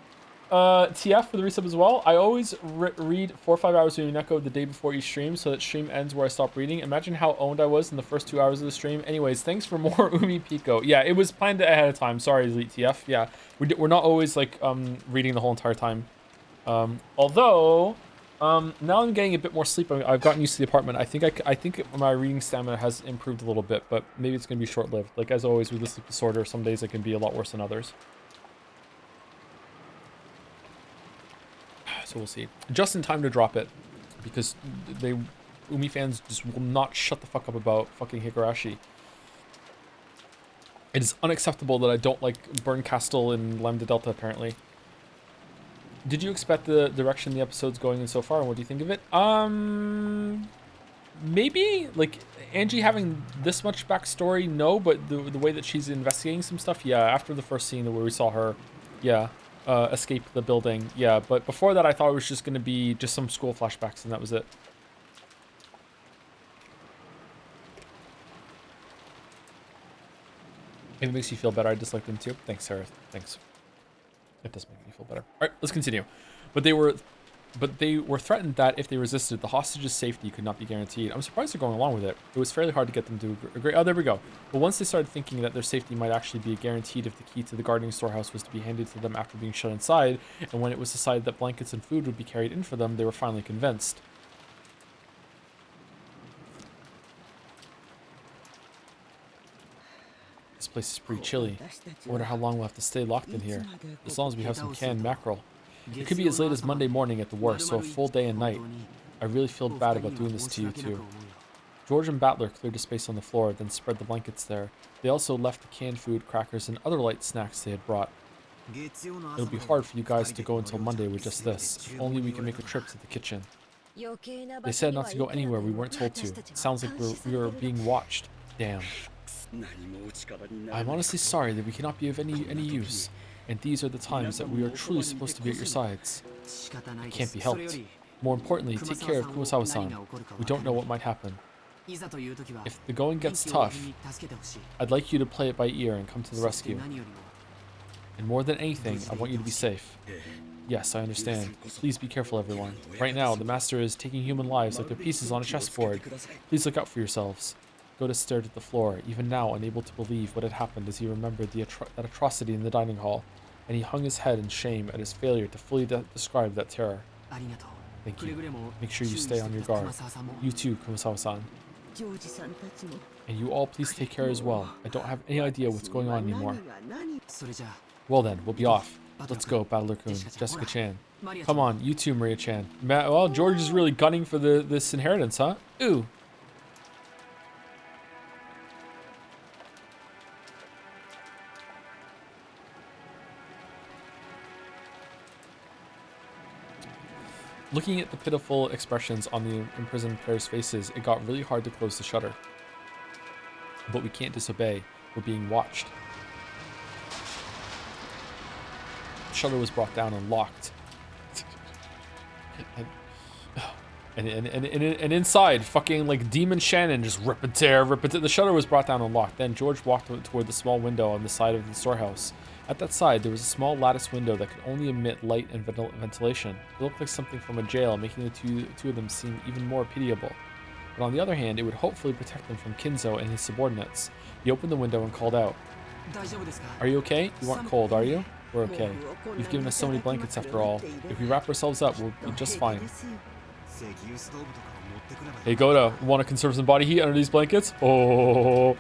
TF for the resub as well. I always read 4 or 5 hours of Umineko the day before each stream, so that stream ends where I stop reading. Imagine how owned I was in the first 2 hours of the stream. Anyways, thanks for more Umi Pico. Yeah, it was planned ahead of time. Sorry, Delete TF. Yeah, we're not always like reading the whole entire time. Although now I'm getting a bit more sleep. I've gotten used to the apartment. I think my reading stamina has improved a little bit, but maybe it's gonna be short-lived. Like as always with the sleep disorder, some days it can be a lot worse than others. So we'll see. Just in time to drop it, because Umi fans just will not shut the fuck up about fucking Higurashi. It is unacceptable that I don't like Burn Castle in Lambda Delta, apparently. Did you expect the direction the episode's going in so far, and what do you think of it? Maybe? Like, Angie having this much backstory, no, but the way that she's investigating some stuff, yeah, after the first scene where we saw her, yeah, escape the building, yeah, but before that I thought it was just going to be just some school flashbacks and that was it. If it makes you feel better, I dislike them too. Thanks, Sarah. Thanks. It does make me feel better. All right, let's continue. But they were threatened that if they resisted, the hostages' safety could not be guaranteed. I'm surprised they're going along with it. It was fairly hard to get them to agree. Oh, there we go. But once they started thinking that their safety might actually be guaranteed if the key to the guarding storehouse was to be handed to them after being shut inside, and when it was decided that blankets and food would be carried in for them, they were finally convinced. This place is pretty chilly. I wonder how long we'll have to stay locked in here. As long as we have some canned mackerel. It could be as late as Monday morning at the worst, so a full day and night. I really feel bad about doing this to you too. George and Battler cleared a space on the floor, then spread the blankets there. They also left the canned food, crackers, and other light snacks they had brought. It'll be hard for you guys to go until Monday with just this. If only we can make a trip to the kitchen. They said not to go anywhere we weren't told to. It sounds like we were being watched. Damn. I'm honestly sorry that we cannot be of any use, and these are the times that we are truly supposed to be at your sides. It can't be helped. More importantly, take care of Kurosawa-san. We don't know what might happen. If the going gets tough, I'd like you to play it by ear and come to the rescue. And more than anything, I want you to be safe. Yes, I understand. Please be careful, everyone. Right now, the Master is taking human lives like they're pieces on a chessboard. Please look out for yourselves. Goda stared at the floor, even now unable to believe what had happened as he remembered that atrocity in the dining hall, and he hung his head in shame at his failure to fully describe that terror. Thank you. Make sure you stay on your guard. You too, Kurosawa-san. And you all please take care as well. I don't have any idea what's going on anymore. Well then, we'll be off. Let's go, Battler-kun, Jessica-chan. Come on, you too, Maria-chan. Well, George is really gunning for this inheritance, huh? Ooh. Looking at the pitiful expressions on the imprisoned players' faces, it got really hard to close the shutter. But we can't disobey. We're being watched. The shutter was brought down and locked. And inside, fucking like Demon Shannon just rip and tear. The shutter was brought down and locked. Then George walked toward the small window on the side of the storehouse. At that side, there was a small lattice window that could only emit light and ventilation. It looked like something from a jail, making the two of them seem even more pitiable. But on the other hand, it would hopefully protect them from Kinzo and his subordinates. He opened the window and called out, "Are you okay? You aren't cold, are you? We're okay. You've given us so many blankets after all. If we wrap ourselves up, we'll be just fine." Hey Goda, want to conserve some body heat under these blankets? Oh,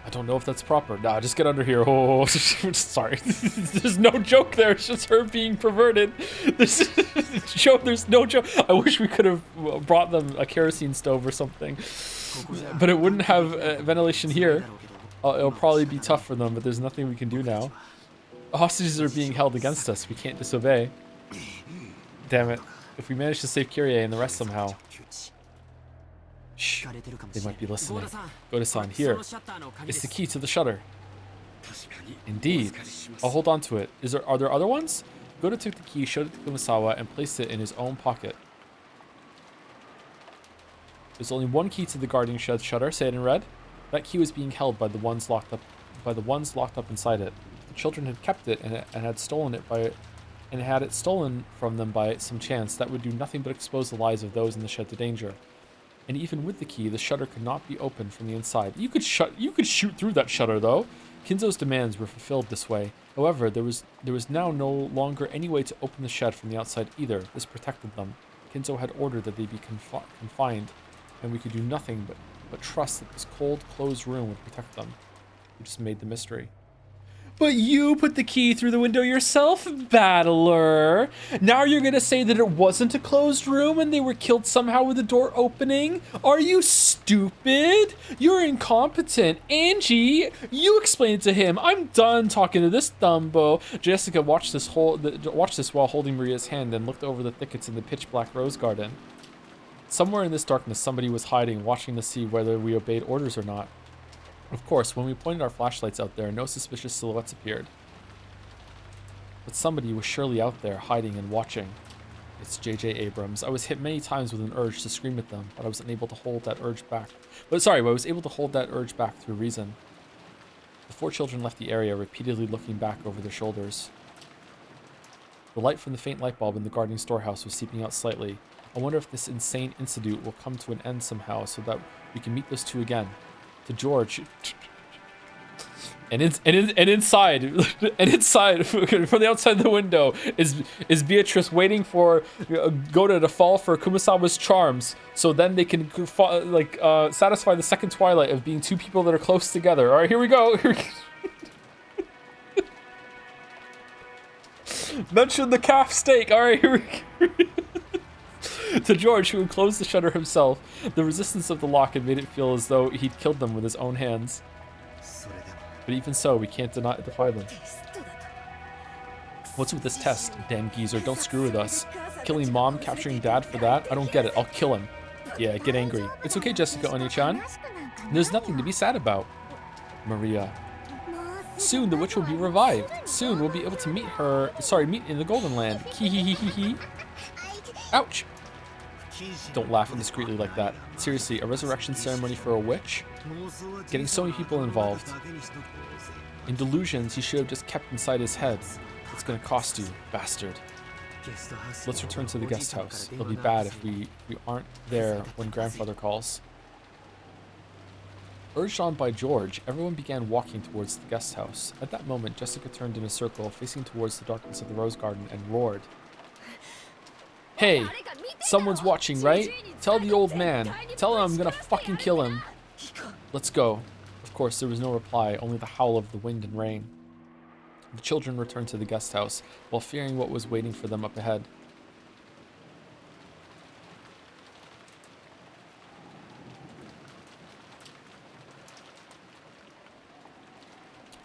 I don't know if that's proper. Nah, just get under here. Oh, sorry. There's no joke there. It's just her being perverted. There's no joke. I wish we could have brought them a kerosene stove or something. But it wouldn't have ventilation here. It'll probably be tough for them, but there's nothing we can do now. Hostages are being held against us. We can't disobey. Damn it. If we manage to save Kyrie and the rest somehow. Shh. They might be listening. Goda-san, here. It's the key to the shutter. Indeed. I'll hold on to it. Are there other ones? Goda took the key, showed it to Kumasawa, and placed it in his own pocket. There's only one key to the guarding shed shutter, say it in red. That key was being held by the ones locked up inside it. The children had kept it and had stolen it had it stolen from them by some chance, that would do nothing but expose the lives of those in the shed to danger. And even with the key, the shutter could not be opened from the inside. You could shoot through that shutter, though. Kinzo's demands were fulfilled this way. However, there was now no longer any way to open the shed from the outside either. This protected them. Kinzo had ordered that they be confined, and we could do nothing but trust that this cold, closed room would protect them. We just made the mystery. But you put the key through the window yourself, Battler. Now you're gonna say that it wasn't a closed room and they were killed somehow with the door opening? Are you stupid? You're incompetent. Angie, you explain it to him. I'm done talking to this Dumbo. Jessica watched this while holding Maria's hand and looked over the thickets in the pitch black rose garden. Somewhere in this darkness, somebody was hiding, watching to see whether we obeyed orders or not. Of course, when we pointed our flashlights out there, no suspicious silhouettes appeared. But somebody was surely out there, hiding and watching. It's J.J. Abrams. I was hit many times with an urge to scream at them, but I was unable to hold that urge back. I was able to hold that urge back through reason. The four children left the area, repeatedly looking back over their shoulders. The light from the faint light bulb in the guarding storehouse was seeping out slightly. I wonder if this insane incident will come to an end somehow, so that we can meet those two again. To George, and inside from the outside the window is Beatrice waiting for Goda to fall for Kumasawa's charms, so then they can satisfy the second twilight of being two people that are close together. All right, here we go. Mention the calf steak. All right, here we go. To George, who had closed the shutter himself, the resistance of the lock had made it feel as though he'd killed them with his own hands. But even so, we can't defy them. What's with this test? Damn geezer, don't screw with us. Killing mom, capturing dad for that? I don't get it, I'll kill him. Yeah, get angry. It's okay, Jessica Oni-chan. There's nothing to be sad about. Maria. Soon the witch will be revived. Soon we'll be able to meet in the Golden Land. Hee. Ouch. Don't laugh indiscreetly like that. Seriously, a resurrection ceremony for a witch? Getting so many people involved. In delusions he should have just kept inside his head. It's gonna cost you, bastard. Let's return to the guest house. It'll be bad if we aren't there when grandfather calls. Urged on by George, everyone began walking towards the guest house. At that moment, Jessica turned in a circle, facing towards the darkness of the rose garden, and roared. Hey, someone's watching, right? Tell the old man. Tell him I'm gonna fucking kill him. Let's go. Of course, there was no reply, only the howl of the wind and rain. The children returned to the guest house, while fearing what was waiting for them up ahead.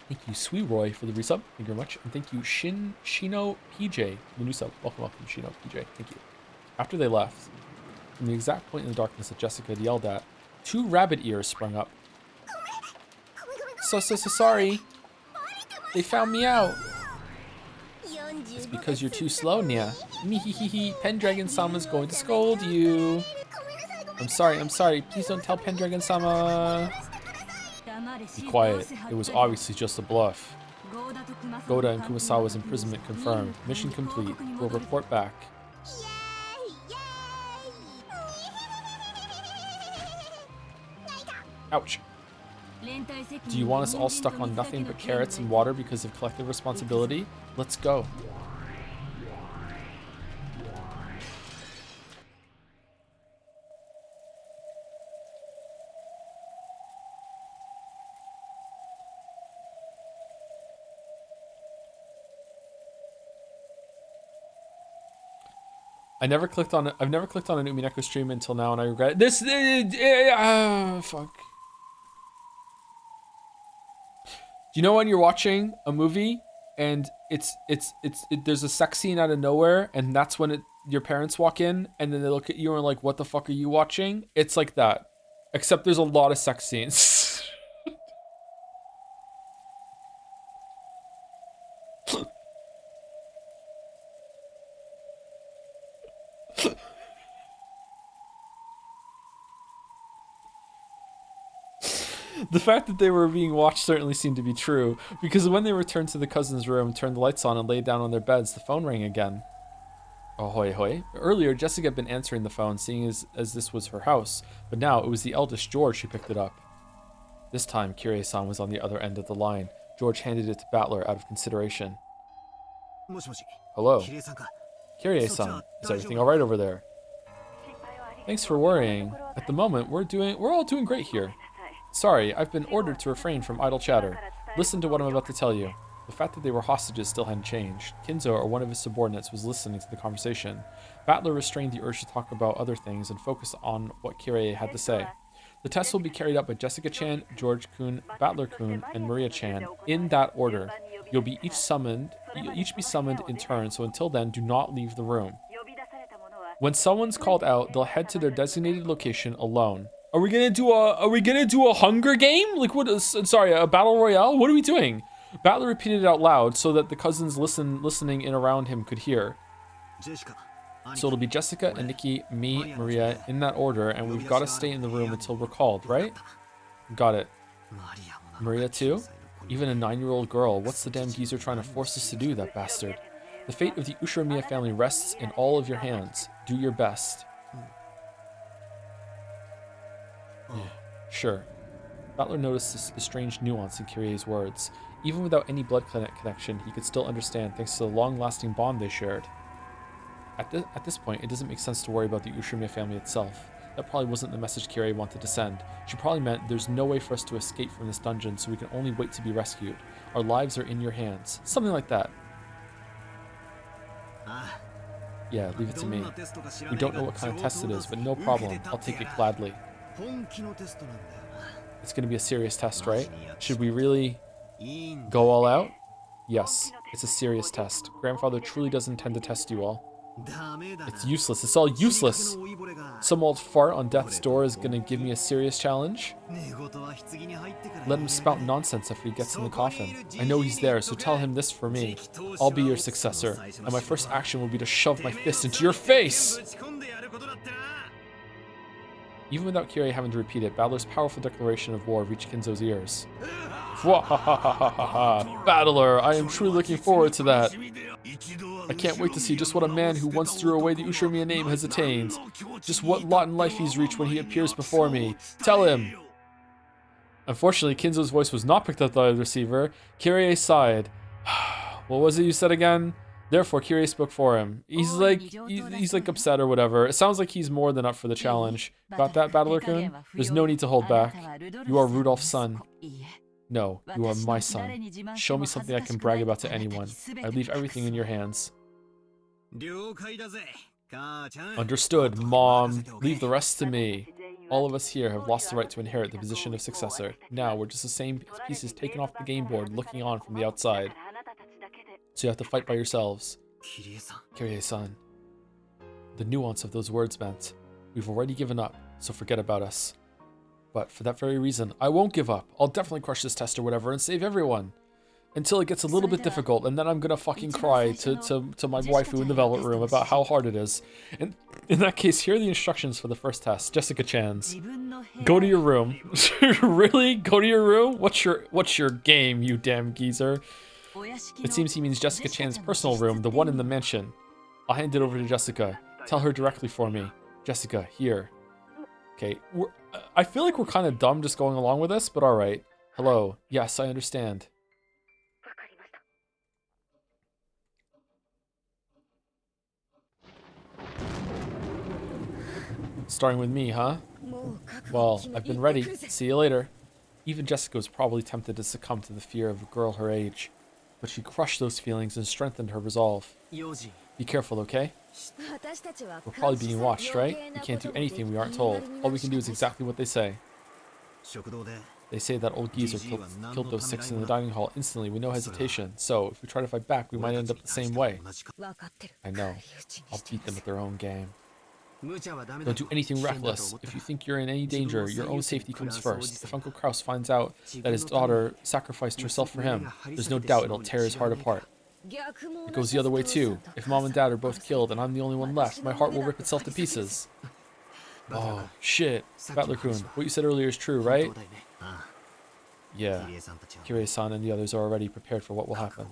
Thank you, Sweeroy, for the resub. Thank you very much. And thank you, Shino PJ, the new sub. Welcome, Shino PJ. Thank you. After they left, from the exact point in the darkness that Jessica had yelled at, two rabbit ears sprung up. So sorry. They found me out. It's because you're too slow, Nya. Mehehehe, Pendragon-sama's going to scold you. I'm sorry. Please don't tell Pendragon-sama. Be quiet. It was obviously just a bluff. Goda and Kumasawa's imprisonment confirmed. Mission complete. We'll report back. Ouch. Do you want us all stuck on nothing but carrots and water because of collective responsibility? Let's go. I've never clicked on an Umineko stream until now, and I regret it. This. Fuck. Do you know when you're watching a movie and there's a sex scene out of nowhere, and that's when your parents walk in, and then they look at you and are like, "What the fuck are you watching?" It's like that, except there's a lot of sex scenes. The fact that they were being watched certainly seemed to be true, because when they returned to the cousin's room, turned the lights on, and laid down on their beds, the phone rang again. Ahoy hoy. Earlier, Jessica had been answering the phone, seeing as this was her house, but now it was the eldest George who picked it up. This time, Kirie-san was on the other end of the line. George handed it to Battler out of consideration. Hello. Kirie-san, is everything alright over there? Thanks for worrying. At the moment, we're all doing great here. Sorry, I've been ordered to refrain from idle chatter. Listen to what I'm about to tell you. The fact that they were hostages still hadn't changed. Kinzo, or one of his subordinates, was listening to the conversation. Battler restrained the urge to talk about other things and focused on what Kirie had to say. The test will be carried out by Jessica-chan, George-kun, Battler-kun, and Maria-chan, in that order. You'll each be summoned in turn, so until then, do not leave the room. When someone's called out, they'll head to their designated location alone. Are we gonna do a Hunger Game? Like what? Sorry, a battle royale? What are we doing? Battler repeated it out loud so that the cousins listening in around him could hear. So it'll be Jessica and Nikki, me, Maria, in that order, and we've got to stay in the room until we're called, right? Got it. Maria too? Even a 9-year-old girl. What's the damn geezer trying to force us to do, that bastard? The fate of the Ushiromiya family rests in all of your hands. Do your best. Sure. Battler noticed the strange nuance in Kirie's words. Even without any blood connection, he could still understand thanks to the long-lasting bond they shared. At this point, it doesn't make sense to worry about the Ushiromiya family itself. That probably wasn't the message Kirie wanted to send. She probably meant there's no way for us to escape from this dungeon, so we can only wait to be rescued. Our lives are in your hands. Something like that. Yeah, leave it to me. We don't know what kind of test it is, but no problem. I'll take it gladly. It's going to be a serious test, right? Should we really go all out? Yes, it's a serious test. Grandfather truly does intend to test you all. It's useless. It's all useless. Some old fart on death's door is going to give me a serious challenge. Let him spout nonsense after he gets in the coffin. I know he's there, so tell him this for me. I'll be your successor, and my first action will be to shove my fist into your face! Even without Kirie having to repeat it, Battler's powerful declaration of war reached Kinzo's ears. Battler, I am truly looking forward to that. I can't wait to see just what a man who once threw away the Ushiromiya name has attained. Just what lot in life he's reached when he appears before me. Tell him! Unfortunately, Kinzo's voice was not picked up by the receiver. Kirie sighed. What was it you said again? Therefore, Kirie spoke for him. He's like upset or whatever. It sounds like he's more than up for the challenge. Got that, Battler-kun? There's no need to hold back. You are Rudolph's son. No, you are my son. Show me something I can brag about to anyone. I leave everything in your hands. Understood, Mom. Leave the rest to me. All of us here have lost the right to inherit the position of successor. Now we're just the same pieces taken off the game board, looking on from the outside. So you have to fight by yourselves. Kirie-san. The nuance of those words meant, we've already given up, so forget about us. But for that very reason, I won't give up. I'll definitely crush this test or whatever and save everyone. until it gets a little bit difficult, and then I'm gonna fucking cry to my waifu in the velvet room about how hard it is. And in that case, here are the instructions for the first test. Jessica Chan's. Go to your room. Really? Go to your room? What's your game, you damn geezer? It seems he means Jessica Chan's personal room, the one in the mansion. I'll hand it over to Jessica. Tell her directly for me. Jessica, here. Okay, I feel like we're kind of dumb just going along with this, but alright. Hello. Yes, I understand. Starting with me, huh? Well, I've been ready. See you later. Even Jessica was probably tempted to succumb to the fear of a girl her age, but she crushed those feelings and strengthened her resolve. Be careful, okay? We're probably being watched, right? We can't do anything we aren't told. All we can do is exactly what they say. They say that old geezer killed those 6 in the dining hall instantly with no hesitation, so if we try to fight back, we might end up the same way. I know. I'll beat them at their own game. Don't do anything reckless. If you think you're in any danger, your own safety comes first. If Uncle Kraus finds out that his daughter sacrificed herself for him, there's no doubt it'll tear his heart apart. It goes the other way too. If Mom and Dad are both killed and I'm the only one left, my heart will rip itself to pieces. Oh, shit. Battler-kun, what you said earlier is true, right? Yeah. Kirei-san and the others are already prepared for what will happen.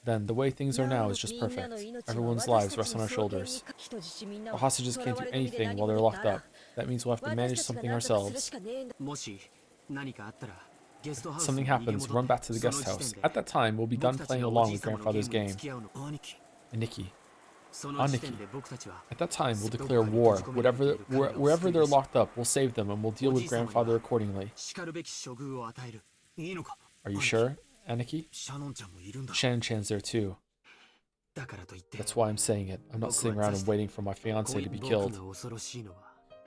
Then, the way things are now is just perfect. Everyone's lives rest on our shoulders. The hostages can't do anything while they're locked up. That means we'll have to manage something ourselves. If something happens, run back to the guest house. At that time, we'll be done playing along with Grandfather's game. Aniki. Aniki. At that time, we'll declare war. Wherever they're locked up, we'll save them and we'll deal with Grandfather accordingly. Are you sure, Aniki? Shannon-chan's there too. That's why I'm saying it. I'm not sitting around and waiting for my fiancé to be killed.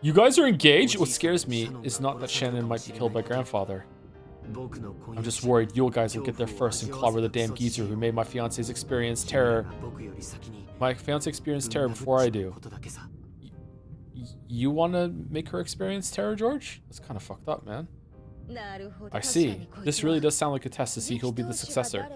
You guys are engaged? What scares me is not that Shannon might be killed by Grandfather. I'm just worried you guys will get there first and clobber the damn geezer who made my fiancé's experience terror. My fiancé experienced terror before I do. You want to make her experience terror, George? That's kind of fucked up, man. I see. This really does sound like a test to see who'll be the successor.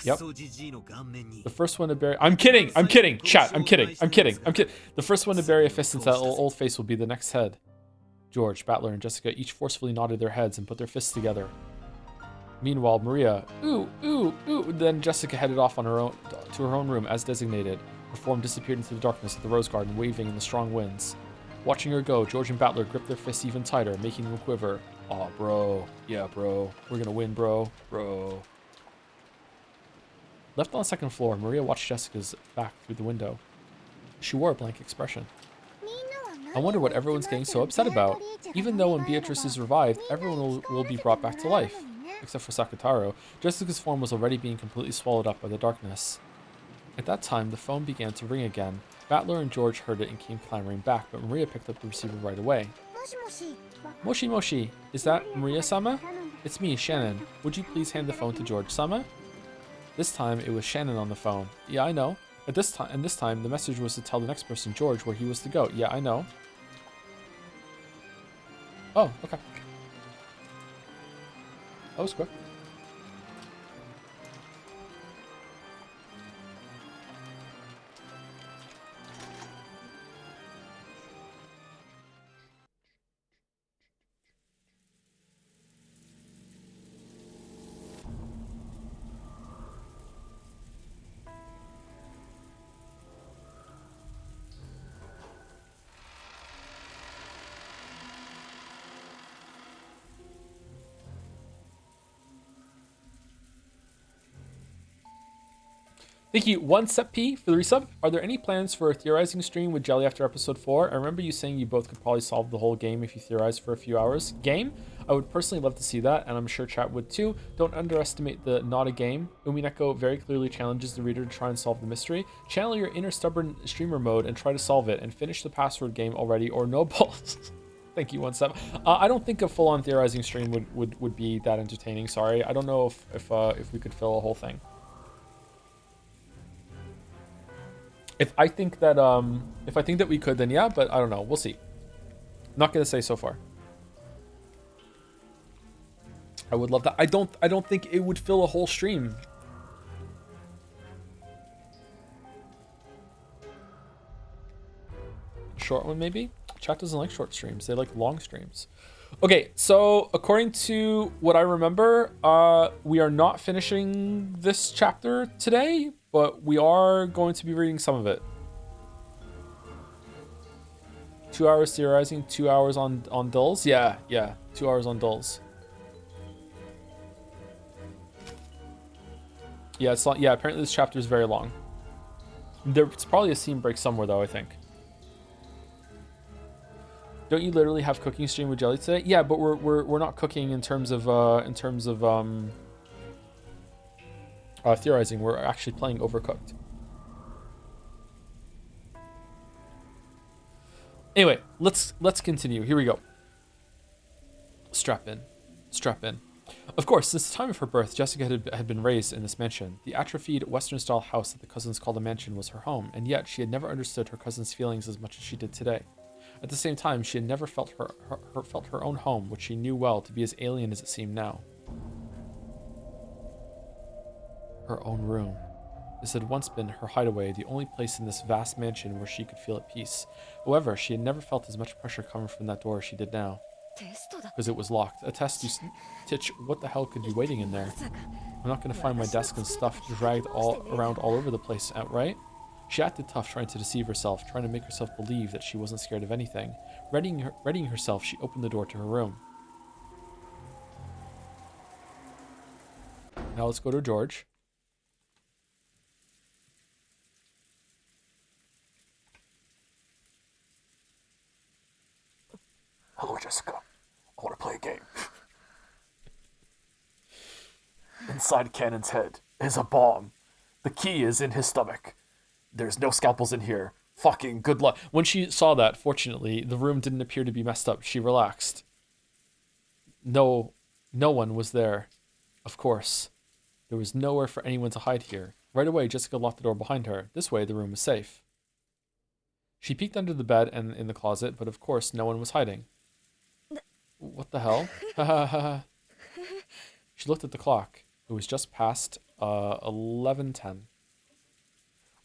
Yep. The first one to bury... I'm kidding! I'm kidding! Chat, I'm kidding! I'm kidding! I'm kidding! The first one to bury a fist into that old face will be the next head. George, Battler, and Jessica each forcefully nodded their heads and put their fists together. Meanwhile, Maria, ooh, ooh, ooh, then Jessica headed off on her own to her own room as designated. Her form disappeared into the darkness of the rose garden, waving in the strong winds. Watching her go, George and Battler gripped their fists even tighter, making them quiver. Aw, bro. Yeah, bro. We're gonna win, bro. Bro. Left on the second floor, Maria watched Jessica's back through the window. She wore a blank expression. I wonder what everyone's getting so upset about. Even though when Beatrice is revived, everyone will be brought back to life. Except for Sakutaro, Jessica's form was already being completely swallowed up by the darkness. At that time, the phone began to ring again. Battler and George heard it and came clamoring back, but Maria picked up the receiver right away. Moshi Moshi, is that Maria-sama? It's me, Shannon. Would you please hand the phone to George-sama? This time, it was Shannon on the phone. Yeah, I know. This time, the message was to tell the next person, George, where he was to go. Yeah, I know. Oh, okay. That was quick. Thank you, 1SEP for the resub. Are there any plans for a theorizing stream with Jelly after episode 4? I remember you saying you both could probably solve the whole game if you theorize for a few hours. Game? I would personally love to see that, and I'm sure chat would too. Don't underestimate the not a game. Umineko very clearly challenges the reader to try and solve the mystery. Channel your inner stubborn streamer mode and try to solve it, and finish the password game already, or no balls. Thank you, 1SEP. I don't think a full-on theorizing stream would be that entertaining. Sorry, I don't know if we could fill a whole thing. If I think that we could, then yeah, but I don't know. We'll see. Not gonna say so far. I would love that. I don't think it would fill a whole stream. Short one, maybe? Chat doesn't like short streams. They like long streams. Okay, so according to what I remember, we are not finishing this chapter today, but we are going to be reading some of it. 2 hours theorizing, 2 hours on dulls. Yeah, 2 hours on dulls. Yeah, it's not. Yeah, apparently this chapter is very long. It's probably a scene break somewhere though, I think. Don't you literally have cooking stream with Jelly today? Yeah, but we're not cooking in terms of theorizing. We're actually playing Overcooked. Anyway, let's continue. Here we go. Strap in. Of course, since the time of her birth, Jessica had been raised in this mansion. The atrophied Western-style house that the cousins called a mansion was her home, and yet she had never understood her cousin's feelings as much as she did today. At the same time, she had never felt her own home, which she knew well to be as alien as it seemed now. Her own room. This had once been her hideaway, the only place in this vast mansion where she could feel at peace. However, she had never felt as much pressure coming from that door as she did now. Because it was locked. A test, you Titch, what the hell could be waiting in there? I'm not going to find my desk and stuff dragged around all over the place, right? She acted tough, trying to deceive herself, trying to make herself believe that she wasn't scared of anything. Readying herself, she opened the door to her room. Now let's go to George. Hello, Jessica. I want to play a game. Inside Cannon's head is a bomb. The key is in his stomach. There's no scalpels in here. Fucking good luck. When she saw that, fortunately, the room didn't appear to be messed up. She relaxed. No one was there. Of course. There was nowhere for anyone to hide here. Right away, Jessica locked the door behind her. This way, the room was safe. She peeked under the bed and in the closet, but of course, no one was hiding. What the hell? She looked at the clock. It was just past 11:10.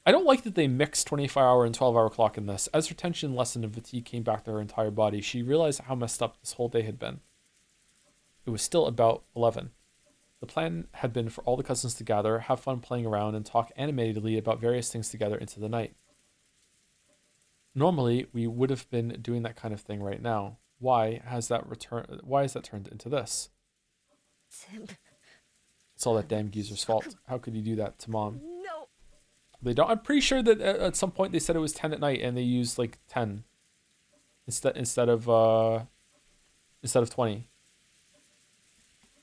I don't like that they mixed 24-hour and 12-hour clock in this. As her tension lessened and fatigue came back to her entire body, she realized how messed up this whole day had been. It was still about 11. The plan had been for all the cousins to gather, have fun playing around, and talk animatedly about various things together into the night. Normally, we would have been doing that kind of thing right now. Why has that turned into this? It's all that damn geezer's fault. How could you do that to Mom? No. They don't. I'm pretty sure that at some point they said it was 10 at night and they used like 10 instead of 20.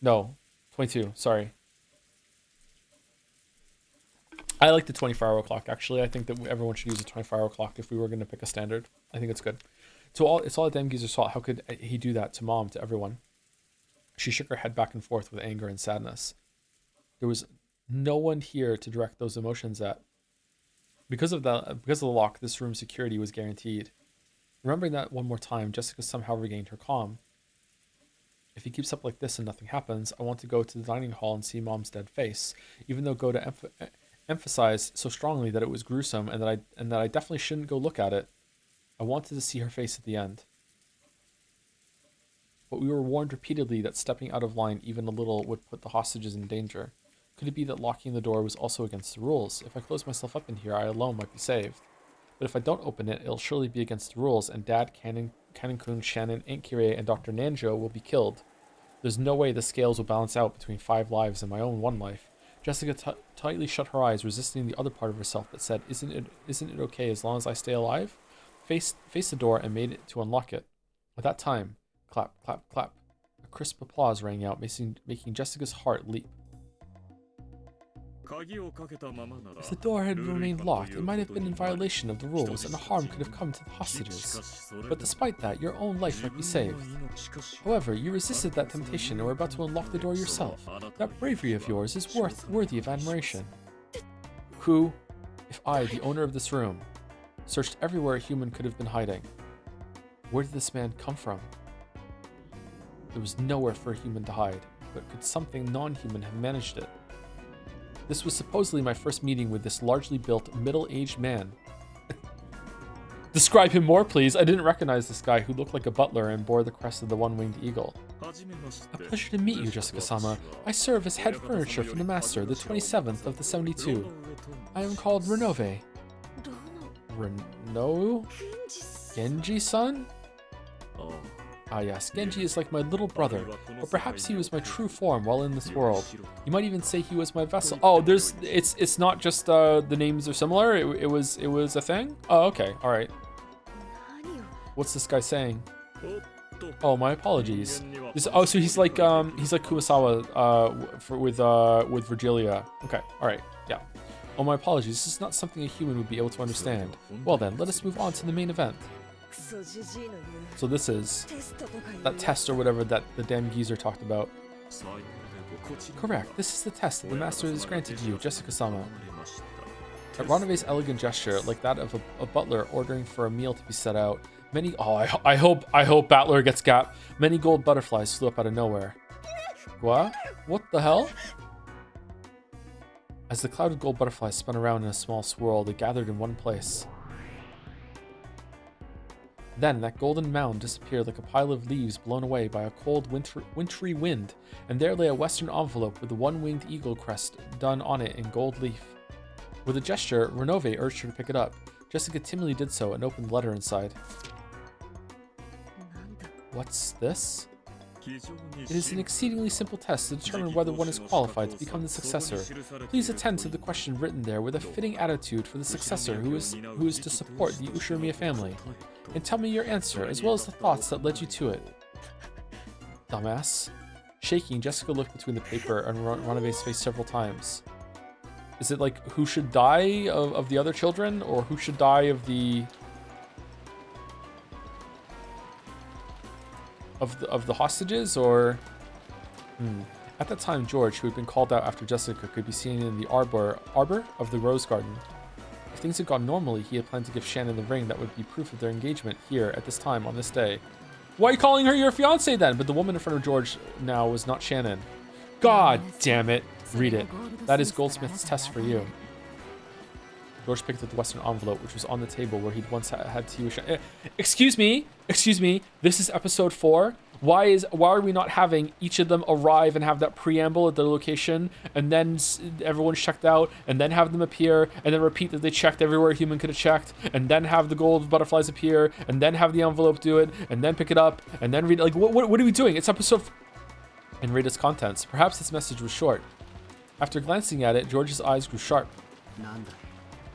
No, 22. Sorry. I like the 24-hour clock. Actually, I think that everyone should use a 24-hour clock if we were going to pick a standard. I think it's good. It's all that damn geezer's fault. How could he do that to Mom, to everyone? She shook her head back and forth with anger and sadness. There was no one here to direct those emotions at. Because of the lock, this room's security was guaranteed. Remembering that one more time, Jessica somehow regained her calm. If he keeps up like this and nothing happens, I want to go to the dining hall and see Mom's dead face, even though Goda emphasized so strongly that it was gruesome and that I definitely shouldn't go look at it. I wanted to see her face at the end. But we were warned repeatedly that stepping out of line even a little would put the hostages in danger. Could it be that locking the door was also against the rules? If I close myself up in here, I alone might be saved. But if I don't open it, it'll surely be against the rules, and Dad, Canon-kun, Shannon, Aunt Kirei, and Dr. Nanjo will be killed. There's no way the scales will balance out between 5 lives and my own 1 life. Jessica tightly shut her eyes, resisting the other part of herself that said, Isn't it okay as long as I stay alive? Faced the door and made it to unlock it. At that time, clap, clap, clap. A crisp applause rang out, making Jessica's heart leap. If the door had remained locked, it might have been in violation of the rules and harm could have come to the hostages. But despite that, your own life might be saved. However, you resisted that temptation and were about to unlock the door yourself. That bravery of yours is worthy of admiration. Who, if I, the owner of this room, searched everywhere a human could have been hiding? Where did this man come from? There was nowhere for a human to hide. but could something non-human have managed it? This was supposedly my first meeting with this largely built, middle-aged man. Describe him more, please. I didn't recognize this guy who looked like a butler and bore the crest of the one-winged eagle. A pleasure to meet you, Jessica-sama. I serve as head furniture for the master, the 27th of the 72. I am called Renove. Reno? Genji-san? Ah yes, Genji is like my little brother, or perhaps he was my true form while in this world. You might even say he was my vessel. Oh, it's not just the names are similar. It was a thing. Oh, okay, all right. What's this guy saying? Oh, my apologies. So he's like Kumasawa with Virgilia. Okay, all right, yeah. Oh, my apologies. This is not something a human would be able to understand. Well then, let us move on to the main event. So this is that test or whatever that the damn geezer talked about. Correct. This is the test that the master has granted you, Jessica-sama. At Ranove's elegant gesture, like that of a butler ordering for a meal to be set out, many I hope Battler gets gap. Many gold butterflies flew up out of nowhere. What? What the hell? As the cloud of gold butterflies spun around in a small swirl, they gathered in one place. Then that golden mound disappeared like a pile of leaves blown away by a cold wintry wind, and there lay a western envelope with the one-winged eagle crest done on it in gold leaf. With a gesture, Renove urged her to pick it up. Jessica timidly did so and opened the letter inside. What's this? It is an exceedingly simple test to determine whether one is qualified to become the successor. Please attend to the question written there with a fitting attitude for the successor who is to support the Ushiromiya family. And tell me your answer, as well as the thoughts that led you to it. Dumbass. Shaking, Jessica looked between the paper and Ranove's face several times. Is it like who should die of the other children, or who should die of the hostages, or At that time, George, who had been called out after Jessica, could be seen in the arbor of the rose garden. If things had gone normally, he had planned to give Shannon the ring that would be proof of their engagement here at this time on this day. Why are you calling her your fiancée then? But the woman in front of George now was not Shannon. God damn it. Read it. That is Goldsmith's test for you. George picked up the western envelope, which was on the table where he'd once had tea with Shannon. Excuse me. This is episode 4. Why are we not having each of them arrive and have that preamble at their location, and then everyone's checked out, and then have them appear, and then repeat that they checked everywhere a human could have checked, and then have the gold butterflies appear, and then have the envelope do it, and then pick it up, and then read it? Like, what are we doing? It's episode and read its contents. Perhaps this message was short. After glancing at it, George's eyes grew sharp.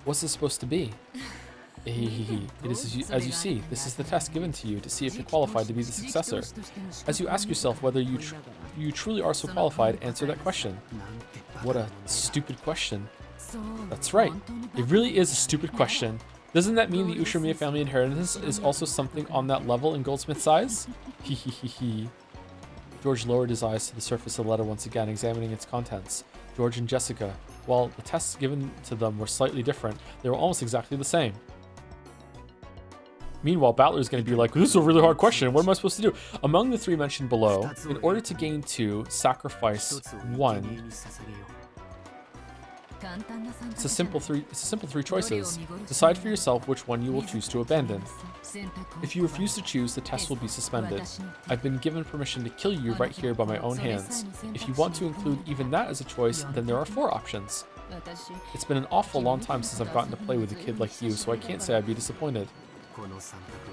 What's this supposed to be? It is as you see. This is the test given to you to see if you're qualified to be the successor. As you ask yourself whether you truly are so qualified, answer that question. What a stupid question. That's right. It really is a stupid question. Doesn't that mean the Ushiromiya family inheritance is also something on that level in Goldsmith's eyes? George lowered his eyes to the surface of the letter once again, examining its contents. George and Jessica, while the tests given to them were slightly different, they were almost exactly the same. Meanwhile, Battler's going to be like, this is a really hard question. What am I supposed to do? Among the 3 mentioned below, in order to gain 2, sacrifice 1. It's a simple three choices. Decide for yourself which one you will choose to abandon. If you refuse to choose, the test will be suspended. I've been given permission to kill you right here by my own hands. If you want to include even that as a choice, then there are 4 options. It's been an awful long time since I've gotten to play with a kid like you, so I can't say I'd be disappointed.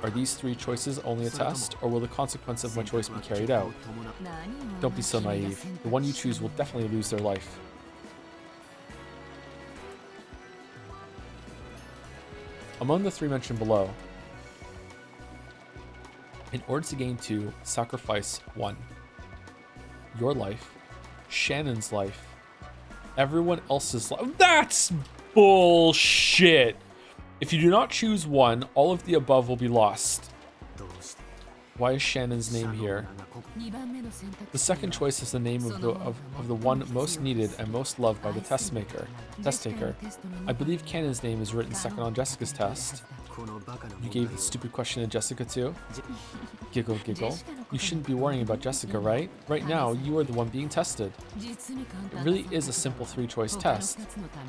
Are these 3 choices only a test, or will the consequence of my choice be carried out? Don't be so naive. The one you choose will definitely lose their life. Among the 3 mentioned below, in order to gain 2, sacrifice 1. Your life, Shannon's life, everyone else's life. That's bullshit! If you do not choose 1, all of the above will be lost. Why is Shannon's name here? The second choice is the name of the one most needed and most loved by the test taker. I believe Cannon's name is written second on Jessica's test. You gave the stupid question to Jessica too? Giggle, giggle. You shouldn't be worrying about Jessica, right? Right now, you are the one being tested. It really is a simple 3-choice test.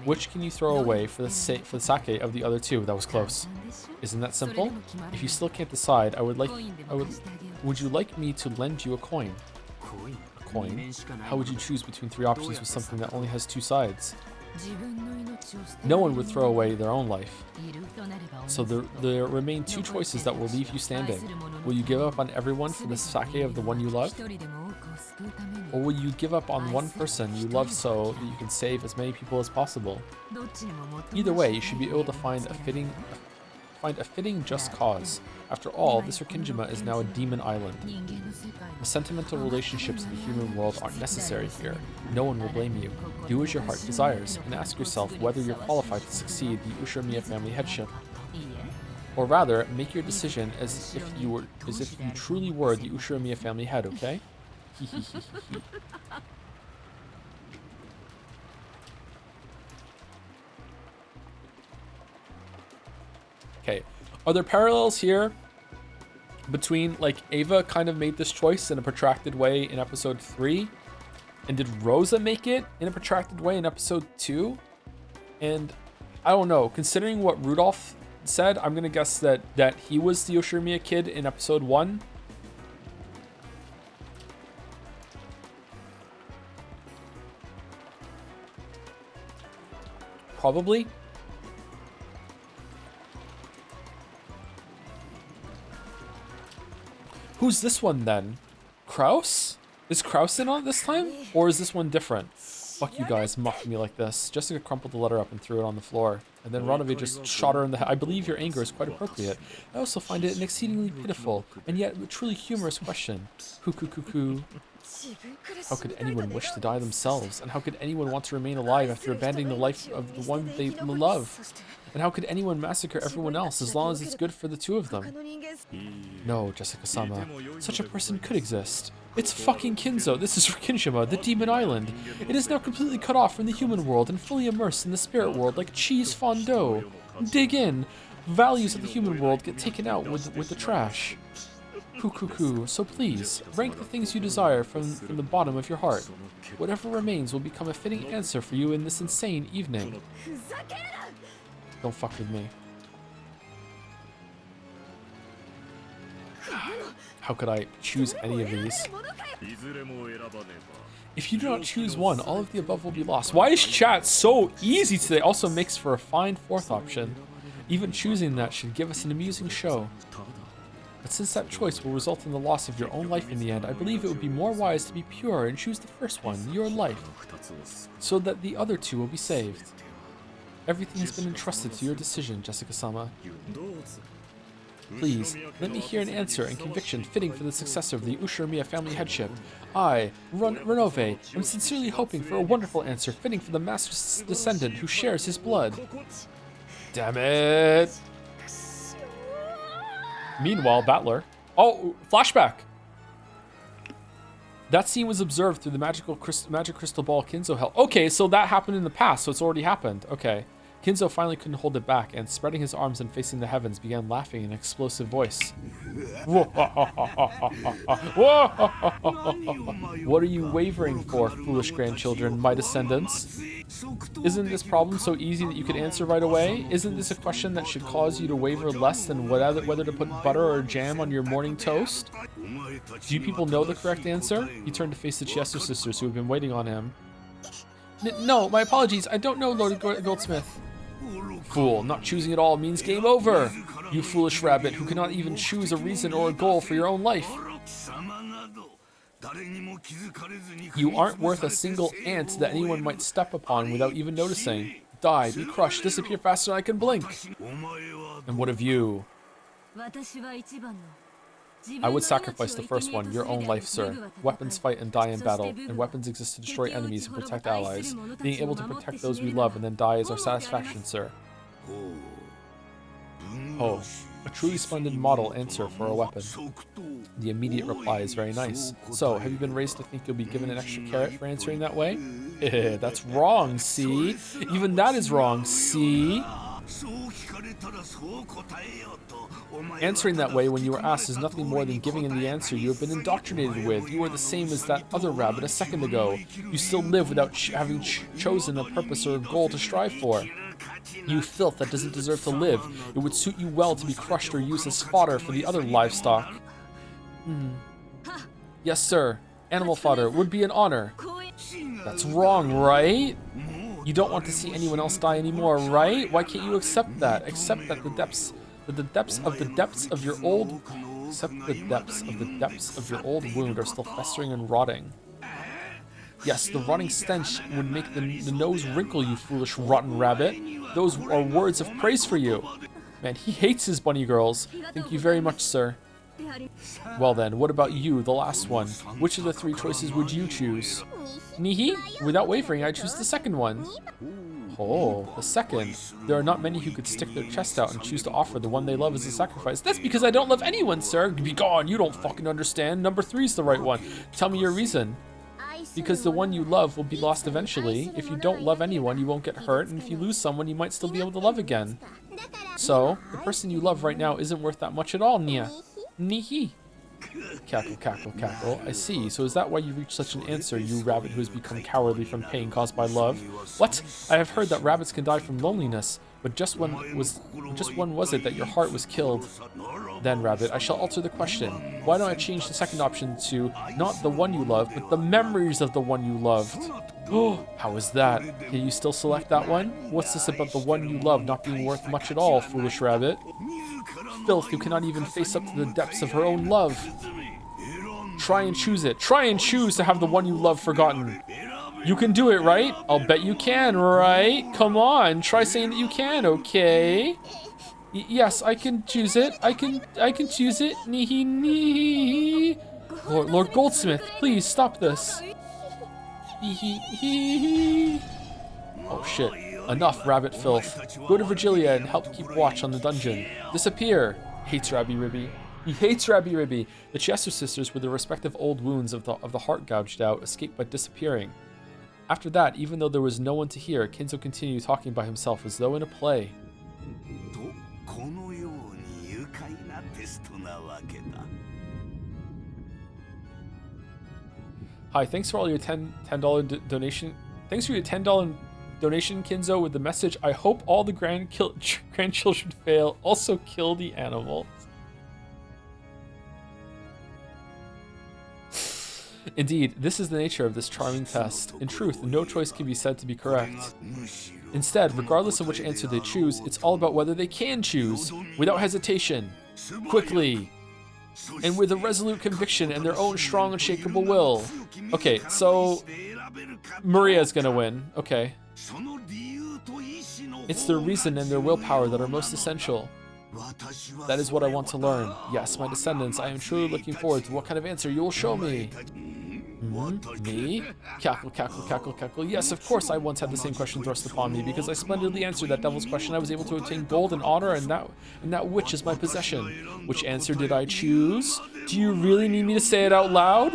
Which can you throw away for the sake of the other 2? That was close. Isn't that simple? If you still can't decide, would you like me to lend you a coin? A coin? How would you choose between 3 options with something that only has 2 sides? No one would throw away their own life. So there remain 2 choices that will leave you standing. Will you give up on everyone for the sake of the one you love? Or will you give up on one person you love so that you can save as many people as possible? Either way, you should be able to find a fitting just cause. After all, this Rikkinjima is now a demon island. The sentimental relationships of the human world aren't necessary here. No one will blame you. Do as your heart desires, and ask yourself whether you're qualified to succeed the Ushiramiya family headship. Or rather, make your decision as if you truly were the Ushiramiya family head, okay? Okay, are there parallels here between, like, Ava kind of made this choice in a protracted way in episode 3? And did Rosa make it in a protracted way in episode 2? And I don't know, considering what Rudolph said, I'm gonna guess that he was the Yoshimiya kid in episode 1. Probably. Who's this one then? Kraus? Is Kraus in on it this time? Or is this one different? Fuck you guys, mocking me like this. Jessica crumpled the letter up and threw it on the floor. And then Ranove just shot her in the head. I believe your anger is quite appropriate. I also find it an exceedingly pitiful, and yet a truly humorous question. Cuckoo. How could anyone wish to die themselves? And how could anyone want to remain alive after abandoning the life of the one they love? And how could anyone massacre everyone else as long as it's good for the 2 of them? No, Jessica-sama. Such a person could exist. It's fucking Kinzo. This is Rikkinjima, the demon island. It is now completely cut off from the human world and fully immersed in the spirit world like cheese fondue. Dig in. Values of the human world get taken out with the trash. Cuckoo. So please, rank the things you desire from the bottom of your heart. Whatever remains will become a fitting answer for you in this insane evening. Don't fuck with me. How could I choose any of these? If you do not choose one, all of the above will be lost. Why is chat so easy today? Also makes for a fine 4th option. Even choosing that should give us an amusing show. But since that choice will result in the loss of your own life in the end, I believe it would be more wise to be pure and choose the first one, your life, so that the other 2 will be saved. Everything has been entrusted to your decision, Jessica-sama. Please, let me hear an answer and conviction fitting for the successor of the Ushiramiya family headship. I, Ranove, am sincerely hoping for a wonderful answer fitting for the master's descendant who shares his blood. Damn it! Meanwhile, Battler. Oh, flashback! That scene was observed through the magic crystal ball Kinzo held. Okay, so that happened in the past, so it's already happened. Okay. Kinzo finally couldn't hold it back, and spreading his arms and facing the heavens, began laughing in an explosive voice. What are you wavering for, foolish grandchildren, my descendants? Isn't this problem so easy that you could answer right away? Isn't this a question that should cause you to waver less than whether to put butter or jam on your morning toast? Do you people know the correct answer? He turned to face the Chiesto sisters who had been waiting on him. No, my apologies. I don't know, Lord Goldsmith. Fool, not choosing at all means game over. You foolish rabbit who cannot even choose a reason or a goal for your own life. You aren't worth a single ant that anyone might step upon without even noticing. Die, be crushed, disappear faster than I can blink. And what of you? I would sacrifice the first one, your own life, sir. Weapons fight and die in battle, and weapons exist to destroy enemies and protect allies. Being able to protect those we love and then die is our satisfaction, sir. Oh, a truly splendid model answer for a weapon. The immediate reply is very nice. So, have you been raised to think you'll be given an extra carrot for answering that way? That's wrong, see? Even that is wrong, see? Answering that way when you are asked is nothing more than giving in the answer you have been indoctrinated with. You are the same as that other rabbit a second ago. You still live without having chosen a purpose or a goal to strive for. You filth that doesn't deserve to live. It would suit you well to be crushed or used as fodder for the other livestock. Yes, sir. Animal fodder would be an honor. That's wrong, right? You don't want to see anyone else die anymore, right? Why can't you accept that? Accept that the depths of your old wound are still festering and rotting. Yes, the rotting stench would make the nose wrinkle, you foolish rotten rabbit. Those are words of praise for you. Man, he hates his bunny girls. Thank you very much, sir. Well then, what about you, the last one? Which of the three choices would you choose? Nihi? Without wavering, I choose the second one. Oh, the second. There are not many who could stick their chest out and choose to offer the one they love as a sacrifice. That's because I don't love anyone, sir. Be gone, you don't fucking understand. Number 3 is the right one. Tell me your reason. Because the one you love will be lost eventually. If you don't love anyone, you won't get hurt, and if you lose someone, you might still be able to love again. So, the person you love right now isn't worth that much at all, Nia. Nihi. Cackle, cackle, cackle. I see. So is that why you reached such an answer, you rabbit who has become cowardly from pain caused by love? What? I have heard that rabbits can die from loneliness, but just when was it that your heart was killed? Then, rabbit, I shall alter the question. Why don't I change the second option to not the one you love, but the memories of the one you loved? Oh, how is that? Can you still select that one? What's this about the one you love not being worth much at all, foolish rabbit? Filth who cannot even face up to the depths of her own love. Try and choose it. Try and choose to have the one you love forgotten. You can do it, right? I'll bet you can, right? Come on, try saying that you can, okay? Yes, I can choose it. I can choose it. Nihi nihi. Lord Goldsmith, please stop this. Oh shit. Enough, rabbit filth. Go to Virgilia and help keep watch on the dungeon. Disappear. Hates Rabbi Ribby. He hates Rabbi Ribby. The Chester sisters, with their respective old wounds of the heart gouged out, escaped by disappearing. After that, even though there was no one to hear, Kinzo continued talking by himself as though in a play. Hi, thanks for all your $10 donation. Thanks for your $10 donation, Kinzo, with the message, I hope all the grandchildren fail. Also kill the animals. Indeed, this is the nature of this charming test. In truth, no choice can be said to be correct. Instead, regardless of which answer they choose, it's all about whether they can choose, without hesitation, quickly, and with a resolute conviction and their own strong, unshakable will. Okay, so Maria's gonna win. Okay. It's their reason and their willpower that are most essential. That is what I want to learn. Yes, my descendants, I am truly looking forward to what kind of answer you will show me. Me? Cackle, cackle, cackle, cackle. Yes, of course I once had the same question thrust upon me. Because I splendidly answered that devil's question, I was able to obtain gold and honor, and that which is my possession. Which answer did I choose? Do you really need me to say it out loud?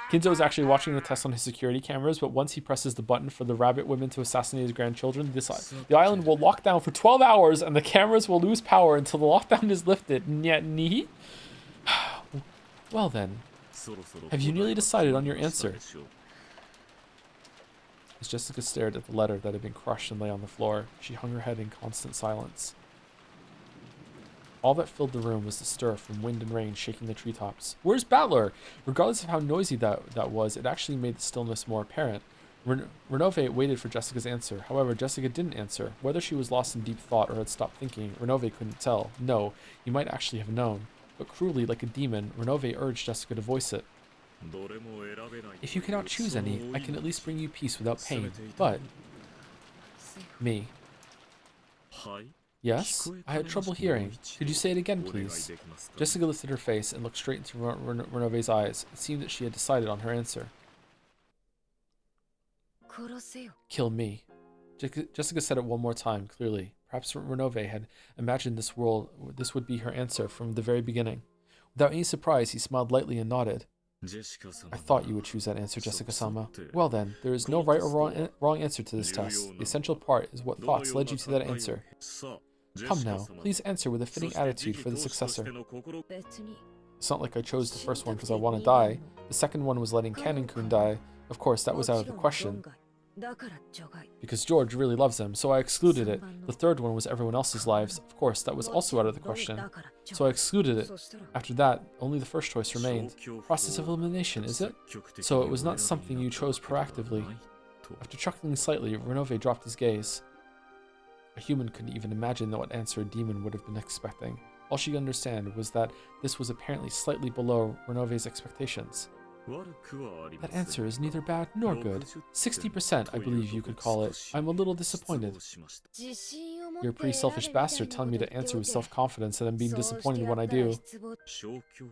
Kinzo is actually watching the test on his security cameras, but once he presses the button for the rabbit women to assassinate his grandchildren, the island will lock down for 12 hours and the cameras will lose power until the lockdown is lifted. Nyet. Well then, have you nearly decided on your answer? As Jessica stared at the letter that had been crushed and lay on the floor, she hung her head in constant silence. All that filled the room was the stir from wind and rain shaking the treetops. Where's Baldur? Regardless of how noisy that was, it actually made the stillness more apparent. Renove waited for Jessica's answer. However, Jessica didn't answer. Whether she was lost in deep thought or had stopped thinking, Renove couldn't tell. No, you might actually have known. But cruelly, like a demon, Renove urged Jessica to voice it. If you cannot choose any, I can at least bring you peace without pain. But... Me. Yes? I had trouble hearing. Could you say it again, please? Jessica lifted her face and looked straight into Renove's eyes. It seemed that she had decided on her answer. Kill me. Jessica said it one more time, clearly. Perhaps Renove had imagined this would be her answer from the very beginning. Without any surprise, he smiled lightly and nodded. I thought you would choose that answer, Jessica-sama. Well then, there is no right or wrong answer to this test. The essential part is what thoughts led you to that answer. Come now, please answer with a fitting attitude for the successor. It's not like I chose the first one because I want to die. The second one was letting Canon-kun die. Of course, that was out of the question. Because George really loves him, so I excluded it. The third one was everyone else's lives. Of course, that was also out of the question. So I excluded it. After that, only the first choice remained. Process of elimination, is it? So it was not something you chose proactively. After chuckling slightly, Renove dropped his gaze. A human couldn't even imagine what answer a demon would have been expecting. All she could understand was that this was apparently slightly below Renove's expectations. That answer is neither bad nor good. 60%, I believe you could call it. I'm a little disappointed. You're a pretty selfish bastard telling me to answer with self-confidence and then being disappointed when I do.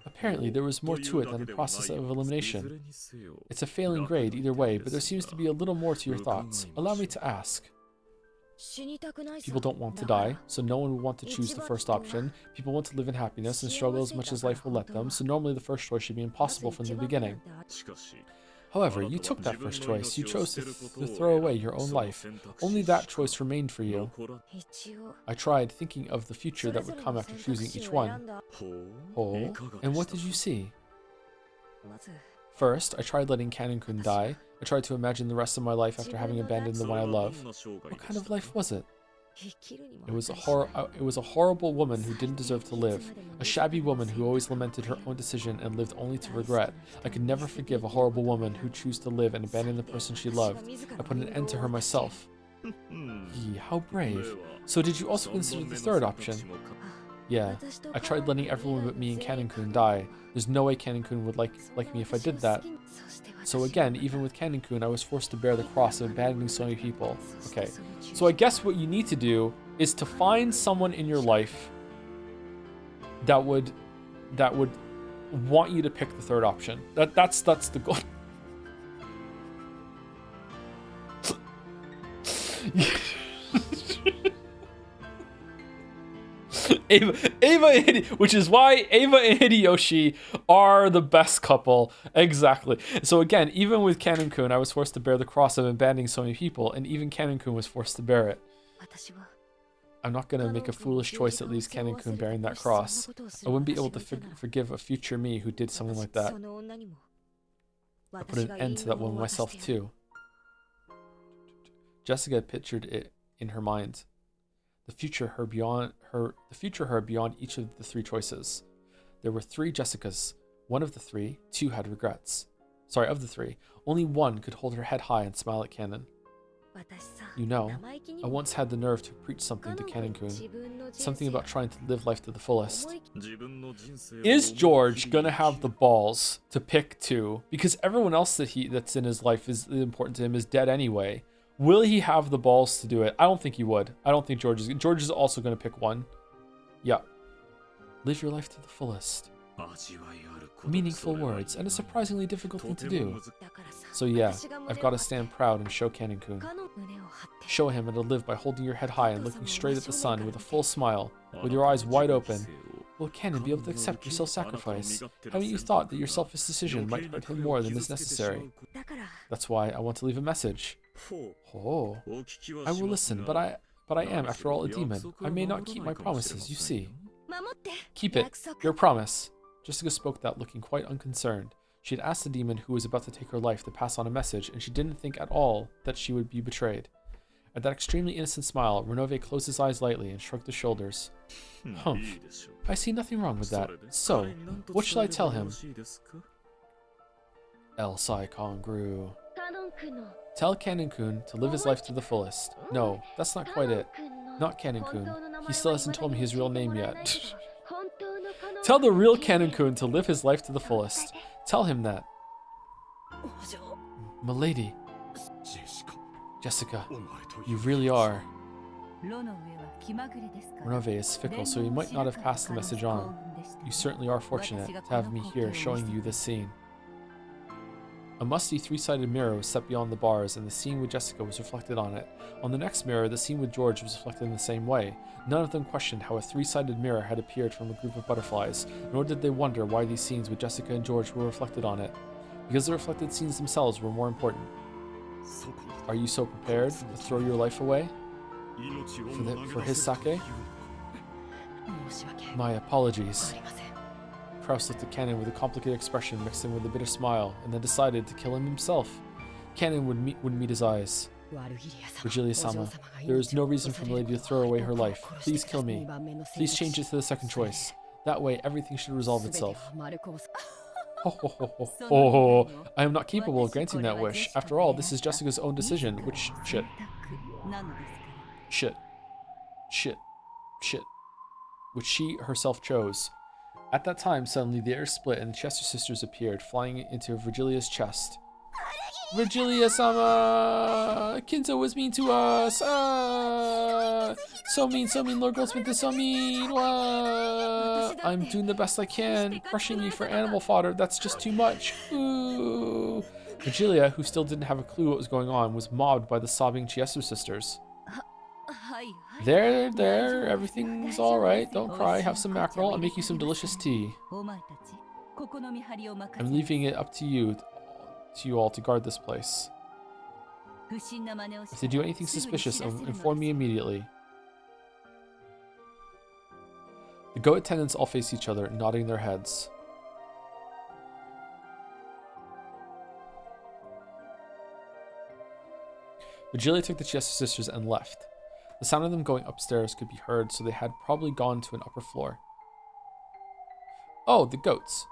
Apparently, there was more to it than the process of elimination. It's a failing grade either way, but there seems to be a little more to your thoughts. Allow me to ask. People don't want to die, so no one will want to choose the first option. People want to live in happiness and struggle as much as life will let them, so normally the first choice should be impossible from the beginning. However, you took that first choice. You chose to throw away your own life. Only that choice remained for you. I tried thinking of the future that would come after choosing each one. Oh, and what did you see? First, I tried letting Canon-kun die. I tried to imagine the rest of my life after having abandoned the one I love. What kind of life was it? It was a horrible woman who didn't deserve to live. A shabby woman who always lamented her own decision and lived only to regret. I could never forgive a horrible woman who chose to live and abandon the person she loved. I put an end to her myself. Yee, how brave. So did you also consider the third option? Yeah, I tried letting everyone but me and Canon-kun die. There's no way Canon-kun would like me if I did that. So again, even with Canon-kun, I was forced to bear the cross of abandoning so many people. Okay, so I guess what you need to do is to find someone in your life that would want you to pick the third option. That's the goal. Which is why Ava and Hideyoshi are the best couple. Exactly. So again, even with Canon-kun, I was forced to bear the cross of abandoning so many people, and even Canon-kun was forced to bear it. I'm not going to make a foolish choice that leaves Canon-kun bearing that cross. I wouldn't be able to forgive a future me who did something like that. I put an end to that one myself too. Jessica pictured it in her mind. The future her beyond each of the three choices. There were three Jessicas. One of the three, two had regrets. Sorry, of the three, only one could hold her head high and smile at Canon. You know, I once had the nerve to preach something to Canon-kun. Something about trying to live life to the fullest. Is George gonna have the balls to pick two? Because everyone else that's in his life is important to him is dead anyway. Will he have the balls to do it? I don't think he would. I don't think George is also going to pick one. Yeah. Live your life to the fullest. Meaningful words, and a surprisingly difficult thing to do. So yeah, I've got to stand proud and show Canon-kun. Show him how to live by holding your head high and looking straight at the sun with a full smile, with your eyes wide open. Will Canon be able to accept your self-sacrifice? Haven't you thought that your selfish decision might hurt him more than is necessary? That's why I want to leave a message. Oh, I will listen, but I am, after all, a demon. I may not keep my promises, you see. Keep it, your promise. Jessica spoke that looking quite unconcerned. She had asked the demon who was about to take her life to pass on a message, and she didn't think at all that she would be betrayed. At that extremely innocent smile, Renove closed his eyes lightly and shrugged his shoulders. Humph. I see nothing wrong with that. So, what shall I tell him? El Sai Kongru. Tell Canon-kun to live his life to the fullest. No, that's not quite it. Not Canon-kun. He still hasn't told me his real name yet. Tell the real Canon-kun to live his life to the fullest. Tell him that. Milady. Jessica, you really are. Renove is fickle, so he might not have passed the message on. You certainly are fortunate to have me here showing you this scene. A musty three-sided mirror was set beyond the bars, and the scene with Jessica was reflected on it. On the next mirror, the scene with George was reflected in the same way. None of them questioned how a three-sided mirror had appeared from a group of butterflies, nor did they wonder why these scenes with Jessica and George were reflected on it. Because the reflected scenes themselves were more important. Are you so prepared to throw your life away? For his sake? My apologies. Kraus looked at Cannon with a complicated expression mixed in with a bitter smile, and then decided to kill him himself. Cannon wouldn't meet his eyes. Virgilia-sama, there is no reason for the lady to throw away her life. Please kill me. Please change it to the second choice. That way, everything should resolve itself. Oh, I am not capable of granting that wish. After all, this is Jessica's own decision, which... Shit. Which she herself chose. At that time, suddenly the air split and the Chester sisters appeared, flying into Virgilia's chest. Virgilia-sama! Kinzo was mean to us! So mean, Lord Goldsmith is so mean! I'm doing the best I can, crushing me for animal fodder, that's just too much! Ooh! Virgilia, who still didn't have a clue what was going on, was mobbed by the sobbing Chester sisters. There, everything's alright, don't cry, have some mackerel, I'll make you some delicious tea. I'm leaving it up to you all to guard this place. If they do anything suspicious, inform me immediately. The goat attendants all face each other, nodding their heads. Virgilia took the Chester sisters and left. The sound of them going upstairs could be heard, so they had probably gone to an upper floor. Oh, the goats.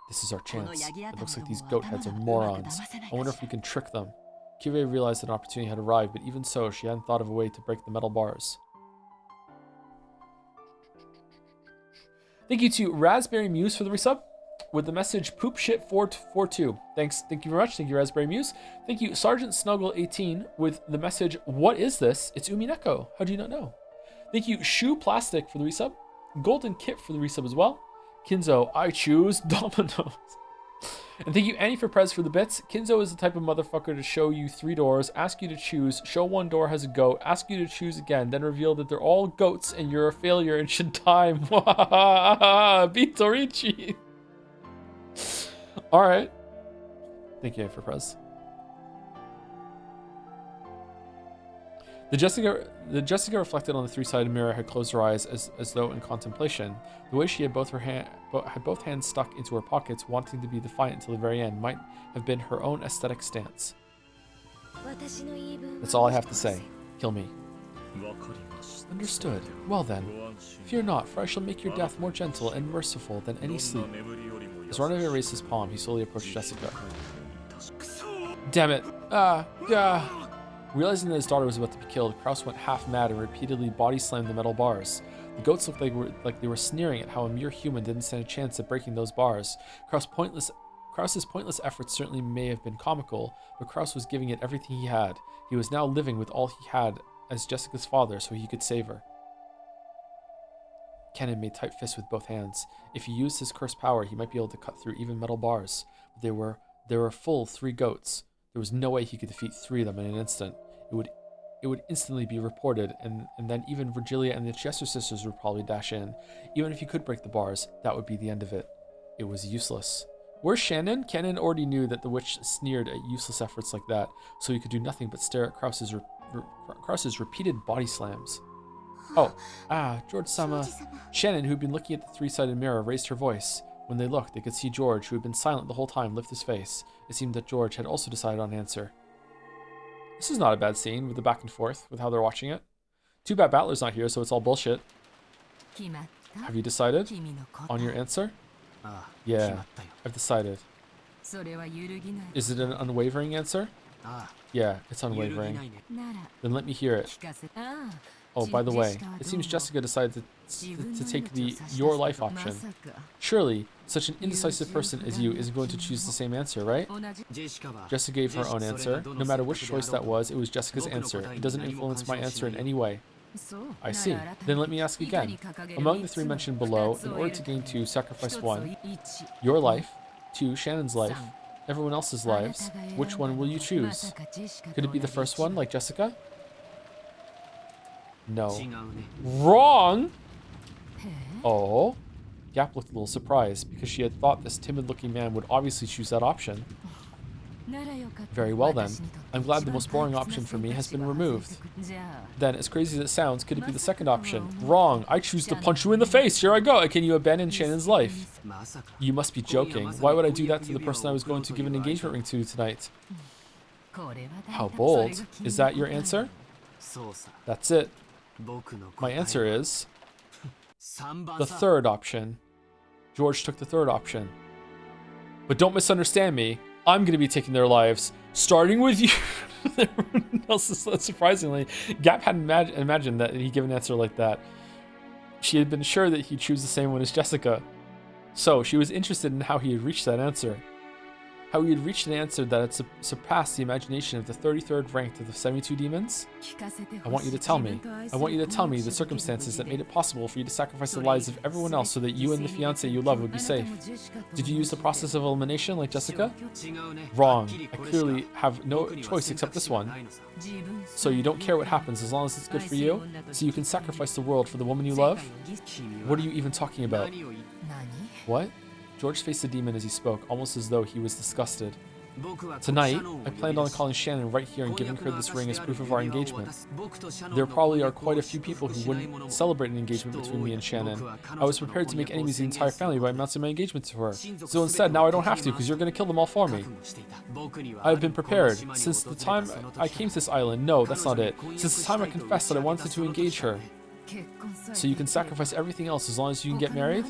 This is our chance. It looks like these goat heads are morons. I wonder if we can trick them. Kirei realized that an opportunity had arrived, but even so, she hadn't thought of a way to break the metal bars. Thank you to Raspberry Muse for the resub with the message poop shit 442. Thanks. Thank you very much. Thank you, Raspberry Muse. Thank you, Sergeant Snuggle 18 with the message, what is this? It's Umineko. How do you not know? Thank you, Shoe Plastic for the resub. Golden Kit for the resub as well. Kinzo, I choose Dominoes. And thank you, Annie, for Prez for the bits. Kinzo is the type of motherfucker to show you 3 doors, ask you to choose, show one door has a goat, ask you to choose again, then reveal that they're all goats and you're a failure and should die. Beat Torichi. Alright. Thank you, Annie, for Prez. The Jessica reflected on the three-sided mirror had closed her eyes as though in contemplation. The way she had both hands stuck into her pockets, wanting to be defiant until the very end, might have been her own aesthetic stance. That's all I have to say. Kill me. Understood. Well then, fear not, for I shall make your death more gentle and merciful than any sleep. As Ranabe raised his palm, he slowly approached Jessica. Damn it! Realizing that his daughter was about to be killed, Kraus went half mad and repeatedly body slammed the metal bars. The goats looked like they were sneering at how a mere human didn't stand a chance at breaking those bars. Kraus's pointless efforts certainly may have been comical, but Kraus was giving it everything he had. He was now living with all he had as Jessica's father so he could save her. Kennen made tight fists with both hands. If he used his cursed power, he might be able to cut through even metal bars. But there were full 3 goats. There was no way he could defeat 3 of them in an instant. It would instantly be reported, and then even Virgilia and the Chester sisters would probably dash in. Even if he could break the bars, that would be the end of it. It was useless. Where's Shannon? Cannon already knew that the witch sneered at useless efforts like that, so he could do nothing but stare at Kraus's repeated body slams. Oh, George-sama. Shannon, who had been looking at the three-sided mirror, raised her voice. When they looked, they could see George, who had been silent the whole time, lift his face. It seemed that George had also decided on an answer. This is not a bad scene, with the back and forth, with how they're watching it. Too bad Battler's not here, so it's all bullshit. Have you decided on your answer? Yeah, I've decided. Is it an unwavering answer? Yeah, it's unwavering. Then let me hear it. Oh, by the way, it seems Jessica decided to take the your life option. Surely, such an indecisive person as you isn't going to choose the same answer, right? Jessica gave her own answer. No matter which choice that was, it was Jessica's answer. It doesn't influence my answer in any way. I see. Then let me ask again. Among the 3 mentioned below, in order to gain 2, sacrifice 1. Your life. 2, Shannon's life. everyone else's lives. Which one will you choose? Could it be the first one, like Jessica? No. Wrong! Oh. Gap looked a little surprised because she had thought this timid-looking man would obviously choose that option. Very well then. I'm glad the most boring option for me has been removed. Then, as crazy as it sounds, could it be the second option? Wrong. I choose to punch you in the face. Here I go. Can you abandon Shannon's life? You must be joking. Why would I do that to the person I was going to give an engagement ring to tonight? How bold. Is that your answer? That's it. My answer is the third option. George took the third option. But don't misunderstand me. I'm going to be taking their lives, starting with you. Everyone else is surprisingly. Gap hadn't imagined that he'd give an answer like that. She had been sure that he'd choose the same one as Jessica. So she was interested in how he had reached that answer. How he had reached an answer that had surpassed the imagination of the 33rd ranked of the 72 demons? I want you to tell me. I want you to tell me the circumstances that made it possible for you to sacrifice the lives of everyone else so that you and the fiancé you love would be safe. Did you use the process of elimination like Jessica? Wrong. I clearly have no choice except this one. So you don't care what happens as long as it's good for you? So you can sacrifice the world for the woman you love? What are you even talking about? What? George faced the demon as he spoke, almost as though he was disgusted. Tonight, I planned on calling Shannon right here and giving her this ring as proof of our engagement. There probably are quite a few people who wouldn't celebrate an engagement between me and Shannon. I was prepared to make enemies of the entire family by announcing my engagement to her. So instead, now I don't have to because you're going to kill them all for me. I have been prepared. Since the time I came to this island, no, that's not it. Since the time I confessed that I wanted to engage her. So you can sacrifice everything else as long as you can get married?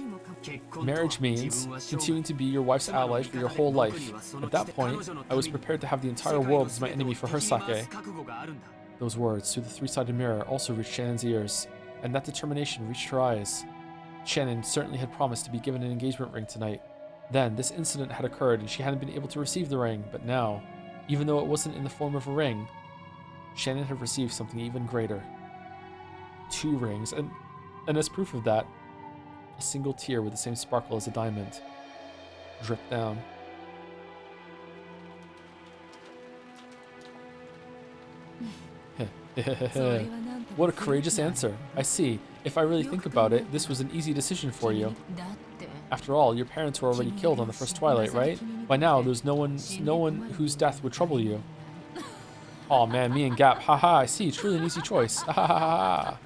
Marriage means continuing to be your wife's ally for your whole life. At that point, I was prepared to have the entire world as my enemy for her sake. Those words through the three-sided mirror also reached Shannon's ears, and that determination reached her eyes. Shannon certainly had promised to be given an engagement ring tonight. Then, this incident had occurred and she hadn't been able to receive the ring, but now, even though it wasn't in the form of a ring, Shannon had received something even greater. 2 rings, and as proof of that, a single tear with the same sparkle as a diamond dripped down. What a courageous answer. I see. If I really think about it, this was an easy decision for you. After all, your parents were already killed on the first twilight, right? By now, there's no one whose death would trouble you. Oh man, me and Gap. Haha, I see. Truly an easy choice. Ha ha ha ha.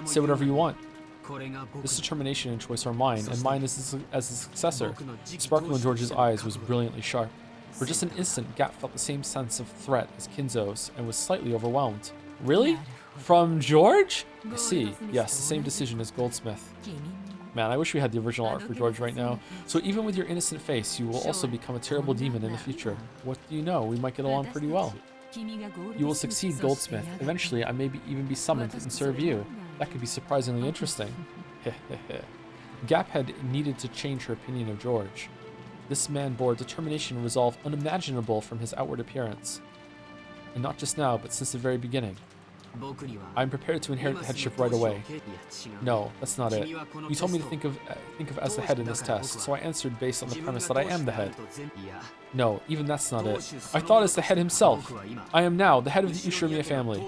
Say whatever you want. This determination and choice are mine, and mine as the successor. The sparkle in George's eyes was brilliantly sharp. For just an instant, Gap felt the same sense of threat as Kinzo's, and was slightly overwhelmed. Really? From George? I see. Yes, the same decision as Goldsmith. Man, I wish we had the original art for George right now. So even with your innocent face, you will also become a terrible demon in the future. What do you know? We might get along pretty well. You will succeed, Goldsmith. Eventually, I may even be summoned and serve you. That could be surprisingly interesting. Gap had needed to change her opinion of George. This man bore determination and resolve unimaginable from his outward appearance. And not just now, but since the very beginning. I am prepared to inherit the headship right away. No, that's not it. You told me to think of as the head in this test, so I answered based on the premise that I am the head. No, even that's not it. I thought as the head himself. I am now the head of the Ushirimiya family.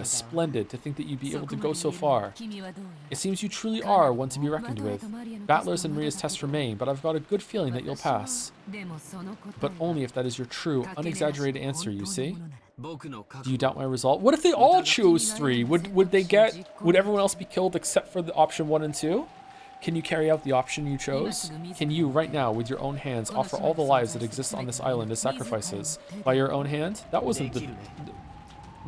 Splendid to think that you'd be able to go so far. It seems you truly are one to be reckoned with. Battler's and Maria's tests remain, but I've got a good feeling that you'll pass. But only if that is your true, unexaggerated answer, you see? Do you doubt my result? What if they all chose 3? Would everyone else be killed except for the option 1 and 2? Can you carry out the option you chose? Can you, right now, with your own hands, offer all the lives that exist on this island as sacrifices? By your own hand? That wasn't the...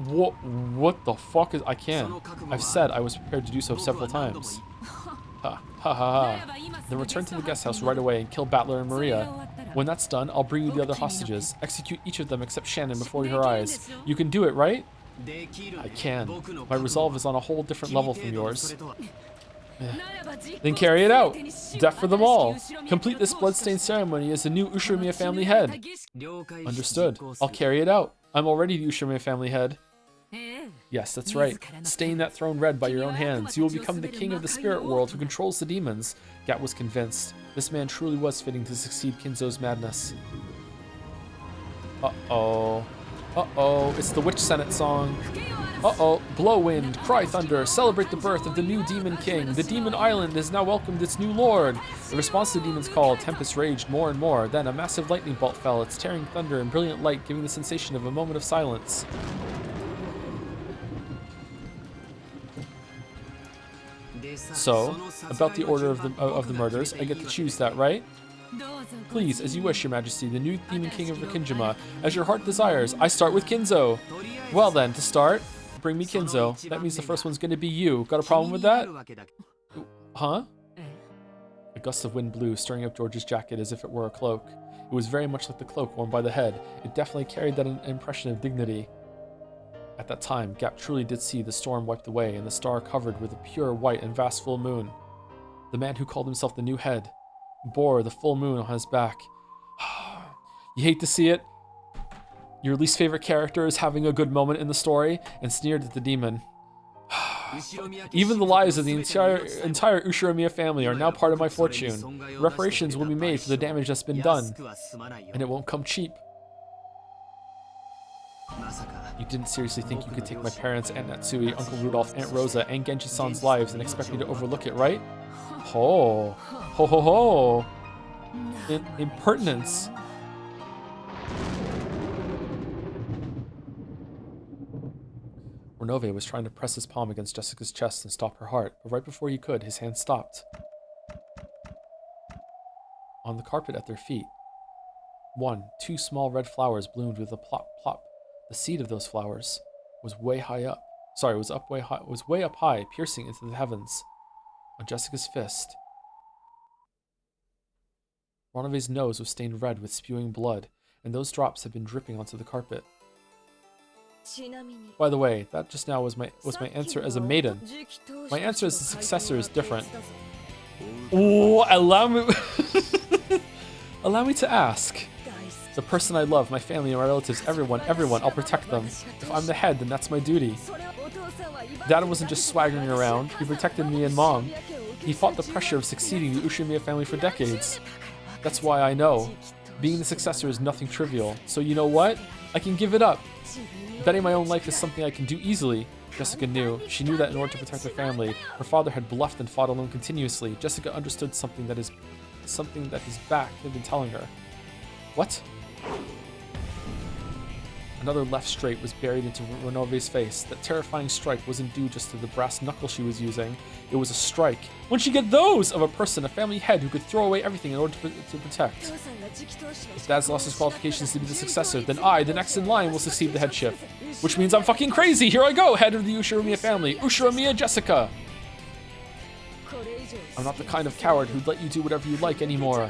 What the fuck is... I can. I've said I was prepared to do so several times. Ha ha ha. Then return to the guest house right away and kill Battler and Maria. When that's done, I'll bring you the other hostages. Execute each of them except Shannon before your eyes. You can do it, right? I can. My resolve is on a whole different level from yours. Then carry it out. Death for them all. Complete this bloodstained ceremony as the new Ushirimiya family head. Understood. I'll carry it out. I'm already the Ushirimiya family head. Yes, that's right. Stain that throne red by your own hands. You will become the king of the spirit world who controls the demons. Gap was convinced. This man truly was fitting to succeed Kinzo's madness. Uh-oh. Uh-oh. It's the Witch Senate song. Uh-oh. Blow wind, cry thunder, celebrate the birth of the new demon king. The demon island has now welcomed its new lord. In response to the demon's call, tempest raged more and more. Then a massive lightning bolt fell, its tearing thunder and brilliant light giving the sensation of a moment of silence. So, about the order of the murders, I get to choose that, right? Please, as you wish, your majesty, the new demon king of Rikinjima. As your heart desires, I start with Kinzo. Well then, to start, bring me Kinzo. That means the first one's gonna be you. Got a problem with that? Huh? A gust of wind blew, stirring up George's jacket as if it were a cloak. It was very much like the cloak worn by the head. It definitely carried that impression of dignity. At that time, Gap truly did see the storm wiped away and the star covered with a pure white and vast full moon. The man who called himself the new head bore the full moon on his back. You hate to see it? Your least favorite character is having a good moment in the story and sneered at the demon. Even the lives of the entire Ushiromiya family are now part of my fortune. Reparations will be made for the damage that's been done, and it won't come cheap. You didn't seriously think you could take my parents, Aunt Natsui, Uncle Rudolph, Aunt Rosa, and Genji-san's lives and expect me to overlook it, right? Ho. Ho ho ho. Impertinence. Renove was trying to press his palm against Jessica's chest and stop her heart, but right before he could, his hand stopped. On the carpet at their feet, two small red flowers bloomed with a plop plop. The seed of those flowers was way up high, piercing into the heavens. On Jessica's fist, Renove's nose was stained red with spewing blood, and those drops had been dripping onto the carpet. By the way, that just now was my answer as a maiden. My answer as a successor is different. Oh, allow me to ask. The person I love, my family and my relatives, everyone, I'll protect them. If I'm the head, then that's my duty. Dad wasn't just swaggering around, he protected me and Mom. He fought the pressure of succeeding the Ushiromiya family for decades. That's why I know. Being the successor is nothing trivial, so you know what? I can give it up. Betting my own life is something I can do easily. Jessica knew. She knew that in order to protect her family, her father had bluffed and fought alone continuously. Jessica understood something that his back had been telling her. What? Another left straight was buried into Renove's face. That terrifying strike wasn't due just to the brass knuckle she was using. It was a strike. When'd she get those? Of a person, a family head who could throw away everything in order to protect. If Dad's lost his qualifications to be the successor, then I, the next in line, will succeed the headship. Which means I'm fucking crazy! Here I go, head of the Ushiromiya family. Ushiromiya Jessica! I'm not the kind of coward who'd let you do whatever you like anymore.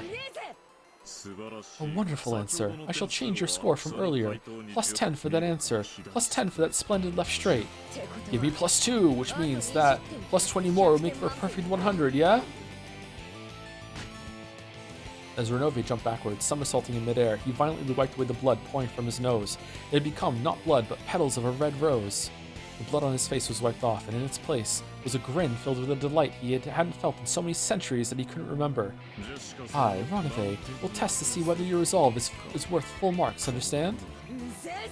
A wonderful answer. I shall change your score from earlier. Plus 10 for that answer. Plus 10 for that splendid left straight. Give me plus 2, which means that plus 20 more will make for a perfect 100, yeah? As Renove jumped backwards, somersaulting in midair, he violently wiped away the blood pouring from his nose. It had become not blood, but petals of a red rose. The blood on his face was wiped off, and in its place was a grin filled with a delight he hadn't felt in so many centuries that he couldn't remember. I, Renove, will test to see whether your resolve is worth full marks, understand?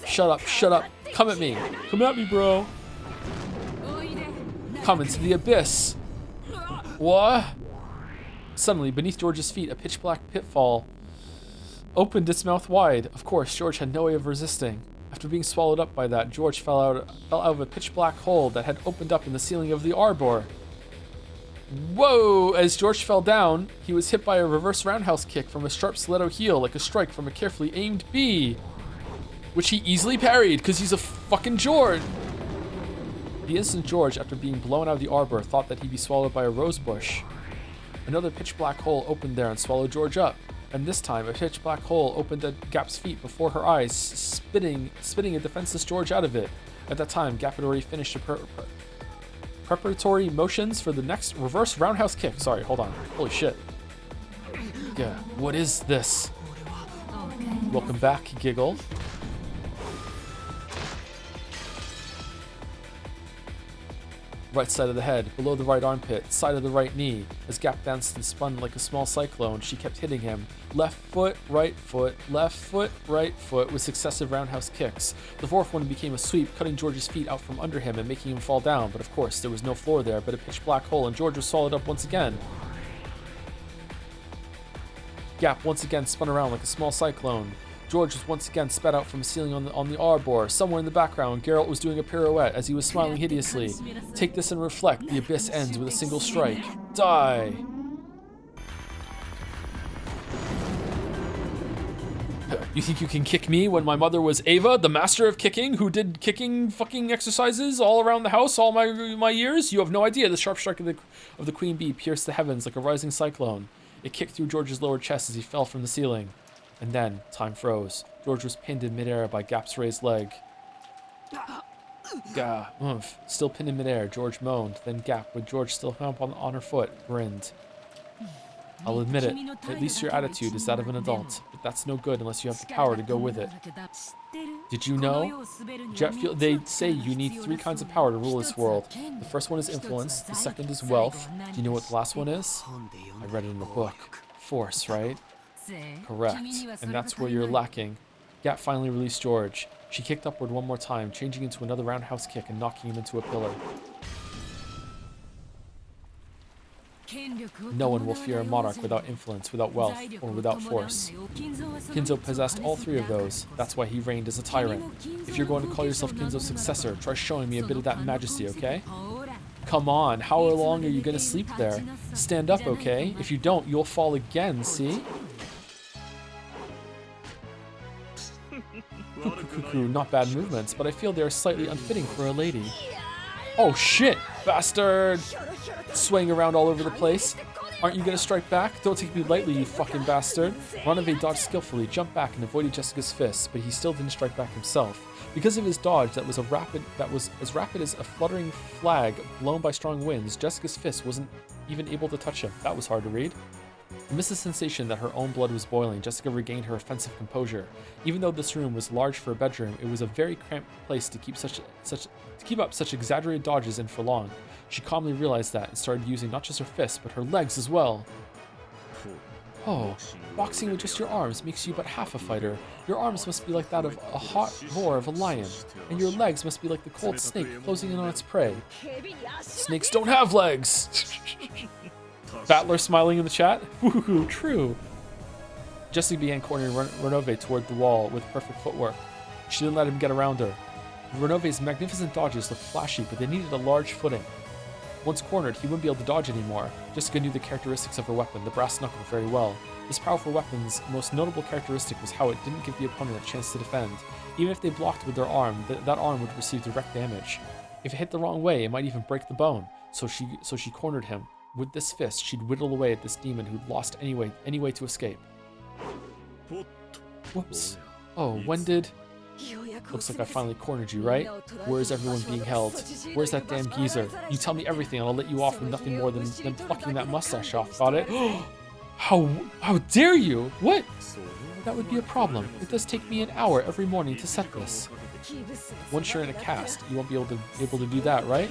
Shut up, shut up. Come at me. Come at me, bro. Come into the abyss. What? Suddenly, beneath George's feet, a pitch-black pitfall opened its mouth wide. Of course, George had no way of resisting. After being swallowed up by that, George fell out of a pitch-black hole that had opened up in the ceiling of the arbor. Whoa! As George fell down, he was hit by a reverse roundhouse kick from a sharp stiletto heel, like a strike from a carefully aimed bee, which he easily parried, because he's a fucking George. The instant George, after being blown out of the arbor, thought that he'd be swallowed by a rose bush. Another pitch-black hole opened there and swallowed George up. And this time, a pitch-black hole opened at Gap's feet before her eyes, spitting a defenseless George out of it. At that time, Gap had already finished the preparatory motions for the next reverse roundhouse kick. Sorry, hold on. Holy shit. Yeah, what is this? Welcome back, Giggle. Right side of the head, below the right armpit, side of the right knee. As Gap danced and spun like a small cyclone, she kept hitting him. Left foot, right foot, right foot with successive roundhouse kicks. The fourth one became a sweep, cutting George's feet out from under him and making him fall down. But of course, there was no floor there, but a pitch black hole, and George was swallowed up once again. Gap once again spun around like a small cyclone. George was once again spat out from the ceiling on the arbor. Somewhere in the background, Geralt was doing a pirouette as he was smiling hideously. Take this and reflect. The abyss ends with a single strike. Die! You think you can kick me when my mother was Ava, the master of kicking, who did kicking fucking exercises all around the house all my years? You have no idea. The sharp strike of the queen bee pierced the heavens like a rising cyclone. It kicked through George's lower chest as he fell from the ceiling. And then, time froze. George was pinned in midair by Gap's raised leg. Gah, oomph. Still pinned in midair, George moaned. Then Gap, with George still hung up on her foot, grinned. I'll admit it, at least your attitude is that of an adult. But that's no good unless you have the power to go with it. Did you know? Jet fuel, they say you need 3 kinds of power to rule this world. The first one is influence, the second is wealth. Do you know what the last one is? I read it in the book. Force, right? Correct. And that's where you're lacking. Gap finally released George. She kicked upward one more time, changing into another roundhouse kick and knocking him into a pillar. No one will fear a monarch without influence, without wealth, or without force. Kinzo possessed all 3 of those. That's why he reigned as a tyrant. If you're going to call yourself Kinzo's successor, try showing me a bit of that majesty, okay? Come on, how long are you going to sleep there? Stand up, okay? If you don't, you'll fall again, see? Not bad movements, but I feel they are slightly unfitting for a lady. Oh shit, bastard! Swaying around all over the place. Aren't you gonna strike back? Don't take me lightly, you fucking bastard. Ronove dodged skillfully, jumped back, and avoided Jessica's fists, but he still didn't strike back himself. Because of his dodge that was as rapid as a fluttering flag blown by strong winds, Jessica's fist wasn't even able to touch him. That was hard to read. Amidst the sensation that her own blood was boiling, Jessica regained her offensive composure. Even though this room was large for a bedroom, it was a very cramped place to keep up such exaggerated dodges in for long. She calmly realized that and started using not just her fists, but her legs as well. Oh, boxing with just your arms makes you but half a fighter. Your arms must be like that of a hot roar of a lion, and your legs must be like the cold snake closing in on its prey. Snakes don't have legs! Battler smiling in the chat. Woohoo, true. Jessica began cornering Ronove toward the wall with perfect footwork. She didn't let him get around her. Renove's magnificent dodges looked flashy, but they needed a large footing. Once cornered, he wouldn't be able to dodge anymore. Jessica knew the characteristics of her weapon, the brass knuckle, very well. This powerful weapon's most notable characteristic was how it didn't give the opponent a chance to defend. Even if they blocked with their arm, that arm would receive direct damage. If it hit the wrong way, it might even break the bone. So she cornered him. With this fist, she'd whittle away at this demon who'd lost any way to escape. Whoops. Oh, when did... Looks like I finally cornered you, right? Where is everyone being held? Where's that damn geezer? You tell me everything and I'll let you off with nothing more than plucking that mustache off. Got it? How dare you? What? That would be a problem. It does take me an hour every morning to set this. Once you're in a cast, you won't be able to do that, right?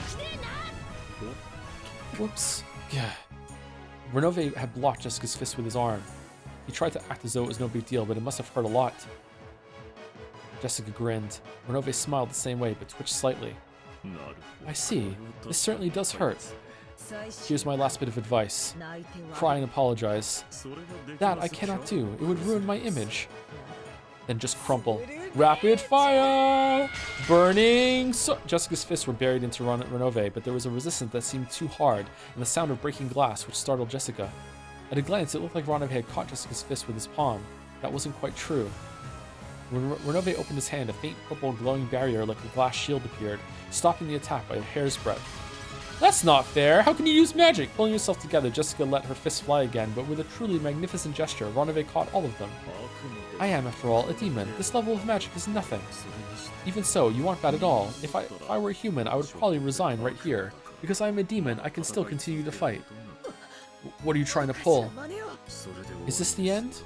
Whoops. Yeah. Renove had blocked Jessica's fist with his arm. He tried to act as though it was no big deal, but it must have hurt a lot. Jessica grinned. Renove smiled the same way, but twitched slightly. I see. This certainly does hurt. Here's my last bit of advice. Cry and apologize. That I cannot do. It would ruin my image. Then just crumple. Rapid fire! Burning! Jessica's fists were buried into Renove, but there was a resistance that seemed too hard, and the sound of breaking glass, which startled Jessica. At a glance, it looked like Renove had caught Jessica's fist with his palm. That wasn't quite true. When Renove opened his hand, a faint purple glowing barrier like a glass shield appeared, stopping the attack by a hair's breadth. That's not fair! How can you use magic? Pulling herself together, Jessica let her fists fly again, but with a truly magnificent gesture, Renove caught all of them. I am, after all, a demon. This level of magic is nothing. Even so, you aren't bad at all. If I were a human, I would probably resign right here. Because I am a demon, I can still continue to fight. What are you trying to pull? Is this the end?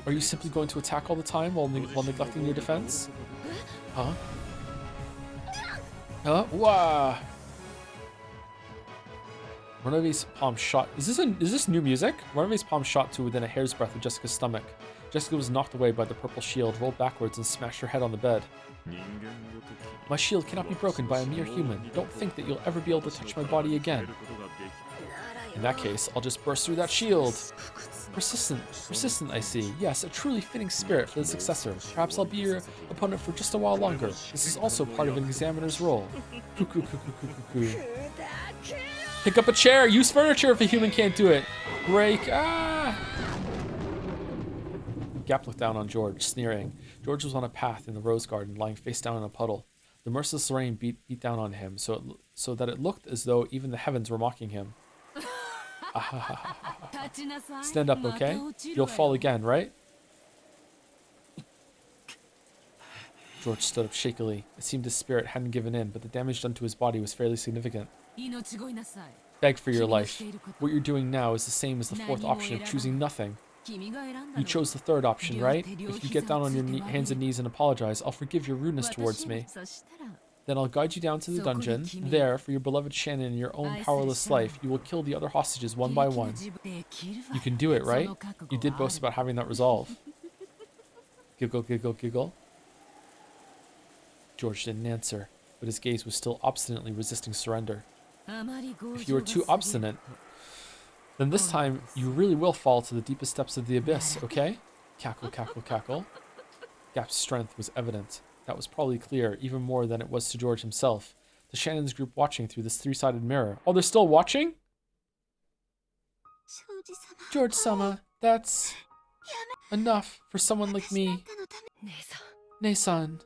Are you simply going to attack all the time while neglecting your defense? Huh? Huh? Wah! Runaways palm shot. Is this new music? Runaways palm shot to within a hair's breadth of Jessica's stomach. Jessica was knocked away by the purple shield, rolled backwards, and smashed her head on the bed. My shield cannot be broken by a mere human. Don't think that you'll ever be able to touch my body again. In that case, I'll just burst through that shield. Persistent, I see. Yes, a truly fitting spirit for the successor. Perhaps I'll be your opponent for just a while longer. This is also part of an examiner's role. Pick up a chair. Use furniture if a human can't do it. Break. Gap looked down on George, sneering. George was on a path in the rose garden, lying face down in a puddle. The merciless rain beat down on him, so that it looked as though even the heavens were mocking him. Stand up, okay? You'll fall again, right? George stood up shakily. It seemed his spirit hadn't given in, but the damage done to his body was fairly significant. Beg for your life. What you're doing now is the same as the fourth option of choosing nothing. You chose the third option, right? If you get down on your hands and knees and apologize, I'll forgive your rudeness towards me. Then I'll guide you down to the dungeon. There, for your beloved Shannon and your own powerless life, you will kill the other hostages one by one. You can do it, right? You did boast about having that resolve. Giggle, giggle, giggle. George didn't answer, but his gaze was still obstinately resisting surrender. If you are too obstinate, then this time you really will fall to the deepest depths of the abyss, okay? Cackle, cackle, cackle. Gap's strength was evident. That was probably clear, even more than it was to George himself. The Shannon's group watching through this three-sided mirror. Oh, they're still watching? George-sama, that's enough for someone like me. Nei-san.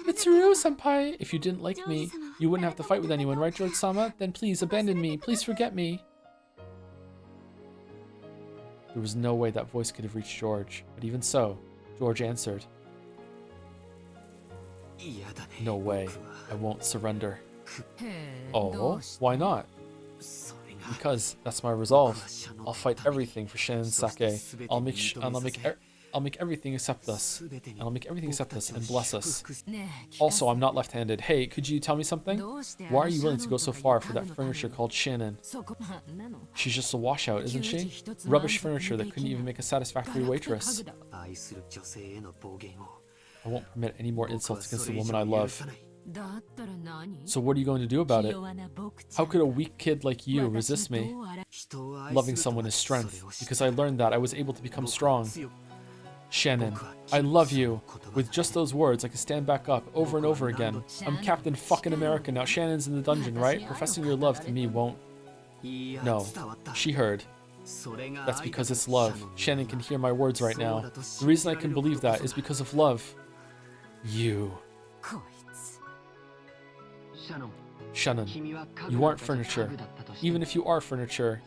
Mitsuru-senpai, if you didn't like me, you wouldn't have to fight with anyone, right, George-sama? Then please abandon me. Please forget me. There was no way that voice could have reached George, but even so, George answered. No way. I won't surrender. Oh, why not? Because that's my resolve. I'll fight everything for Shannon's sake. I'll make everything accept us. And I'll make everything accept us and bless us. Also, I'm not left-handed. Hey, could you tell me something? Why are you willing to go so far for that furniture called Shannon? She's just a washout, isn't she? Rubbish furniture that couldn't even make a satisfactory waitress. I won't permit any more insults against the woman I love. So what are you going to do about it? How could a weak kid like you resist me? Loving someone is strength, because I learned that I was able to become strong. Shannon, I love you. With just those words, I can stand back up over and over again. I'm Captain fucking America now. Shannon's in the dungeon, right? Professing your love to me won't. No, she heard. That's because it's love. Shannon can hear my words right now. The reason I can believe that is because of love. You. Shannon, you aren't furniture. Even if you are furniture.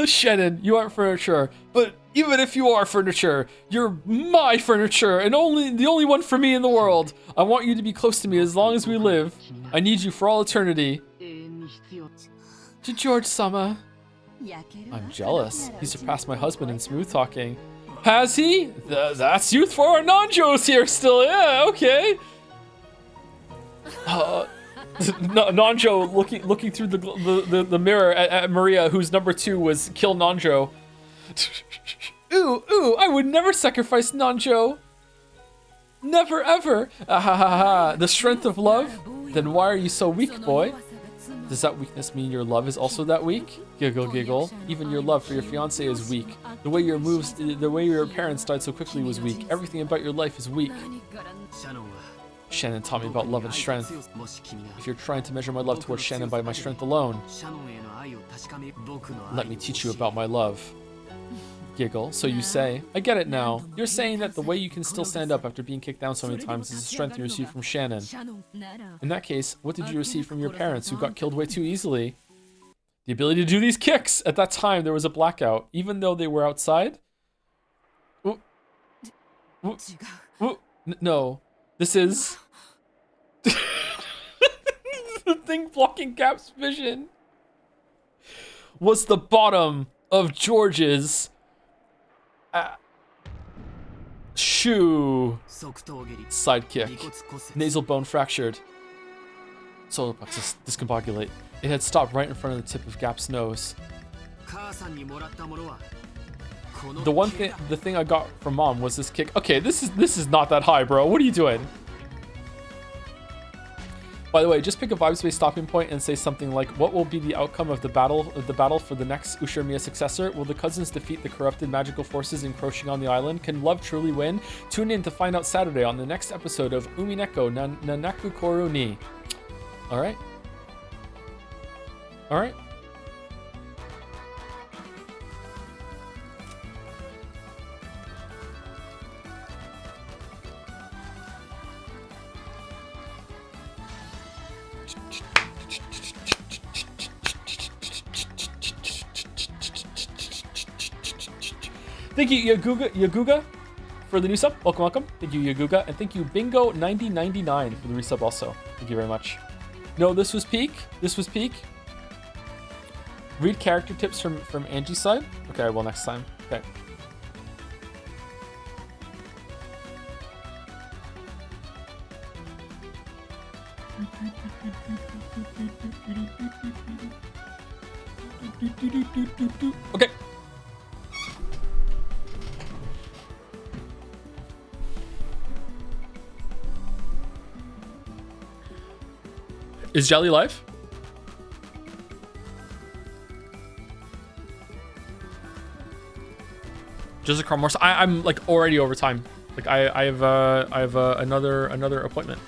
Shannon, you aren't furniture, but even if you are furniture, you're my furniture and the only one for me in the world. I want you to be close to me as long as we live. I need you for all eternity. To George-sama. I'm jealous. He surpassed my husband in smooth talking. Has he? That's youth for our non-Joes here still. Yeah, okay. Nanjo looking through the mirror at Maria, whose number 2 was kill Nanjo. Ooh, I would never sacrifice Nanjo. Never ever. The strength of love? Then why are you so weak, boy? Does that weakness mean your love is also that weak? Giggle, giggle. Even your love for your fiancé is weak. The way your parents died so quickly was weak. Everything about your life is weak. Shannon taught me about love and strength. If you're trying to measure my love towards Shannon by my strength alone, let me teach you about my love. Giggle. So you say, I get it now. You're saying that the way you can still stand up after being kicked down so many times is the strength you received from Shannon. In that case, what did you receive from your parents who got killed way too easily? The ability to do these kicks! At that time, there was a blackout. Even though they were outside? No. This is the thing blocking Gap's vision was the bottom of George's shoe sidekick. Nasal bone fractured. Solar plexus discombobulate. It had stopped right in front of the tip of Gap's nose. The thing I got from Mom was this kick. Okay, this is not that high, bro. What are you doing? By the way, just pick a vibes-based stopping point and say something like, "What will be the outcome of the battle for the next Ushiromiya successor? Will the cousins defeat the corrupted magical forces encroaching on the island? Can love truly win? Tune in to find out Saturday on the next episode of Umineko Nanaku Koru ni." All right. All right. Thank you, Yaguga, for the new sub. Welcome, welcome. Thank you, Yaguga. And thank you, Bingo9099, for the resub also. Thank you very much. No, this was peak. This was peak. Read character tips from Angie's side. Okay, I will next time. Okay. Okay. Is Jelly live? Just a car more. I'm like already over time. Like I have another appointment.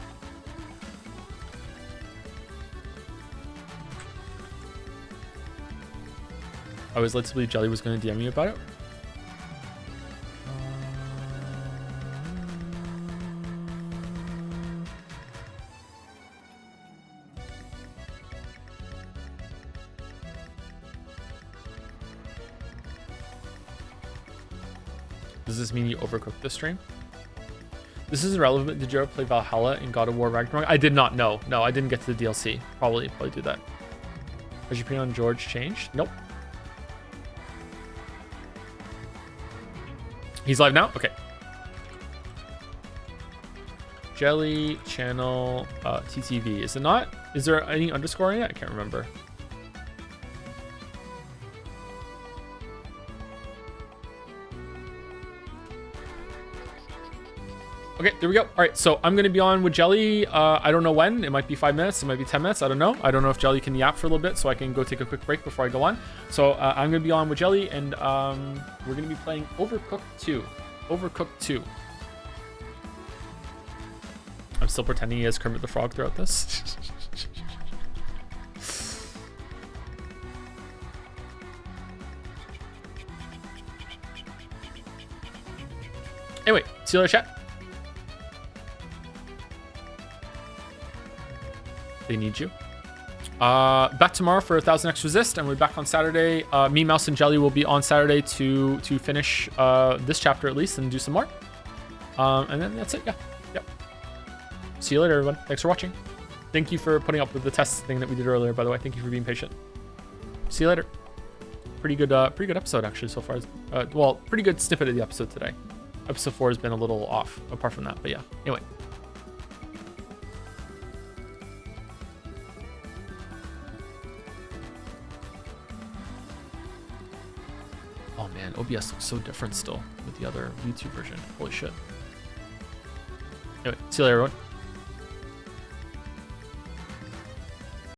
I was led to believe Jelly was going to DM me about it. Does this mean you overcooked the stream? This is irrelevant. Did you ever play Valhalla in God of War Ragnarok? I did not know. No, I didn't get to the DLC. Probably do that. Has your opinion on George changed? Nope. He's live now? Okay. Jelly channel TTV. Is it not? Is there any underscore in it? I can't remember. Okay, there we go. All right, so I'm going to be on with Jelly. I don't know when. It might be 5 minutes. It might be 10 minutes. I don't know. I don't know if Jelly can yap for a little bit, so I can go take a quick break before I go on. So I'm going to be on with Jelly, and we're going to be playing Overcooked 2. Overcooked 2. I'm still pretending he has Kermit the Frog throughout this. Anyway, see you later, chat. They need you. Back tomorrow for 1000X Resist, and we're back on Saturday. Me, Mouse, and Jelly will be on Saturday to finish this chapter at least and do some more. And then that's it. Yeah. Yep. See you later, everyone. Thanks for watching. Thank you for putting up with the test thing that we did earlier, by the way. Thank you for being patient. See you later. Pretty good episode actually so far. Well, pretty good snippet of the episode today. Episode 4 has been a little off apart from that, but yeah. Anyway. Oh man, OBS looks so different still with the other YouTube version. Holy shit. Anyway, see you later, everyone.